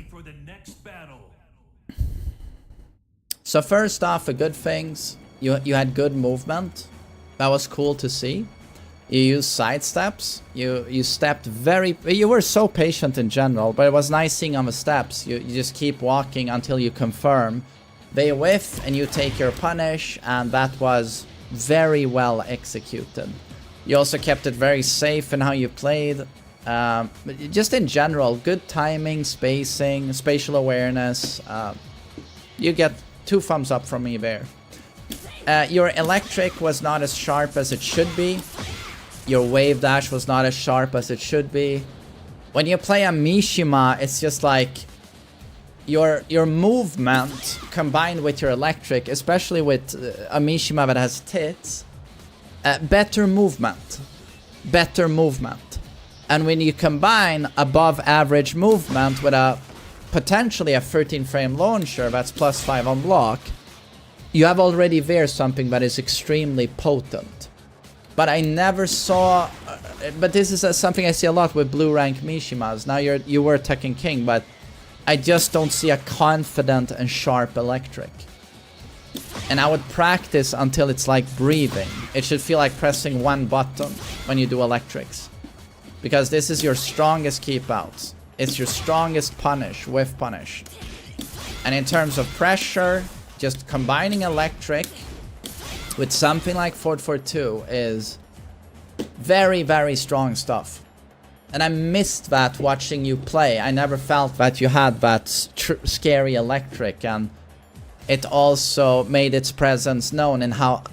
So first off, the good things. You had good movement. That was cool to see. You used side steps. You stepped very. You were so patient in general, but it was nice seeing on the steps. You just keep walking until you confirm. They whiff and you take your punish, and that was very well executed. You also kept it very safe in how you played. Just in general, good timing, spacing, spatial awareness. You get 2 thumbs up from me there. Your electric was not as sharp as it should be. Your wave dash was not as sharp as it should be. When you play a Mishima, it's just like your movement combined with your electric, especially with a Mishima that has tits, better movement. And when you combine above average movement with a potentially a 13 frame launcher that's +5 on block, you have already there something that is extremely potent. But I never saw... but this is something I see a lot with blue rank Mishimas. Now you were Tekken King, but I just don't see a confident and sharp electric. And I would practice until it's like breathing. It should feel like pressing one button when you do electrics. Because this is your strongest keep outs. It's your strongest punish, whiff punish. And in terms of pressure, just combining electric with something like 442 is very, very strong stuff. And I missed that watching you play. I never felt that you had that scary electric, and it also made its presence known in how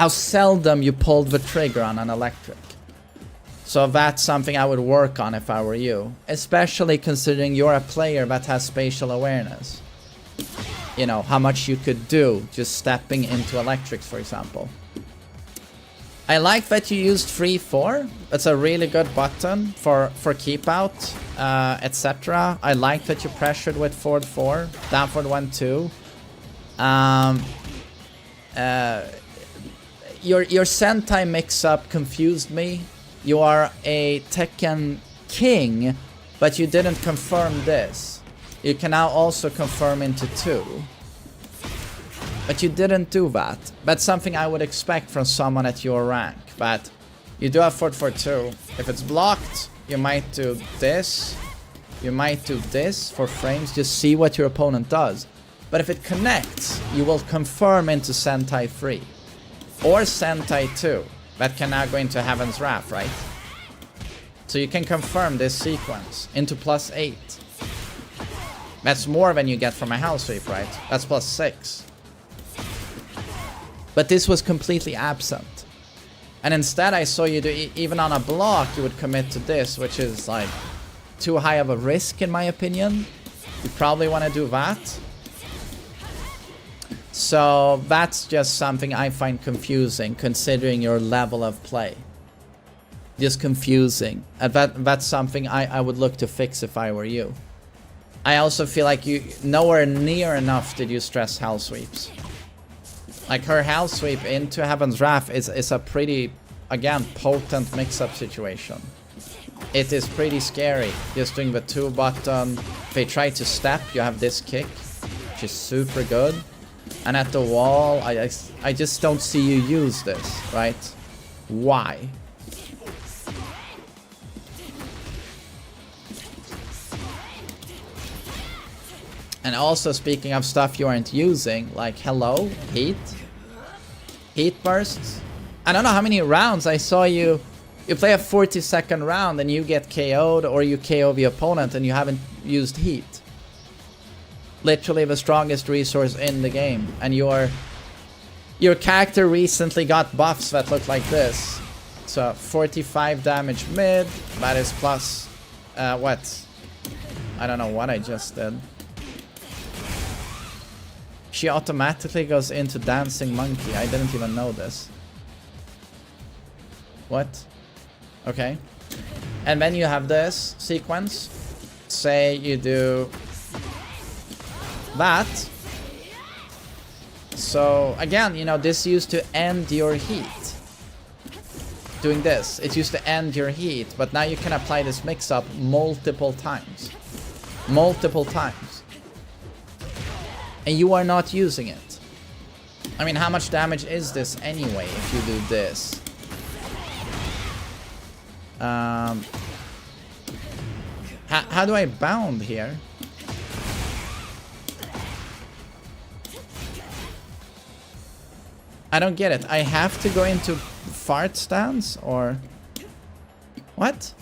seldom you pulled the trigger on an electric. So that's something I would work on if I were you, especially considering you're a player that has spatial awareness. You know, how much you could do just stepping into electrics, for example. I like that you used 3-4. That's a really good button for keep out, etc. I like that you pressured with forward 4, down forward 1-2. Your Sentai mix-up confused me. You are a Tekken King, but you didn't confirm this. You can now also confirm into 2. But you didn't do that. That's something I would expect from someone at your rank. But you do have 4-4-2. If it's blocked, you might do this. You might do this for frames. Just see what your opponent does. But if it connects, you will confirm into Sentai 3. Or Sentai 2. That can now go into Heaven's Wrath, right? So you can confirm this sequence into +8. That's more than you get from a house sweep, right? That's +6. But this was completely absent. And instead I saw you do, even on a block, you would commit to this, which is like too high of a risk in my opinion. You probably want to do that. So that's just something I find confusing considering your level of play. Just confusing. That's something I would look to fix if I were you. I also feel like you nowhere near enough did you stress hell sweeps. Like her hell sweep into Heaven's Wrath is a pretty, again, potent mix-up situation. It is pretty scary. Just doing the 2 button. If they try to step, you have this kick, which is super good. And at the wall, I just don't see you use this, right? Why? And also, speaking of stuff you aren't using, like hello, heat bursts. I don't know how many rounds I saw you play a 40-second round and you get KO'd, or you KO the opponent and you haven't used heat. Literally the strongest resource in the game, and your character recently got buffs that look like this. So 45 damage mid, that is plus what? I don't know what I just did. She automatically goes into Dancing Monkey. I didn't even know this. What? Okay. And then you have this sequence. Say you do that. So again, you know, this used to end your heat. Doing this, it used to end your heat, but now you can apply this mix-up multiple times. Multiple times. And you are not using it. I mean, how much damage is this anyway if you do this? How do I bound here? I don't get it. I have to go into fart stance or what?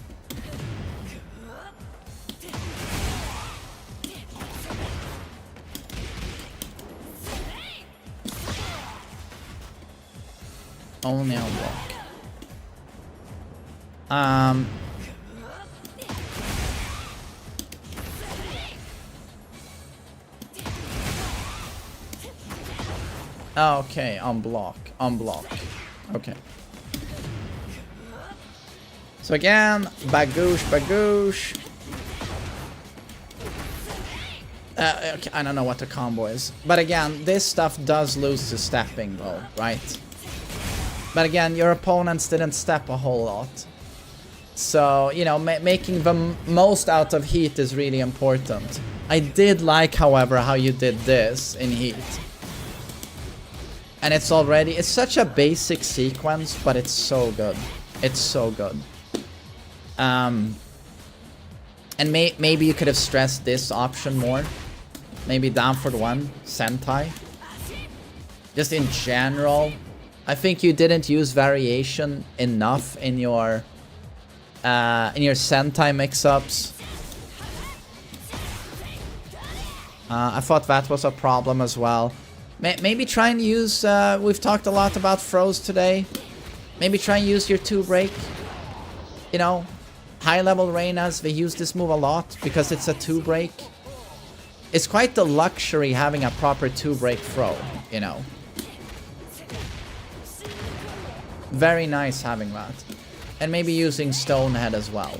Only on block. Okay, on block. Okay. So again, bagoosh. Okay, I don't know what the combo is. But again, this stuff does lose to stepping though, right? But again, your opponents didn't step a whole lot. So, you know, making the most out of heat is really important. I did like, however, how you did this in heat. And it's such a basic sequence, but it's so good. It's so good. And maybe you could have stressed this option more. Maybe down for the 1, Sentai. Just in general, I think you didn't use variation enough in your Sentai mix-ups. I thought that was a problem as well. Maybe try and use, we've talked a lot about throws today. Maybe try and use your 2-break. You know, high-level Reinas, they use this move a lot because it's a 2-break. It's quite the luxury having a proper 2-break throw, you know. Very nice having that. And maybe using Stonehead as well.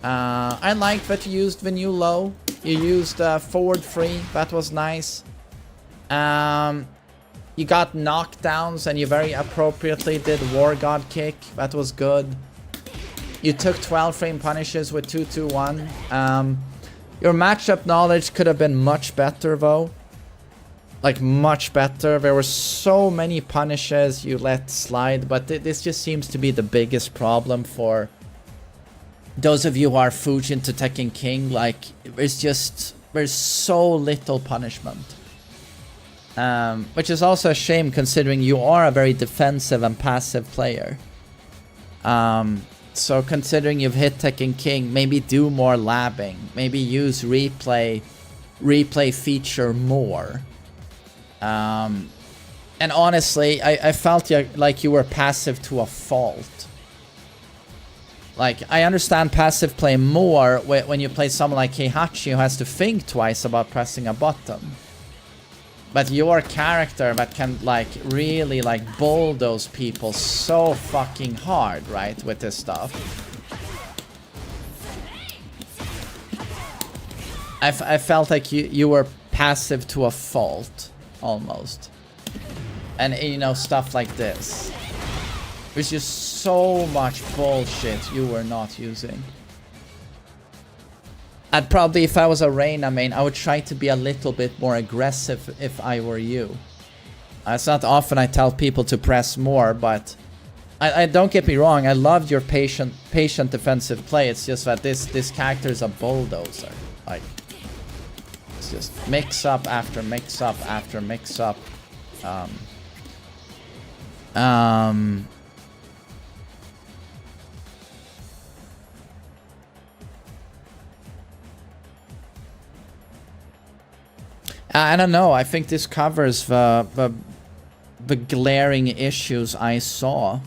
I like that you used the new low. You used forward 3. That was nice. You got knockdowns and you very appropriately did War God Kick. That was good. You took 12 frame punishes with 2-2-1. Your matchup knowledge could have been much better though. Like much better. There were so many punishes you let slide, but this just seems to be the biggest problem for those of you who are Fujin to Tekken King. Like there's so little punishment. Which is also a shame considering you are a very defensive and passive player. So considering you've hit Tekken King, maybe do more labbing. Maybe use replay feature more. And honestly, I felt like you were passive to a fault. Like, I understand passive play more when you play someone like Heihachi who has to think twice about pressing a button. But your character that can, like, really, like, bulldoze people so fucking hard, right, with this stuff. I felt like you were passive to a fault, almost. And, you know, stuff like this. There's just so much bullshit you were not using. I'd probably, if I was a Reina main, I would try to be a little bit more aggressive if I were you. It's not often I tell people to press more, but I don't get me wrong, I loved your patient defensive play. It's just that this character is a bulldozer. Like, it's just mix up after mix up after mix up. I don't know. I think this covers the glaring issues I saw.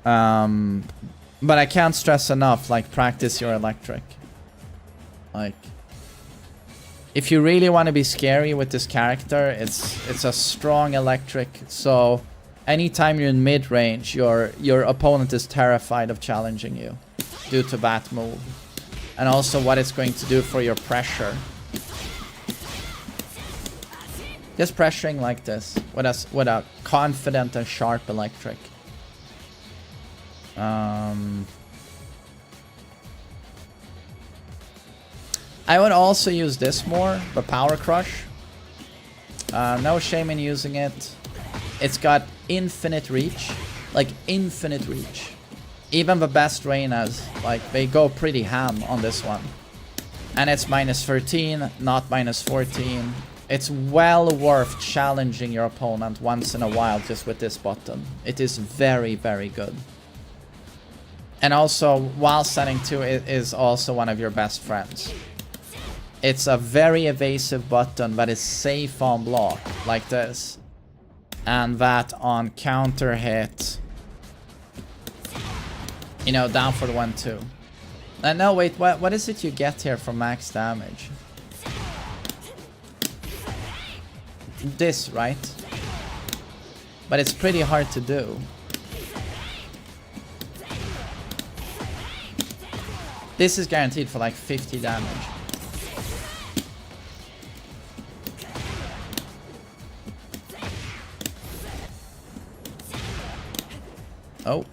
But I can't stress enough, like, practice your electric. Like, if you really want to be scary with this character, it's a strong electric. So anytime you're in mid-range, your opponent is terrified of challenging you due to that move. And also what it's going to do for your pressure. Just pressuring like this with a confident and sharp electric. I would also use this more, the Power Crush. No shame in using it. It's got infinite reach. Like, infinite reach. Even the best Reinas, like, they go pretty ham on this one. And it's minus 13, not minus 14. It's well worth challenging your opponent once in a while just with this button. It is very, very good. And also, while setting 2 is also one of your best friends. It's a very evasive button that is safe on block, like this. And that on counter hit, you know, down for the 1-2. No, wait, what is it you get here for max damage? This, right? But it's pretty hard to do. This is guaranteed for like 50 damage. Oh.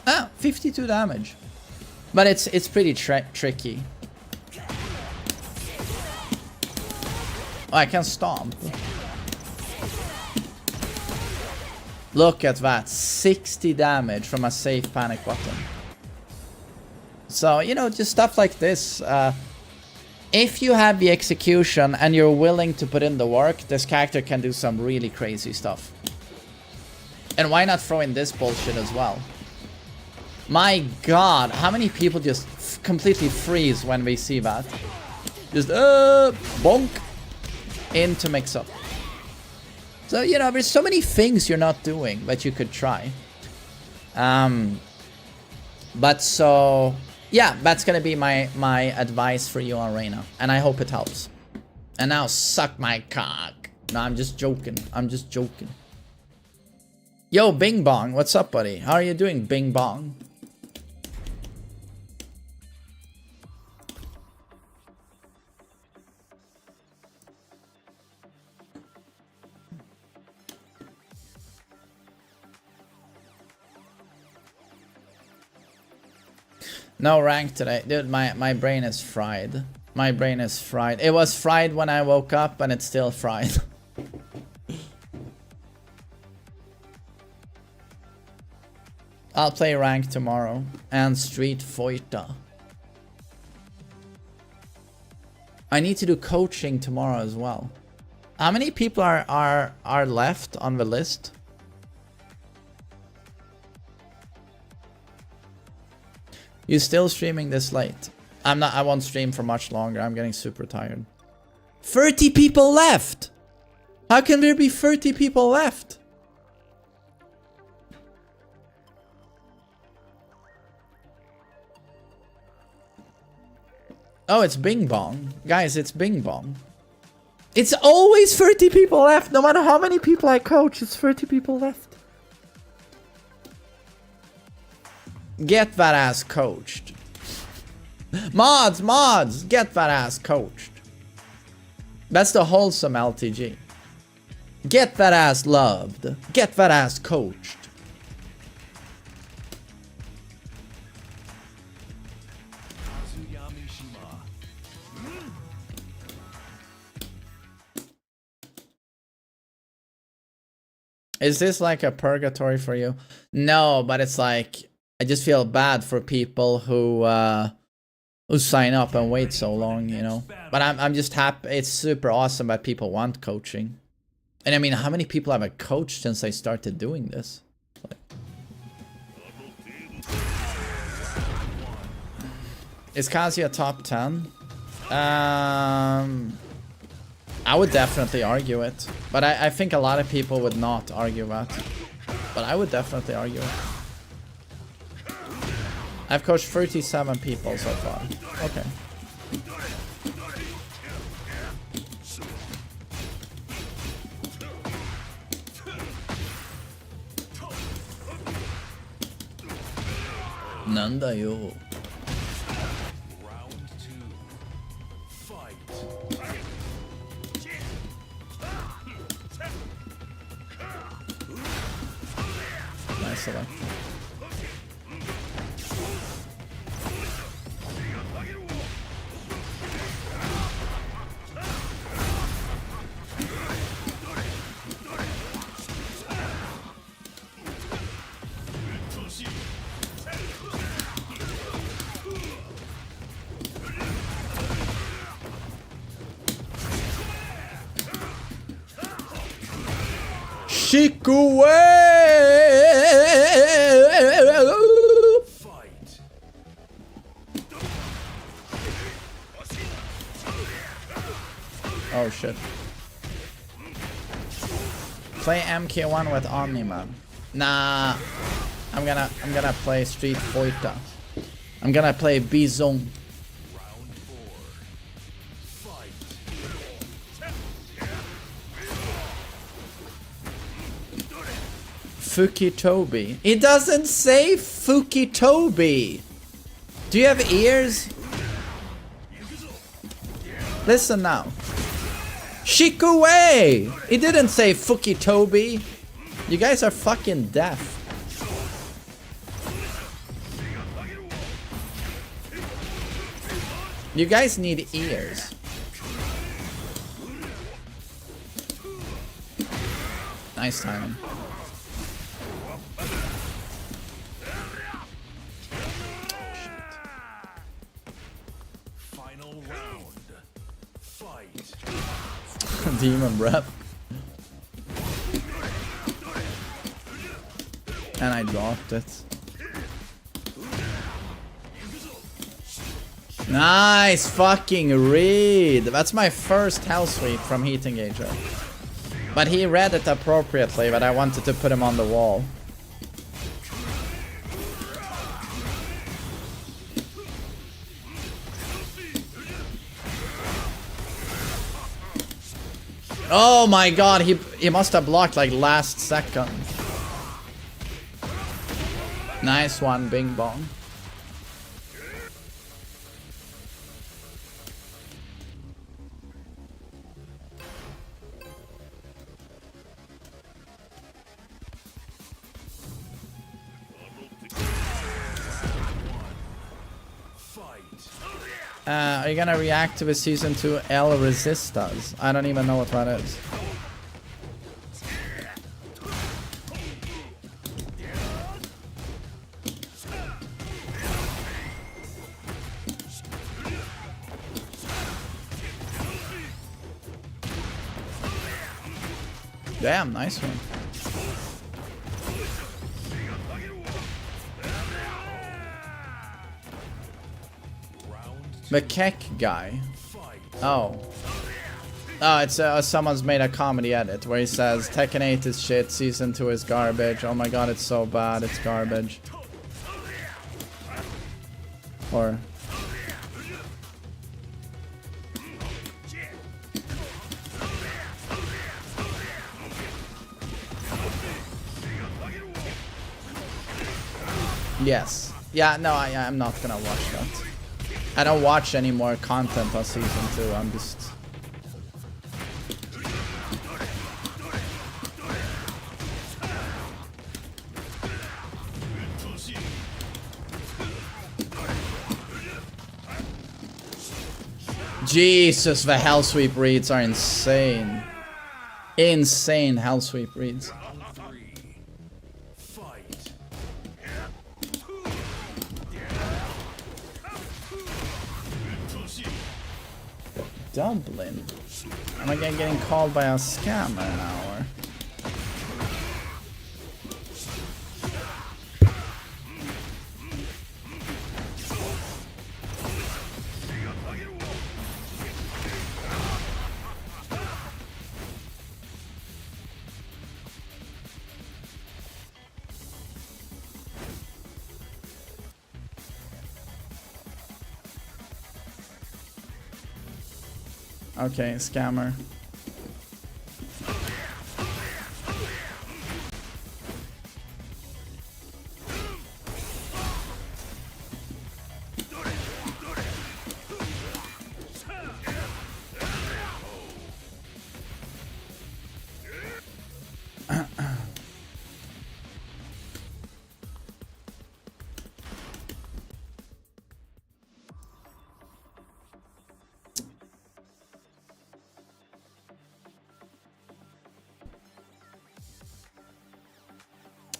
Ah, 52 damage. But it's pretty tricky. Oh, I can stomp. Look at that. 60 damage from a safe panic button. So, you know, just stuff like this. If you have the execution and you're willing to put in the work, this character can do some really crazy stuff. And why not throw in this bullshit as well? My god, how many people just completely freeze when we see that? Just, bonk. Into mix up. So, you know, there's so many things you're not doing that you could try. But so, yeah, that's gonna be my advice for you on Reina. And I hope it helps. And now suck my cock. No, I'm just joking. I'm just joking. Yo, Bing Bong, what's up, buddy? How are you doing, Bing Bong? No rank today. Dude, my brain is fried. My brain is fried. It was fried when I woke up and it's still fried. I'll play rank tomorrow. And Street Fighter. I need to do coaching tomorrow as well. How many people are left on the list? You still streaming this late? I'm not. I won't stream for much longer. I'm getting super tired. 30 people left. How can there be 30 people left? Oh, it's Bing Bong. Guys, it's Bing Bong. It's always 30 people left. No matter how many people I coach, it's 30 people left. Get that ass coached. Mods, get that ass coached. That's the wholesome LTG. Get that ass loved. Get that ass coached. Is this like a purgatory for you? No, but it's like I just feel bad for people who sign up and wait so long, you know. But I'm just happy. It's super awesome that people want coaching. And I mean, how many people have I coached since I started doing this? Like, is Kazuya top 10? I would definitely argue it. But I think a lot of people would not argue that. But I would definitely argue it. I've coached 37 people so far. Okay. Nanda yo. Nice select. Shikue! Oh shit. Play MK1 with Omni-Man. Nah. I'm gonna play Street Fighter. I'm gonna play Bison. Fukitobi. It doesn't say Fukitobi. Do you have ears? Listen now. Shikue! He didn't say Fuki Toby. You guys are fucking deaf. You guys need ears. Nice timing. Final round. Fight. Demon breath. And I dropped it. Nice fucking read. That's my first hell sweep from Heat Engager. But he read it appropriately, but I wanted to put him on the wall. Oh my god, he must have blocked like last second. Nice one, Bing Bong. Are you gonna react to the season 2 El Resistas? I don't even know what that is. Damn, nice one. The Keck guy. Oh. Oh, it's someone's made a comedy edit where he says Tekken 8 is shit, season 2 is garbage. Oh my god, it's so bad, it's garbage. Or yes. Yeah, no, I'm not gonna watch that. I don't watch any more content on season 2, I'm just... Jesus, the hell sweep reads are insane. Insane hell sweep reads. Dublin? Am I getting called by a scammer now? Or? Okay, scammer.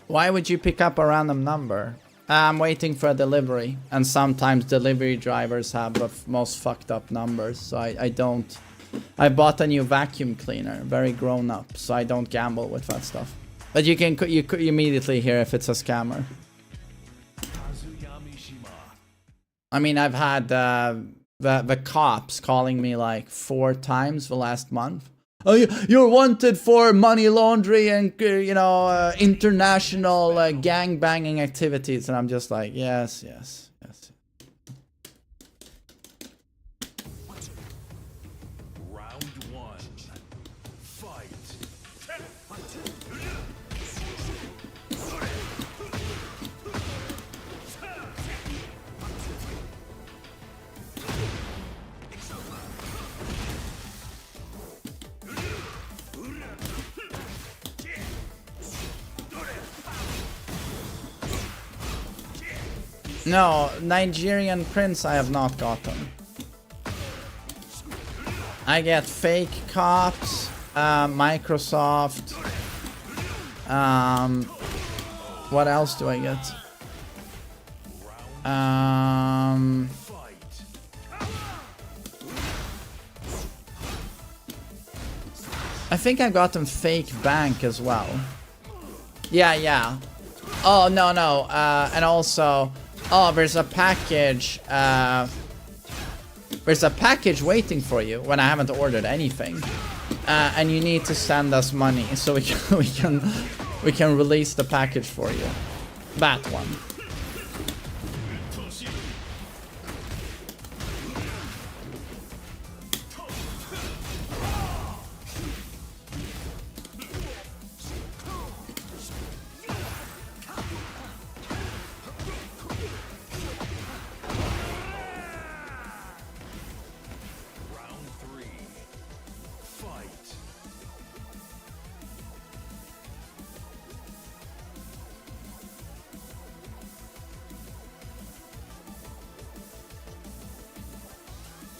Why would you pick up a random number? I'm waiting for a delivery, and sometimes delivery drivers have the most fucked up numbers, so I don't... I bought a new vacuum cleaner, very grown up, so I don't gamble with that stuff. But you could immediately hear if it's a scammer. I mean, I've had the cops calling me like 4 times the last month. Oh, you're wanted for money laundering and, you know, international gang banging activities. And I'm just like, yes, yes, yes. Round 1. Fight. No, Nigerian prince I have not gotten. I get fake cops, Microsoft. What else do I get? I think I got them fake bank as well. Yeah. Oh, no. And also, oh, there's a package. There's a package waiting for you when I haven't ordered anything. And you need to send us money so we can release the package for you. That one.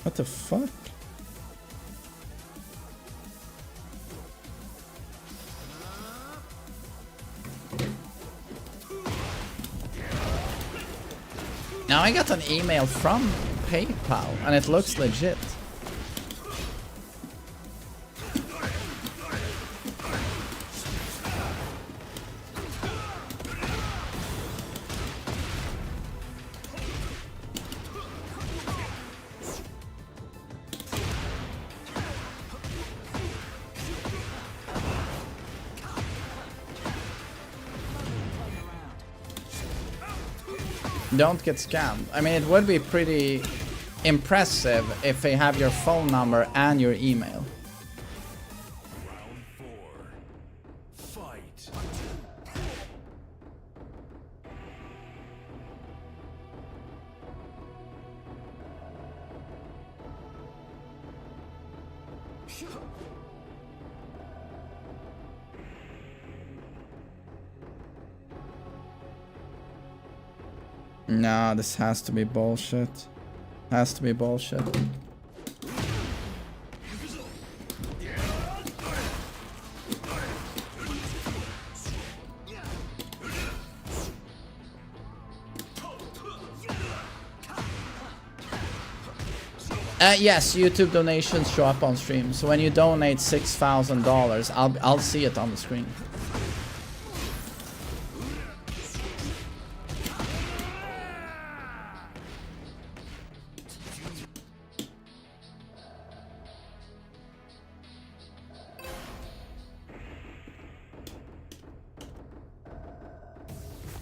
What the fuck? Now I got an email from PayPal and it looks legit. Don't get scammed. I mean, it would be pretty impressive if they have your phone number and your email. Nah, this has to be bullshit. Has to be bullshit. Yes, YouTube donations show up on stream. So when you donate $6,000, I'll see it on the screen.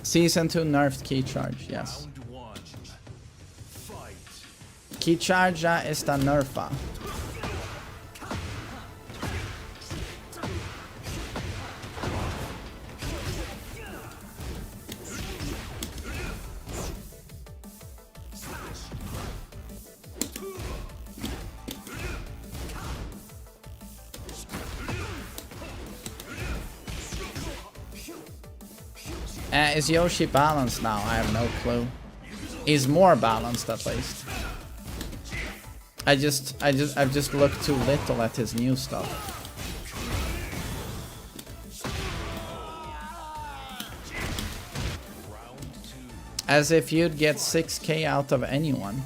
Season 2 nerfed key charge, yes. Key charge está nerfa. Is Yoshi balanced now? I have no clue. He's more balanced at least. I've just looked too little at his new stuff. As if you'd get 6k out of anyone.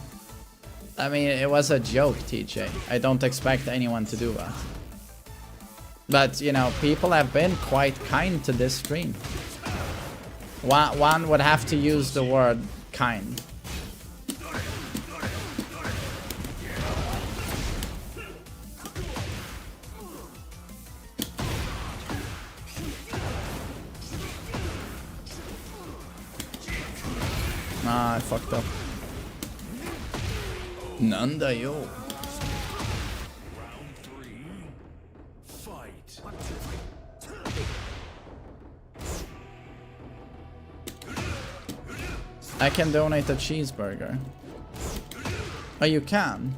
I mean, it was a joke, TJ. I don't expect anyone to do that. But, you know, people have been quite kind to this stream. One would have to use the word kind. Ah, I fucked up. Nanda yo. I can donate a cheeseburger. Oh, you can?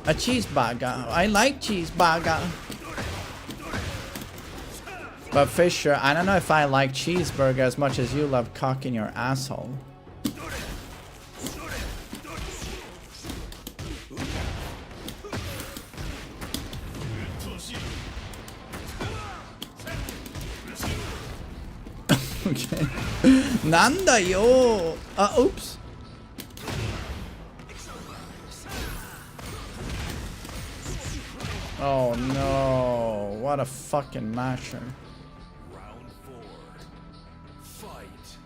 A cheeseburger. I like cheeseburger. But Fisher, I don't know if I like cheeseburger as much as you love cock in your asshole. Okay. Nanda yo. Oops. Oh no! What a fucking masher. Round 4. Fight.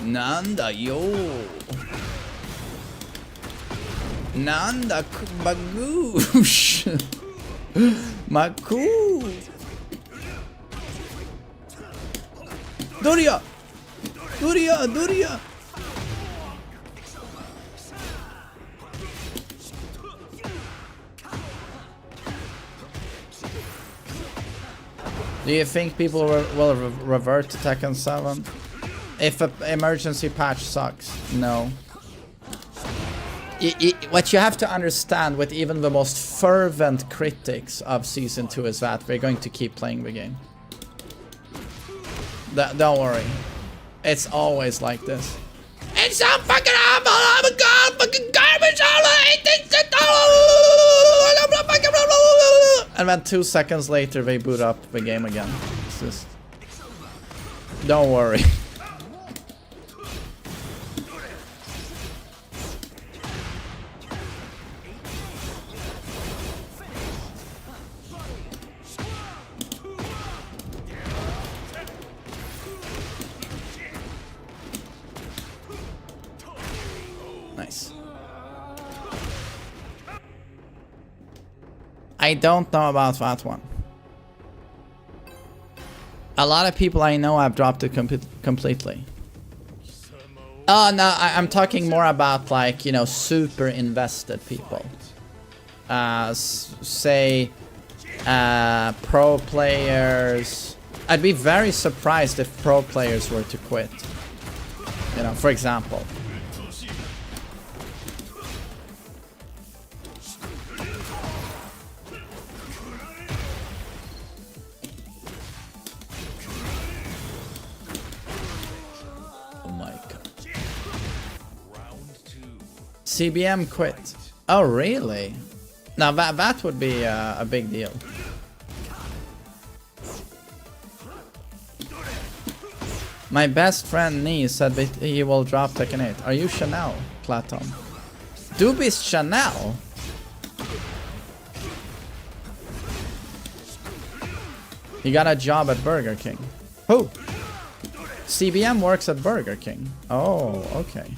Nanda yo. Nanda bagoosh. Maku. Doria. Doria. Doria. Do you think people will revert to Tekken 7? If an emergency patch sucks? No. What you have to understand with even the most fervent critics of Season 2 is that we're going to keep playing the game. Don't worry. It's always like this. It's so fucking awful! Oh my god! Fucking garbage! And then 2 seconds later they boot up the game again. It's just... Don't worry. Nice. I don't know about that one. A lot of people I know have dropped it completely. Oh no, I'm talking more about like, you know, super invested people. Say pro players. I'd be very surprised if pro players were to quit. You know, for example. CBM quit. Oh really? Now that would be a big deal. My best friend Nee said that he will drop Tekken 8. Are you Chanel, Platon? Doobie's Chanel? He got a job at Burger King. Who? CBM works at Burger King. Oh, okay.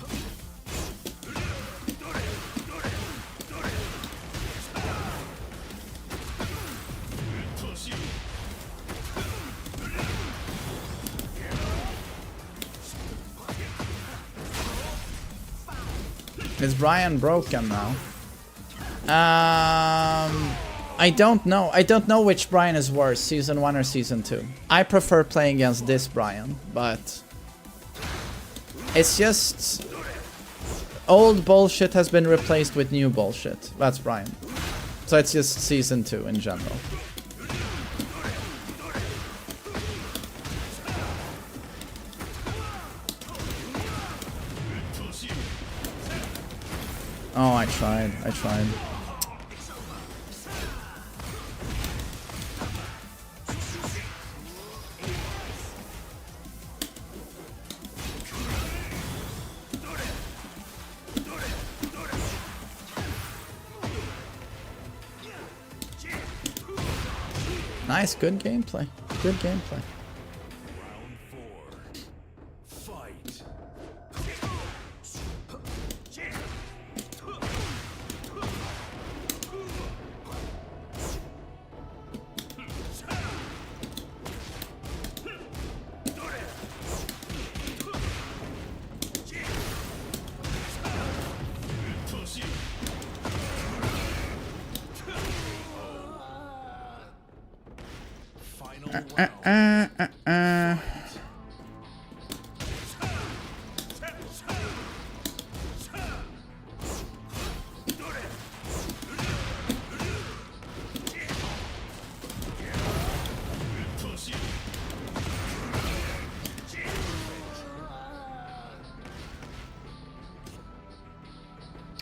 Is Brian broken now? I don't know. I don't know which Brian is worse, Season 1 or Season 2. I prefer playing against this Brian, but... It's just... Old bullshit has been replaced with new bullshit. That's Brian. So it's just Season 2 in general. Oh, I tried. Nice, good gameplay. Good gameplay. Round 4. Fight.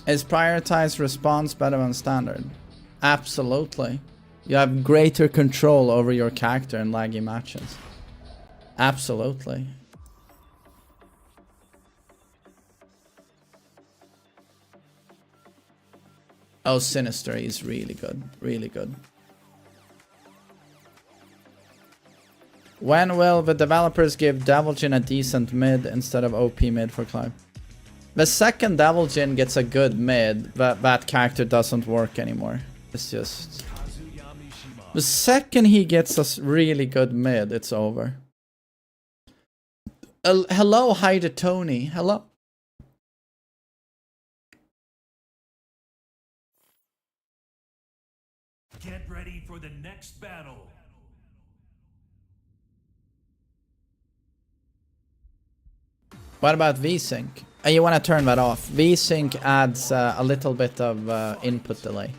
Is prioritized response better than standard? Absolutely. You have greater control over your character in laggy matches. Absolutely. Oh, Sinister is really good. Really good. When will the developers give Devil Jin a decent mid instead of OP mid for Clive? The second Devil Jin gets a good mid, that character doesn't work anymore. It's just... The second he gets a really good mid, it's over. Hello, hi to Tony. Hello. Get ready for the next battle. What about VSync? You want to turn that off. VSync adds a little bit of input delay.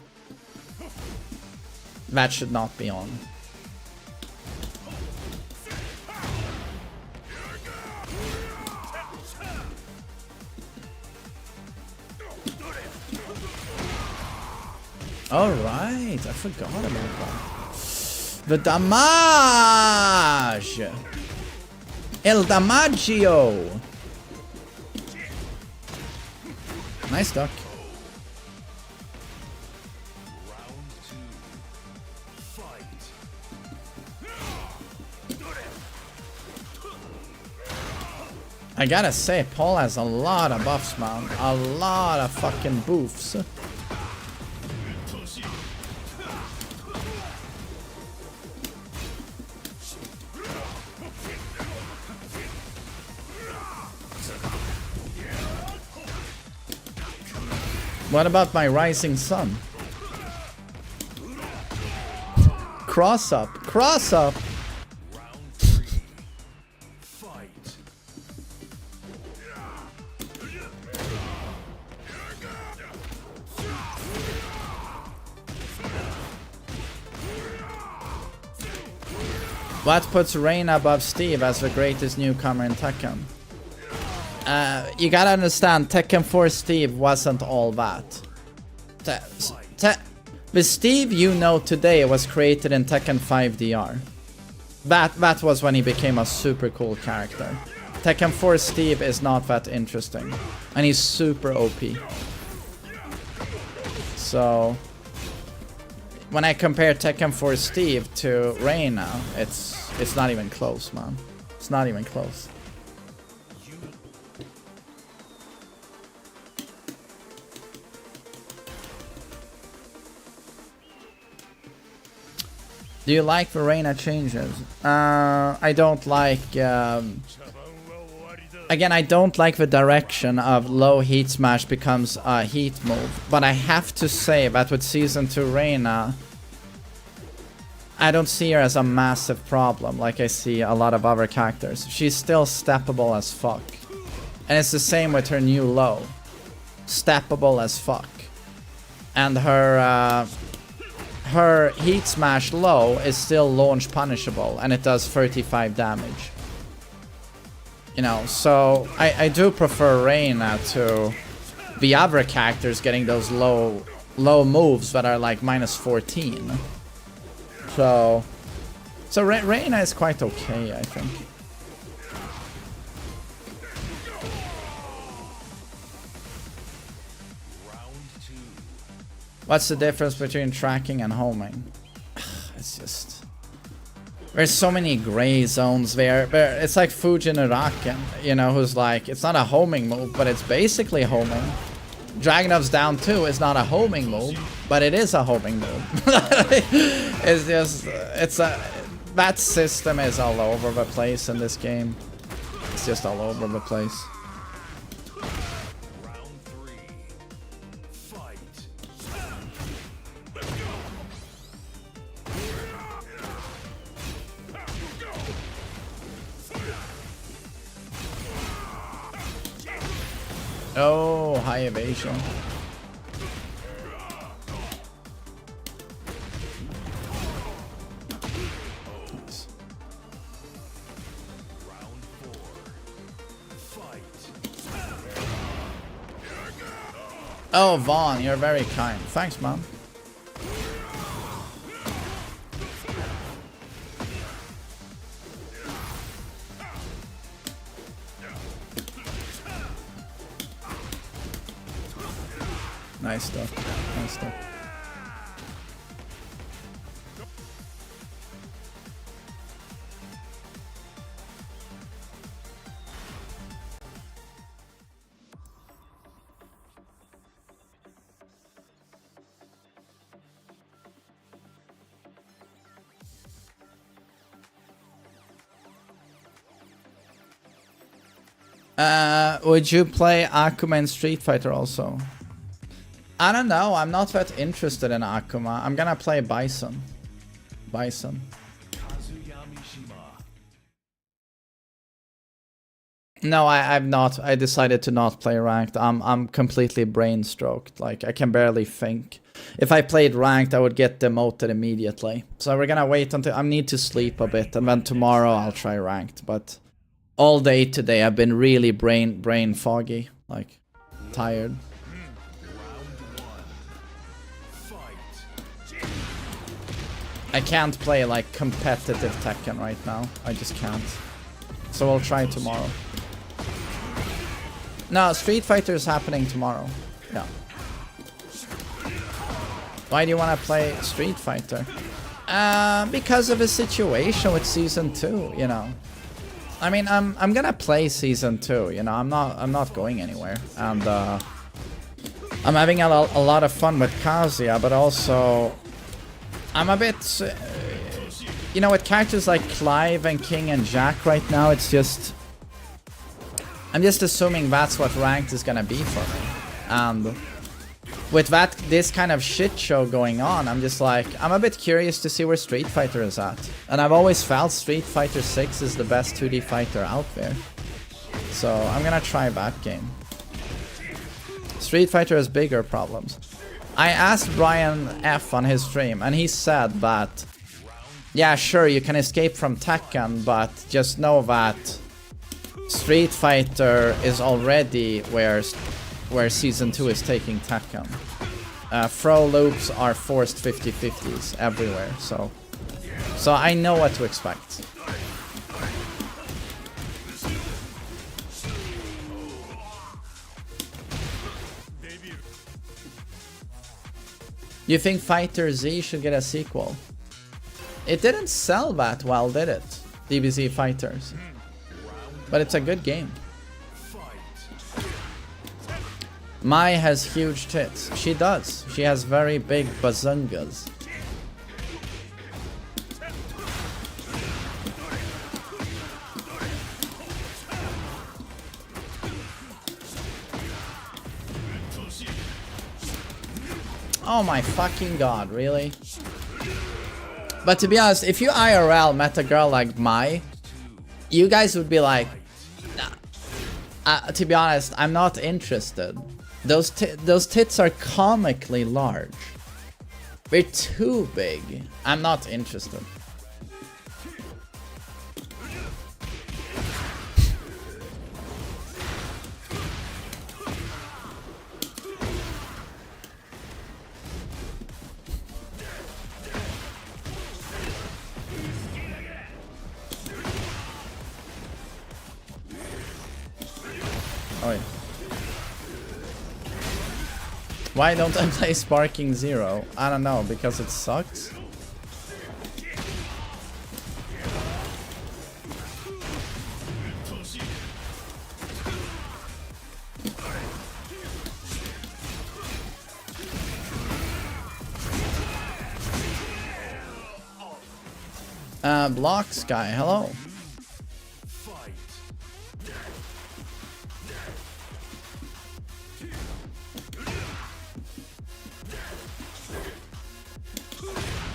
That should not be on. Alright, I forgot about that. The damage! El Damaggio! Nice duck. I gotta say, Paul has a lot of buffs, man. A lot of fucking boofs. What about my rising sun? Cross up, cross up. Round 3. Fight. What puts Reina above Steve as the greatest newcomer in Tekken? You gotta understand, Tekken 4 Steve wasn't all that. The Steve you know today was created in Tekken 5 DR. That was when he became a super cool character. Tekken 4 Steve is not that interesting. And he's super OP. So... when I compare Tekken 4 Steve to Reina, it's not even close, man. It's not even close. Do you like the Reina changes? I don't like... again, I don't like the direction of low heat smash becomes a heat move. But I have to say that with Season 2 Reina, I don't see her as a massive problem like I see a lot of other characters. She's still steppable as fuck. And it's the same with her new low. Steppable as fuck. And her heat smash low is still launch punishable and it does 35 damage. You know, so I do prefer Reina to the other characters getting those low moves that are like minus 14. So Reina is quite okay, I think. What's the difference between tracking and homing? It's just... there's so many gray zones there. It's like Fujin Uraken, you know, who's like, it's not a homing move, but it's basically homing. Dragunov's down 2 is not a homing move, but it is a homing move. It's just, that system is all over the place in this game. It's just all over the place. Oh, high evasion. Oh, Vaughn, you're very kind. Thanks, man. Nice stuff. Nice stuff. Would you play Akuma in Street Fighter also? I don't know, I'm not that interested in Akuma. I'm gonna play Bison. Bison. No, I've not. I decided to not play ranked. I'm completely brain stroked. Like, I can barely think. If I played ranked, I would get demoted immediately. So we're gonna wait until I need to sleep a bit, and then tomorrow I'll try ranked. But all day today I've been really brain foggy, like tired. I can't play like competitive Tekken right now. I just can't. So I'll try tomorrow. No, Street Fighter is happening tomorrow. Yeah. Why do you want to play Street Fighter? Because of a situation with Season 2, you know. I mean, I'm gonna play Season 2, you know. I'm not going anywhere. And I'm having a lot of fun with Kazuya, but also I'm a bit you know, with characters like Clive and King and Jack right now, it's just I'm just assuming that's what ranked is gonna be for me. And with this kind of shit show going on, I'm just like, I'm a bit curious to see where Street Fighter is at. And I've always felt Street Fighter 6 is the best 2D fighter out there. So I'm gonna try that game. Street Fighter has bigger problems. I asked Brian F on his stream, and he said that, yeah, sure, you can escape from Tekken, but just know that Street Fighter is already where Season 2 is taking Tekken. Throw loops are forced 50-50s everywhere, so I know what to expect. You think Fighter Z should get a sequel? It didn't sell that well, did it? DBZ Fighters. But it's a good game. Mai has huge tits. She does. She has very big bazungas. Oh my fucking god, really? But to be honest, if you IRL met a girl like Mai, you guys would be like, nah. To be honest, I'm not interested. Those tits are comically large. They're too big. I'm not interested. Oh yeah. Why don't I play Sparking Zero? I don't know, because it sucks. Block Sky, hello.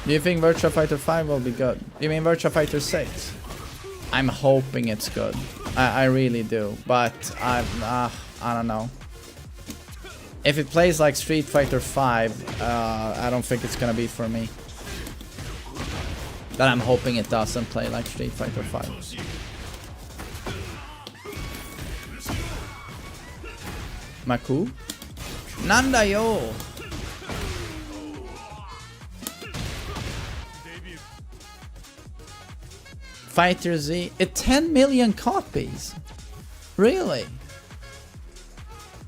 Do you think Virtua Fighter 5 will be good? You mean Virtua Fighter 6? I'm hoping it's good. I really do. But I don't know. If it plays like Street Fighter 5, I don't think it's gonna be for me. But I'm hoping it doesn't play like Street Fighter 5. Maku? Nanda yo! Fighter Z, 10 million copies. Really?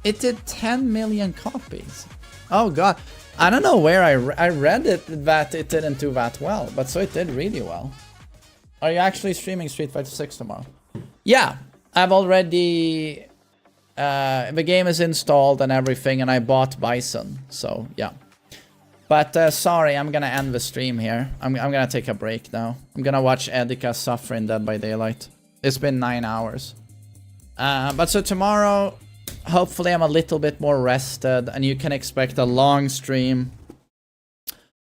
It did 10 million copies. Oh god. I don't know where I read it that it didn't do that well, but so it did really well. Are you actually streaming Street Fighter 6 tomorrow? Yeah, I've already... the game is installed and everything, and I bought Bison, so yeah. But sorry, I'm gonna end the stream here. I'm gonna take a break now. I'm gonna watch Edika suffer in Dead by Daylight. It's been 9 hours. But so tomorrow, hopefully I'm a little bit more rested, and you can expect a long stream.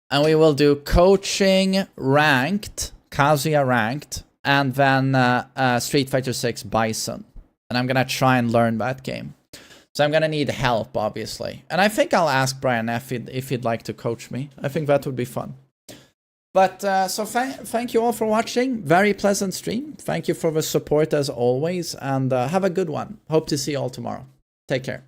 And we will do coaching ranked, Kazuya ranked, and then Street Fighter 6 Bison. And I'm gonna try and learn that game. So I'm gonna need help, obviously. And I think I'll ask Brian if he'd like to coach me. I think that would be fun. But so thank you all for watching. Very pleasant stream. Thank you for the support as always. And have a good one. Hope to see you all tomorrow. Take care.